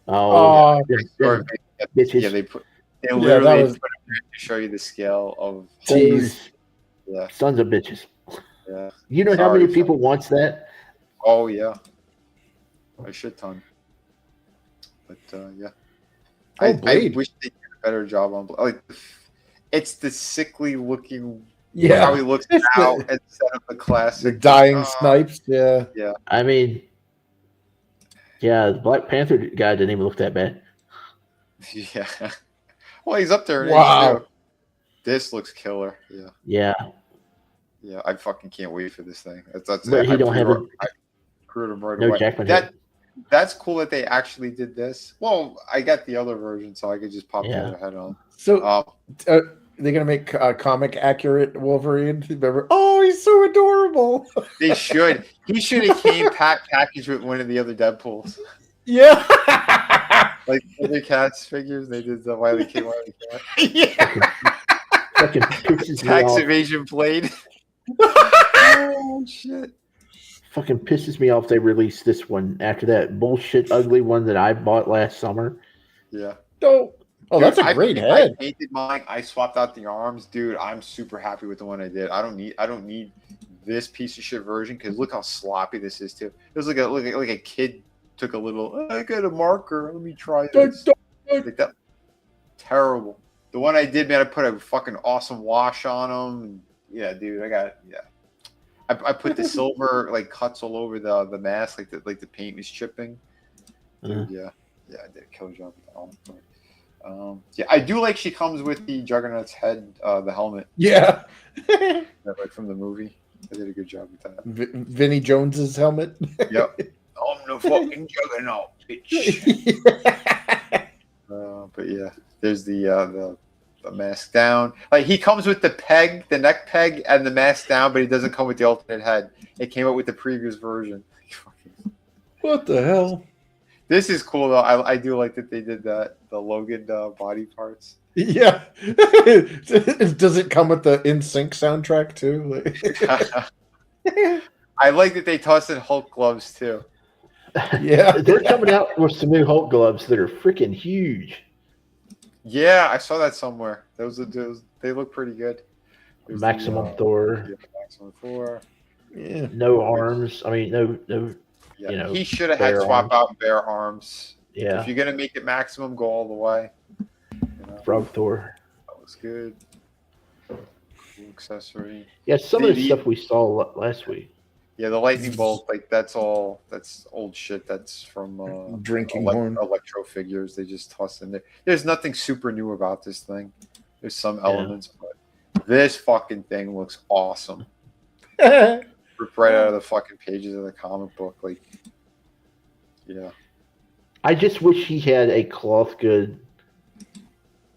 Oh, bitches. Yeah, they literally put him there to show you the scale of. Jeez. Yeah. Sons of bitches. Yeah. You know how many people wants that? Oh yeah, a shit ton. But yeah, I wish they did a better job on like. It's the sickly looking. Yeah, how he looks now instead of the classic. The dying snipes. Yeah. Yeah. I mean, the Black Panther guy didn't even look that bad. Yeah. Well, he's up there. Wow. This looks killer. Yeah. Yeah. Yeah, I fucking can't wait for this thing. But he don't have I screwed him right away. Jackman. That's cool that they actually did this. Well, I got the other version, so I could just pop the other head on. So, they're gonna make comic accurate Wolverine. Remember? Oh, he's so adorable. They should. He should have came packaged with one of the other Deadpools. Yeah. Like other Cats figures. They did the Wiley Cat. Yeah. Fucking pisses me Tax off. evasion blade. Oh shit. Fucking pisses me off they released this one after that bullshit ugly one that I bought last summer. Yeah. Oh, that's a great head. I painted mine. I swapped out the arms, dude. I'm super happy with the one I did. I don't need this piece of shit version because look how sloppy this is too. It was like a kid took a little. I got a marker. Let me try this. Like that. Terrible. The one I did, man. I put a fucking awesome wash on them. Yeah, dude. I put the silver like cuts all over the mask, like the paint was chipping. Dude, yeah, I did a kill job with that one. Yeah, I do like she comes with the Juggernaut's head, the helmet. Yeah. Like from the movie. I did a good job with that. Vinnie Jones's helmet. Yep. I'm the fucking Juggernaut, bitch. But yeah, there's the mask down. Like he comes with the peg, the neck peg, and the mask down, but he doesn't come with the alternate head. It came out with the previous version. What the hell? This is cool though. I do like that they did that. The Logan body parts. Yeah. Does it come with the In Sync soundtrack too? I like that they tossed in Hulk gloves too. Yeah. They're coming out with some new Hulk gloves that are freaking huge. Yeah, I saw that somewhere. Those they look pretty good. There's Maximum Thor. Yeah, Maximum Thor. Yeah. No arms. I mean, no. Yeah, he should have had swap out bare arms. Yeah. If you're gonna make it maximum, go all the way. Frog Thor. That was good. Cool accessory. Yeah, some of the stuff we saw last week. Yeah, the lightning bolt, like that's old shit. That's from Drinking horn. Electro figures. They just toss in there. There's nothing super new about this thing. There's some elements, but this fucking thing looks awesome. ripped right out of the fucking pages of the comic book. Like, yeah. I just wish he had a cloth good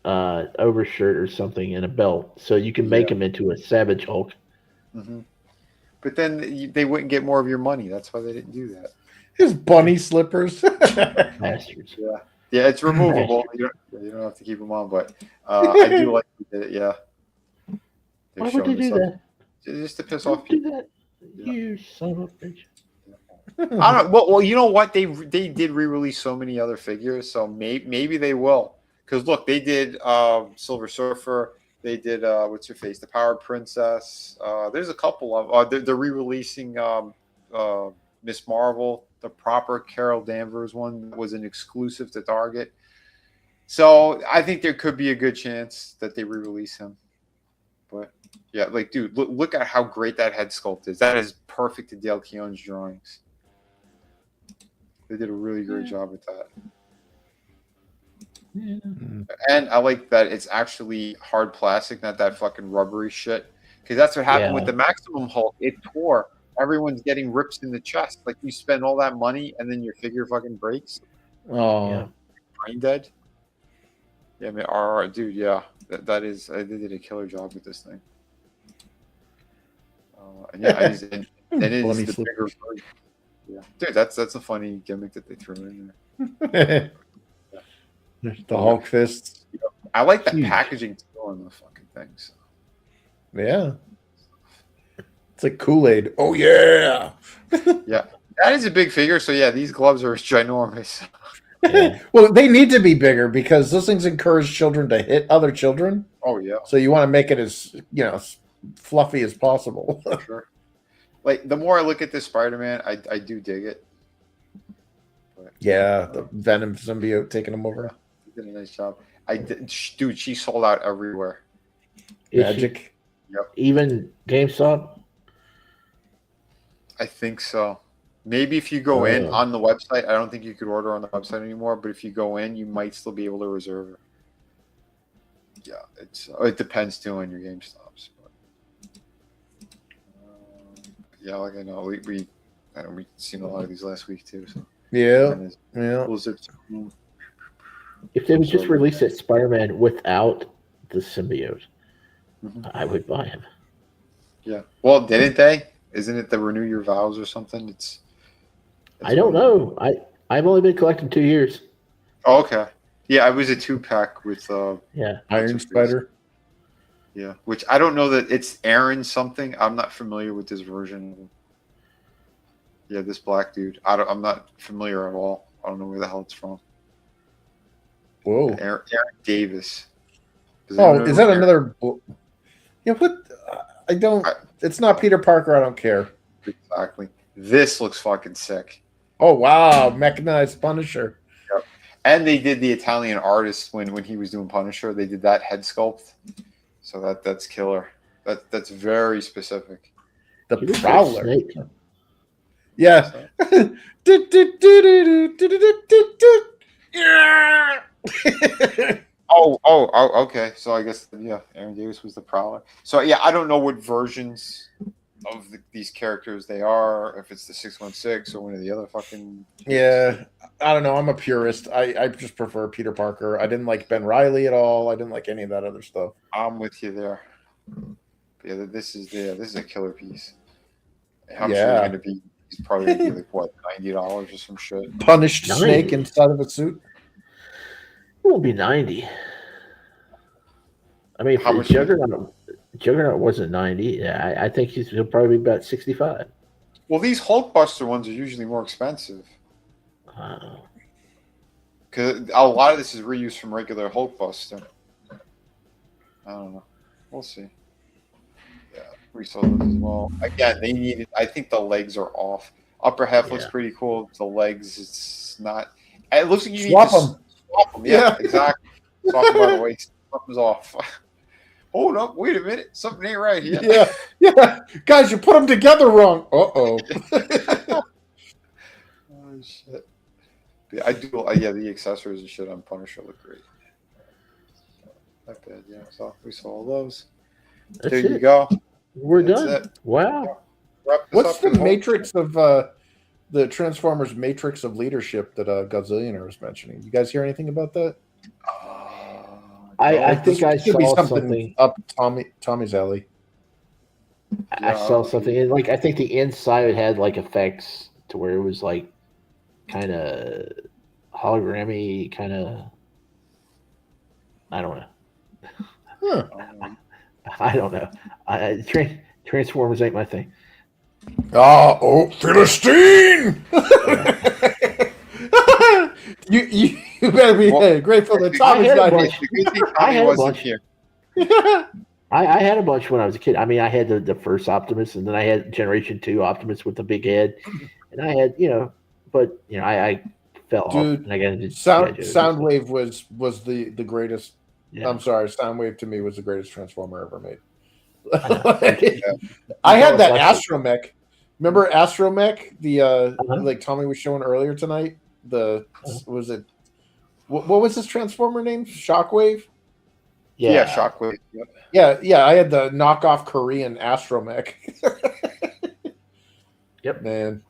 overshirt or something and a belt, so you can make him into a Savage Hulk. Mm-hmm. But then they wouldn't get more of your money. That's why they didn't do that. His bunny slippers. Bastards. Yeah. Yeah, it's removable. You don't have to keep them on, but I do like they did it. Yeah. Why would they do that? Just to piss off people. Do that, you son of a bitch. I don't. Well, you know what? They did re-release so many other figures, so maybe they will. Because look, they did Silver Surfer. They did what's her face, the Power Princess. There's a couple of they're re-releasing Miss Marvel, the proper Carol Danvers one that was an exclusive to Target. So I think there could be a good chance that they re-release him. But yeah, like dude, look at how great that head sculpt is. That is perfect to Dale Keown's drawings. They did a really great job with that. Yeah. And I like that it's actually hard plastic, not that fucking rubbery shit. Because that's what happened with the Maximum Hulk. It tore. Everyone's getting rips in the chest. Like you spend all that money and then your figure fucking breaks. Oh, brain dead. Yeah, I mean, RR, dude. Yeah, that is. They did a killer job with this thing. And yeah, and it is the bigger version. Yeah, dude, that's a funny gimmick that they threw in there. The Hulk fists. I like the packaging too on the fucking things. Yeah. It's like Kool-Aid. Oh, yeah. Yeah. That is a big figure. So, yeah, these gloves are ginormous. Well, they need to be bigger because those things encourage children to hit other children. Oh, yeah. So you want to make it as, fluffy as possible. Sure. Like, the more I look at this Spider-Man, I do dig it. But, yeah, the Venom symbiote taking him over. He did a nice job. Dude, she sold out everywhere. Magic. Yep. Even GameStop? I think so. Maybe if you go in on the website, I don't think you could order on the website anymore, but if you go in, you might still be able to reserve it. Yeah, it depends too on your GameStops. But, yeah, like I know we've seen a lot of these last week too. So yeah. If they would just release that Spider-Man without the symbiote, I would buy him. Yeah. Well, didn't they? Isn't it the Renew Your Vows or something? I don't know. I've only been collecting 2 years. Oh, okay. Yeah, I was a 2-pack with Iron Spider. Yeah, which I don't know that it's Aaron something. I'm not familiar with this version. Yeah, this black dude. I'm not familiar at all. I don't know where the hell it's from. Whoa. Aaron Davis. Oh, is that another? Yeah, what? I don't. It's not Peter Parker. I don't care. Exactly. This looks fucking sick. Oh wow, mechanized Punisher. Yep. And they did the Italian artist when he was doing Punisher. They did that head sculpt. So that's killer. That's very specific. The Prowler. Yeah. Oh, okay. So I guess Aaron Davis was the Prowler. So yeah, I don't know what versions of these characters they are. If it's the 616 or one of the other fucking. Yeah, I don't know. I'm a purist. I just prefer Peter Parker. I didn't like Ben Reilly at all. I didn't like any of that other stuff. I'm with you there. Yeah, this is a killer piece. I'm sure it's going to be. He's probably going to be like what, $90 or some shit. Punished snake inside of a suit. It won't be 90. I mean, if Juggernaut wasn't 90, I think he'll probably be about 65. Well, these Hulkbuster ones are usually more expensive. Because a lot of this is reused from regular Hulkbuster. I don't know. We'll see. Yeah, we saw those as well. Again, they needed. I think the legs are off. Upper half looks pretty cool. The legs, it's not. It looks like you swap need to them. Swap them. Yeah, exactly. Swap them by the waist. Something's off. Hold up. Wait a minute. Something ain't right here. Yeah. Guys, you put them together wrong. Uh-oh. Oh, shit. Yeah, I do. Yeah, the accessories and shit on Punisher look great. Not bad, yeah. So we saw all those. That's there you it. go. We're That's done. it. Wow. What's the matrix of the Transformers matrix of leadership that Godzillionaire was mentioning? You guys hear anything about that? I think I saw something up Tommy's alley. I saw something, and like I think the inside had like effects to where it was like kind of hologrammy, kind of. I don't know. I don't know. Transformers ain't my thing. Oh, Philistine! you better be grateful that Tommy's got here. I had a bunch. I had a bunch when I was a kid. I mean, I had the first Optimus, and then I had Generation 2 Optimus with the big head, and I had but I fell off. And I got into Soundwave was the greatest. Yeah. I'm sorry, Soundwave to me was the greatest Transformer ever made. I had that Astromech. Remember Astromech? The like Tommy was showing earlier tonight. Was it what was his Transformer name? Shockwave? Yeah, Shockwave. Yep. Yeah. I had the knockoff Korean Astromech. Yep, man.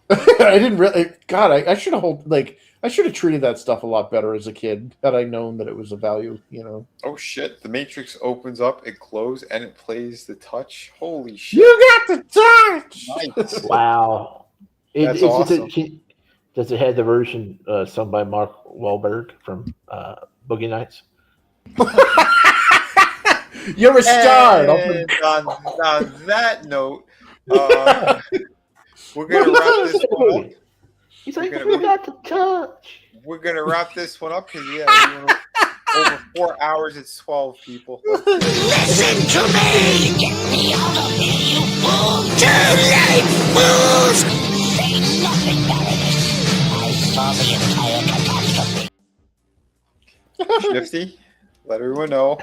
I didn't really. God, I should have treated that stuff a lot better as a kid had I known that it was a value. Oh shit! The Matrix opens up, it closes, and it plays the touch. Holy shit! You got the touch. Nice. Wow. That's awesome. Does it have the version sung by Mark Wahlberg from Boogie Nights? You're a star. And on that note, we're gonna wrap this one up. He's like, you got the touch. We're gonna wrap this one up because over 4 hours. It's 12 people. Listen to me! Get me out of here, you fool! Too late, fools! Say nothing, Baroness. I saw the entire catastrophe. Shifty, let everyone know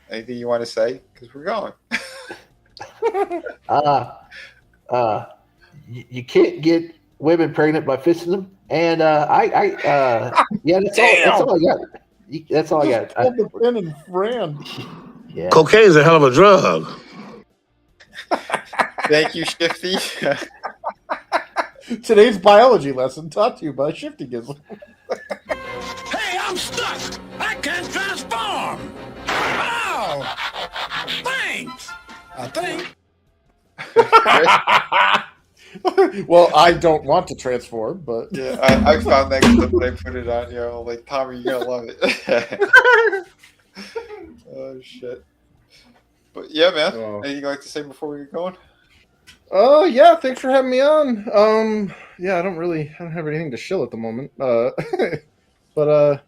anything you want to say because we're going. You can't get women pregnant by fisting them, and yeah, that's all I got. That's all I got. Hold the pen and ran. Yeah. Cocaine's a hell of a drug. Thank you, Shifty. Today's biology lesson taught to you by Shifty Gizzle. Hey, I'm stuck. I can't transform. Oh, thanks. I think. Well, I don't want to transform, but yeah, I found that clip when I put it on. Like Tommy, you're gonna love it. Oh shit! But yeah, man. Anything you'd like to say before we get going? Oh yeah, thanks for having me on. Yeah, I don't have anything to shill at the moment. But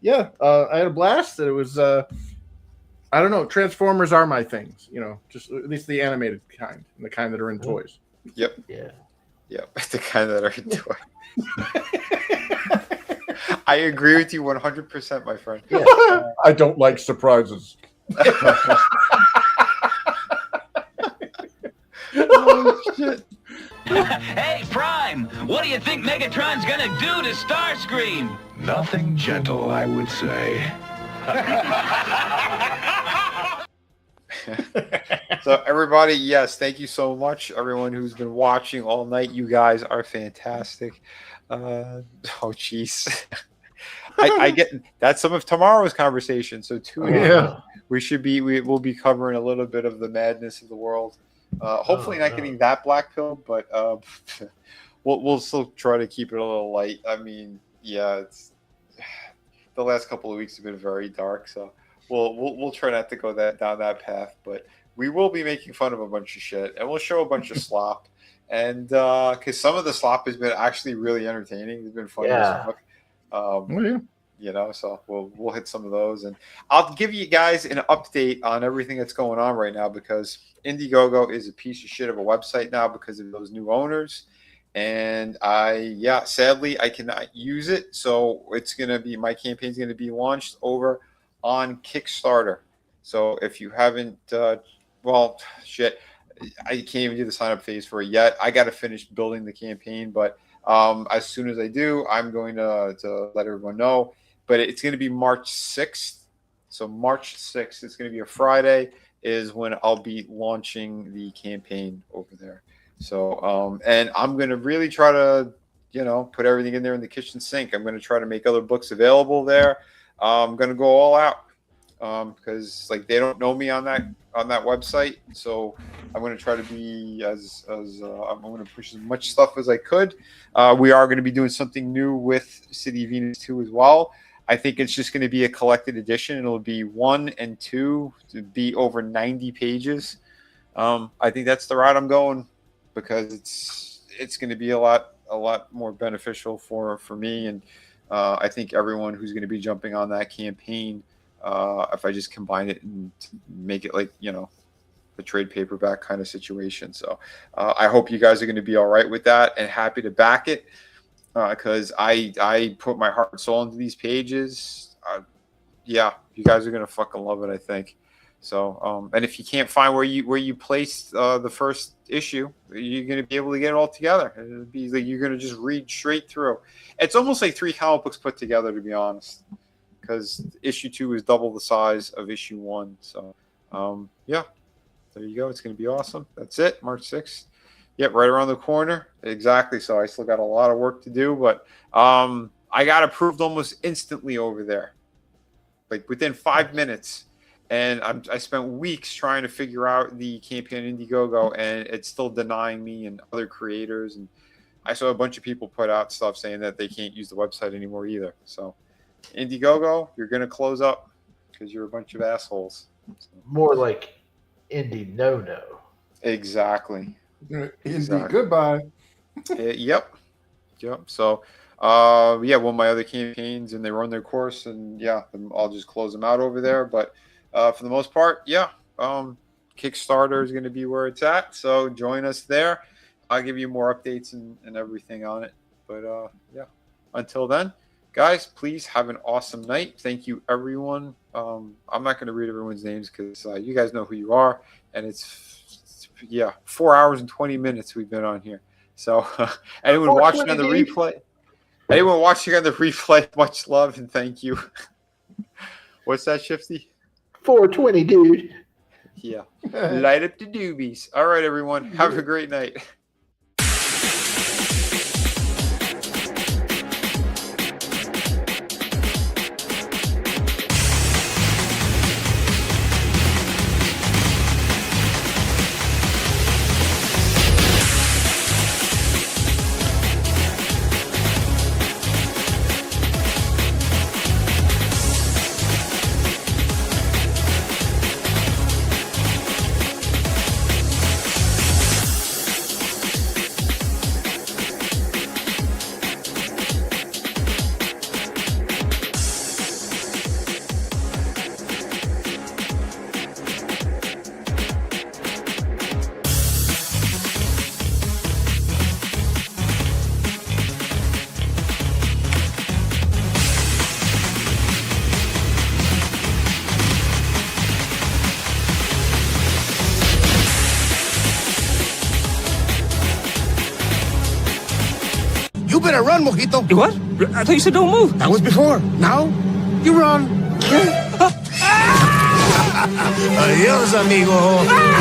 yeah, I had a blast. It was I don't know. Transformers are my things, just at least the animated kind, and the kind that are in toys. Yep. Yeah. Yep. The kind that are in toys. I agree with you 100%, my friend. Yeah. I don't like surprises. Oh shit. Hey, Prime, what do you think Megatron's gonna do to Starscream? Nothing gentle, I would say. So everybody, yes, thank you so much. Everyone who's been watching all night, you guys are fantastic. Oh jeez. I get that's some of tomorrow's conversation. So tune in. We will be covering a little bit of the madness of the world. Hopefully not getting that black pill, but we'll still try to keep it a little light. I mean, yeah, it's the last couple of weeks have been very dark, so we'll try not to go down that path, but we will be making fun of a bunch of shit, and we'll show a bunch of slop, and because some of the slop has been actually really entertaining. It's been fun as fuck. So we'll hit some of those, and I'll give you guys an update on everything that's going on right now because Indiegogo is a piece of shit of a website now because of those new owners. And sadly I cannot use it. So my campaign's going to be launched over on Kickstarter. So if you haven't, I can't even do the sign up phase for it yet. I got to finish building the campaign, but as soon as I do, I'm going to let everyone know. But it's going to be March 6th. So March 6th, it's going to be a Friday, is when I'll be launching the campaign over there. So, and I'm going to really try to, put everything in there in the kitchen sink. I'm going to try to make other books available there. I'm going to go all out because they don't know me on that website. So I'm going to try to be as I'm going to push as much stuff as I could. We are going to be doing something new with City of Venus 2 as well. I think it's just going to be a collected edition. It'll be 1 and 2 to be over 90 pages. I think that's the route I'm going because it's going to be a lot more beneficial for me, and I think everyone who's going to be jumping on that campaign, if I just combine it and make it the trade paperback kind of situation. So I hope you guys are going to be all right with that and happy to back it because I put my heart and soul into these pages. Yeah, you guys are going to fucking love it, I think. So, and if you can't find where you placed the first issue, you're going to be able to get it all together. It'll be you're going to just read straight through. It's almost like 3 comic books put together, to be honest, because issue 2 is double the size of issue 1. So, yeah, there you go. It's going to be awesome. That's it. March 6th. Yep, right around the corner. Exactly. So I still got a lot of work to do, but I got approved almost instantly over there, within 5 minutes. And I spent weeks trying to figure out the campaign on Indiegogo, and it's still denying me and other creators. And I saw a bunch of people put out stuff saying that they can't use the website anymore either. So, Indiegogo, you're going to close up because you're a bunch of assholes. So. More like Indie no-no. Exactly. Indie goodbye. Yep. So, one of my other campaigns, and they run their course, and I'll just close them out over there. But for the most part, Kickstarter is going to be where it's at. So join us there. I'll give you more updates and everything on it. But until then, guys, please have an awesome night. Thank you, everyone. I'm not going to read everyone's names because you guys know who you are. And it's 4 hours and 20 minutes we've been on here. So anyone watching on the replay, much love and thank you. What's that, Shifty? 420, dude. Yeah. Light up the doobies. All right, everyone. Have a great night. You better run, Mojito. What? I thought you said don't move. That was before. Now, you run. Adios, amigo.